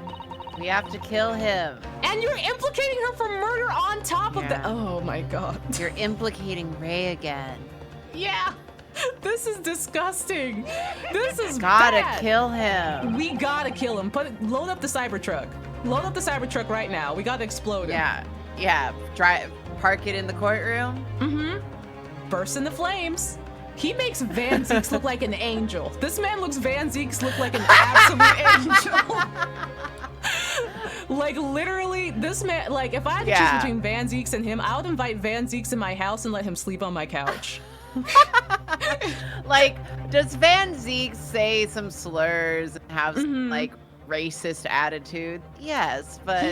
We have to kill him. And you're implicating her for murder on top of that. Oh my god. You're implicating Ray again. Yeah. This is disgusting. This is Gotta bad. kill him. We gotta kill him. Load up the Cybertruck. Load up the Cybertruck right now. We gotta explode him. Yeah. Park it in the courtroom. Burst into flames. He makes Van Zeeks look like an angel. This man looks Van Zeeks look like an absolute angel. Like, literally, this man, like, if I had to choose between Van Zeeks and him, I would invite Van Zeeks in my house and let him sleep on my couch. Like, does Van Zeek say some slurs and have some, like, racist attitude? Yes, but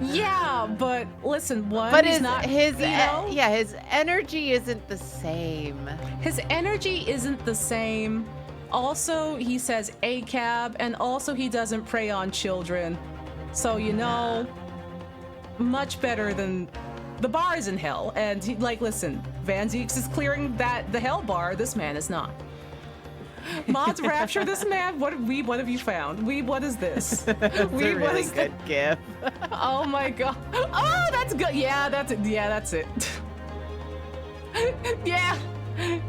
yeah, but listen, but he's his not, his you know? his energy isn't the same. His energy isn't the same. Also, he says ACAB, and also he doesn't prey on children. So, you know, much better than the bar is in hell. And he, like, listen, Van Zeeks is clearing the hell bar. This man is not. Mods rapture this man. What have you found? What is this? It's a really good gift. Oh my god. Oh, that's good. Yeah, that's it. Yeah, that's it. Yeah.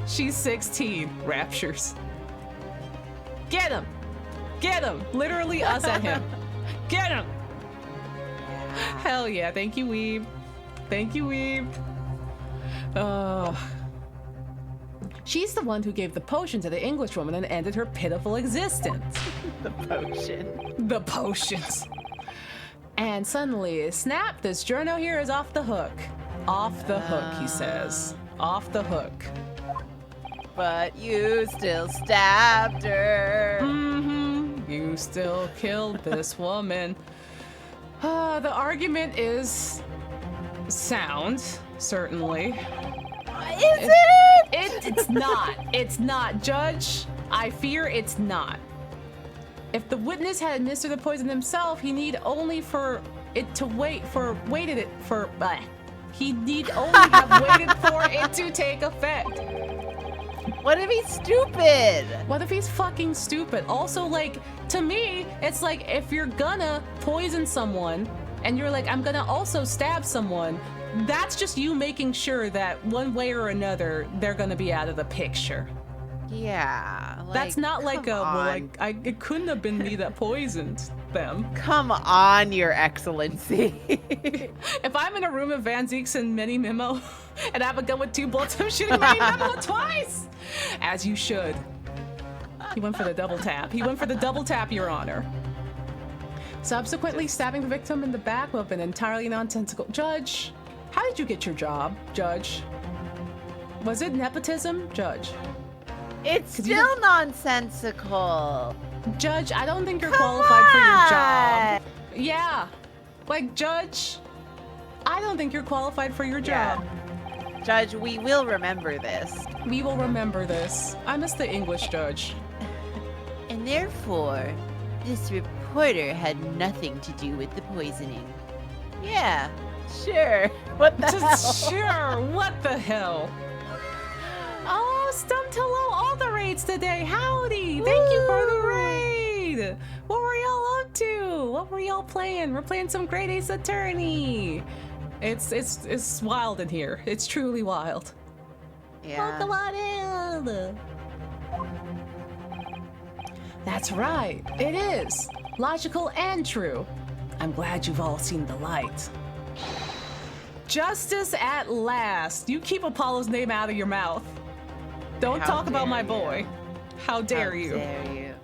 She's 16. Raptures. Get him. Get him. Literally us at him. Get him. Hell yeah. Thank you, Weeb. Thank you, Weeb. She's the one who gave the potion to the English woman and ended her pitiful existence. The potion. The potions. And suddenly, snap, this journo here is off the hook. Off the hook, he says. Off the hook. But you still stabbed her. Mm-hmm. You still killed this woman. The argument is sound, certainly. Is it? It's not. It's not. Judge, I fear it's not. If the witness had administered the poison himself, he need only for it to waited it for. He need only have waited for it to take effect. What if he's stupid? What if he's fucking stupid? Also, like, to me, it's like if you're gonna poison someone and you're like, I'm gonna also stab someone, that's just you making sure that one way or another, they're gonna be out of the picture. Yeah. That's not like come on. it couldn't have been me that poisoned them. Come on, Your Excellency. If I'm in a room of Van Zeeks and Mini Memo and I have a gun with 2 bullets, I'm shooting Mini Memo twice! As you should. He went for the double tap. He went for the double tap, Your Honor. Subsequently stabbing the victim in the back with an entirely nonsensical... Judge, how did you get your job, Judge? Was it nepotism, Judge? It's still nonsensical. Judge, I don't think you're qualified for your job. Yeah. Like, Judge, I don't think you're qualified for your job. Yeah. Judge, we will remember this. We will remember this. I miss the English judge. And therefore, this reporter had nothing to do with the poisoning. Yeah, sure. What the hell? Sure, what the hell? Oh, Stumped Hello, all the raids today. Howdy. Thank you for the raid. What were y'all up to? What were y'all playing? We're playing some Great Ace Attorney. It's wild in here. It's truly wild. Yeah. Welcome on in. That's right. It is. Logical and true. I'm glad you've all seen the light. Justice at last. You keep Apollo's name out of your mouth. Don't How talk about my dare boy. How dare you? How dare you?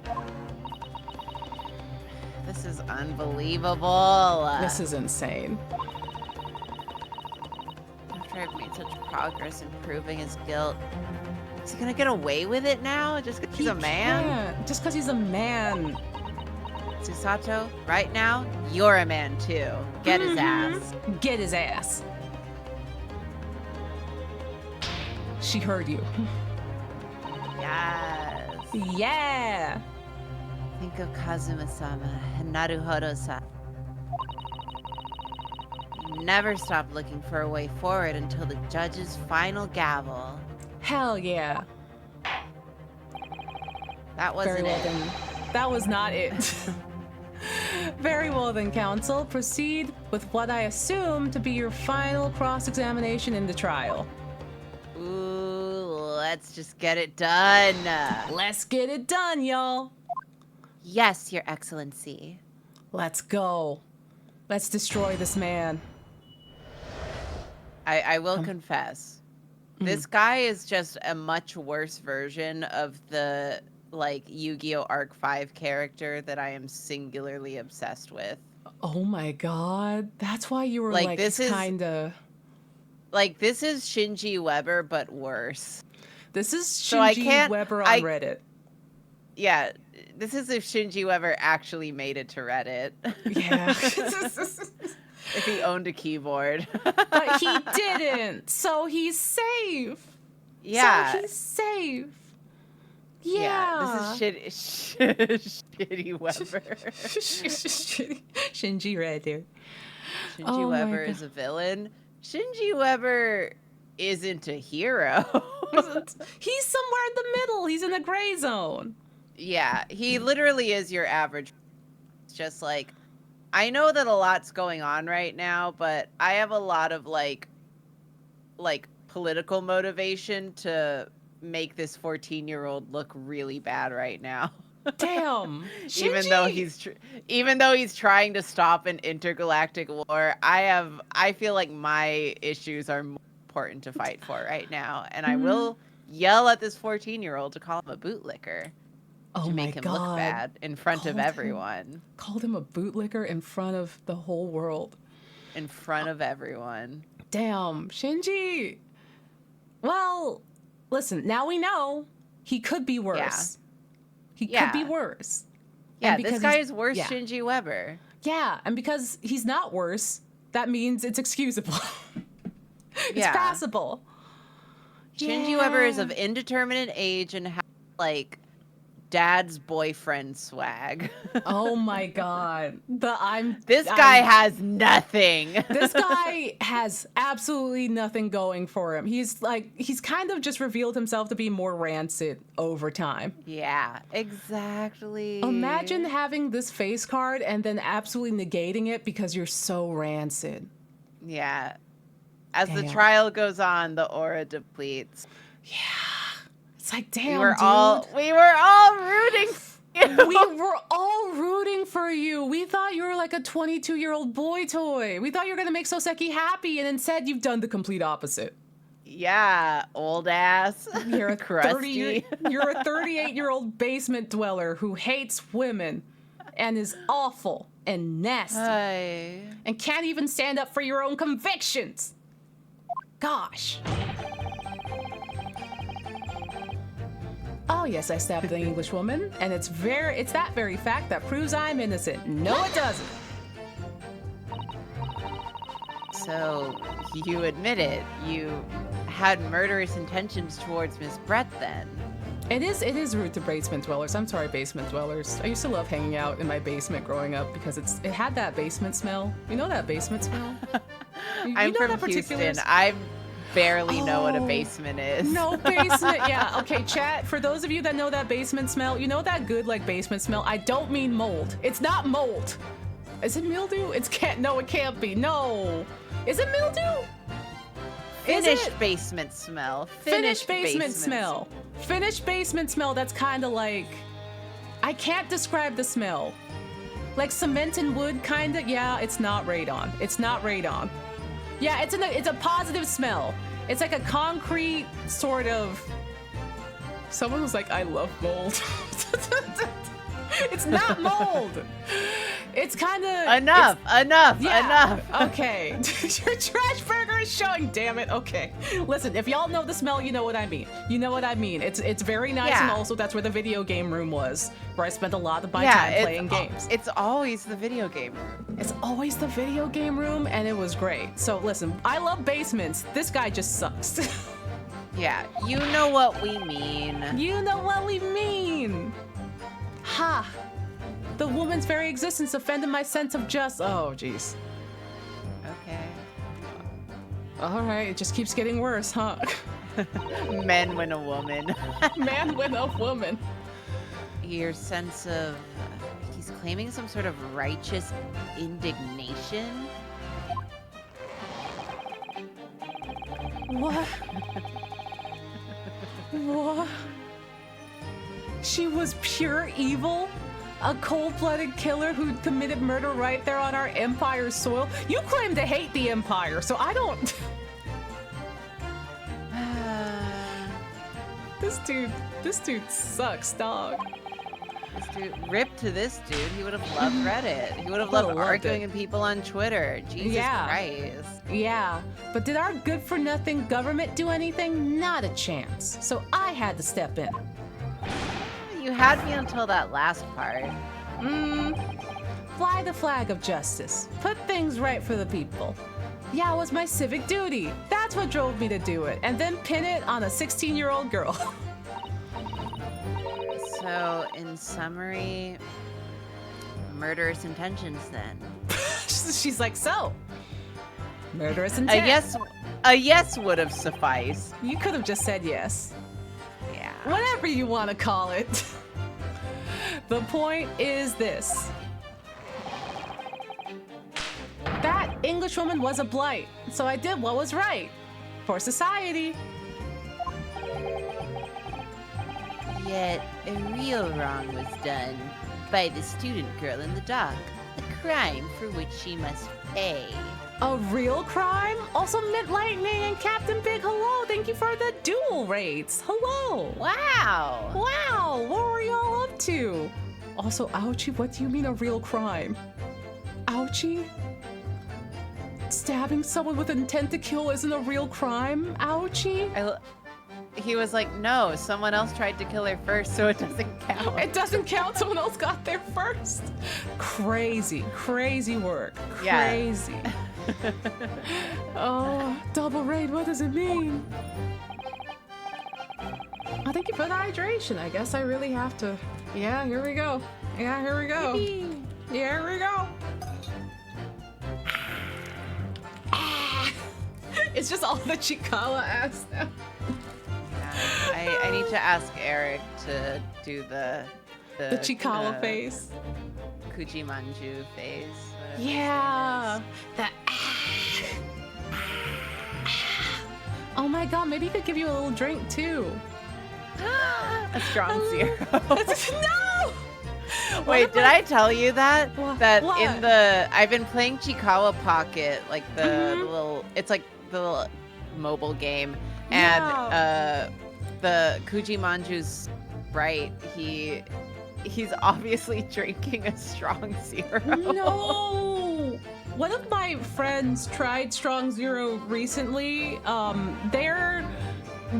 This is unbelievable. This is insane. After I've made such progress in proving his guilt, is he gonna get away with it now? Just because he's a man? Can't. Just because he's a man. Susato, right now, you're a man too. Get his ass. Get his ass. She heard you. Yes. Yeah. Think of Kazuma-sama and Naruhodo-san. Never stop looking for a way forward until the judge's final gavel. Hell yeah. That wasn't Very well it. then. That was not it. Very well then, counsel. Proceed with what I assume to be your final cross-examination in the trial. Ooh, let's just get it done. Let's get it done, y'all. Yes, Your Excellency. Let's go. Let's destroy this man. I will confess, this guy is just a much worse version of the like Yu-Gi-Oh! Arc 5 character that I am singularly obsessed with. Oh my god. That's why you were Like, like this is- kinda... Like, this is Shinji Weber, but worse. This is So I Shinji can't- Weber on I- Reddit. Yeah, this is if Shinji Weber actually made it to Reddit. Yeah. If he owned a keyboard. But he didn't. So he's safe. Yeah. So he's safe. Yeah, Yeah. this is shitty Weber. Shinji right there. Shinji Oh my Weber God. is a villain. Shinji Weber isn't a hero. He's somewhere in the middle. He's in the gray zone. Yeah, he literally is your average. It's just like, I know that a lot's going on right now, but I have a lot of like political motivation to make this 14-year-old look really bad right now. Damn. even though Shinji. even though he's trying to stop an intergalactic war, I feel like my issues are more important to fight for right now, and I will yell at this 14-year-old to call him a bootlicker. Oh to my make him look God. bad in front of Called him- everyone. Called him a bootlicker in front of the whole world. In front of everyone. Damn, Shinji. Well, listen, now we know he could be worse. He could be Yeah. worse. Yeah, because this guy he's- is worse yeah. Shinji Weber. Yeah, and because he's not worse, that means it's excusable. It's Yeah. passable. Shinji Weber is of Yeah. indeterminate age and has, like, dad's boyfriend swag. Oh my God. This guy has nothing. This guy has absolutely nothing going for him. He's kind of just revealed himself to be more rancid over time. Yeah, exactly. Imagine having this face card and then absolutely negating it because you're so rancid. Yeah. As the Damn. trial goes on, the aura depletes. It's like, We damn, were dude. all rooting for you. We were all rooting for you. We thought you were like a 22-year-old boy toy. We thought you were going to make Soseki happy, and instead you've done the complete opposite. Yeah, old ass. You're a crusty. You're a 38-year-old basement dweller who hates women and is awful and nasty Hi. and can't even stand up for your own convictions. Gosh. Oh yes, I stabbed an English woman, and it's that very fact that proves I'm innocent. No, it doesn't. So you admit it. You had murderous intentions towards Miss Brett then. It is rude to basement dwellers. I'm sorry, basement dwellers. I used to love hanging out in my basement growing up because it had that basement smell. You know that basement smell? You I'm know from that particular Houston. I barely know what a Oh, basement is. No basement. Yeah. Okay, chat. For those of you that know that basement smell, you know that good like basement smell. I don't mean mold. It's not mold. Is it mildew? No, it can't be. No. Is it mildew? Is Finished it? basement smell. Finished basement smell. Finished basement smell. That's kind of like, I can't describe the smell. Like cement and wood, kind of. Yeah, it's not radon. It's not radon. Yeah, it's a positive smell. It's like a concrete sort of. Someone was like, "I love mold." It's not mold. It's kind of Enough. Yeah. Okay. Your trash burger is showing. Damn it. Okay. Listen, if y'all know the smell, you know what I mean. You know what I mean. It's very nice, Yeah. and also that's where the video game room was, where I spent a lot of my Yeah, time playing games. It's always the video game room. It's always the video game room, and it was great. So listen, I love basements. This guy just sucks. Yeah, you know what we mean. You know what we mean. Ha! The woman's very existence offended my sense of justice. Oh, jeez. Okay. All right, it just keeps getting worse, huh? Men when a woman. Man with a woman. Your sense of... He's claiming some sort of righteous indignation. What? What? She was pure evil? A cold-blooded killer who committed murder right there on our empire's soil? You claim to hate the empire, so I don't... This dude sucks, dog. Rip to this dude. He would have loved Reddit. He would have Would've loved loved arguing it. with people on Twitter. Jesus Yeah. Christ. Yeah, but did our good-for-nothing government do anything? Not a chance. So I had to step in. You had me until that last part. Fly the flag of justice. Put things right for the people. Yeah, it was my civic duty. That's what drove me to do it. And then pin it on a 16-year-old girl. So, in summary, murderous intentions then. She's like, so, murderous intent. A yes would have sufficed. You could have just said yes. Yeah. Whatever you want to call it. The point is this. That Englishwoman was a blight, so I did what was right. For society. Yet a real wrong was done by the student girl in the dock, a crime for which she must pay. A real crime? Also, Mint Lightning and Captain Big, hello. Thank you for the dual rates. Hello. Wow. Wow, what were y'all up to? Also, ouchie, what do you mean a real crime? Ouchie? Stabbing someone with intent to kill isn't a real crime? Ouchie? He was like, no, someone else tried to kill her first, so it doesn't count. It doesn't count, someone else got there first. Crazy, crazy work. Yeah. Crazy. Oh, double raid, what does it mean? Oh, thank you for the hydration. I guess I really have to. Yeah, here we go. Yeah, here we go. Yippee. Yeah, here we go. It's just all the Chikala ass now. Yeah, I need to ask Eric to do the Chikala face. Kujimanju face. whatever his Yeah. The Oh my god, maybe he could give you a little drink too. name is. A strong zero. No! Wait, did I tell you that? What? That What? in the I've been playing Chikawa Pocket, like the Mhm. little it's like the little mobile game, and Yeah. the Kujimanju's right. He's obviously drinking a strong zero. No! One of my friends tried Strong Zero recently.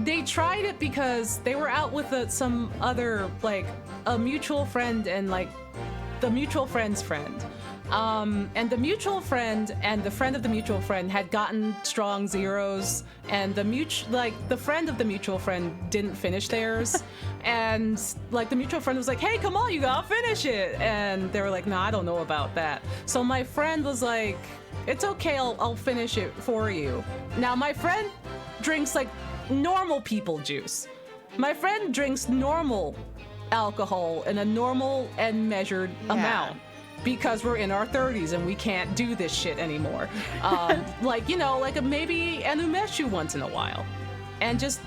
They tried it because they were out with some other, like, a mutual friend and, like, the mutual friend's friend. And the mutual friend and the friend of the mutual friend had gotten Strong Zeros, and the friend of the mutual friend didn't finish theirs. And, like, the mutual friend was like, hey, come on, you gotta finish it. And they were like, no, I don't know about that. So my friend was like, it's okay, I'll finish it for you. Now, my friend drinks, like, normal people juice. My friend drinks normal alcohol in a normal and measured amount. Because we're in our 30s and we can't do this shit anymore. Like, you know, like maybe an umeshu once in a while. And just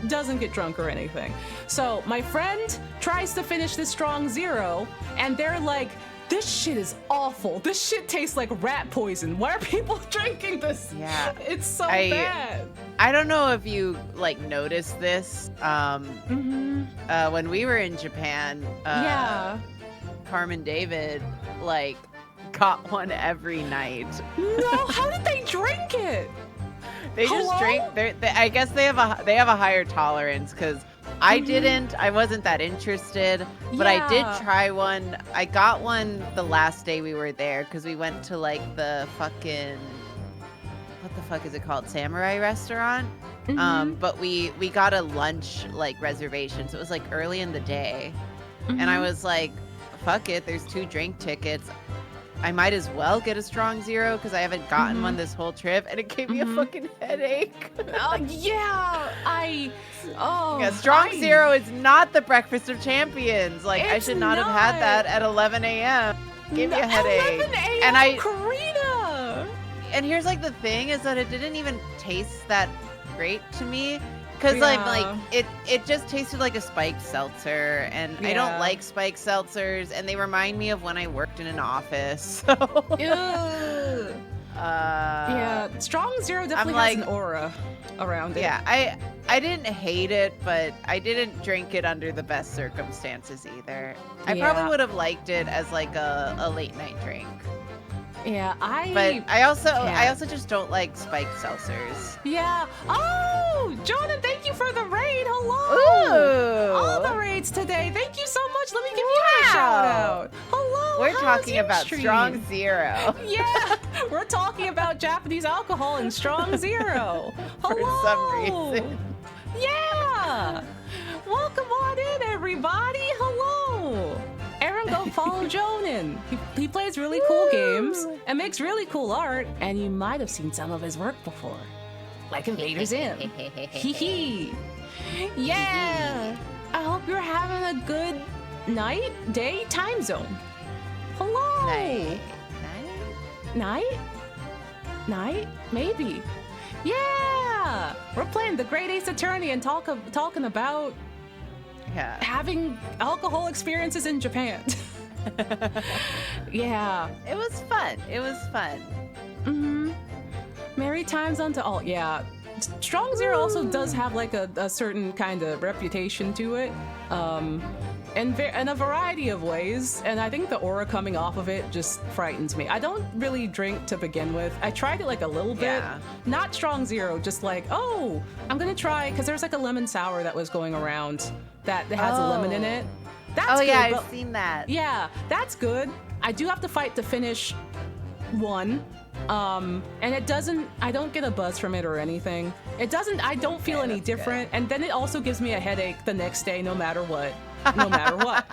doesn't get drunk or anything. So my friend tries to finish this Strong Zero, and they're like, this shit is awful. This shit tastes like rat poison. Why are people drinking this? Yeah. It's so bad. I don't know if you like noticed this. When we were in Japan, Yeah. Carmen David like got one every night. No, how did they drink it? They just Hello? drink. I guess they have a higher tolerance because I didn't. I wasn't that interested, but I did Yeah. try one. I got one the last day we were there because we went to like the fucking what the fuck is it called? Samurai restaurant. But we got a lunch like reservation, so it was like early in the day, and I was like, fuck it, there's 2 drink tickets. I might as well get a Strong Zero because I haven't gotten one this whole trip, and it gave me a fucking headache. Yeah, Yeah, Strong Zero is not the breakfast of champions. Like, I It's should not have had that at 11 a.m. Gave me a headache. 11 a.m. And Karina! and here's like the thing is that it didn't even taste that great to me. Because like it just tasted like a spiked seltzer, and I don't Yeah. like spiked seltzers, and they remind me of when I worked in an office. So Ugh. Yeah, Strong Zero definitely has like- an aura around it. yeah, I didn't hate it, but I didn't drink it under the best circumstances either. I probably Yeah. would have liked it as like a late night drink. Yeah, But I also just don't like spiked seltzers. Yeah. Oh, Jonah, thank you for the raid. Hello. Ooh. All the raids today. Thank you so much. Let me give you a shout out. Hello. We're how's talking your about stream? Strong Zero. Yeah, we're talking about Japanese alcohol and Strong Zero. Hello. For some reason. Yeah. Welcome on in, everybody. Hello. Aaron, go follow Jonan. He plays really cool games and makes really cool art, and you might have seen some of his work before, like Invaders In. Hee hee. Yeah. I hope you're having a good night, day, time zone. Hello. Night. Night? Night? Maybe. Yeah! We're playing the Great Ace Attorney and talking about Yeah. having alcohol experiences in Japan. Yeah. It was fun. It was fun. Mm-hmm. Merry times unto all. Yeah. Strong Zero also does have like a certain kind of reputation to it. In a variety of ways, and I think the aura coming off of it just frightens me. I don't really drink to begin with. I tried it like a little bit, not Strong Zero, just like, oh, I'm gonna try, because there's like a lemon sour that was going around that has a lemon in it. That's good, I've seen that. Yeah, that's good. I do have to fight to finish one. And it doesn't, I don't get a buzz from it or anything. It doesn't, I don't feel any different. Good. And then it also gives me a headache the next day, no matter what. No matter what.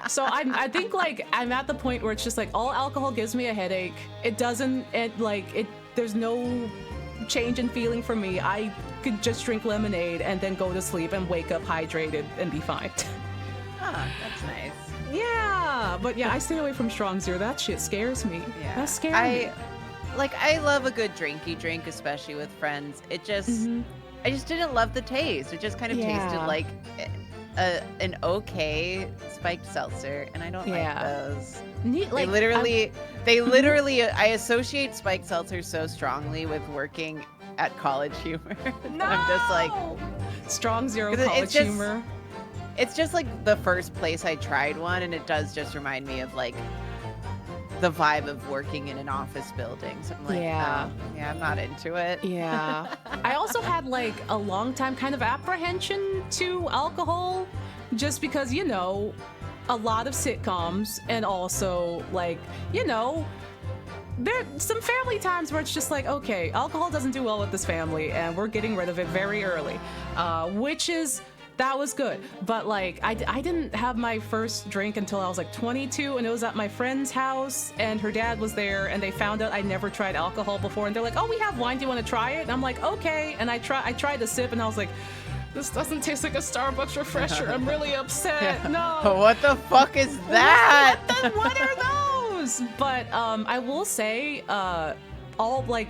So I think like I'm at the point where it's just like all alcohol gives me a headache. It doesn't, there's no change in feeling for me. I could just drink lemonade and then go to sleep and wake up hydrated and be fine. That's nice. Yeah, but yeah, I stay away from Strong Zero. That shit scares me. Yeah. That scares me. I love a good drinky drink, especially with friends. It just, I just didn't love the taste. It just kind of tasted like an okay spiked seltzer, and I don't like those. They literally, I associate spiked seltzer so strongly with working at College Humor. No! I'm just like, Strong Zero College Humor. It's just like the first place I tried one, and it does just remind me of like the vibe of working in an office building. So I'm like, I'm not into it. Yeah. I also had like a long time kind of apprehension to alcohol, just because, you know, a lot of sitcoms, and also like, you know, there's some family times where it's just like, okay, alcohol doesn't do well with this family and we're getting rid of it very early, that was good. But like, I didn't have my first drink until I was like 22, and it was at my friend's house, and her dad was there, and they found out I never tried alcohol before, and they're like, oh, we have wine, do you want to try it? And I'm like, okay. And I tried a sip, and I was like, this doesn't taste like a Starbucks refresher. I'm really upset. No. What the fuck is that? What are those? But I will say, all like,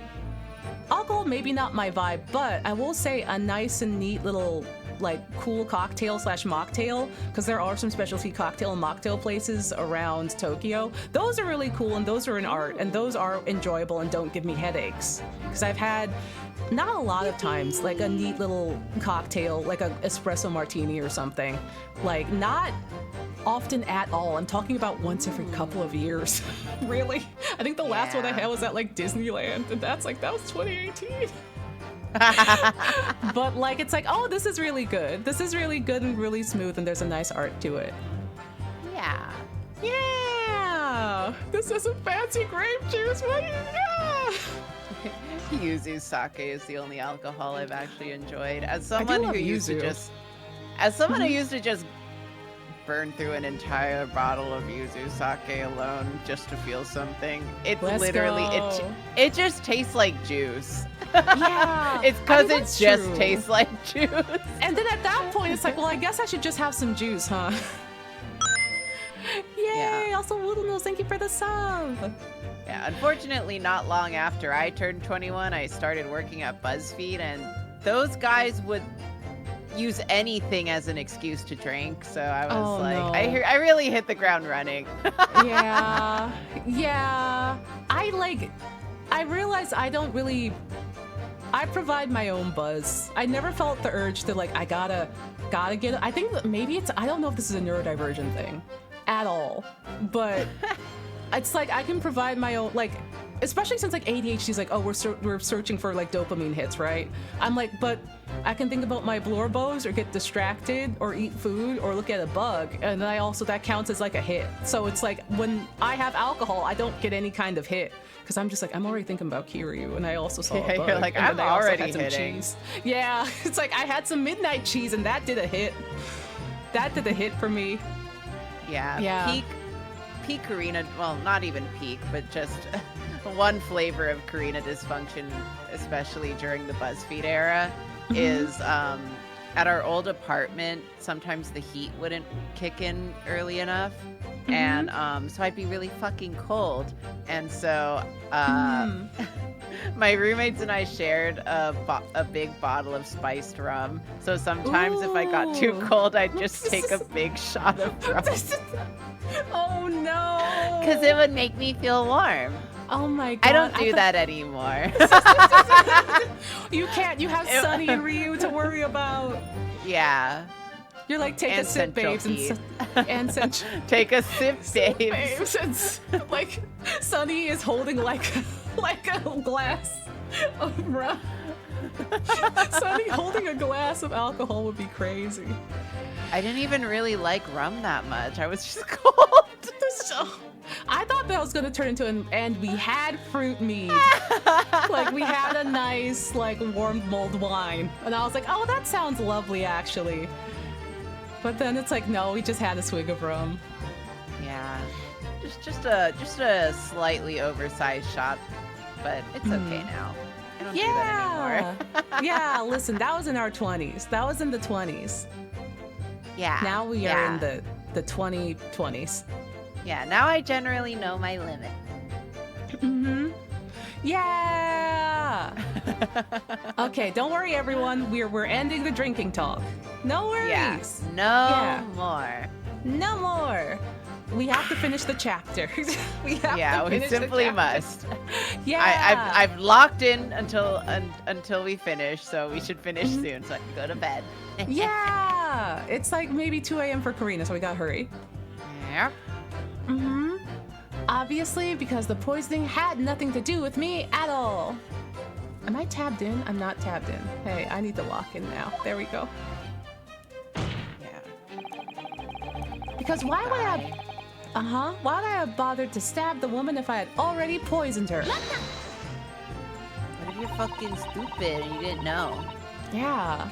alcohol maybe not my vibe, but I will say a nice and neat little like cool cocktail / mocktail, because there are some specialty cocktail and mocktail places around Tokyo. Those are really cool, and those are an art, and those are enjoyable and don't give me headaches. Because I've had, not a lot of times, like a neat little cocktail, like an espresso martini or something. Like, not often at all. I'm talking about once every couple of years. Really? I think the last one I had was at like Disneyland, and that was 2018. But like, it's like, oh, this is really good. This is really good and really smooth, and there's a nice art to it. Yeah. Yeah. This isn't fancy grape juice. What do you Yuzu sake is the only alcohol I've actually enjoyed. As someone who used to just burn through an entire bottle of yuzu sake alone just to feel something. It's it just tastes like juice. Yeah. It's because it just tastes like juice. And then at that point, it's like, well, I guess I should just have some juice, huh? Yay! Yeah. Also, Woodle, thank you for the sub. Yeah, unfortunately, not long after I turned 21, I started working at BuzzFeed, and those guys would use anything as an excuse to drink. So I was I really hit the ground running. Yeah. I realized I provide my own buzz. I never felt the urge to like, I gotta get it. I think that maybe I don't know if this is a neurodivergent thing at all, but it's like I can provide my own, like, especially since like ADHD is like, oh, we're searching for like dopamine hits, right? I'm like, but I can think about my blorbos or get distracted or eat food or look at a bug, and then that counts as like a hit. So it's like when I have alcohol, I don't get any kind of hit, because I'm just like, I'm already thinking about Kiryu, and I also saw a bug. You're like, I'm already hitting. Cheese. Yeah, it's like I had some midnight cheese, and that did a hit. That did a hit for me. Yeah. Peak Karina, well, not even peak, but just one flavor of Karina dysfunction, especially during the BuzzFeed era, is at our old apartment, sometimes the heat wouldn't kick in early enough. And so I'd be really fucking cold. And so my roommates and I shared a big bottle of spiced rum. So sometimes if I got too cold, I'd just take a big shot of rum. Oh no! Because it would make me feel warm. Oh my god. I don't do that anymore. You can't. You have Sunny and Ryu to worry about. Yeah. You're like, take And a sip, Central babes. Key. And Central. Take a sip, babes. Babes. It's like, Sunny is holding like a glass of rum. Sunny holding a glass of alcohol would be crazy. I didn't even really like rum that much. I was just cold. So, I thought that was gonna turn into and we had fruit mead. Like we had a nice like warmed mulled wine. And I was like, oh, that sounds lovely actually. But then it's like, no, we just had a swig of rum. Yeah. Just a slightly oversized shot, but it's okay now. I don't do that anymore. Yeah, listen, that was in our 20s. That was in the 20s. Yeah. Now we are in the 2020s. Yeah, now I generally know my limit. Mm-hmm. Yeah. Okay, don't worry, everyone. We're ending the drinking talk. No worries. Yeah. No more. No more. We have to finish the chapter. We simply must. Yeah. I've locked in until we finish, so we should finish soon so I can go to bed. Yeah. It's like maybe 2 a.m. for Karina, so we gotta hurry. Yeah. Mm-hmm. Obviously, because the poisoning had nothing to do with me at all. Am I tabbed in? I'm not tabbed in. Hey, I need to lock in now. There we go. Yeah. Because why would I... Why would I have bothered to stab the woman if I had already poisoned her? What if you're fucking stupid and you didn't know? Yeah.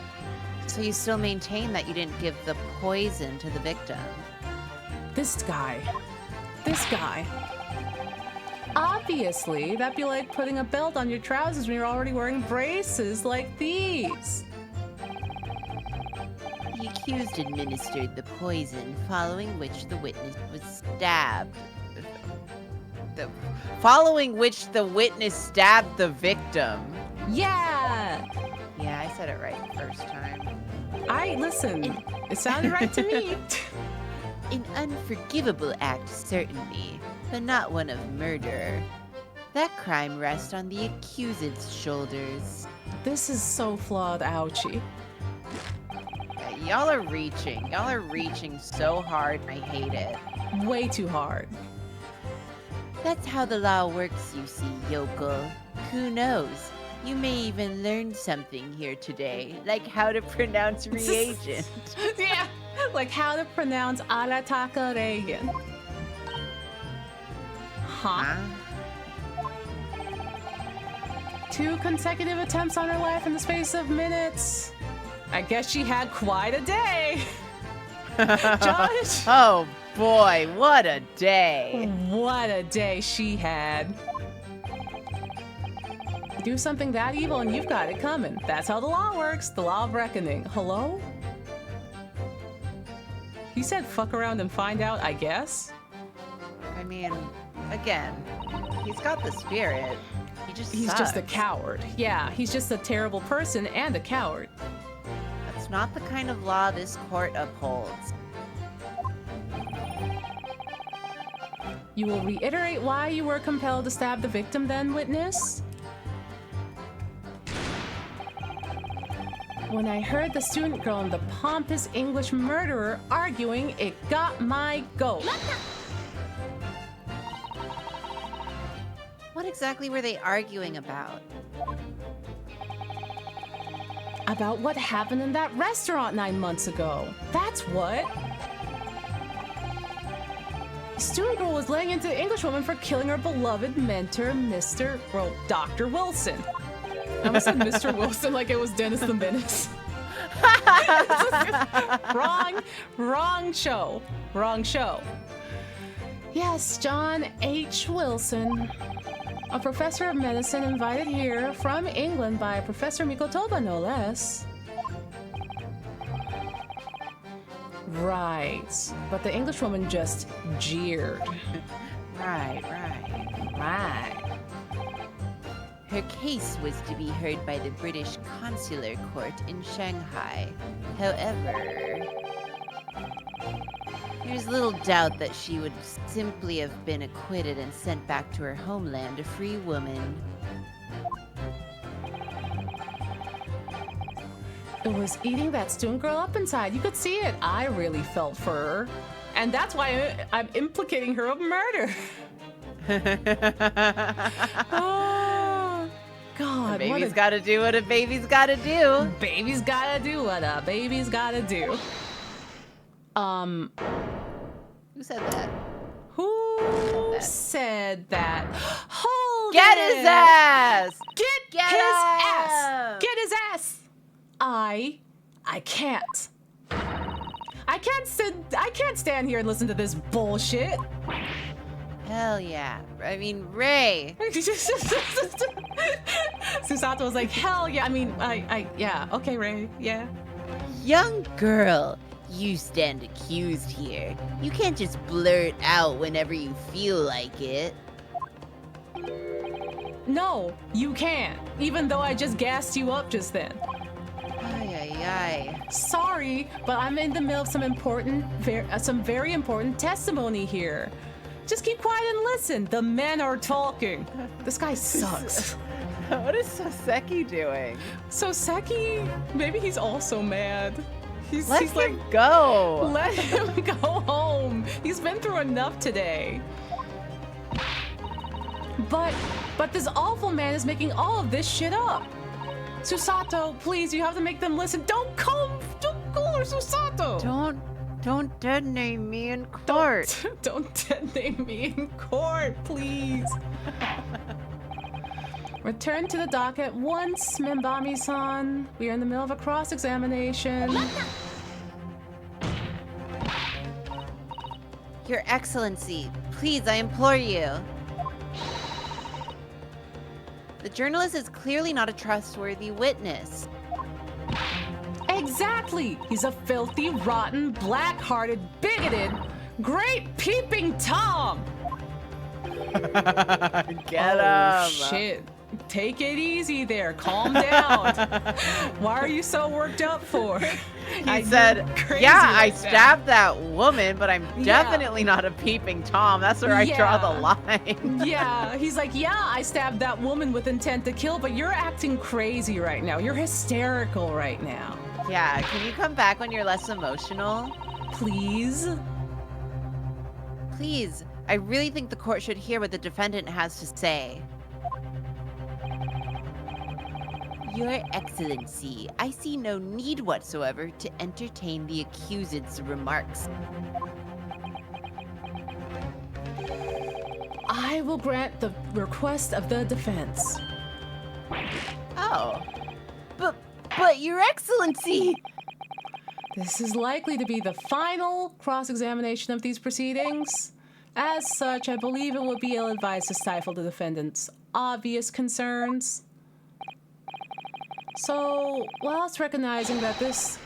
So you still maintain that you didn't give the poison to the victim? This guy. Obviously, that'd be like putting a belt on your trousers when you're already wearing braces like these. The accused administered the poison, following which the witness was stabbed. Following which the witness stabbed the victim. Yeah. Yeah, I said it right the first time. Listen. It sounded right to me. An unforgivable act, certainly, but not one of murder. That crime rests on the accused's shoulders. This is so flawed, ouchie. Yeah, y'all are reaching. Y'all are reaching so hard. I hate it. Way too hard. That's how the law works, you see, yokel. Who knows? You may even learn something here today, like how to pronounce reagent. Yeah, like how to pronounce Arataka Reagan. Huh? 2 consecutive attempts on her life in the space of minutes. I guess she had quite a day. Judge? Oh boy, what a day. What a day she had. Do something that evil and you've got it coming. That's how the law works. The law of reckoning. Hello? He said fuck around and find out, I guess. I mean, again, he's got the spirit. He's just a coward. Yeah, he's just a terrible person and a coward. That's not the kind of law this court upholds. You will reiterate why you were compelled to stab the victim then, witness? When I heard the student girl and the pompous English murderer arguing, it got my goat. What exactly were they arguing about? About what happened in that restaurant 9 months ago. That's what. The student girl was laying into the Englishwoman for killing her beloved mentor, Dr. Wilson. I almost said Mr. Wilson like it was Dennis the Menace. Wrong show. Yes, John H. Wilson, a professor of medicine invited here from England by Professor Mikotoba, no less. Right, but the Englishwoman just jeered. Right. Her case was to be heard by the British Consular Court in Shanghai. However... There's little doubt that she would simply have been acquitted and sent back to her homeland a free woman. It was eating that student girl up inside. You could see it. I really felt for her. And that's why I'm implicating her of murder. Oh, God. A baby's gotta do what a baby's gotta do. Baby's gotta do what a baby's gotta do. Who said that? Who said that? Hold Get it. his ass! Get his him! ass! Get his ass! I can't. I can't stand here and listen to this bullshit. Hell yeah. I mean, Ray. Susato was like, hell yeah. I mean, yeah. Okay, Ray. Yeah. Young girl, you stand accused here. You can't just blurt out whenever you feel like it. No, you can't. Even though I just gassed you up just then. Ay, ay, ay. Sorry, but I'm in the middle of some very important testimony here. Just keep quiet and listen. The men are talking. This guy sucks. What is Soseki doing? Soseki, maybe he's also mad. He's Let like, him go. let him go home. He's been through enough today. But this awful man is making all of this shit up. Susato, please, you have to make them listen. Don't call her Susato. Don't detonate me in court. Don't detonate me in court, please. Return to the docket once, Minbami-san. We are in the middle of a cross-examination. Your Excellency, please, I implore you. The journalist is clearly not a trustworthy witness. Exactly! He's a filthy, rotten, black-hearted, bigoted, great peeping Tom! Get Oh, him. shit. Take it easy there. Calm down. Why are you so worked up for? He said, yeah, I stabbed that woman, but I'm Yeah. definitely not a peeping Tom. That's where I draw the line. Yeah, he's like, yeah, I stabbed that woman with intent to kill, but you're acting crazy right now. You're hysterical right now. Yeah, can you come back when you're less emotional? Please? Please, I really think the court should hear what the defendant has to say. Your Excellency, I see no need whatsoever to entertain the accused's remarks. I will grant the request of the defense. Oh, but Your Excellency! This is likely to be the final cross-examination of these proceedings. As such, I believe it would be ill-advised to stifle the defendant's obvious concerns. So, whilst recognizing that this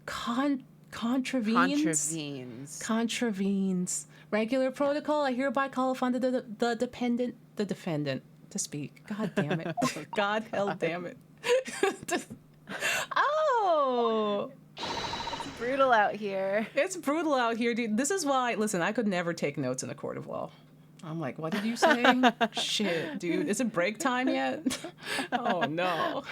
contravenes regular protocol, I hereby call upon the defendant to speak. God damn it. God hell damn it. Oh! It's brutal out here. It's brutal out here, dude. This is why, listen, I could never take notes in a court of law. I'm like, what did you say? Shit, dude. Is it break time yet? Oh, no.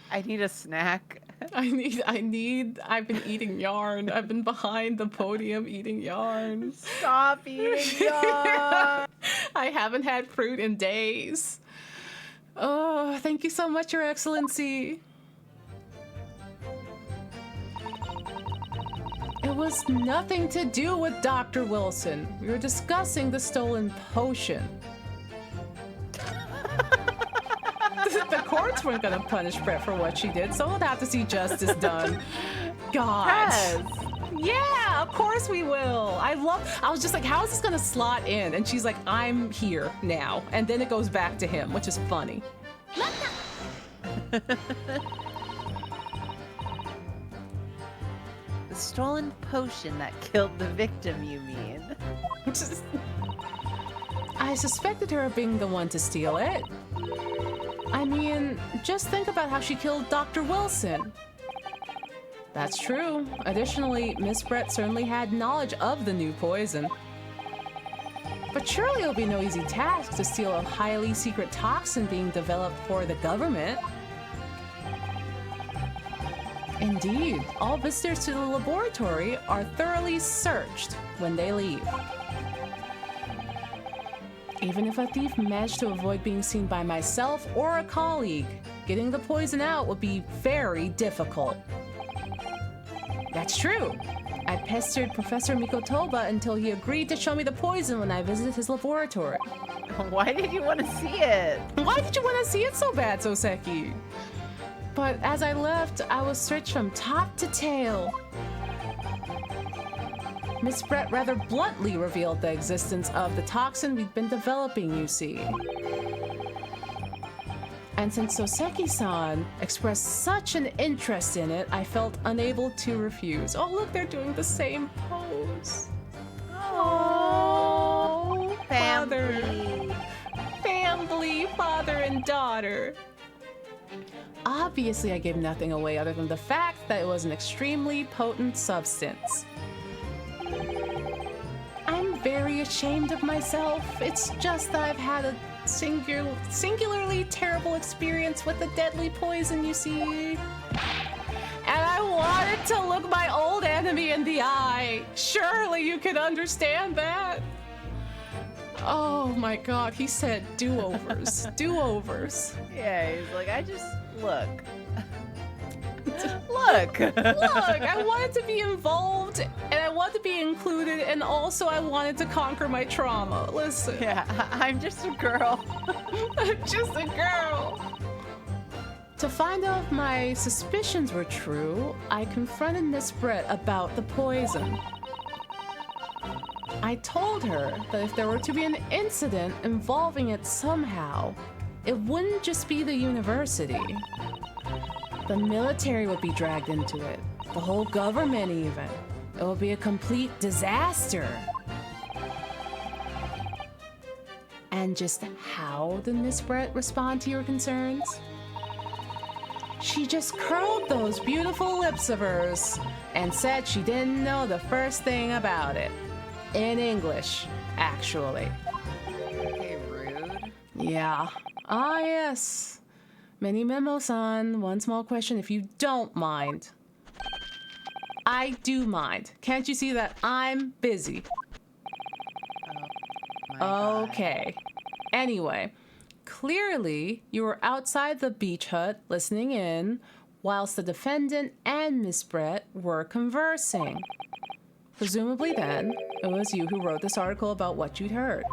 I need a snack. I've been eating yarn. I've been behind the podium eating yarn. Stop eating yarn. I haven't had fruit in days. Oh, thank you so much, Your Excellency. It was nothing to do with Dr. Wilson. We were discussing the stolen potion. The courts weren't gonna punish Brett for what she did, so we'll have to see justice done. God. Yes. Yeah, of course we will. I was just like, how is this gonna slot in? And she's like, I'm here now. And then it goes back to him, which is funny. The stolen potion that killed the victim, you mean? I suspected her of being the one to steal it. I mean, just think about how she killed Dr. Wilson. That's true. Additionally, Miss Brett certainly had knowledge of the new poison. But surely it'll be no easy task to steal a highly secret toxin being developed for the government. Indeed, all visitors to the laboratory are thoroughly searched when they leave. Even if a thief managed to avoid being seen by myself or a colleague, getting the poison out would be very difficult. That's true. I pestered Professor Mikotoba until he agreed to show me the poison when I visited his laboratory. Why did you want to see it? Why did you want to see it so bad, Soseki? But as I left, I was searched from top to tail. Miss Brett rather bluntly revealed the existence of the toxin we'd been developing, you see. And since Soseki-san expressed such an interest in it, I felt unable to refuse. Oh, look, they're doing the same pose. Oh, Family. Family, father and daughter. Obviously, I gave nothing away other than the fact that it was an extremely potent substance. I'm very ashamed of myself. It's just that I've had a singularly terrible experience with the deadly poison, you see. And I wanted to look my old enemy in the eye. Surely you can understand that. Oh my god, he said do-overs. Do-overs. Yeah, he's like, I just look. Look. Look, I wanted to be involved and I wanted to be included, and also I wanted to conquer my trauma. Listen. Yeah, I'm just a girl. I'm just a girl. To find out if my suspicions were true, I confronted Miss Brett about the poison. I told her that if there were to be an incident involving it somehow, it wouldn't just be the university. The military would be dragged into it, the whole government even. It would be a complete disaster. And just how did Miss Brett respond to your concerns? She just curled those beautiful lips of hers and said she didn't know the first thing about it. In English, actually. Okay, rude. Yeah. Ah, yes. Many memo-san, one small question if you don't mind. I do mind. Can't you see that I'm busy? My God. Okay. Anyway, clearly you were outside the beach hut listening in whilst the defendant and Miss Brett were conversing. Presumably then, it was you who wrote this article about what you'd heard.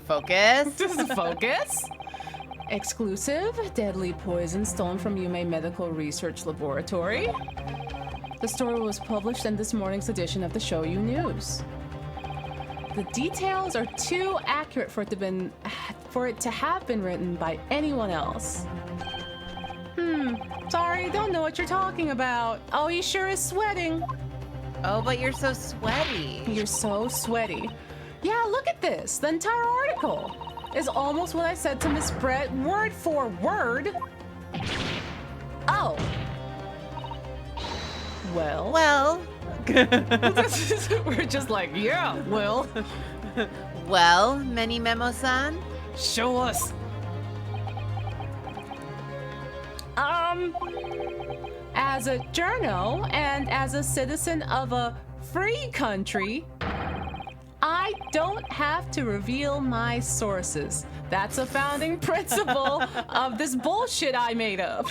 Focus. Focus. Exclusive, deadly poison stolen from Yume Medical Research Laboratory. The story was published in this morning's edition of the Shoyu News. The details are too accurate for it to have been written by anyone else. Sorry, don't know what you're talking about. Oh, he sure is sweating. Oh, but you're so sweaty. You're so sweaty. Yeah, look at this. The entire article is almost what I said to Miss Brett, word for word. Oh. Well. Well. We're just like, yeah, well. Well, Many Memo-san? Show us. As a journo and as a citizen of a free country, I don't have to reveal my sources. That's a founding principle of this bullshit I made up.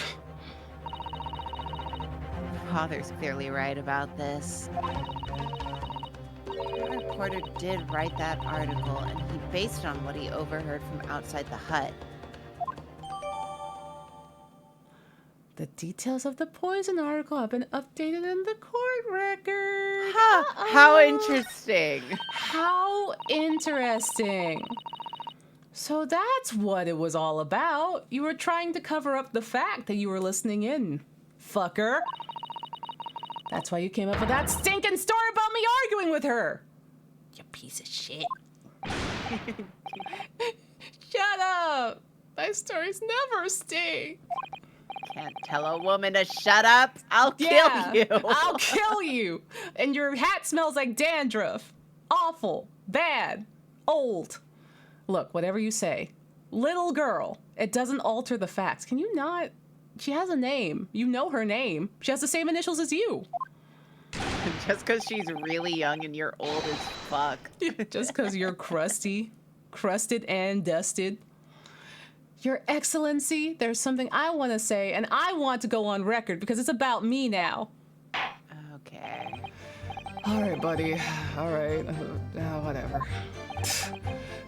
Father's clearly right about this. The reporter did write that article, and he based it on what he overheard from outside the hut. The details of the poison article have been updated in the court record. Huh, how interesting. How interesting. So that's what it was all about. You were trying to cover up the fact that you were listening in, fucker. That's why you came up with that stinking story about me arguing with her. You piece of shit. Shut up. My stories never stink. Can't tell a woman to shut up. I'll kill you. I'll kill you. And your hat smells like dandruff. Awful. Bad. Old. Look, whatever you say. Little girl. It doesn't alter the facts. Can you not? She has a name. You know her name. She has the same initials as you. Just because she's really young and you're old as fuck. Just because you're crusted and dusted. Your Excellency, there's something I want to say, and I want to go on record because it's about me now. Okay. All right, buddy. All right. Whatever.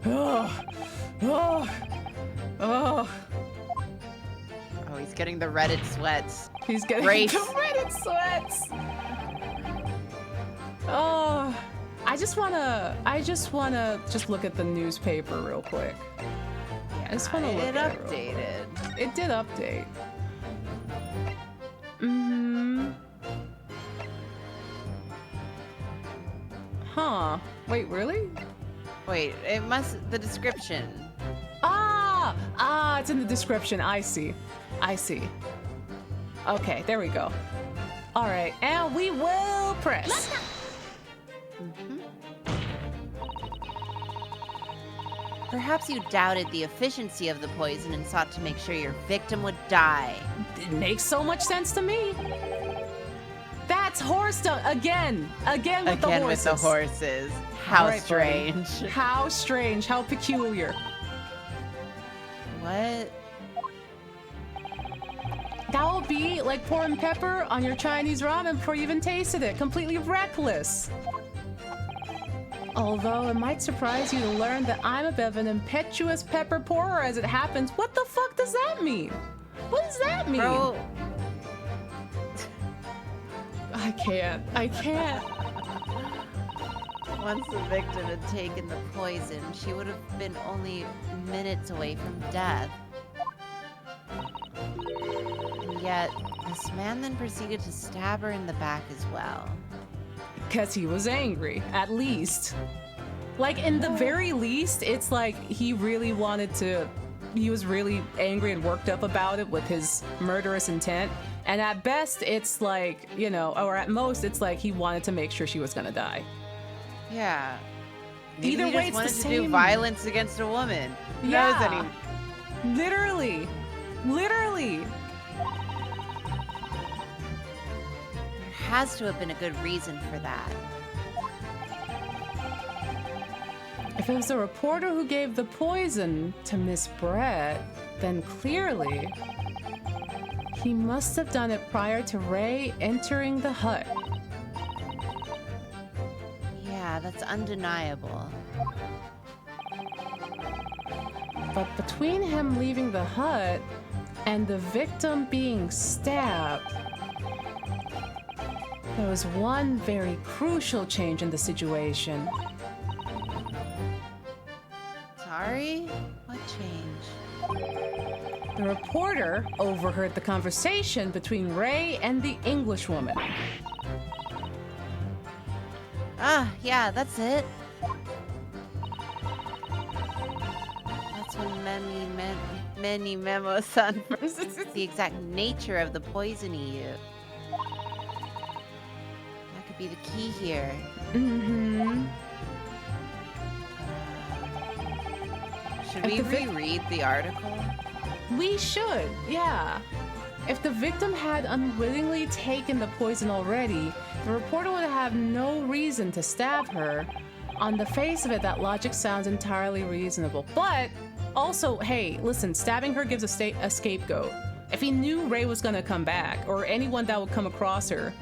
Oh. Oh, he's getting the Reddit sweats. He's getting Grace. the Reddit sweats. Oh, I just wanna look at the newspaper real quick. I just wanna look It at it. updated. It did update. Mm-hmm. Huh. Wait, really? Wait, the description. It's in the description. I see. Okay, there we go. All right, and we will press. Perhaps you doubted the efficiency of the poison and sought to make sure your victim would die. It makes so much sense to me. That's horse dung again with the horses. With the horses. How All right, strange. buddy. How strange. How peculiar. What? That would be like pouring pepper on your Chinese ramen before you even tasted it. Completely reckless. Although it might surprise you to learn that I'm a bit of an impetuous pepper pourer as it happens. What the fuck does that mean? What does that mean? Bro. I can't. Once the victim had taken the poison, she would have been only minutes away from death. And yet, this man then proceeded to stab her in the back as well. Because he was angry, at least. Like, in the very least, it's like he really wanted to... He was really angry and worked up about it with his murderous intent. And at best, it's like, you know, or at most, it's like he wanted to make sure she was gonna die. Yeah. Maybe Either he way, just it's the wanted to do same. violence against a woman. Who knows Yeah. any- Literally. Literally. There has to have been a good reason for that. If it was the reporter who gave the poison to Miss Brett, then clearly he must have done it prior to Ray entering the hut. Yeah, that's undeniable. But between him leaving the hut and the victim being stabbed, there was one very crucial change in the situation. Sorry? What change? The reporter overheard the conversation between Ray and the Englishwoman. Ah, yeah, that's it. That's when many memos on the exact nature of the poison he used. That could be the key here. Mm-hmm. Should If we the vic- reread the article? We should, yeah. If the victim had unwittingly taken the poison already, the reporter would have no reason to stab her. On the face of it, that logic sounds entirely reasonable. But also, hey, listen, stabbing her gives a scapegoat. If he knew Ray was gonna come back, or anyone that would come across her,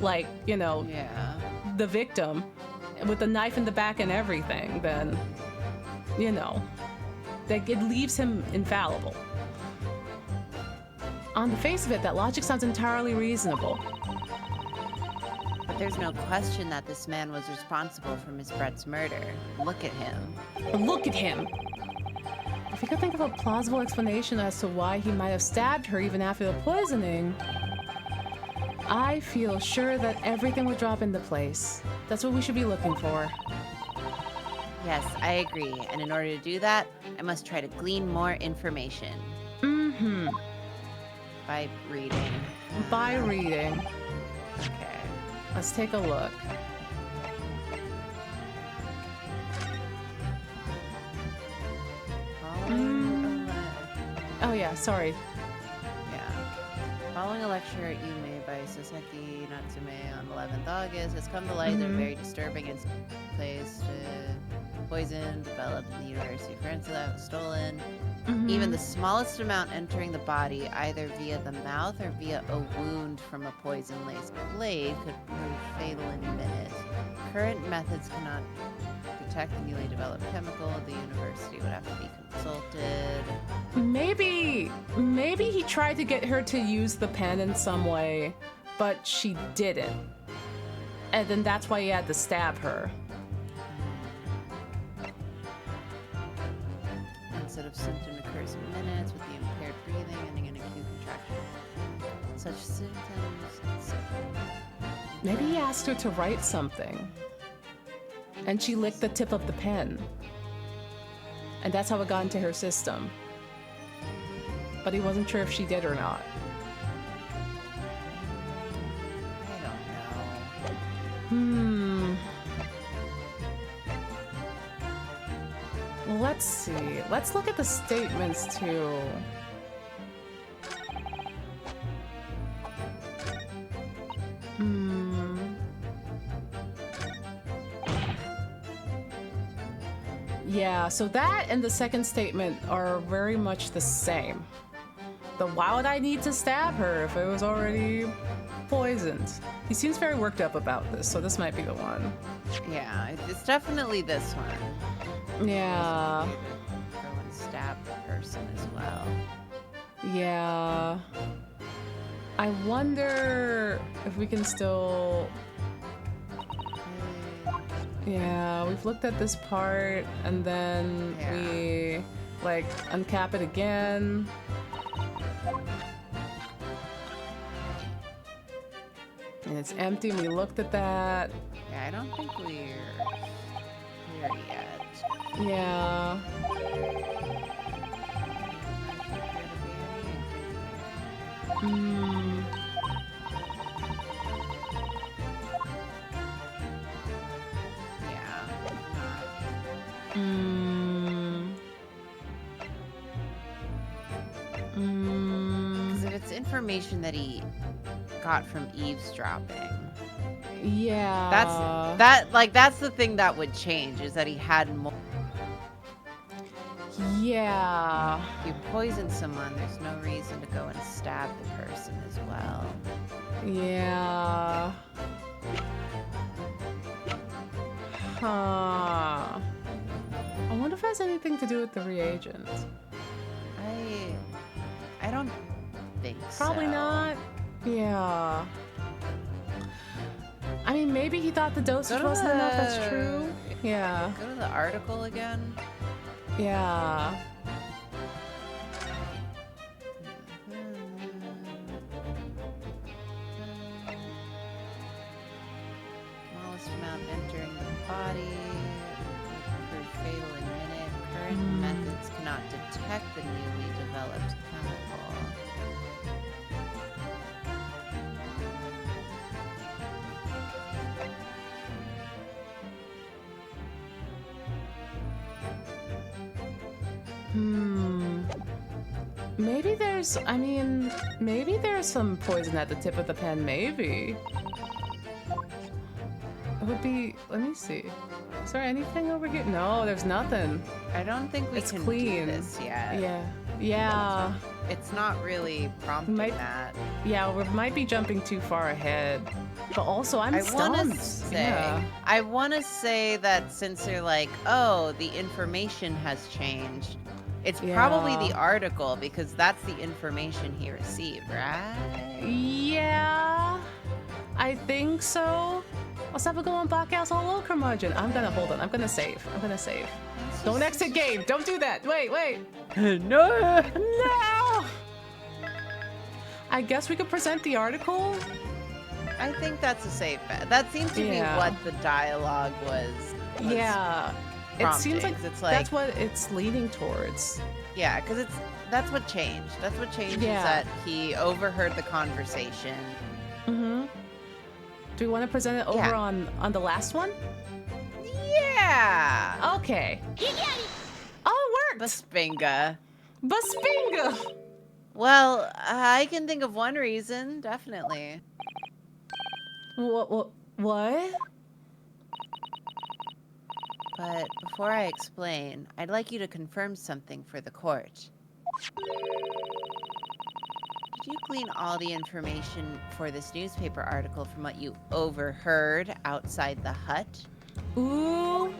like, you know, Yeah. the victim, with the knife in the back and everything, then, you know, that it leaves him infallible. On the face of it, that logic sounds entirely reasonable. But there's no question that this man was responsible for Miss Brett's murder. Look at him. But look at him! If he could think of a plausible explanation as to why he might have stabbed her even after the poisoning, I feel sure that everything would drop into place. That's what we should be looking for. Yes, I agree. And in order to do that, I must try to glean more information Mm-hmm. by reading. By reading. Okay. Let's take a look. Following Oh yeah, sorry. Following a lecture at Yume by Sasaki Natsume on 11th August has come to light that a very disturbing and placed poison developed in the University of France that was stolen. Even the smallest amount entering the body, either via the mouth or via a wound from a poison-laced blade, could prove fatal in minutes. Current methods cannot detect the newly developed chemical. The university would have to be consulted. Maybe he tried to get her to use the pen in some way, but she didn't. And then that's why he had to stab her. Onset of symptom occurs in minutes with the impaired breathing ending in acute contraction. Such symptoms. Maybe he asked her to write something. And she licked the tip of the pen. And that's how it got into her system. But he wasn't sure if she did or not. I don't know. Well, let's see. Let's look at the statements too. Yeah, so that and the second statement are very much the same. The why would I need to stab her if it was already poisoned? He seems very worked up about this, so this might be the one. Yeah, it's definitely this one. Yeah. Go and stab the person as well. Yeah. I wonder if we can still... Yeah, we've looked at this part, and then we, like, uncap it again. And it's empty, and we looked at that. Yeah, I don't think we're here yet. Yeah. Because if it's information that he got from eavesdropping, Yeah. that's the thing that would change, is that he had more. Yeah. If you poison someone, there's no reason to go and stab the person as well. Yeah. Huh. I wonder if it has anything to do with the reagent. I don't think so. Probably not. Yeah. I mean, maybe he thought the dosage wasn't enough. That's true. Yeah. Go to the article again. Yeah. Smallest amount entering the body would prove fatal in a minute. Current methods cannot detect the newly developed chemical. Maybe there's, I mean, maybe there's some poison at the tip of the pen, maybe. It would be, let me see. Is there anything over here? No, there's nothing. I don't think we It's can clean. do this yet. Yeah. Yeah. It's not really prompting that. Yeah, we might be jumping too far ahead. But also, I'm stunned. I want to say that since they're like, oh, the information has changed, it's probably the article, because that's the information he received, right? Yeah, I think so. Let's have a go on Backhouse all over curmudgeon. I'm gonna save. Don't exit game. Don't do that. Wait. No. No. I guess we could present the article. I think that's a safe bet. That seems to be what the dialogue was. Yeah. It seems like promptings. It's that's what it's leading towards. yeah, because that's what changed. That's what changed Yeah. is that he overheard the conversation. Mm-hmm. Do we want to present it over Yeah. on the last one? Yeah. Okay. Oh, it worked! Baspinga. Baspinga! Well, I can think of one reason, definitely. What? But before I explain, I'd like you to confirm something for the court. Did you glean all the information for this newspaper article from what you overheard outside the hut? Ooh.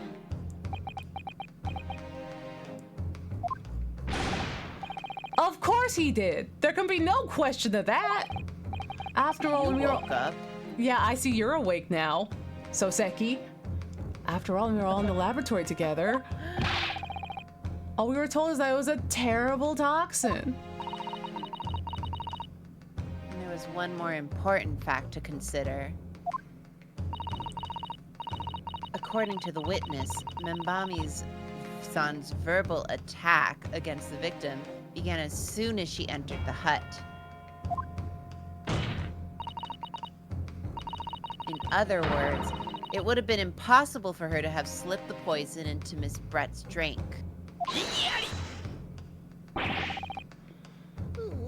Of course he did. There can be no question of that. After all, You we were... woke up. Yeah, I see you're awake now, Soseki. After all, we were all in the laboratory together. All we were told is that it was a terrible toxin. And there was one more important fact to consider. According to the witness, Membami's son's verbal attack against the victim began as soon as she entered the hut. In other words, it would have been impossible for her to have slipped the poison into Miss Brett's drink.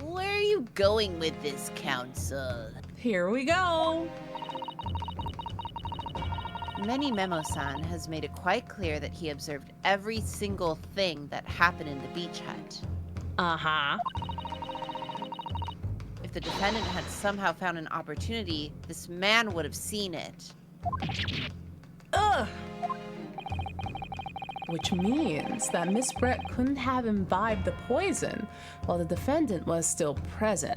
Where are you going with this, counsel? Here we go. Many Memo-san has made it quite clear that he observed every single thing that happened in the beach hut. Uh-huh. If the defendant had somehow found an opportunity, this man would have seen it. Ugh. Which means that Miss Brett couldn't have imbibed the poison while the defendant was still present.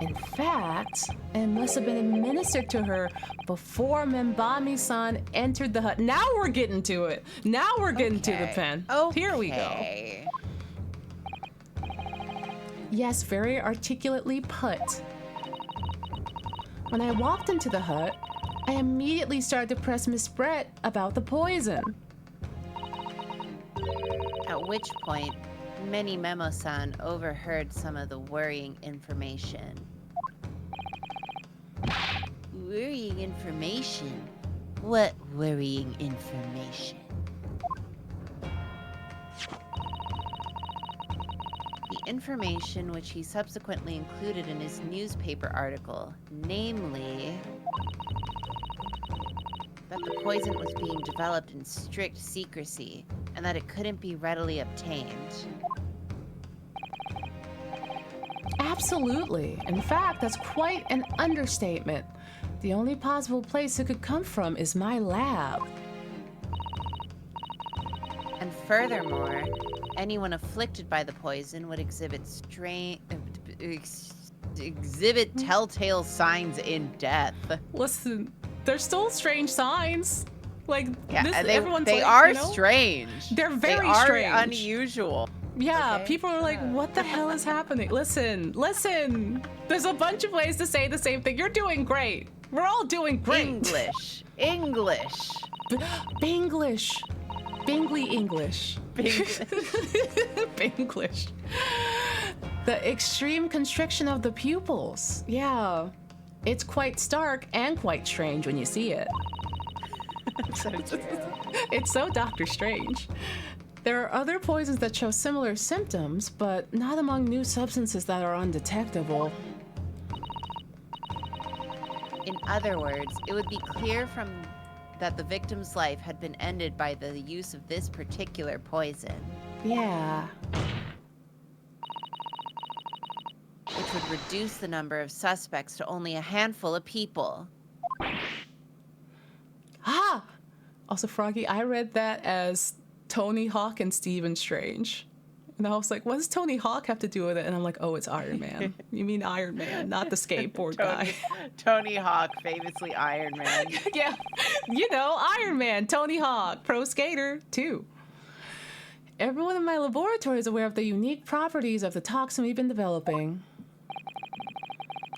In fact, it must have been administered to her before Membami-san entered the hut. Now we're getting to it. Now we're getting to the pen. Here we go. Okay. Yes, very articulately put. When I walked into the hut, I immediately started to press Miss Brett about the poison. At which point, Many Memo-san overheard some of the worrying information. Worrying information? What worrying information? The information which he subsequently included in his newspaper article, namely that the poison was being developed in strict secrecy and that it couldn't be readily obtained. Absolutely. In fact, that's quite an understatement. The only possible place it could come from is my lab. And furthermore, anyone afflicted by the poison would exhibit telltale signs in death. Listen, there's still strange signs. Like, Yeah, this, and everyone's they like, are you know? strange. They're very they are strange. unusual. Yeah, Okay. people are like, what the hell is happening? Listen. There's a bunch of ways to say the same thing. You're doing great. We're all doing great. English. Binglish. Bingly English. Binglish. The extreme constriction of the pupils. Yeah. It's quite stark and quite strange when you see it. So true. It's so Doctor Strange. There are other poisons that show similar symptoms, but not among new substances that are undetectable. In other words, it would be clear from that the victim's life had been ended by the use of this particular poison, Yeah. which would reduce the number of suspects to only a handful of people. Ah! Also, Froggy, I read that as Tony Hawk and Stephen Strange. And I was like, what does Tony Hawk have to do with it? And I'm like, oh, it's Iron Man. You mean Iron Man, not the skateboard guy. Tony Hawk, famously Iron Man. Yeah, you know, Iron Man, Tony Hawk, pro skater, too. Everyone in my laboratory is aware of the unique properties of the toxin we've been developing.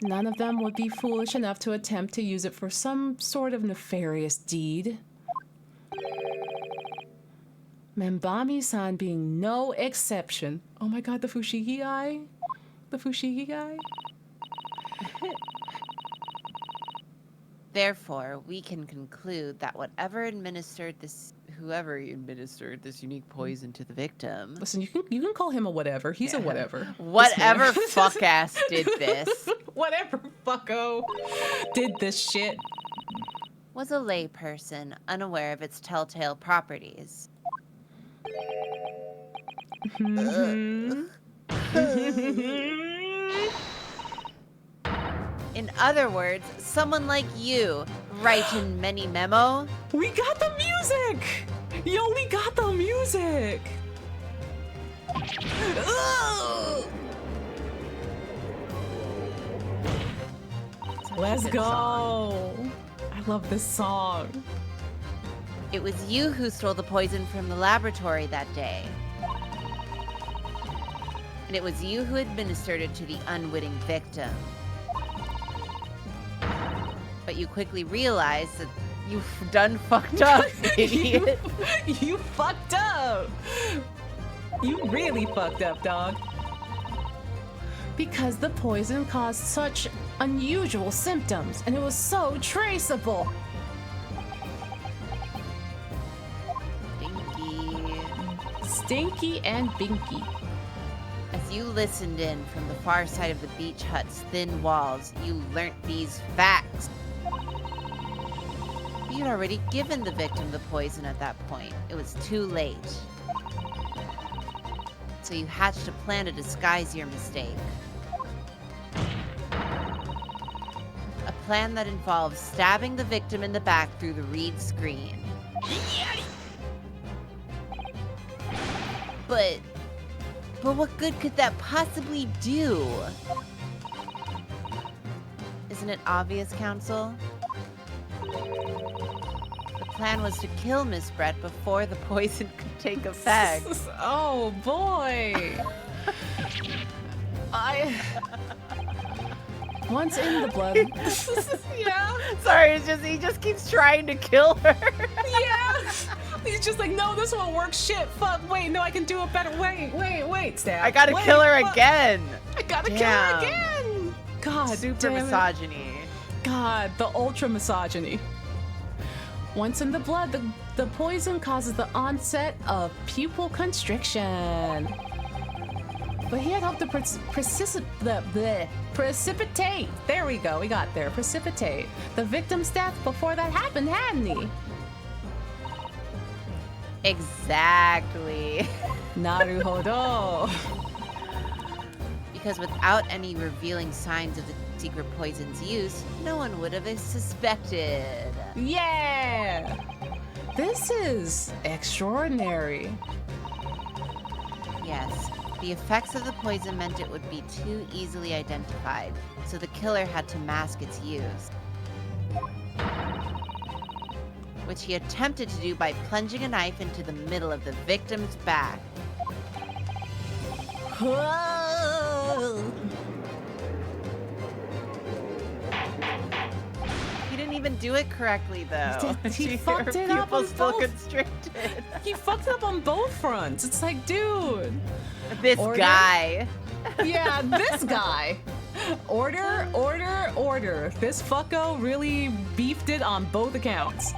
None of them would be foolish enough to attempt to use it for some sort of nefarious deed. Membami-san being no exception. Oh my god, the Fushigi guy? The Fushigi guy? Therefore, we can conclude that whoever administered this unique poison to the victim, Listen, you can call him a whatever. He's a whatever. whatever fuck ass did this, Whatever fucko did this shit. was a layperson unaware of its telltale properties. In other words, someone like you, write in many memo. We got the music! Yo, we got the music! Ugh! Let's good go! song. I love this song. It was you who stole the poison from the laboratory that day. And it was you who administered it to the unwitting victim. But you quickly realized that you've done fucked up, idiot. You fucked up! You really fucked up, dog. Because the poison caused such unusual symptoms, and it was so traceable. Stinky. Stinky and binky. As you listened in from the far side of the beach hut's thin walls, you learnt these facts. You'd already given the victim the poison at that point. It was too late. So you hatched a plan to disguise your mistake. A plan that involves stabbing the victim in the back through the reed screen. But what good could that possibly do? Isn't it obvious, Counsel? The plan was to kill Miss Brett before the poison could take effect. Oh boy. Once in the blood. Yeah. Sorry, it's just he just keeps trying to kill her. Yeah. He's just like, no, this won't work. Shit, fuck, wait, no, I can do it better. Wait, Stab. I gotta Wait, kill her fuck. again. I gotta kill Damn. her again. God Super damn it. misogyny. God, the ultra misogyny. Once in the blood, the poison causes the onset of pupil constriction. But he had hoped to precipitate. There we go, we got there. Precipitate the victim's death before that happened, hadn't he? Exactly. Naruhodo. Because without any revealing signs of the secret poison's use, no one would have suspected. Yeah! This is extraordinary. Yes, the effects of the poison meant it would be too easily identified, so the killer had to mask its use. Which he attempted to do by plunging a knife into the middle of the victim's back. He didn't even do it correctly, though. He Her fucked it up on pupils still both. constricted. He fucked up on both fronts. It's like, dude. This Order? guy. Yeah, this guy. Order. This fucko really beefed it on both accounts.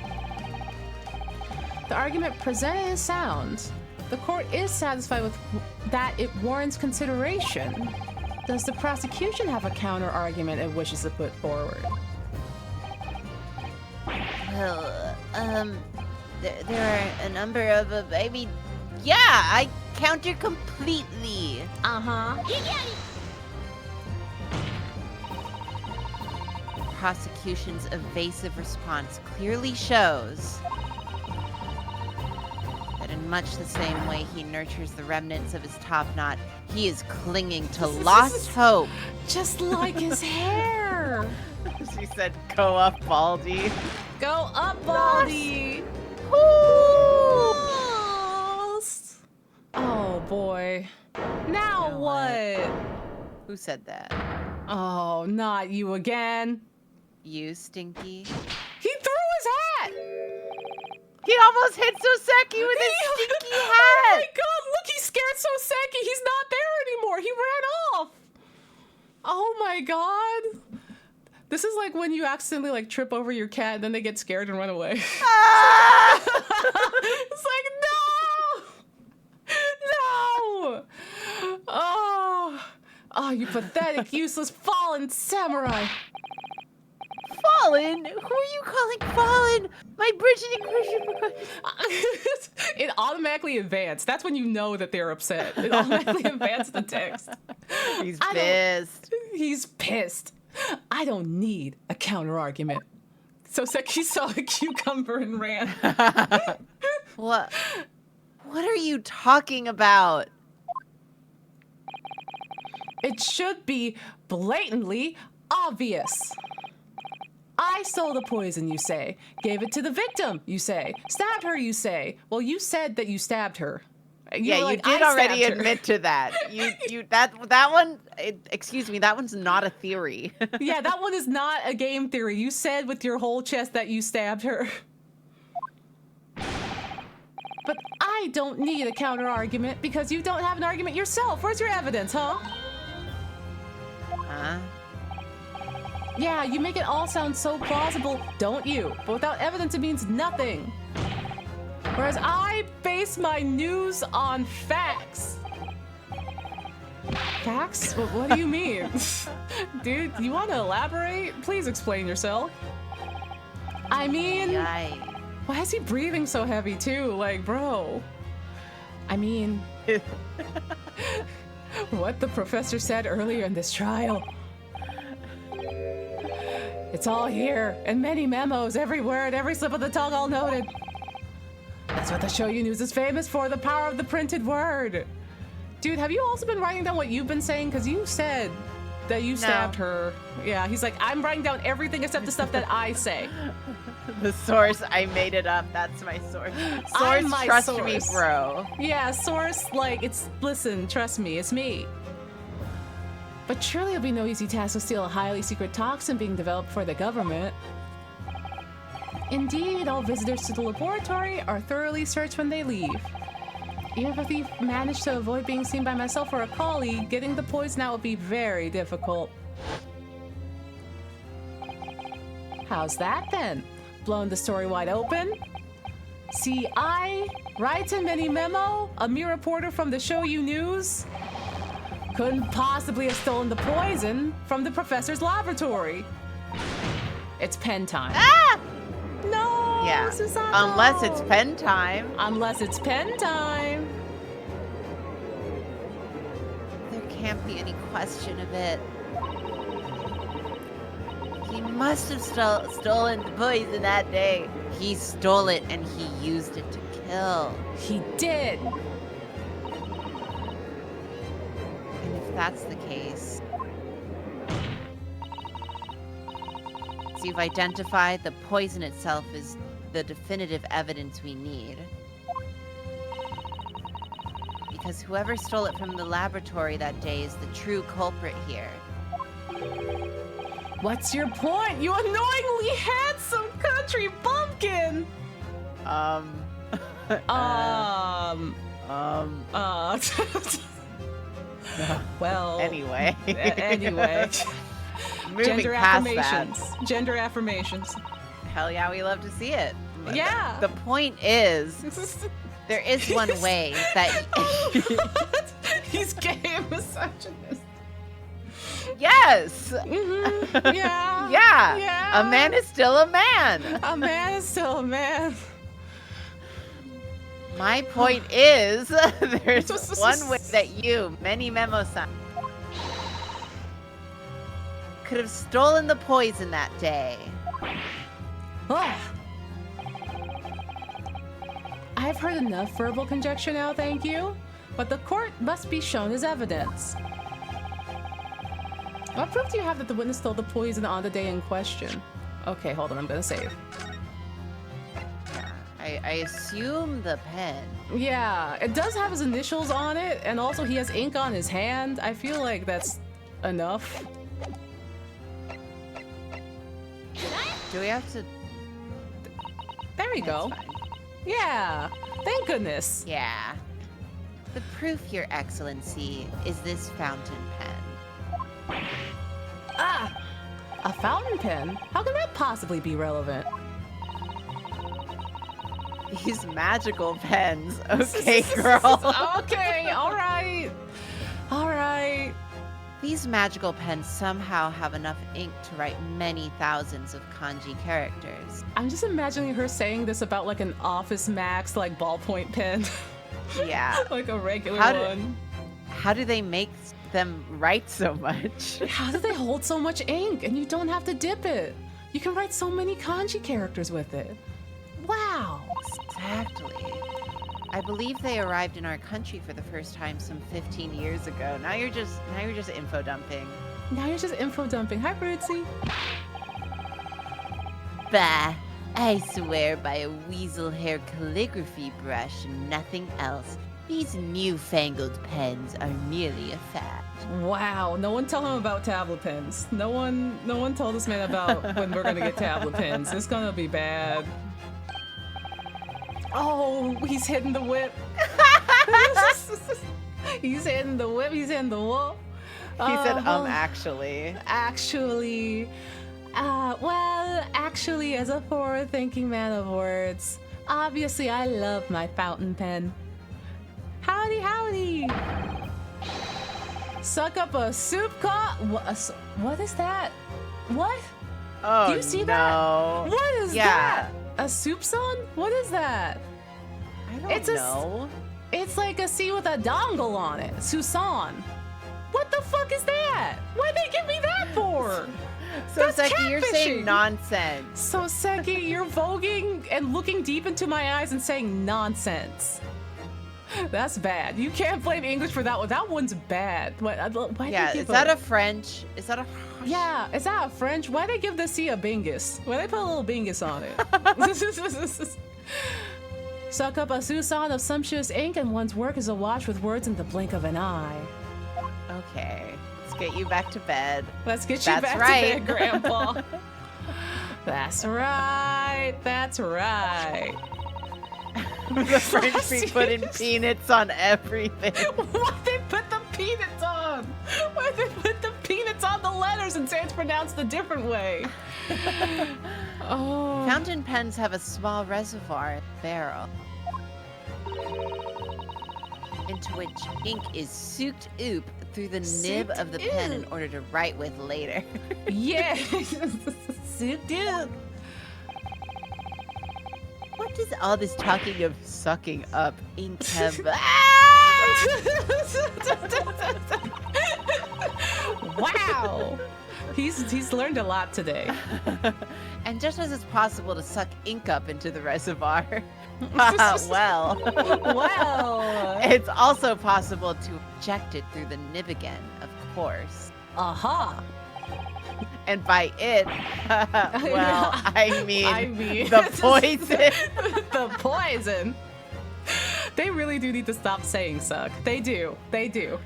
The argument presented is sound. The court is satisfied with that it warrants consideration. Does the prosecution have a counter argument it wishes to put forward? Well, there are a number of, yeah, I counter completely. Uh-huh. Prosecution's evasive response clearly shows that in much the same way he nurtures the remnants of his top knot, he is clinging to lost hope. Just like his hair. She said, "Go up, Baldy." Go up, Baldy. Oh boy. Now what? Who said that? Oh, not you again. You, Stinky? He threw his hat. He almost hit Soseki with his stinky Oh hat. my god, look, he scared Soseki. He's not there anymore. He ran off. Oh my god. This is like when you accidentally like trip over your cat and then they get scared and run away. Ah! It's like, no! No! Oh, you pathetic, useless, fallen samurai. Fallen? Who are you calling Fallen? My Bridget and Christian. It automatically advanced. That's when you know that they're upset. It automatically advanced the text. He's I don't- pissed. He's pissed. I don't need a counter argument. So Seki saw a cucumber and ran. What? What are you talking about? It should be blatantly obvious. I stole the poison, you say. Gave it to the victim, you say. Stabbed her, you say. Well, you said that you stabbed her. You were You like, did "I already stabbed her." admit to that. That one. Excuse me. That one's not a theory. Yeah, that one is not a game theory. You said with your whole chest that you stabbed her. But I don't need a counter argument because you don't have an argument yourself. Where's your evidence, huh? Huh? Yeah, you make it all sound so plausible, don't you? But without evidence, it means nothing. Whereas I base my news on facts. Facts? What do you mean? Dude, you want to elaborate? Please explain yourself. I mean, Yikes. why is he breathing so heavy too? Like, bro. I mean, what the professor said earlier in this trial. It's all here, and many memos, every word, every slip of the tongue, all noted. That's what the Shoyu News is famous for, the power of the printed word. Dude, have you also been writing down what you've been saying? Because you said that you stabbed her. Yeah, he's like, I'm writing down everything except the stuff that I say. The source, I made it up. That's my source. I'm Source, my trust me, source. bro. Yeah, source, like, listen, trust me, it's me. But surely it'll be no easy task to steal a highly secret toxin being developed for the government. Indeed, all visitors to the laboratory are thoroughly searched when they leave. Even if we manage to avoid being seen by myself or a colleague, getting the poison out would be very difficult. How's that then? Blown the story wide open? See, I, writes in many memo, a mere reporter from the Shoyu News, couldn't possibly have stolen the poison from the professor's laboratory. It's pen time. Ah! No, Yeah. Susanoo. Unless it's pen time. Unless it's pen time. There can't be any question of it. He must have stolen the poison that day. He stole it and he used it to kill. He did. And if that's the case, so you've identified the poison itself as the definitive evidence we need. Because whoever stole it from the laboratory that day is the true culprit here. What's your point, you annoyingly handsome country bumpkin? Well. Anyway. Anyway. Moving Gender past affirmations. that. Gender affirmations. Hell yeah, we love to see it. But Yeah. The point is, there is one way that... He's gay and misogynist. Yes! Mm-hmm. Yeah. Yeah. Yeah. A man is still a man. A man is still a man. My point is, there's one way that you, many memo-san, could have stolen the poison that day. Ugh. I've heard enough verbal conjecture now, thank you. But the court must be shown as evidence. What proof do you have that the witness stole the poison on the day in question? Okay, hold on, I'm gonna save. I assume the pen. Yeah, it does have his initials on it, and also he has ink on his hand. I feel like that's enough. Do we have to... There we That's go. fine. Yeah. Thank goodness. Yeah. The proof, Your Excellency, is this fountain pen. Ah! A fountain pen? How can that possibly be relevant? These magical pens. Okay, girl. Okay, alright. Alright. These magical pens somehow have enough ink to write many thousands of kanji characters. I'm just imagining her saying this about like an Office Max like ballpoint pen. Yeah. Like a regular How do- one. How do they make them write so much? How do they hold so much ink and you don't have to dip it? You can write so many kanji characters with it. Wow. Exactly. I believe they arrived in our country for the first time some 15 years ago. Now you're just info dumping. Now you're just info dumping. Hi, Fruitsy. Bah! I swear by a weasel hair calligraphy brush and nothing else. These newfangled pens are merely a fad. Wow. No one tell him about tablet pens. No one told this man about when we're gonna get tablet pens. It's gonna be bad. Oh, he's hitting the whip. He's hitting the whip. He's hitting the wall. He said, well, actually. Actually, as a forward-thinking man of words, obviously I love my fountain pen. Howdy, howdy. Suck up a soup cup. What is that? What? Oh, Do you see no. that? What is Yeah. that? A soup son? What is that? I don't It's a know. It's like a C with a dongle on it. Susan. What the fuck is that? Why'd they give me that for? So, That's Seki, you're saying catfishing. nonsense. So, Seki, you're voguing and looking deep into my eyes and saying nonsense. That's bad. You can't blame English for that one. That one's bad. Why Yeah, is that a French? Is that a... Yeah, is that a French? Why they give the C a bingus? Why they put a little bingus on it? Suck up a Susan of sumptuous ink and one's work is awash with words in the blink of an eye. Okay, let's get you back to bed. Let's get you That's back right. to bed, Grandpa. That's right. That's right. The French be Sausage. putting peanuts on everything. Why they put the peanuts on? Why they put the peanuts on the letters and say it's pronounced a different way? Oh. Fountain pens have a small reservoir barrel into which ink is soaked up through the nib of the pen in order to write with later. Yeah. Souped up. What does all this talking of sucking up ink have? Wow. He's learned a lot today. And just as it's possible to suck ink up into the reservoir, Well, Well. it's also possible to inject it through the nib again, of course. Aha. and by it, well, I mean, the the poison. The poison. They really do need to stop saying suck. They do. They do.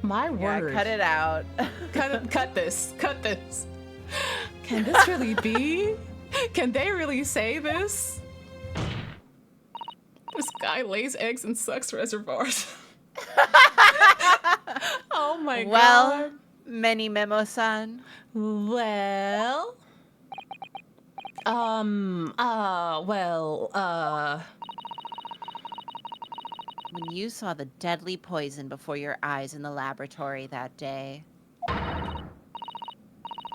My Yeah, word. cut it out. Cut this. Cut this. Can this really be? Can they really say this? This guy lays eggs and sucks reservoirs. Oh my Well, god. Many Memo-san. Well. When you saw the deadly poison before your eyes in the laboratory that day,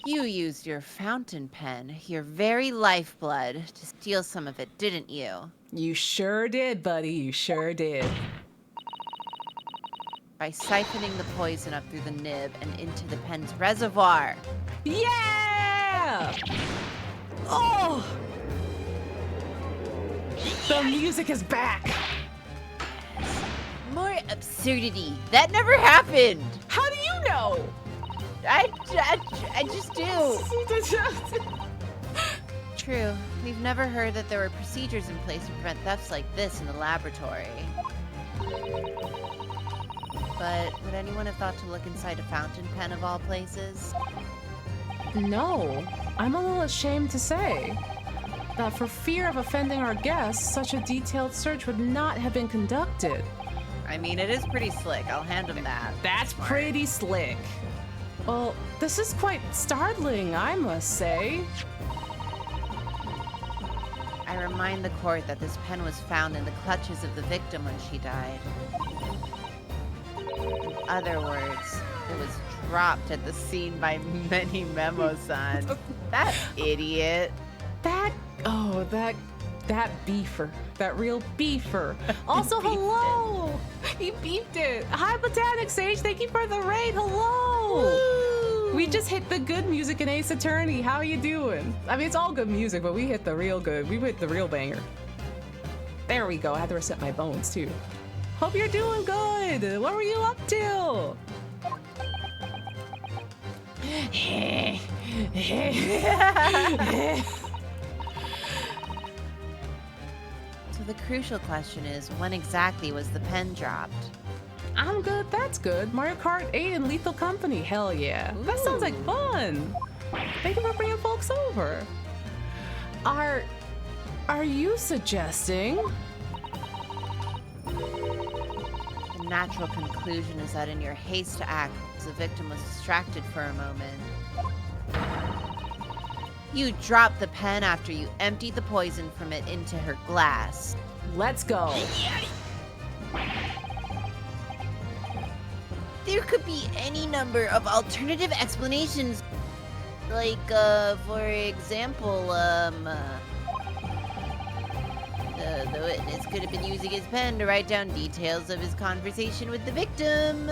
you used your fountain pen, your very lifeblood, to steal some of it, didn't you? You sure did, buddy. You sure did. By siphoning the poison up through the nib and into the pen's reservoir. Yeah! Oh! The music is back. More absurdity. That never happened. How do you know? I just do. True. We've never heard that there were procedures in place to prevent thefts like this in the laboratory. But would anyone have thought to look inside a fountain pen of all places? No, I'm a little ashamed to say. that for fear of offending our guests, such a detailed search would not have been conducted. I mean, it is pretty slick. I'll hand him that. That's pretty slick. Well, this is quite startling, I must say. I remind the court that this pen was found in the clutches of the victim when she died. In other words, It was dropped at the scene by many Memo-san. That idiot. That beefer. That real beefer. Also, hello! He beeped it. Hi, Botanic Sage. Thank you for the raid. Hello! Woo! We just hit the good music in Ace Attorney. How you doing? I mean, it's all good music, but we hit the real good. We hit the real banger. There we go. I had to reset my bones, too. Hope you're doing good. What were you up to? so the crucial question is, when exactly was the pen dropped? I'm good. That's good. Mario Kart 8 and Lethal Company. Hell yeah. That sounds like fun. Thank you for bringing folks over. Are you suggesting? The natural conclusion is that in your haste to act, the victim was distracted for a moment. You dropped the pen after you emptied the poison from it into her glass. Let's go. There could be any number of alternative explanations. Like, for example, the witness could have been using his pen to write down details of his conversation with the victim.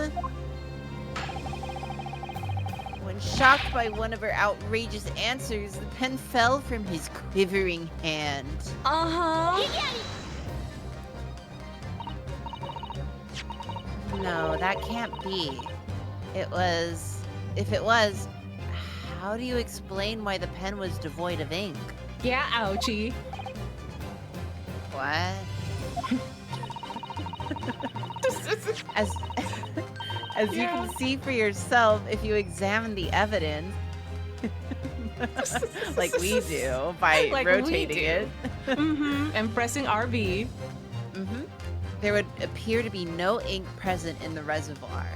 When shocked by one of her outrageous answers, the pen fell from his quivering hand. Uh-huh. No, that can't be. If it was, how do you explain why the pen was devoid of ink? Yeah, ouchie. What? As you can see for yourself, if you examine the evidence, like we do, by Like we rotating do. it, And pressing RB. There would appear to be no ink present in the reservoir.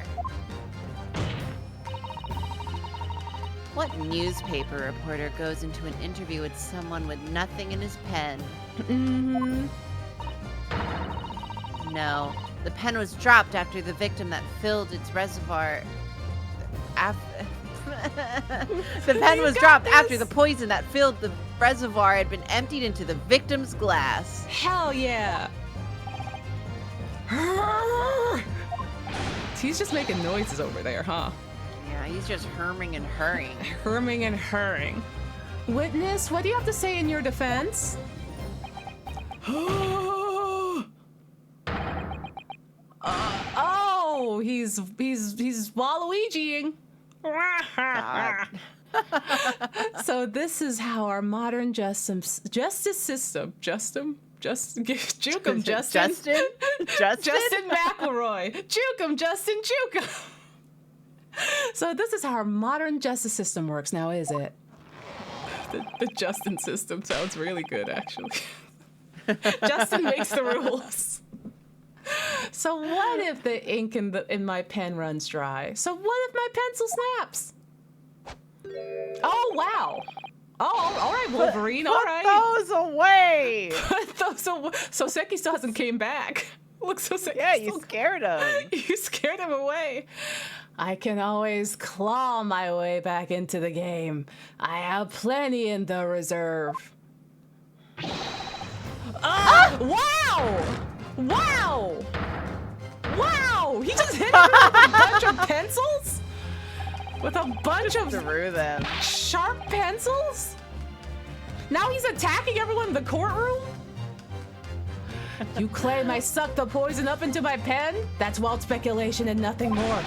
What newspaper reporter goes into an interview with someone with nothing in his pen? No, the pen was dropped after the victim that filled its reservoir. The pen was dropped after the poison that filled the reservoir had been emptied into the victim's glass. Hell yeah. He's just making noises over there, huh? yeah, he's just herming and hurrying. Herming and hurring. Witness, what do you have to say in your defense? Oh, he's Waluigiing. God. So this is how our modern justice system, Justin? Juke 'em, Justin. Justin? Justin McElroy. Juke 'em, Justin, juke 'em. So this is how our modern justice system works now, is it? The Justin system sounds really good, actually. Justin makes the rules. So what if the ink in my pen runs dry? So what if my pencil snaps? Oh, wow. Oh, all right, Wolverine, all right. Put those away! Put those away. So Seki still hasn't came back. Look, so Seki Yeah, still... you scared him. You scared him away. I can always claw my way back into the game. I have plenty in the reserve. Wow! Wow! Wow! He just hit him with a bunch of pencils? With a bunch of Through them. sharp pencils? Now he's attacking everyone in the courtroom? You claim I sucked the poison up into my pen? That's wild speculation and nothing more.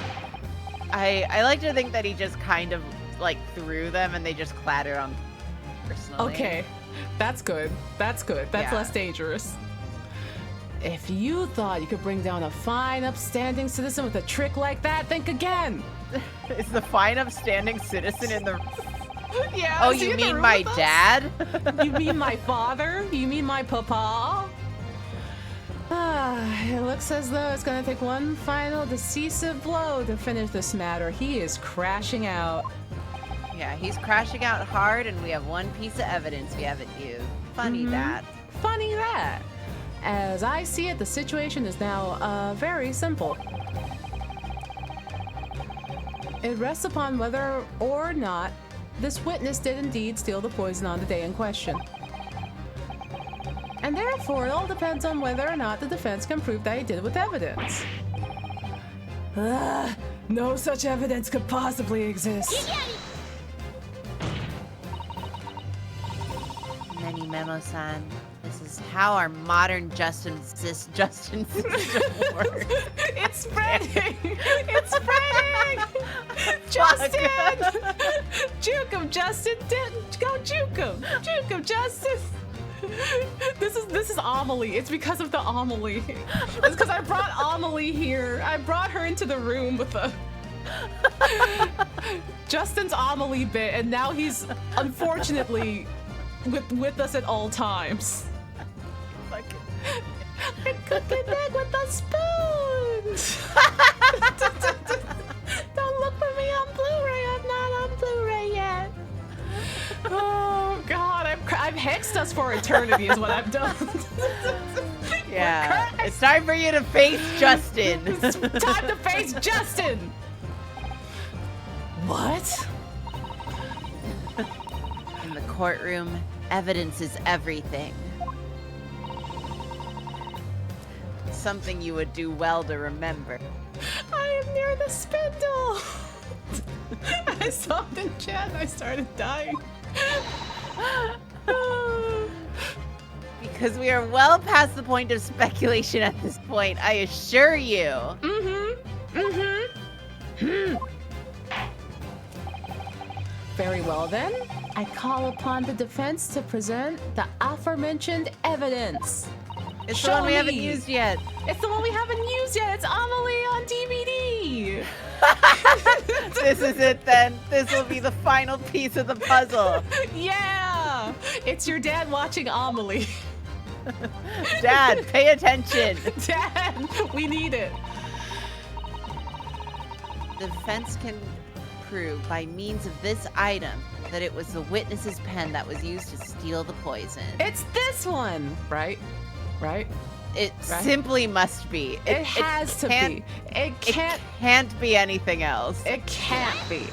I like to think that he just kind of like threw them and they just clattered on personally. Okay, that's good. That's good. That's Yeah. less dangerous. If you thought you could bring down a fine, upstanding citizen with a trick like that, think again. Is the fine upstanding citizen in the Yeah. Oh, is he you in the mean room my with us? dad? You mean my father? You mean my papa? It looks as though it's gonna take one final decisive blow to finish this matter. He is crashing out. Yeah, he's crashing out hard, and we have one piece of evidence we haven't used. Funny that. Funny that. As I see it, the situation is now very simple. It rests upon whether or not this witness did indeed steal the poison on the day in question. And therefore, it all depends on whether or not the defense can prove that he did it with evidence. No such evidence could possibly exist. Many Memo-san. This is how our modern Justin system works. It's spreading! It's spreading! Justin! Juke him, Justin! Go juke him! Juke him, Justin! This is Amelie. It's because of the Amelie. It's because I brought Amelie here. I brought her into the room with the Justin's Amelie bit, and now he's unfortunately with us at all times. I cook an egg with a spoon. Don't look for me on Blu-ray. I'm not on Blu-ray yet. Oh God, I've hexed us for eternity is what I've done. Yeah, it's time for you to face Justin. It's time to face Justin. What? In the courtroom, evidence is everything. Something you would do well to remember. I am near the spindle. I saw it in chat and I started dying. Because we are well past the point of speculation at this point, I assure you. Very well then. I call upon the defense to present the aforementioned evidence. It's Show the one we haven't me. used yet. It's the one we haven't used yet. It's Amelie on DVD. This is it then. This will be the final piece of the puzzle. Yeah. It's your dad watching Amelie. Dad, pay attention. Dad, we need it. The defense can prove by means of this item that it was the witness's pen that was used to steal the poison. It's this one, right? Right? It Right. simply must be. It has to be. It can't. It can't be anything else. It can't be.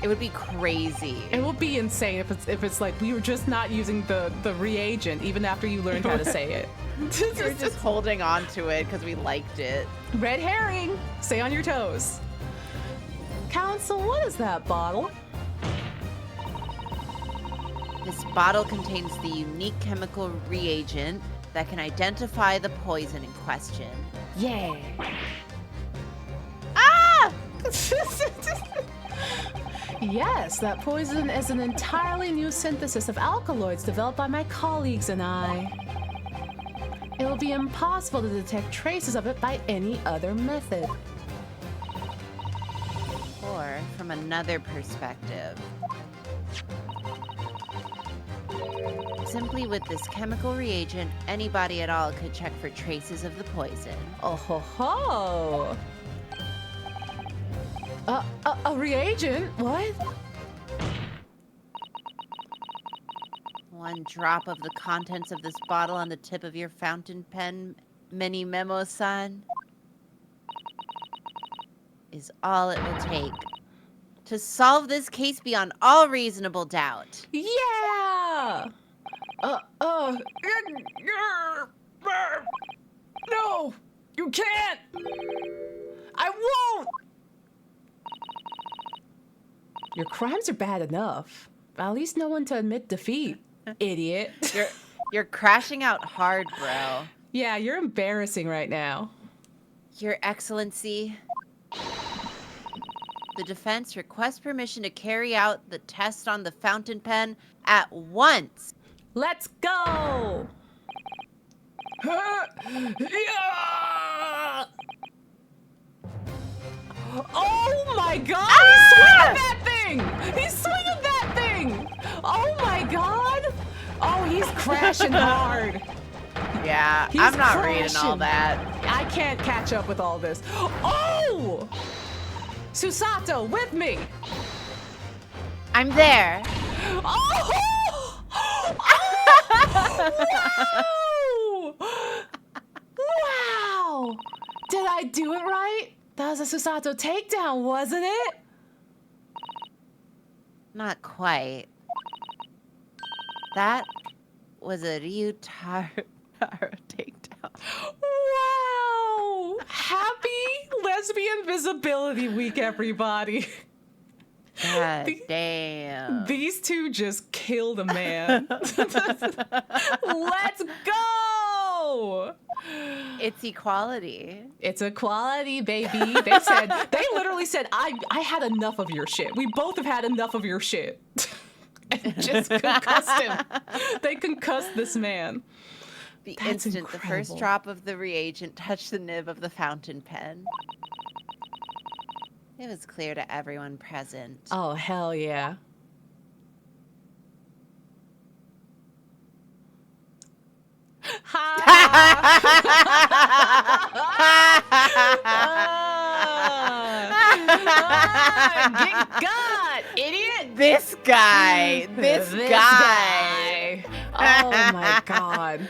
It would be crazy. It will be insane if it's like we were just not using the reagent even after you learned how to say it. We're just holding on to it because we liked it. Red herring. Stay on your toes. Counsel, what is that bottle? This bottle contains the unique chemical reagent that can identify the poison in question. Yeah. Ah! Yes, that poison is an entirely new synthesis of alkaloids developed by my colleagues and I. It will be impossible to detect traces of it by any other method. Or from another perspective. Simply with this chemical reagent, anybody at all could check for traces of the poison. Oh ho ho! A reagent? What? One drop of the contents of this bottle on the tip of your fountain pen, Mini Memo-san, is all it will take to solve this case beyond all reasonable doubt. Yeah! No! You can't! I won't! Your crimes are bad enough. At least no one to admit defeat, idiot. You're crashing out hard, bro. Yeah, you're embarrassing right now. Your Excellency, the defense requests permission to carry out the test on the fountain pen at once. Let's go! Oh my god! He swung that thing! thing! He's swinging that thing! Oh my god! Oh, he's crashing hard. Yeah, He's I'm not reading all crashing. that. I can't catch up with all this. Oh! Susato, with me! I'm there. Oh! Oh! Wow! Wow! Did I do it right? That was a Susato takedown, wasn't it? Not quite. That was a Ryutaro takedown. Wow! Happy Lesbian Visibility Week, everybody. God damn. These two just killed a man. Let's go! It's equality. It's equality, baby. They literally said, I had enough of your shit. We both have had enough of your shit. And just concussed him. They concussed this man. The That's instant the first incredible. drop of the reagent touched the nib of the fountain pen, it was clear to everyone present. Oh, hell yeah. Get got, idiot! This guy. This guy. Oh my god.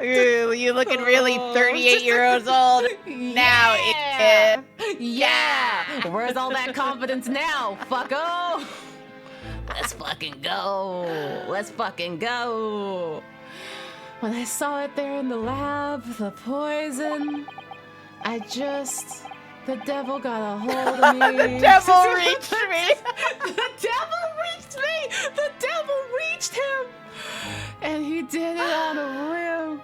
Ooh, you looking really 38 years old now, Yeah. idiot. Yeah! Where's all that confidence now, fucko? Let's fucking go. Let's fucking go. When I saw it there in the lab, the poison, the devil got a hold of me. The devil reached me. The devil reached me! The devil reached him! And he did it on a whim.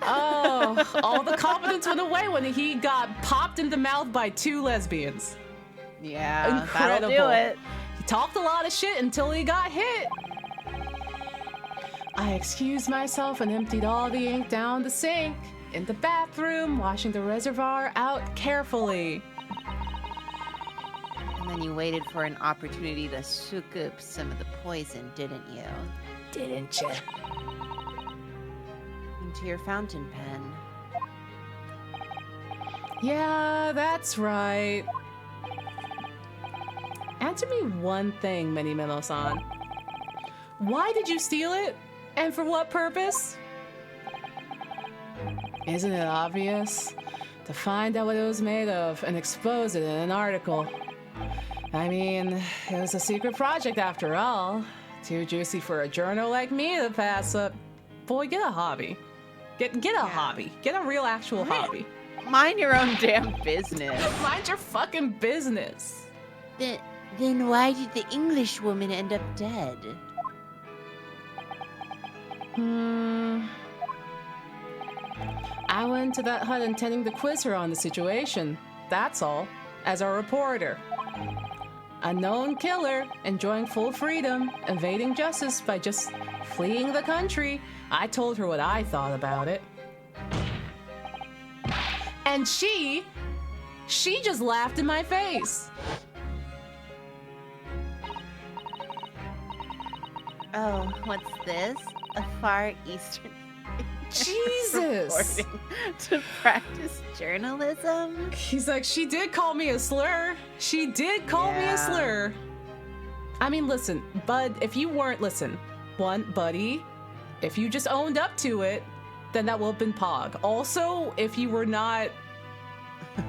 Oh, all the confidence went away when he got popped in the mouth by two lesbians. Yeah, Incredible. that'll do it. He talked a lot of shit until he got hit. I excused myself and emptied all the ink down the sink. In the bathroom, washing the reservoir out carefully. And then you waited for an opportunity to soak up some of the poison, didn't you? Didn't you? Into your fountain pen. Yeah, that's right. Answer me one thing, Mini Memo-san. Why did you steal it? And for what purpose? Isn't it obvious? To find out what it was made of and expose it in an article. I mean, it was a secret project after all. Too juicy for a journal like me to pass up. Boy, get a hobby. Get a hobby. Get a real actual hobby. Mind your own damn business. Mind your fucking business. Then why did the English woman end up dead? I went to that hut intending to quiz her on the situation. That's all. As a reporter. A known killer, enjoying full freedom, evading justice by just fleeing the country. I told her what I thought about it. And she just laughed in my face. Oh, what's this? A Far Eastern Jesus. reporting to practice journalism? He's like, she did call me a slur. She did call me a slur. I mean, listen, Bud, if you weren't, buddy, if you just owned up to it, then that would have been Pog. Also, if you were not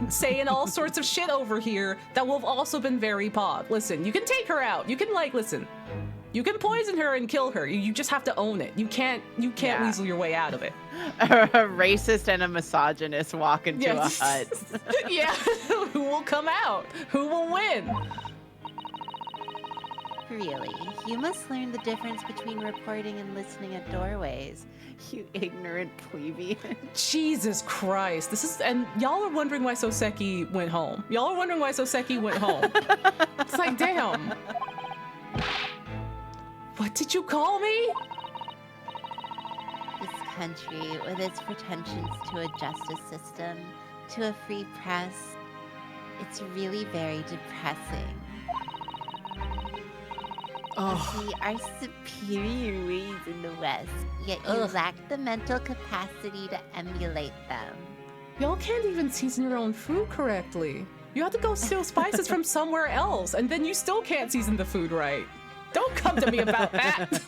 saying all sorts of shit over here, that would have also been very Pog. Listen, you can take her out. You can, you can poison her and kill her. You just have to own it. You can't weasel your way out of it. A racist and a misogynist walk into a hut. Yeah, who will come out? Who will win? Really, you must learn the difference between reporting and listening at doorways. You ignorant plebeian. Jesus Christ. And y'all are wondering why Soseki went home. It's like, damn. What did you call me? This country, with its pretensions to a justice system, to a free press, it's really very depressing. Oh, We are superior ways in the West, yet you Ugh. lack the mental capacity to emulate them. y'all can't even season your own food correctly. You have to go steal spices from somewhere else, and then you still can't season the food right. Don't come to me about that.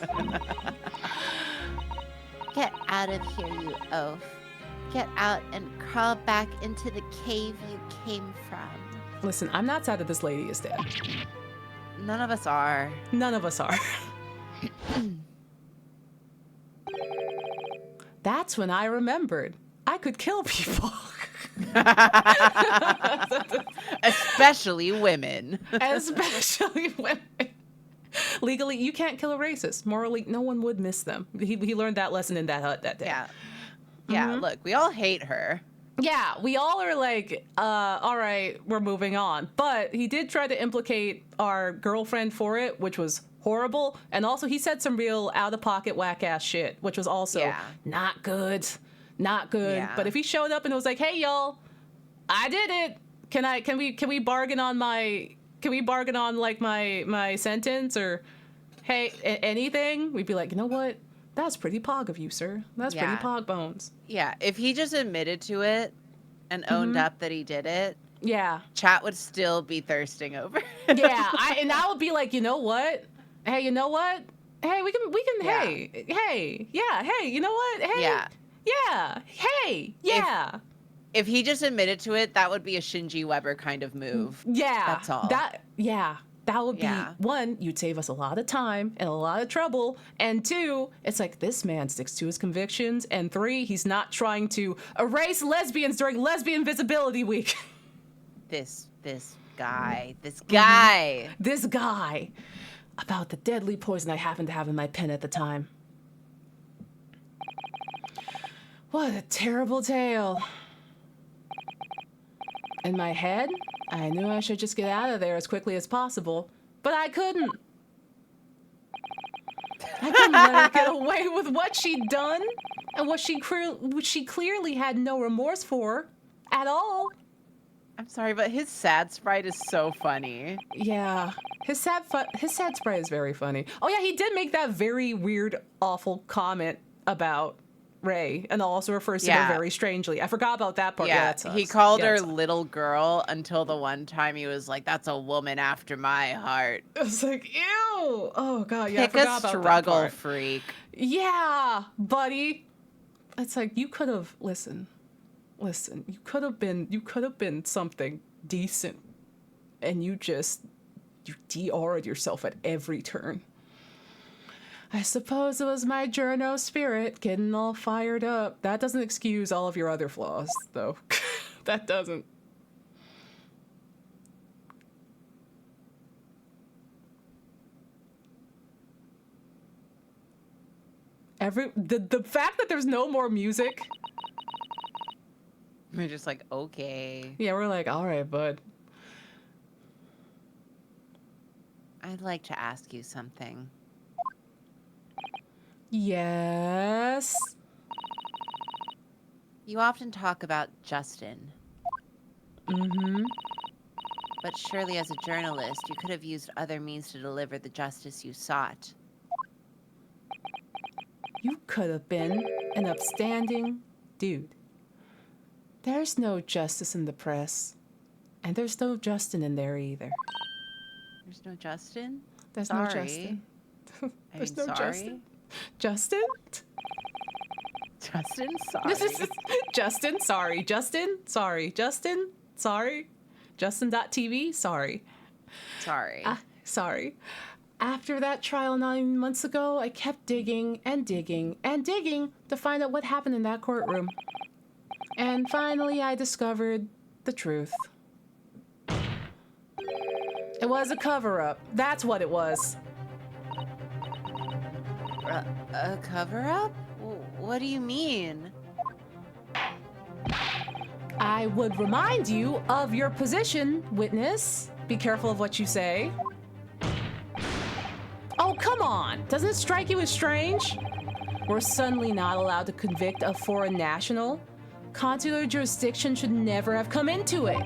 Get out of here, you oaf. Get out and crawl back into the cave you came from. Listen, I'm not sad that this lady is dead. None of us are. None of us are. That's when I remembered I could kill people. Especially women. Especially women. Legally, you can't kill a racist. Morally, no one would miss them. He learned that lesson in that hut that day. Yeah. Yeah, look, we all hate her. Yeah, we all are like, all right, we're moving on. But he did try to implicate our girlfriend for it, which was horrible. And also, he said some real out-of-pocket whack-ass shit, which was also not good. Not good. Yeah. But if he showed up and was like, hey, y'all, I did it. Can we bargain on like my sentence, or hey, anything? We'd be like, you know what? That's pretty pog of you, sir. That's pretty Yeah. pog bones. Yeah, if he just admitted to it and owned up that he did it, Yeah. chat would still be thirsting over. Yeah, I would be like, you know what? Hey, you know what? Hey, we can. Yeah. Hey, yeah. Hey, you know what? Hey, Yeah. Hey, yeah. If he just admitted to it, that would be a Shinji Weber kind of move. Yeah. That's all. That would be, Yeah. one, you'd save us a lot of time and a lot of trouble. And two, it's like, this man sticks to his convictions. And three, he's not trying to erase lesbians during Lesbian Visibility Week. This guy. This guy. This guy. About the deadly poison I happened to have in my pen at the time. What a terrible tale. In my head, I knew I should just get out of there as quickly as possible, but I couldn't. I couldn't let her get away with what she'd done, and what she clearly had no remorse for at all. I'm sorry, but his sad sprite is so funny. Yeah, his sad sprite is very funny. Oh yeah, he did make that very weird, awful comment about Ray, and also refers to her very strangely. I forgot about that part. Yeah, that sucks. He called Yeah, her that sucks. little girl until the one time he was like, "That's a woman after my heart." It's like, ew. Oh god, yeah. I Pick forgot a about that struggle part. freak. Yeah, buddy. It's like, you could have listen. You could have been something decent, and you de-auraed yourself at every turn. I suppose it was my journo spirit getting all fired up. That doesn't excuse all of your other flaws, though. That doesn't. The fact that there's no more music. We're just like, okay. Yeah, we're like, all right, bud. I'd like to ask you something. Yes. You often talk about Justin, Mm-hmm. but surely as a journalist, you could have used other means to deliver the justice you sought. You could have been an upstanding dude. There's no justice in the press. And there's no Justin in there either. There's no Justin? There's Sorry. no Justin. I There's mean, no sorry. Justin. Justin? Justin, sorry. This is Justin, sorry. Justin, sorry. Justin, sorry. Justin.tv, sorry. Sorry. Sorry. After that trial 9 months ago, I kept digging and digging and digging to find out what happened in that courtroom. And finally, I discovered the truth. It was a cover-up. That's what it was. A cover-up? What do you mean? I would remind you of your position, witness. Be careful of what you say. Oh, come on. Doesn't it strike you as strange? We're suddenly not allowed to convict a foreign national. Consular jurisdiction should never have come into it.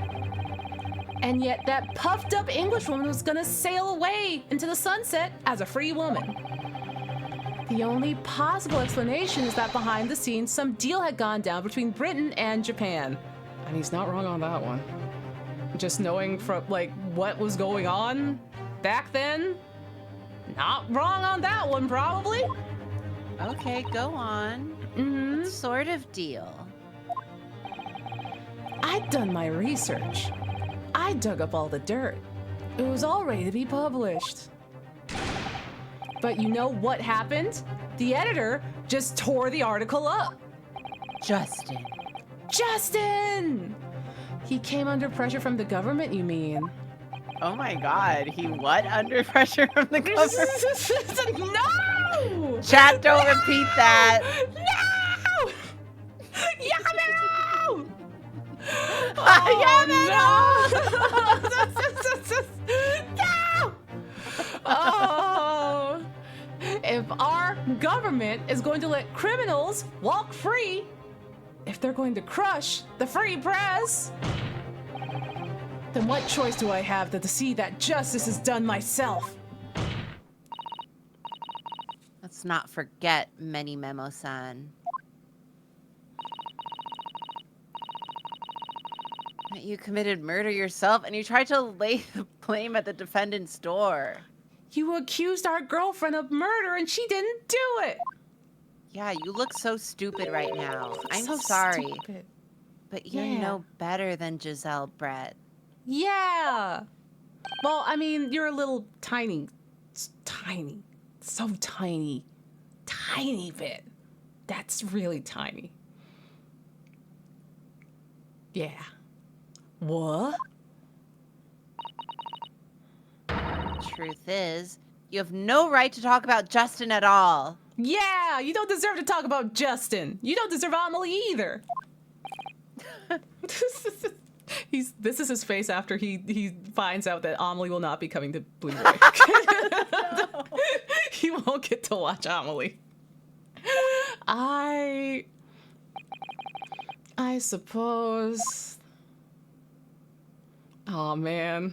And yet that puffed up Englishwoman was gonna sail away into the sunset as a free woman. The only possible explanation is that behind the scenes, some deal had gone down between Britain and Japan. And he's not wrong on that one. Just knowing from, like, what was going on back then, not wrong on that one, probably. Okay, go on. Mm-hmm. What sort of deal? I'd done my research. I dug up all the dirt. It was all ready to be published. But you know what happened? The editor just tore the article up. Justin. Justin! He came under pressure from the government, you mean? Oh my god, he what? Under pressure from the government? No! Chat, don't repeat that. No! Yamero! No! Oh! If our government is going to let criminals walk free, if they're going to crush the free press, then what choice do I have than to see that justice is done myself? Let's not forget Many Memo-san. That you committed murder yourself and you tried to lay the blame at the defendant's door. You accused our girlfriend of murder and she didn't do it. Yeah, you look so stupid right now. I'm So sorry, stupid. but you're Yeah. no better than Giselle Brett. Yeah. Well, I mean, you're a little tiny, tiny, so tiny, tiny bit. That's really tiny. Yeah. What? Truth is, you have no right to talk about Justin at all. Yeah, you don't deserve to talk about Justin. You don't deserve Amelie either. This is his face after he finds out that Amelie will not be coming to Blu-ray. He won't get to watch Amelie. I suppose. Oh man.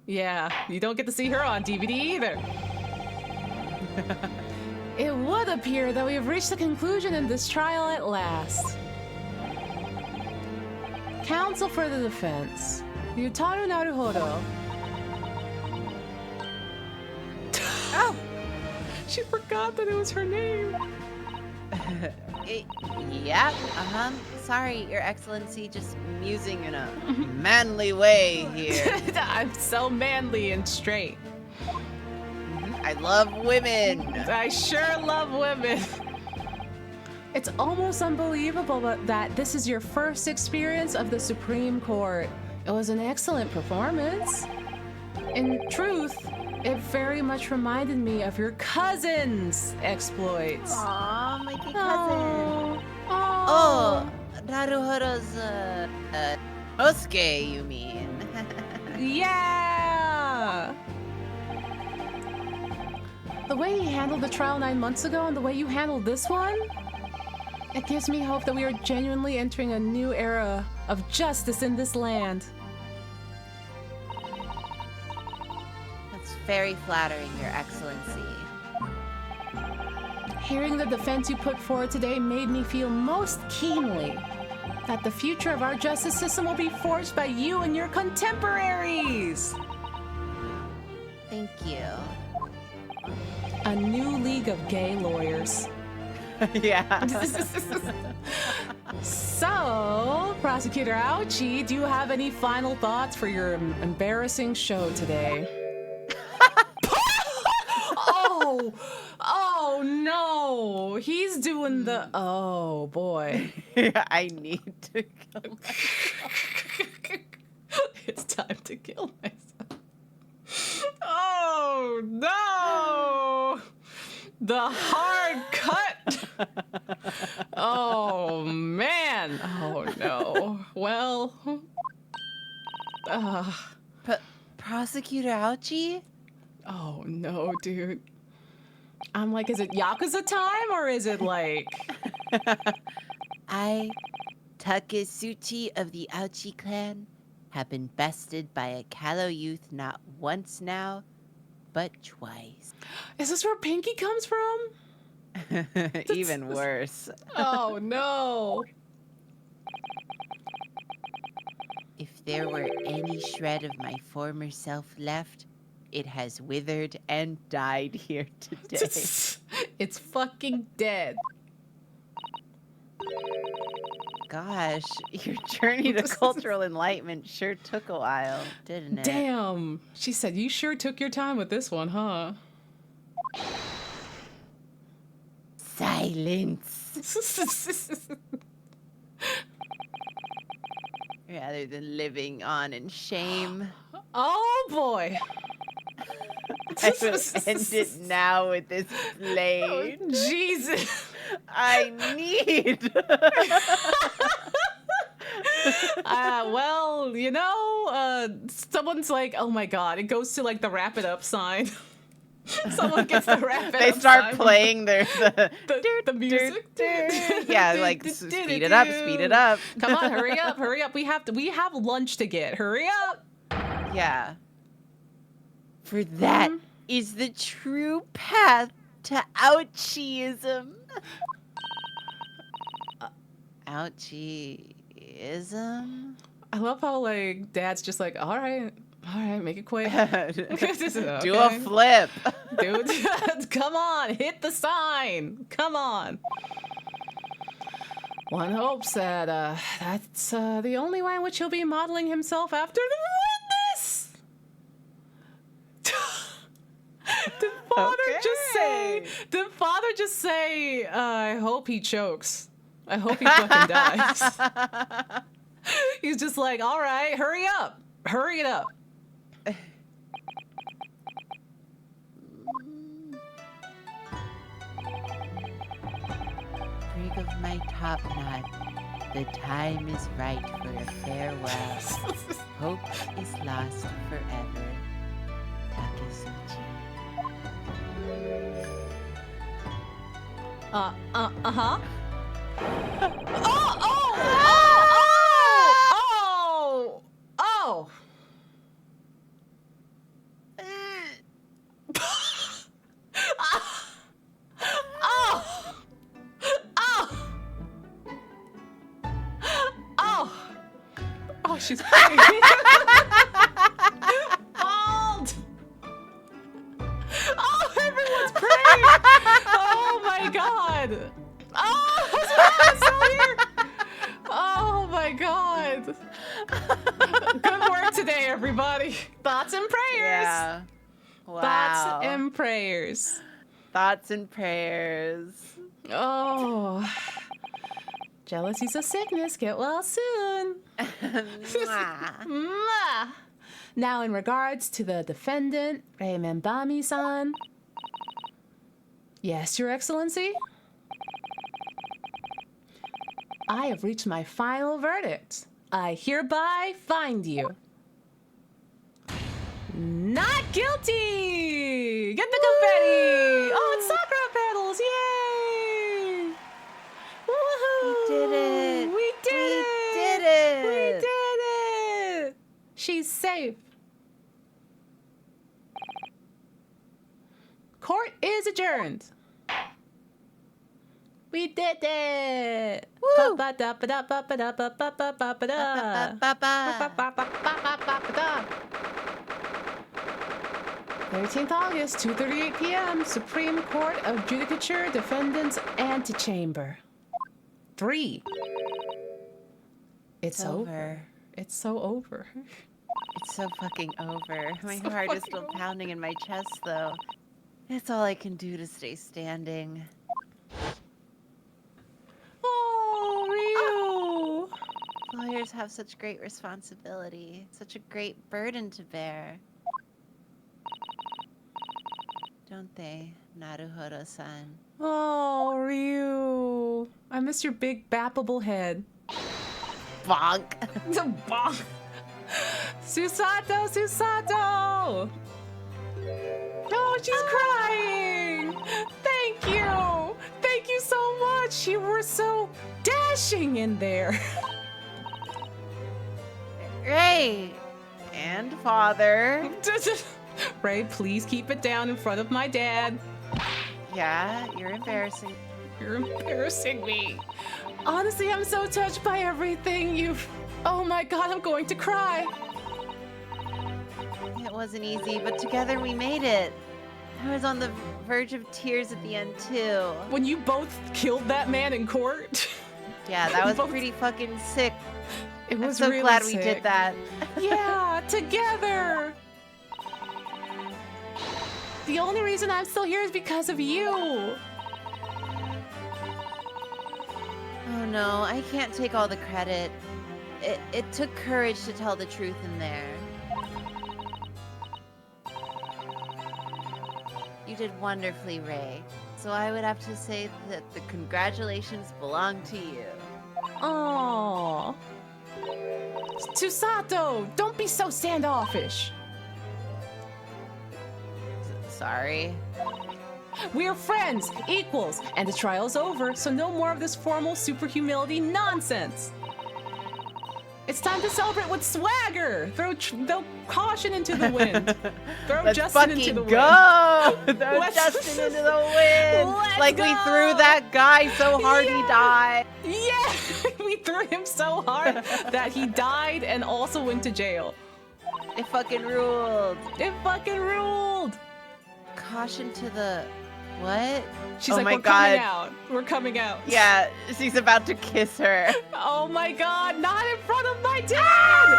Yeah, you don't get to see her on DVD either. It would appear that we have reached a conclusion in this trial at last. Counsel for the defense, Yutaru Naruhodo. Oh! She forgot that it was her name. Yeah, Sorry, Your Excellency, just musing in a manly way here. I'm so manly and straight. I love women. I sure love women. It's almost unbelievable that this is your first experience of the Supreme Court. It was an excellent performance. In truth, it very much reminded me of your cousin's exploits. Aw, my cousin. Oh, Oh, Naruhodo's, Osuke, you mean? Yeah! The way he handled the trial 9 months ago and the way you handled this one, it gives me hope that we are genuinely entering a new era of justice in this land. That's very flattering, Your Excellency. Hearing the defense you put forward today made me feel most keenly that the future of our justice system will be forged by you and your contemporaries. Thank you. A new league of gay lawyers. Yeah. So, Prosecutor Ouchie, do you have any final thoughts for your embarrassing show today? Oh no, he's doing the, oh boy. I need to kill It's time to kill myself. Oh no! The hard cut! Oh man! Oh no. Well. Prosecutor Ouchie? Oh no, dude. I'm like, is it Yakuza time or is it like. I, Takasuchi of the Ouchie clan, have been bested by a callow youth not once now, but twice. Is this where Pinky comes from? Even worse. Oh no. If there were any shred of my former self left, it has withered and died here today. It's fucking dead. Gosh, your journey to cultural enlightenment sure took a while, didn't it? Damn. She said, you sure took your time with this one, huh? Silence. Rather than living on in shame, Oh boy. I will end it now with this blade. Jesus. I need. Well, someone's like, oh my god, it goes to like the wrap it up sign. Someone gets the wrap it up They start sign. playing the music. yeah, like speed it up, speed it up. Come on, hurry up, hurry up. We have lunch to get. Hurry up. Yeah. for that is the true path to ouchieism. Ouchieism? I love how like Dad's just like, all right, make it quick. Do a flip. Dude, come on, hit the sign. Come on. One hopes that that's the only way in which he'll be modeling himself after the witness. Did father just say, I hope he chokes. I hope he fucking dies. He's just like, all right, hurry up. Hurry it up. Prig of my top knot, the time is right for a farewell. Hope is lost forever. Takasuchi. Uh-huh. Oh! Oh, she's praying. Bald! Oh, everyone's praying! Oh my god! Oh, it's still here! Oh my god! Good work today, everybody. Thoughts and prayers. Yeah. Wow. Thoughts and prayers. Thoughts and prayers. Oh. Jealousy's a sickness. Get well soon. Mwah. Mwah. Now, in regards to the defendant, Raymond Bami-san. Yes, Your Excellency? I have reached my final verdict. I hereby find you not guilty! Get the confetti! Oh, it's Sakura petals! Yay! Woohoo! We did it! We did it! We did it! She's safe. Court is adjourned. We did it! Woo! 13th August, 2:38 p.m. Supreme Court of Judicature, Defendant's Antechamber. 3. It's over. It's so over. It's so fucking over. My So heart is fucking still over. pounding in my chest, though. It's all I can do to stay standing. Oh, Ryu! Lawyers have such great responsibility, such a great burden to bear. Don't they, Naruhodo-san? Oh, Ryu. I miss your big bappable head. Bonk! Bonk. Susato! Oh, she's crying! Thank you! Thank you so much! You were so dashing in there. Ray! Right. And father. Ray, please keep it down in front of my dad. Yeah, you're embarrassing. You're embarrassing me. Honestly, I'm so touched by everything you've... Oh my god, I'm going to cry. It wasn't easy, but together we made it. I was on the verge of tears at the end, too. When you both killed that man in court. Yeah, that was Both- pretty fucking sick. It I'm was so really glad we sick. did that. Yeah, together. The only reason I'm still here is because of you. Oh no, I can't take all the credit. It took courage to tell the truth in there. You did wonderfully, Ray. So I would have to say that the congratulations belong to you. Aww. Susato, don't be so standoffish. Sorry. We're friends, equals, and the trial's over, so no more of this formal super humility nonsense. It's time to celebrate with swagger. Throw caution into the wind. Throw Let's Justin fucking into the go! wind. Throw Let's- Justin into the wind! Let's Like we go! threw that guy so hard he Yeah. died. Yeah, we threw him so hard that he died and also went to jail. It fucking ruled. It fucking ruled. Caution to the... What? She's Oh like, my we're coming God. out. We're coming out. Yeah, she's about to kiss her. Oh my god, not in front of my dad!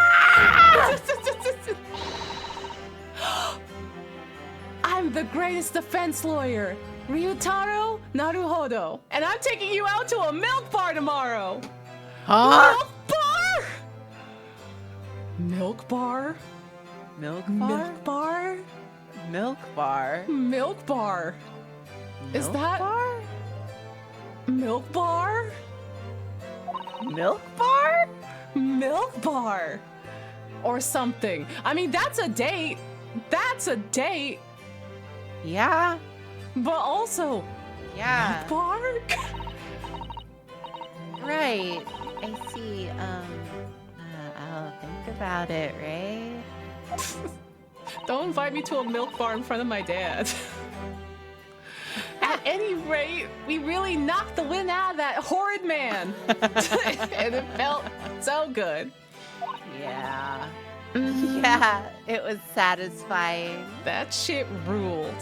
I'm the greatest defense lawyer, Ryutaro Naruhodo, and I'm taking you out to a milk bar tomorrow. Huh? Milk bar? Milk Milk bar? Milk bar? Milk bar. Is Milk that bar? milk bar? Milk bar? Milk bar. Or something. I mean, that's a date. That's a date. Yeah. But also, Yeah. milk bar? Right. I see. I'll think about it, Ray. Don't invite me to a milk bar in front of my dad. At any rate, we really knocked the wind out of that horrid man. And it felt so good. Yeah. Mhm. Yeah. It was satisfying. That shit ruled.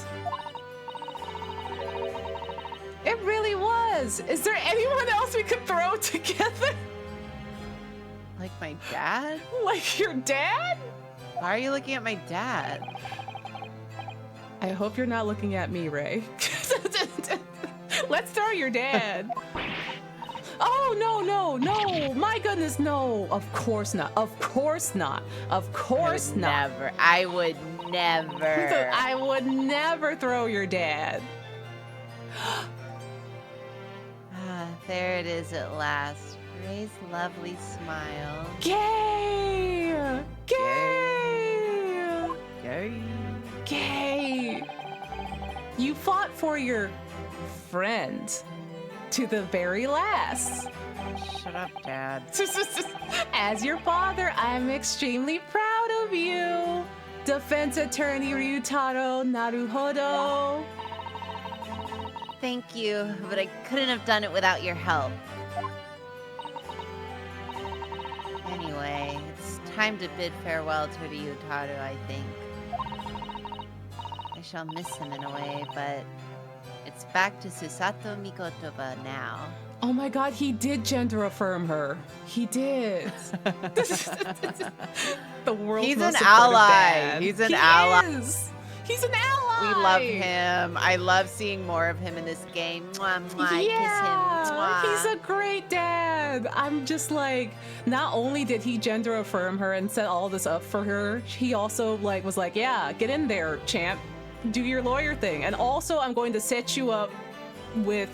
It really was. Is there anyone else we could throw together? Like my dad? Like your dad? Why are you looking at my dad? I hope you're not looking at me, Ray. Let's throw your dad. Oh, no. My goodness, no. Of course not. Of course not. Of course not. Never. I would never. I would never throw your dad. There it is at last. Ray's lovely smile. Gay! Gay! Gay. Gay! You fought for your friend to the very last. Shut up, Dad. As your father, I'm extremely proud of you. Defense attorney Ryutaro Naruhodo. Thank you, but I couldn't have done it without your help. Anyway, it's time to bid farewell to Ryutaro, I think. I shall miss him in a way, but it's back to Susato Mikotoba now. Oh my god, he did gender affirm her. He did. The world's He's most an supportive ally. dad. He's an He ally. is. He's an ally. We love him. I love seeing more of him in this game. Mwah, mwah. I kiss him. Mwah. He's a great dad. I'm just like, not only did he gender affirm her and set all this up for her, he also like was like, yeah, get in there, champ. Do your lawyer thing. And also I'm going to set you up with,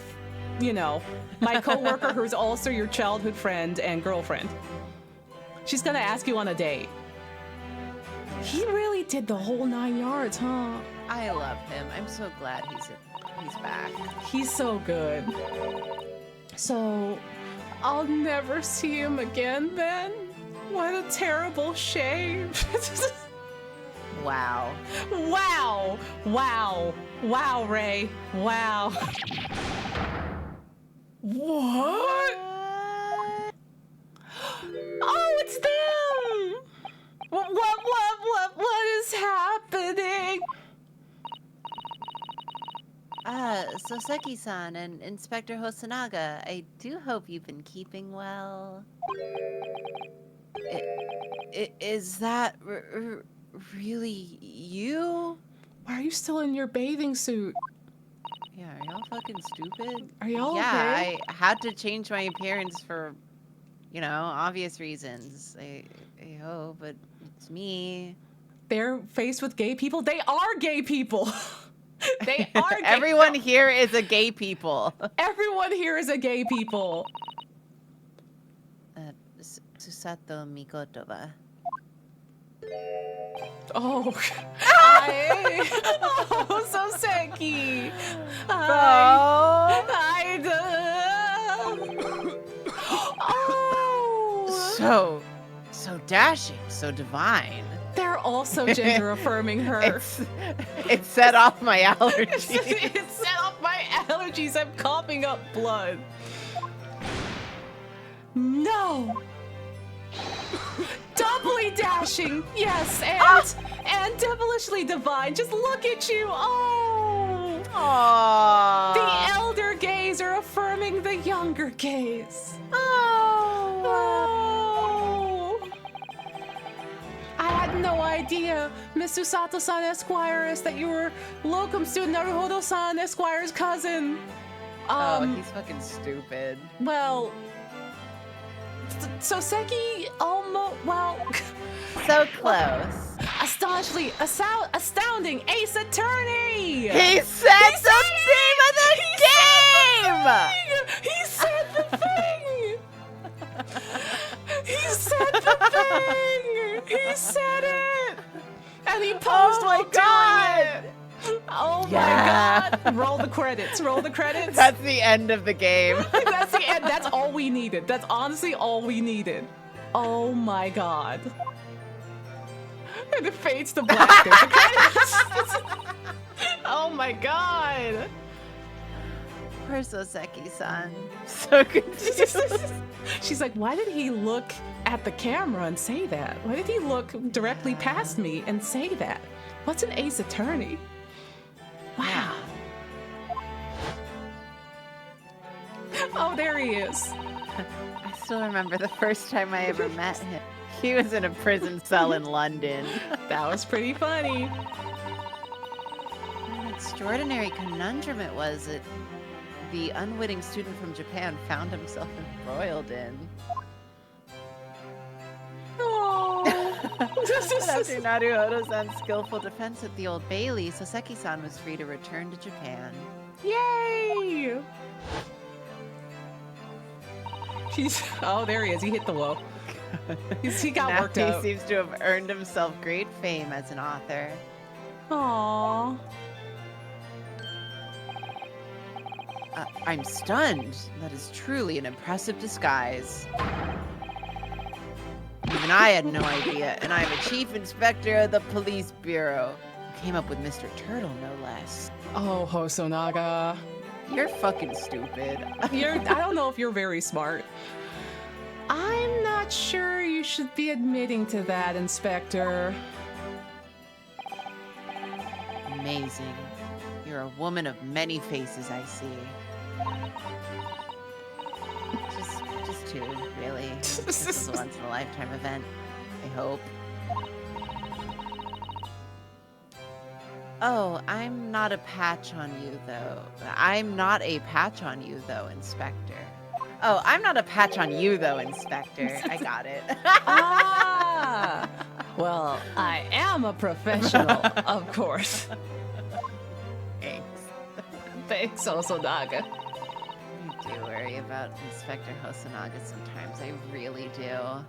you know, my coworker who's also your childhood friend and girlfriend. She's gonna ask you on a date. He really did the whole 9 yards, huh? I love him. I'm so glad he's back. He's so good. So, I'll never see him again then? What a terrible shame. Wow. Wow. Wow. Wow, Ray. Wow. What? Oh, it's them! What is happening? Soseki-san and Inspector Hosonaga, I do hope you've been keeping well. Is that really you? Why are you still in your bathing suit? Yeah, are y'all fucking stupid? Are y'all Yeah, okay? I had to change my appearance for, obvious reasons. I hope, but it's me. They're faced with gay people. They are gay people. They are gay. Everyone here is a gay people. Everyone here is a gay people. Susato Mikoto wa. Oh, oh, Soseki. Oh, So dashing, so divine. they're also gender affirming her. It set off my allergies. It set off my allergies. I'm coughing up blood. No. Doubly dashing, yes, and devilishly divine. Just look at you. Oh. Aww. The elder gays are affirming the younger gays. Oh. Oh. I had no idea, Miss Usato-san Esquires, that you were locum student Naruhodo-san Esquire's cousin. He's fucking stupid. Well, Soseki almost, well, So close. astonishingly, astounding ace attorney! He said the name of the game! He said the thing! He said the thing! He said it! And he posed while doing it! Oh my god! Roll the credits, roll the credits. That's the end of the game. That's the end. That's all we needed. That's honestly all we needed. Oh my god. And it fades to black. There's the credits. Oh my god. Poor Soseki-san. So confused. She's like, why did he look at the camera and say that? Why did he look directly past me and say that? What's an ace attorney? Wow. Oh, there he is. I still remember the first time I ever met him. He was in a prison cell in London. That was pretty funny. What an extraordinary conundrum it was that the unwitting student from Japan found himself embroiled in. Oh. After Naruhodo-san's skillful defense at the Old Bailey, Soseki-san was free to return to Japan. Yay! Oh, there he is. He hit the low. He got Now worked out. He seems to have earned himself great fame as an author. Aww. I'm stunned. That is truly an impressive disguise. Even I had no idea, and I'm a chief inspector of the police bureau. Came up with Mr. Turtle, no less. Oh, Hosonaga. You're fucking stupid. I don't know if you're very smart. I'm not sure you should be admitting to that, Inspector. Amazing. You're a woman of many faces, I see. Just two, really. This is a once-in-a-lifetime event, I hope. Oh, I'm not a patch on you, though. I'm not a patch on you, though, Inspector. Oh, I'm not a patch on you, though, Inspector. I got it. Ah! Well, I am a professional, of course. Thanks. Thanks, Hosonaga. I do worry about Inspector Hosonaga sometimes. I really do.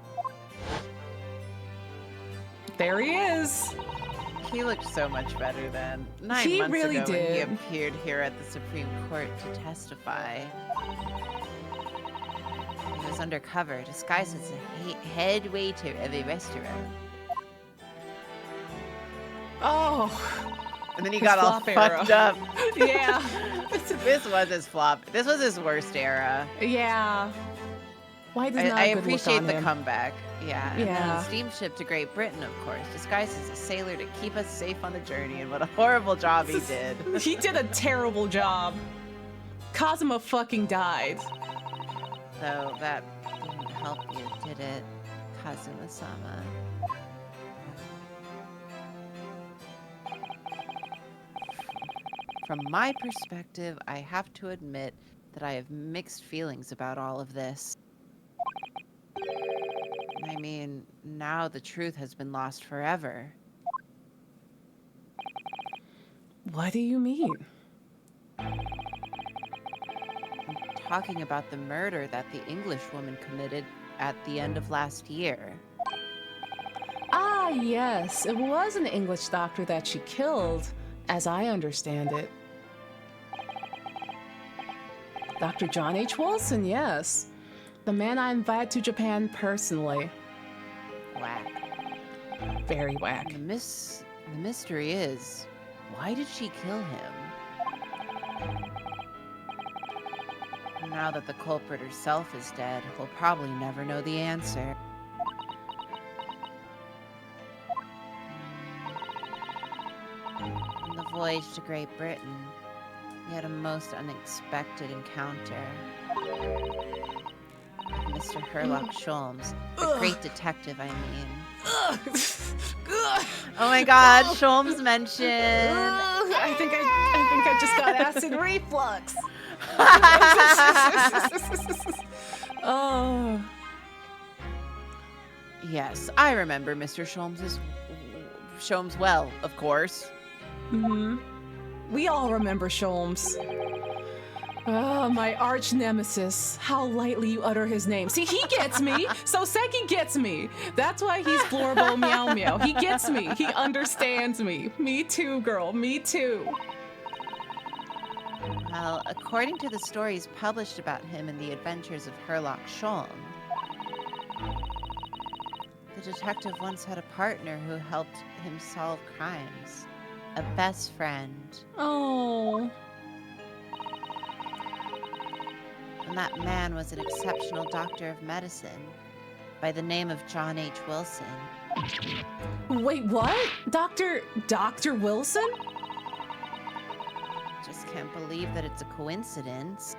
There he is. He looked so much better then. 9 He months really ago when he did. appeared here at the Supreme Court to testify. He was is undercover, disguised as a head waiter of a restaurant. Oh, And then he His got all flop era. fucked up. yeah. This was his flop. This was his worst era. Yeah. Why does not I a good look appreciate on the him? comeback. Yeah. And then Yeah. a steamship to Great Britain, of course, disguised as a sailor to keep us safe on the journey. And what a horrible job he did. He did a terrible job. Kazuma fucking died. So that didn't help you, did it, Kazuma-sama? From my perspective, I have to admit that I have mixed feelings about all of this. I mean, now the truth has been lost forever. What do you mean? I'm talking about the murder that the English woman committed at the end of last year. Ah, yes. It was an English doctor that she killed, as I understand it. Dr. John H. Wilson, yes. The man I invited to Japan personally. Whack. Very whack. The mystery is, why did she kill him? Now that the culprit herself is dead, we'll probably never know the answer. On the voyage to Great Britain, we had a most unexpected encounter. Mr. Herlock Sholmes, the great detective, I mean. Oh my god, Sholmes mentioned. I think I just got acid reflux. Oh. Yes, I remember Mr. Sholmes well, of course. Mm-hmm. We all remember Sholmes. Oh, my arch nemesis. How lightly you utter his name. See, he gets me. So Seki gets me. That's why he's Florbo Meow Meow. He gets me. He understands me. Me too, girl. Me too. Well, according to the stories published about him in the Adventures of Herlock Sholmes, the detective once had a partner who helped him solve crimes. A best friend. Oh. And that man was an exceptional doctor of medicine by the name of John H. Wilson. Wait, what? Dr. Wilson? Just can't believe that it's a coincidence.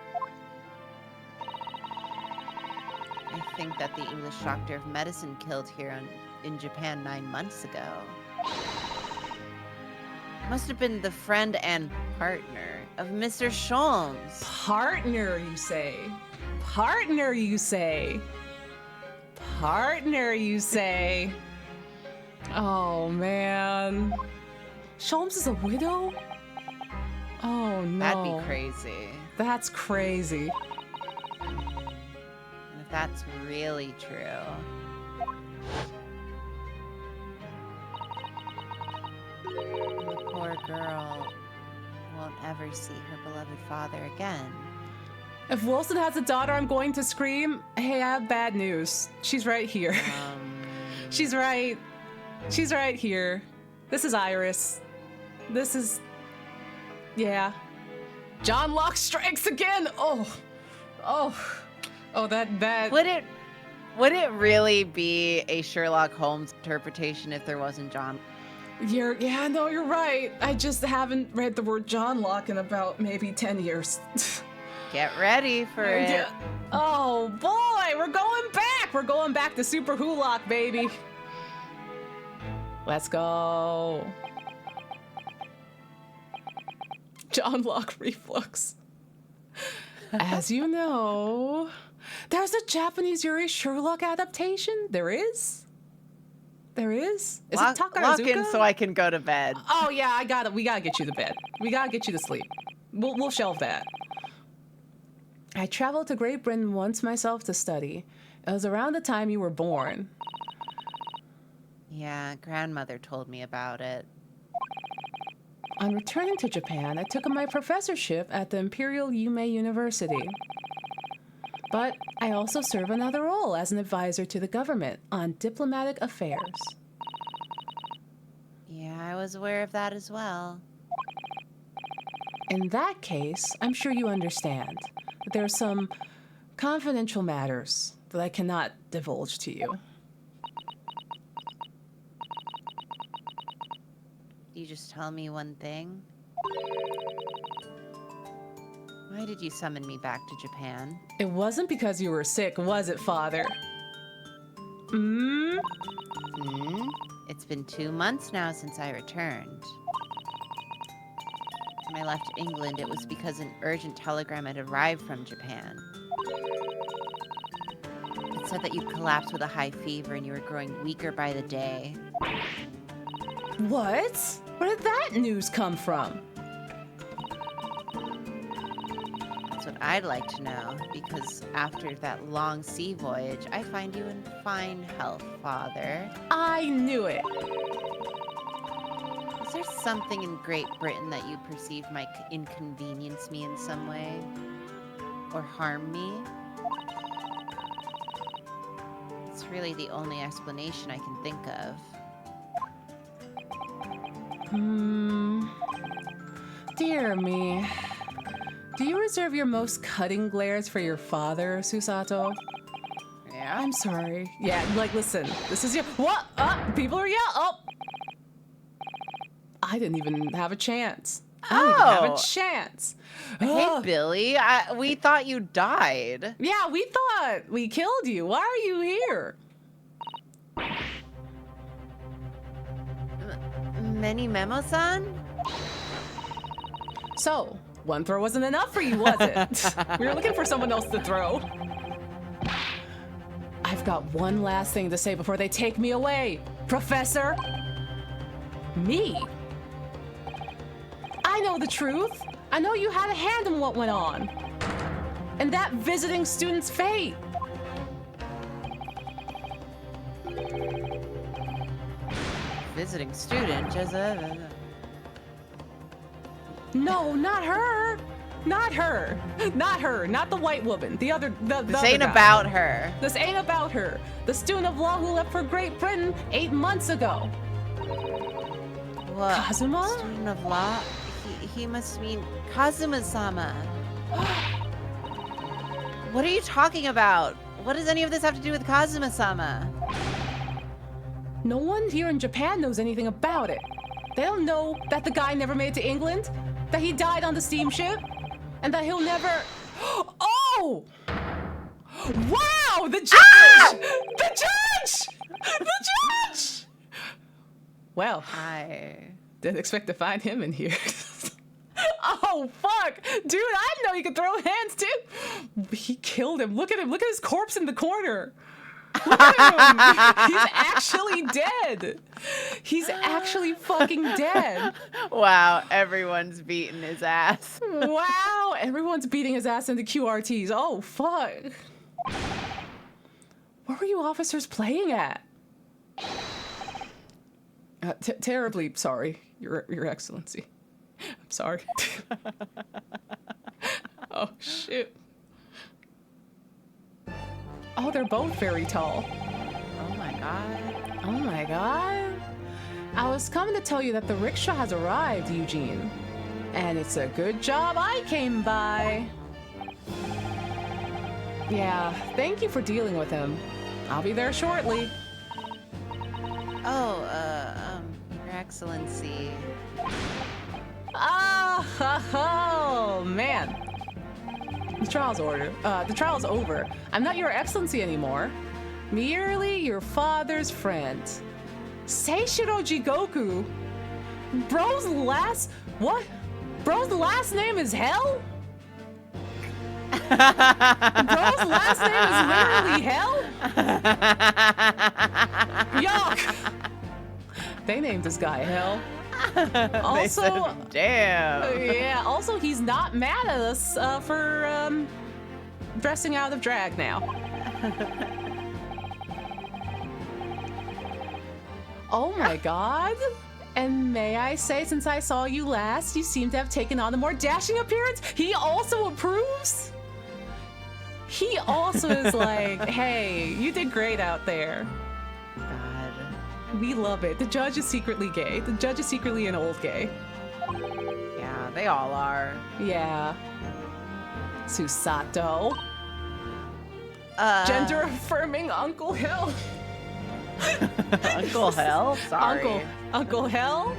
I think that the English doctor of medicine killed here in Japan 9 months ago. Must have been the friend and partner of Mr. Sholmes. Partner, you say? Partner, you say? Partner, you say? Oh, man. Sholmes is a widow? Oh, no. That'd be crazy. That's crazy. And if that's really true. The poor girl won't ever see her beloved father again. If Wilson has a daughter, I'm going to scream. Hey, I have bad news. She's right here. She's right. She's right here. This is Iris. This is... Yeah. John Locke strikes again! Oh, that... Would it really be a Sherlock Holmes interpretation if there wasn't John? You're right. I just haven't read the word John Locke in about maybe 10 years. Get ready for it. Yeah. Oh boy, we're going back! We're going back to Super Hulock, baby. Let's go. John Locke reflux. As you know, there's a Japanese Yuri Sherlock adaptation. There is? Is it Takarazuka? Lock in so I can go to bed. Oh yeah, I got it. We gotta get you to bed. We gotta get you to sleep. We'll shelve that. I traveled to Great Britain once myself to study. It was around the time you were born. Yeah, grandmother told me about it. On returning to Japan, I took up my professorship at the Imperial Yume University. But I also serve another role as an advisor to the government on diplomatic affairs. Yeah, I was aware of that as well. In that case, I'm sure you understand that there are some confidential matters that I cannot divulge to you. You just tell me one thing. Why did you summon me back to Japan? It wasn't because you were sick, was it, Father? Hmm? It's been 2 months now since I returned. When I left England, it was because an urgent telegram had arrived from Japan. It said that you'd collapsed with a high fever and you were growing weaker by the day. What? Where did that news come from? That's what I'd like to know, because after that long sea voyage, I find you in fine health, Father. I knew it. Is there something in Great Britain that you perceive might inconvenience me in some way? Or harm me? It's really the only explanation I can think of. Dear me. Do you reserve your most cutting glares for your father, Susato? Yeah. I'm sorry. Yeah, like, listen. This is your... What? People are yelling. Oh! I didn't even have a chance. I didn't even have a chance. Hey, Ugh. Billy, we thought you died. Yeah, we thought we killed you. Why are you here? Many Memo-san? So, one throw wasn't enough for you, was it? We were looking for someone else to throw. I've got one last thing to say before they take me away, Professor. Me? I know the truth. I know you had a hand in what went on. And that visiting student's fate. Visiting student, just No, not her. Not her. Not her. Not the white woman. The other. This other ain't guy. about her. This ain't about her. The student of law who left for Great Britain 8 months ago. What? Kazuma? Student of law? He must mean Kazuma-sama. What are you talking about? What does any of this have to do with Kazuma-sama? No one here in Japan knows anything about it. They don't know that the guy never made it to England, that he died on the steamship, and that he'll never... Oh! Wow! The judge! Ah! The judge! The judge! Well, Hi. didn't expect to find him in here. Oh, fuck! Dude, I didn't know you could throw hands, too! He killed him. Look at him. Look at his corpse in the corner. Look at him. He's actually dead. He's actually fucking dead. Wow, everyone's beating his ass. Wow, everyone's beating his ass into QRTs. Oh, fuck. Where were you officers playing at? Terribly sorry, Your Excellency. I'm sorry. Oh, shit. Oh, they're both very tall. Oh my god. Oh my god. I was coming to tell you that the rickshaw has arrived, Eugene. And it's a good job I came by. Yeah, thank you for dealing with him. I'll be there shortly. Oh, Your Excellency. Oh, man. The trial's over. I'm not Your Excellency anymore. Merely your father's friend. Seishiro Jigoku? Bro's last... What? Bro's last name is Hell? Bro's last name is literally Hell? Yuck! They named this guy Hell. They said, damn. Yeah, also he's not mad at us for dressing out of drag now. Oh my god. And may I say, since I saw you last, you seem to have taken on a more dashing appearance. He also approves? he also is like, hey, you did great out there. God. We love it. The judge is secretly gay. The judge is secretly an old gay. Yeah, they all are. Yeah. Susato. Gender affirming Uncle Hill. Uncle Hell? Sorry. Uncle Hell?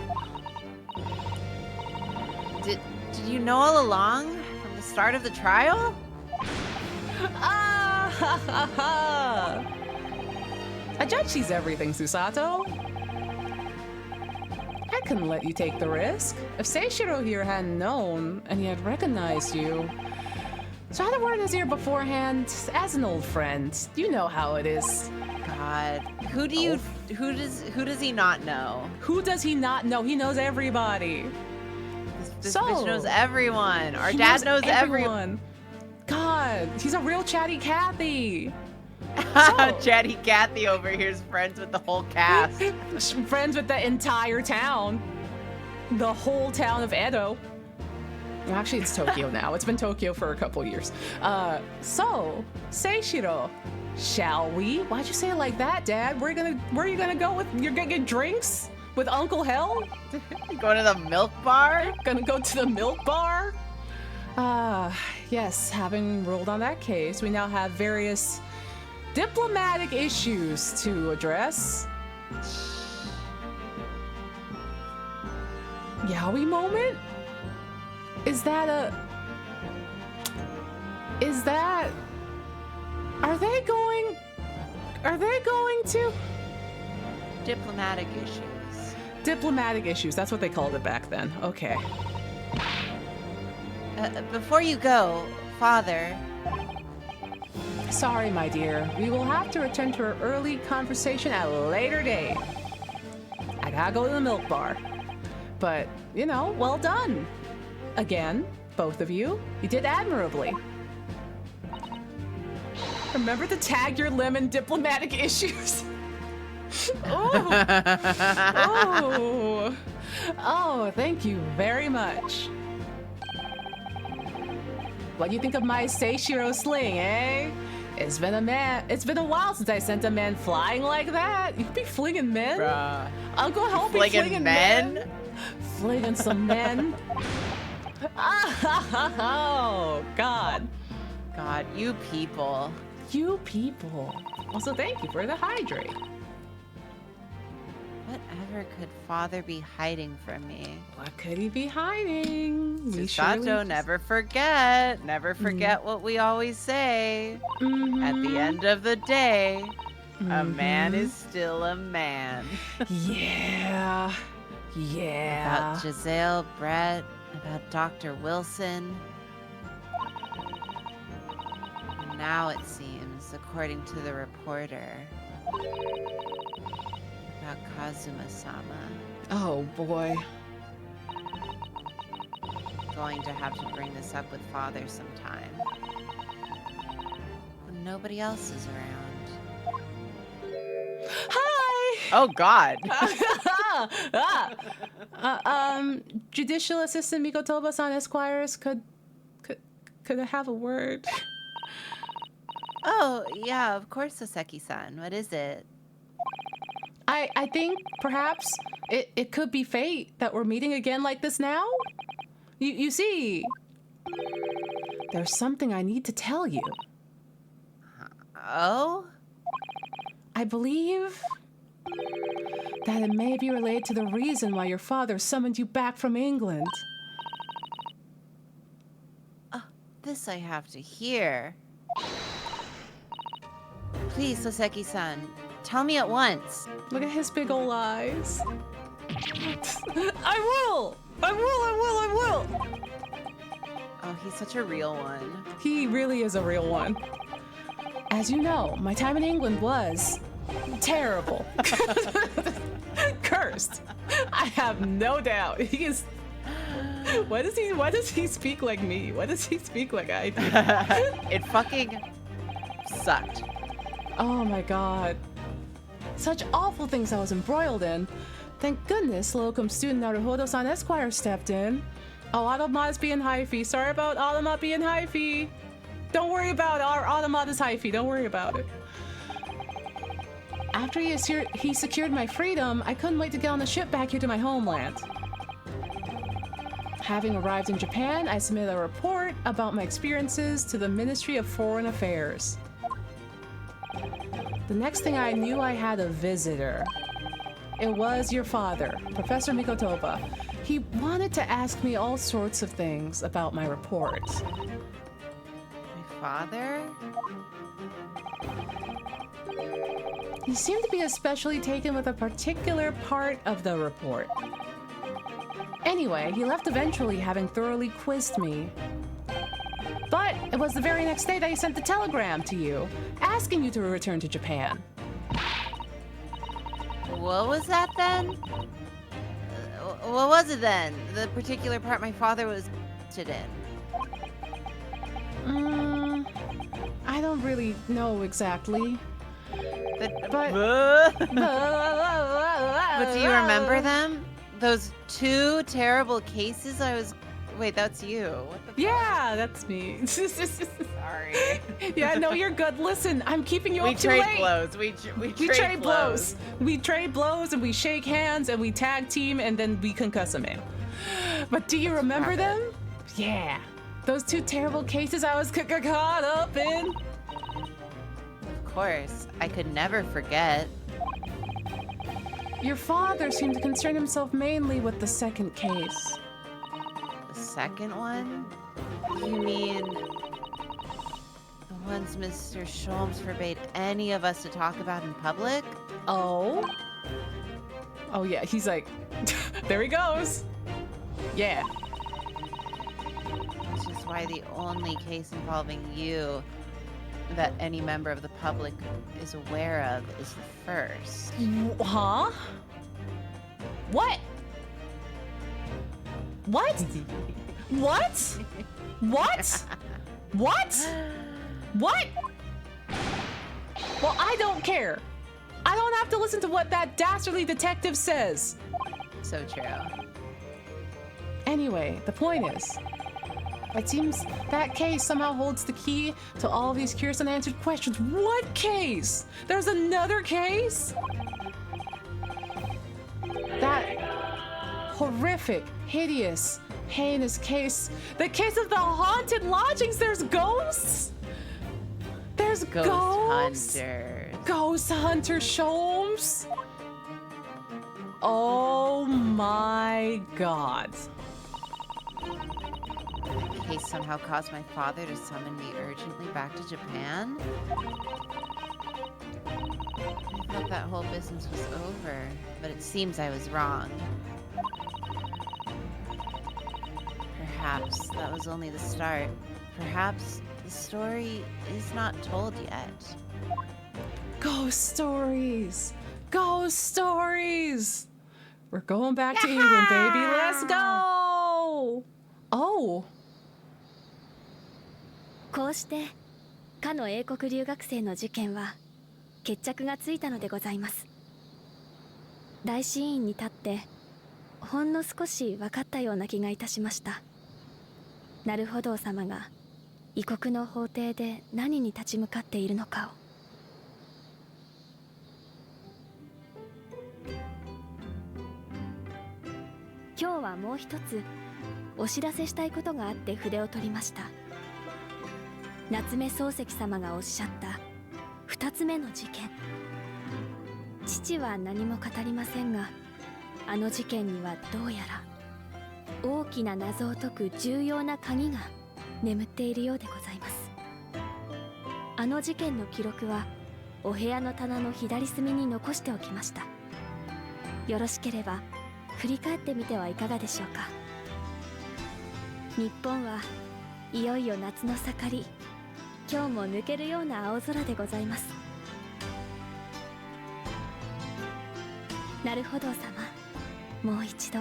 Did you know all along from the start of the trial? Ah, ha, ha, ha. A judge sees everything, Susato. I couldn't let you take the risk. If Seishiro here hadn't known and he had recognized you, so I had a word in his ear beforehand. As an old friend, you know how it is. God, who does he not know? Who does he not know? He knows everybody. This So, bitch knows everyone. Our He dad knows everyone. God, he's a real chatty Cathy. Chatty Cathy over here is friends with the whole cast. Friends with the entire town. The whole town of Edo. Well, actually, it's Tokyo now. It's been Tokyo for a couple years. So, Seishiro, shall we? Why'd you say it like that, Dad? Where are you gonna go with? You're gonna get drinks with Uncle Hell? Going to the milk bar? Gonna go to the milk bar? Yes, having ruled on that case, we now have various diplomatic issues to address. Yaoi moment? Are they going to? Diplomatic issues. Diplomatic issues, that's what they called it back then. Okay. Before you go, Father. Sorry, my dear. We will have to return to our early conversation at a later date. I gotta go to the milk bar. But, you know, well done. Again, both of you. You did admirably. Remember to tag your lemon diplomatic issues. Oh, thank you very much. What do you think of my Seishiro sling, eh? It's been a while since I sent a man flying like that. You could be flinging men. Bruh. Uncle Help be flinging men. Flinging some men. Oh, God. God, you people. You people. Also, thank you for the hydrate. Whatever could Father be hiding from me? What could he be hiding? Susato, never forget. Never forget what we always say. At the end of the day, a man is still a man. Yeah. Yeah. About Giselle, Brett, about Dr. Wilson. Now it seems, according to the reporter, about Kazuma-sama. Oh, boy. Going to have to bring this up with Father sometime. When nobody else is around. Hi! Oh, God. Judicial Assistant Mikotoba-san Esquires, could I have a word? Oh, yeah, of course, Soseki-san. What is it? I think perhaps it could be fate that we're meeting again like this now. You see, there's something I need to tell you. Oh? I believe that it may be related to the reason why your father summoned you back from England. This I have to hear. Please, Soseki-san, tell me at once. Look at his big old eyes. I will! Oh, he's such a real one. He really is a real one. As you know, my time in England was terrible. Cursed. I have no doubt. He is... Why does he speak like me? Why does he speak like I do? It fucking sucked. Oh my god. Such awful things I was embroiled in. Thank goodness locum student Naruhodo-san Esquire stepped in. Oh, Automat is being hyphy. Sorry about Automat being hyphy. Don't worry about our Automata's hyphy. Don't worry about it. After he secured my freedom, I couldn't wait to get on the ship back here to my homeland. Having arrived in Japan, I submitted a report about my experiences to the Ministry of Foreign Affairs. The next thing I knew, I had a visitor. It was your father, Professor Mikotoba. He wanted to ask me all sorts of things about my report. My father? He seemed to be especially taken with a particular part of the report. Anyway, he left eventually, having thoroughly quizzed me. But it was the very next day that he sent the telegram to you, asking you to return to Japan. What was that then? What was it then? The particular part my father was interested in. I don't really know exactly. But But do you remember them? Those two terrible cases I was... Wait, that's you. What the fuck? Yeah, that's me. Sorry. Yeah, no, you're good. Listen, I'm keeping you We up too trade late. blows. We trade blows. We trade blows and we shake hands and we tag team and then we concuss a man. But do you remember them? Yeah. Those two terrible cases I was caught up in. Of course. I could never forget. Your father seemed to concern himself mainly with the second case. The second one? You mean the ones Mr. Sholmes forbade any of us to talk about in public? Oh? Oh yeah, he's like, there he goes. Yeah. Which is why the only case involving you that any member of the public is aware of is the first. Huh? What? What? What? What? What? What? Well, I don't care. I don't have to listen to what that dastardly detective says. So true. Anyway, the point is, it seems that case somehow holds the key to all of these curious unanswered questions. What case? There's another case? That horrific, hideous, heinous case. The case of the haunted lodgings. There's ghosts? There's Ghost ghosts? hunters. Ghost Hunter Sholmes? Oh my god. The case somehow caused my father to summon me urgently back to Japan? I thought that whole business was over, but it seems I was wrong. Perhaps that was only the start. Perhaps the story is not told yet. Ghost stories! Ghost stories! We're going back to England, baby. Let's go! Oh. こうしてかの英国留学生の事件は決着がついたのでございます。大死院に立ってほんの少し分かったような気がいたしました。なるほど様が異国の法廷で何に立ち向かっているのかを。今日はもう一つお知らせしたいことがあって筆を取りました。夏目漱石様がおっしゃった2つ目の事件。父は何も語りませんが、あの事件にはどうやら大きな謎を解く重要な鍵が眠っているようでございます。あの事件の記録はお部屋の棚の左隅に残しておきました。よろしければ振り返ってみてはいかがでしょうか。日本はいよいよ夏の盛り、今日も抜けるような青空でございます。なるほど様、もう一度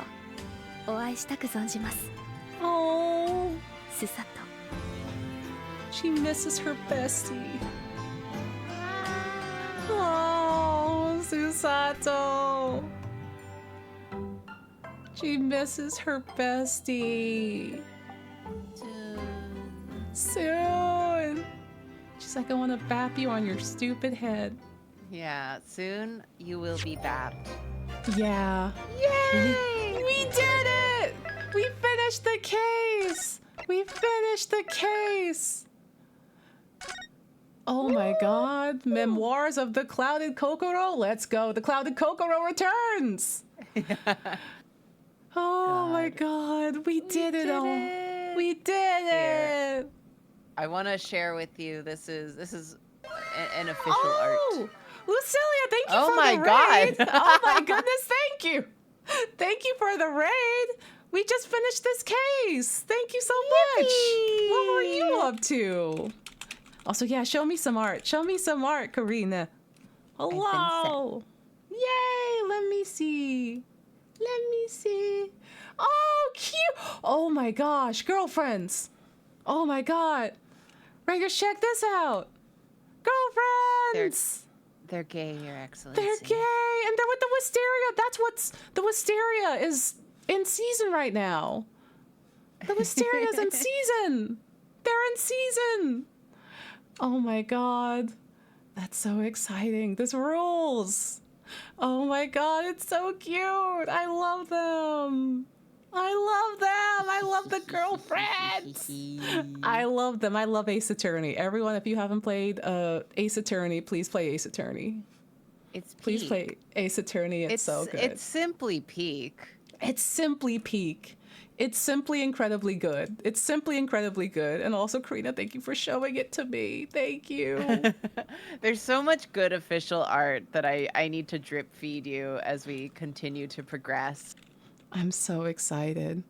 お会いしたく存じます。 Oh. すさと。 She misses her bestie. Oh, Susato. She misses her bestie. Soon. She's like, I want to bap you on your stupid head. Yeah, soon you will be bapped. Yeah. Yay! We did it! We finished the case! We finished the case! Oh my god. Memoirs of the Clouded Kokoro. Let's go. The Clouded Kokoro returns! Oh my god. We did it all. We did Here. it! I want to share with you. This is an official art. Lucilia, thank you Oh for my the God. raid. Oh my goodness, thank you. Thank you for the raid. We just finished this case. Thank you so much. What were you up to? Also, yeah, show me some art. Show me some art, Karina. Hello. Yay, let me see. Let me see. Oh, cute. Oh my gosh, girlfriends. Oh my god. Rangers, check this out. Girlfriends. They're gay, Your Excellency. They're gay, and they're with the wisteria. That's what's the wisteria is in season right now. The wisteria's in season. They're in season. Oh my god, that's so exciting. This rules. Oh my god, it's so cute. I love them. I love them. I love the girlfriends. I love them. I love Ace Attorney. Everyone, if you haven't played Ace Attorney, please play Ace Attorney. It's peak. Please play Ace Attorney. It's so good. It's simply peak. It's simply peak. It's simply incredibly good. It's simply incredibly good. And also, Karina, thank you for showing it to me. Thank you. There's so much good official art that I need to drip feed you as we continue to progress. I'm so excited.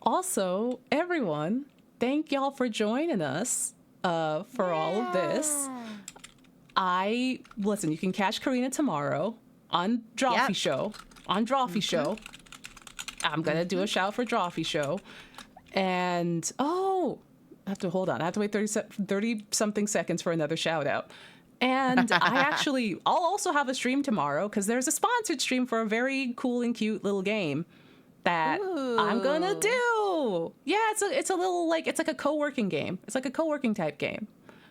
Also, everyone, thank y'all for joining us for all of this. Listen, you can catch Karina tomorrow on Drawfee Yep. Show. On Drawfee Show. I'm going to do a shout for Drawfee Show. And, I have to hold on. I have to wait 30 something seconds for another shout out. And I'll also have a stream tomorrow because there's a sponsored stream for a very cool and cute little game that I'm gonna do. Yeah, it's a little it's like a co-working game. It's like a co-working type game.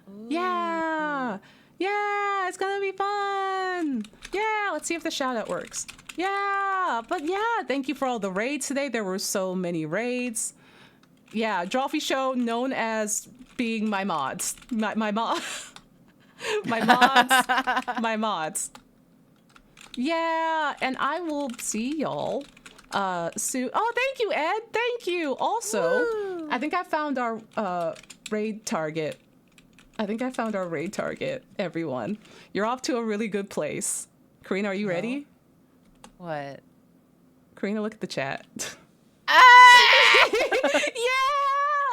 Ooh. Yeah, it's gonna be fun. Yeah, let's see if the shout out works. Yeah, but yeah, thank you for all the raids today. There were so many raids. Yeah, Drawfee Show known as being my mods. My mods. My mods. Yeah, and I will see y'all soon. Oh, thank you, Ed. Thank you. Also, woo. I think I found our raid target. Everyone. You're off to a really good place. Karina, are you ready? What? Karina, look at the chat.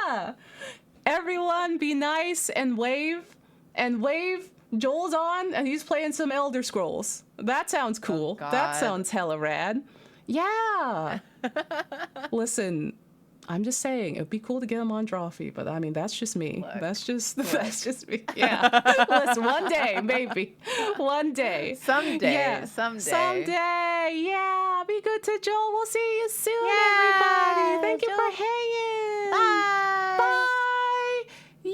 Yeah! Everyone be nice and wave. Joel's on and he's playing some Elder Scrolls. That sounds cool. Oh, that sounds hella rad. Yeah. Listen, I'm just saying, it'd be cool to get him on Drawfee, but I mean, that's just me. Look. That's just me. Yeah. Listen, one day, maybe. One day. Someday. Yeah. Someday. Yeah. Be good to Joel. We'll see you soon, everybody. Thank you for hanging. Bye.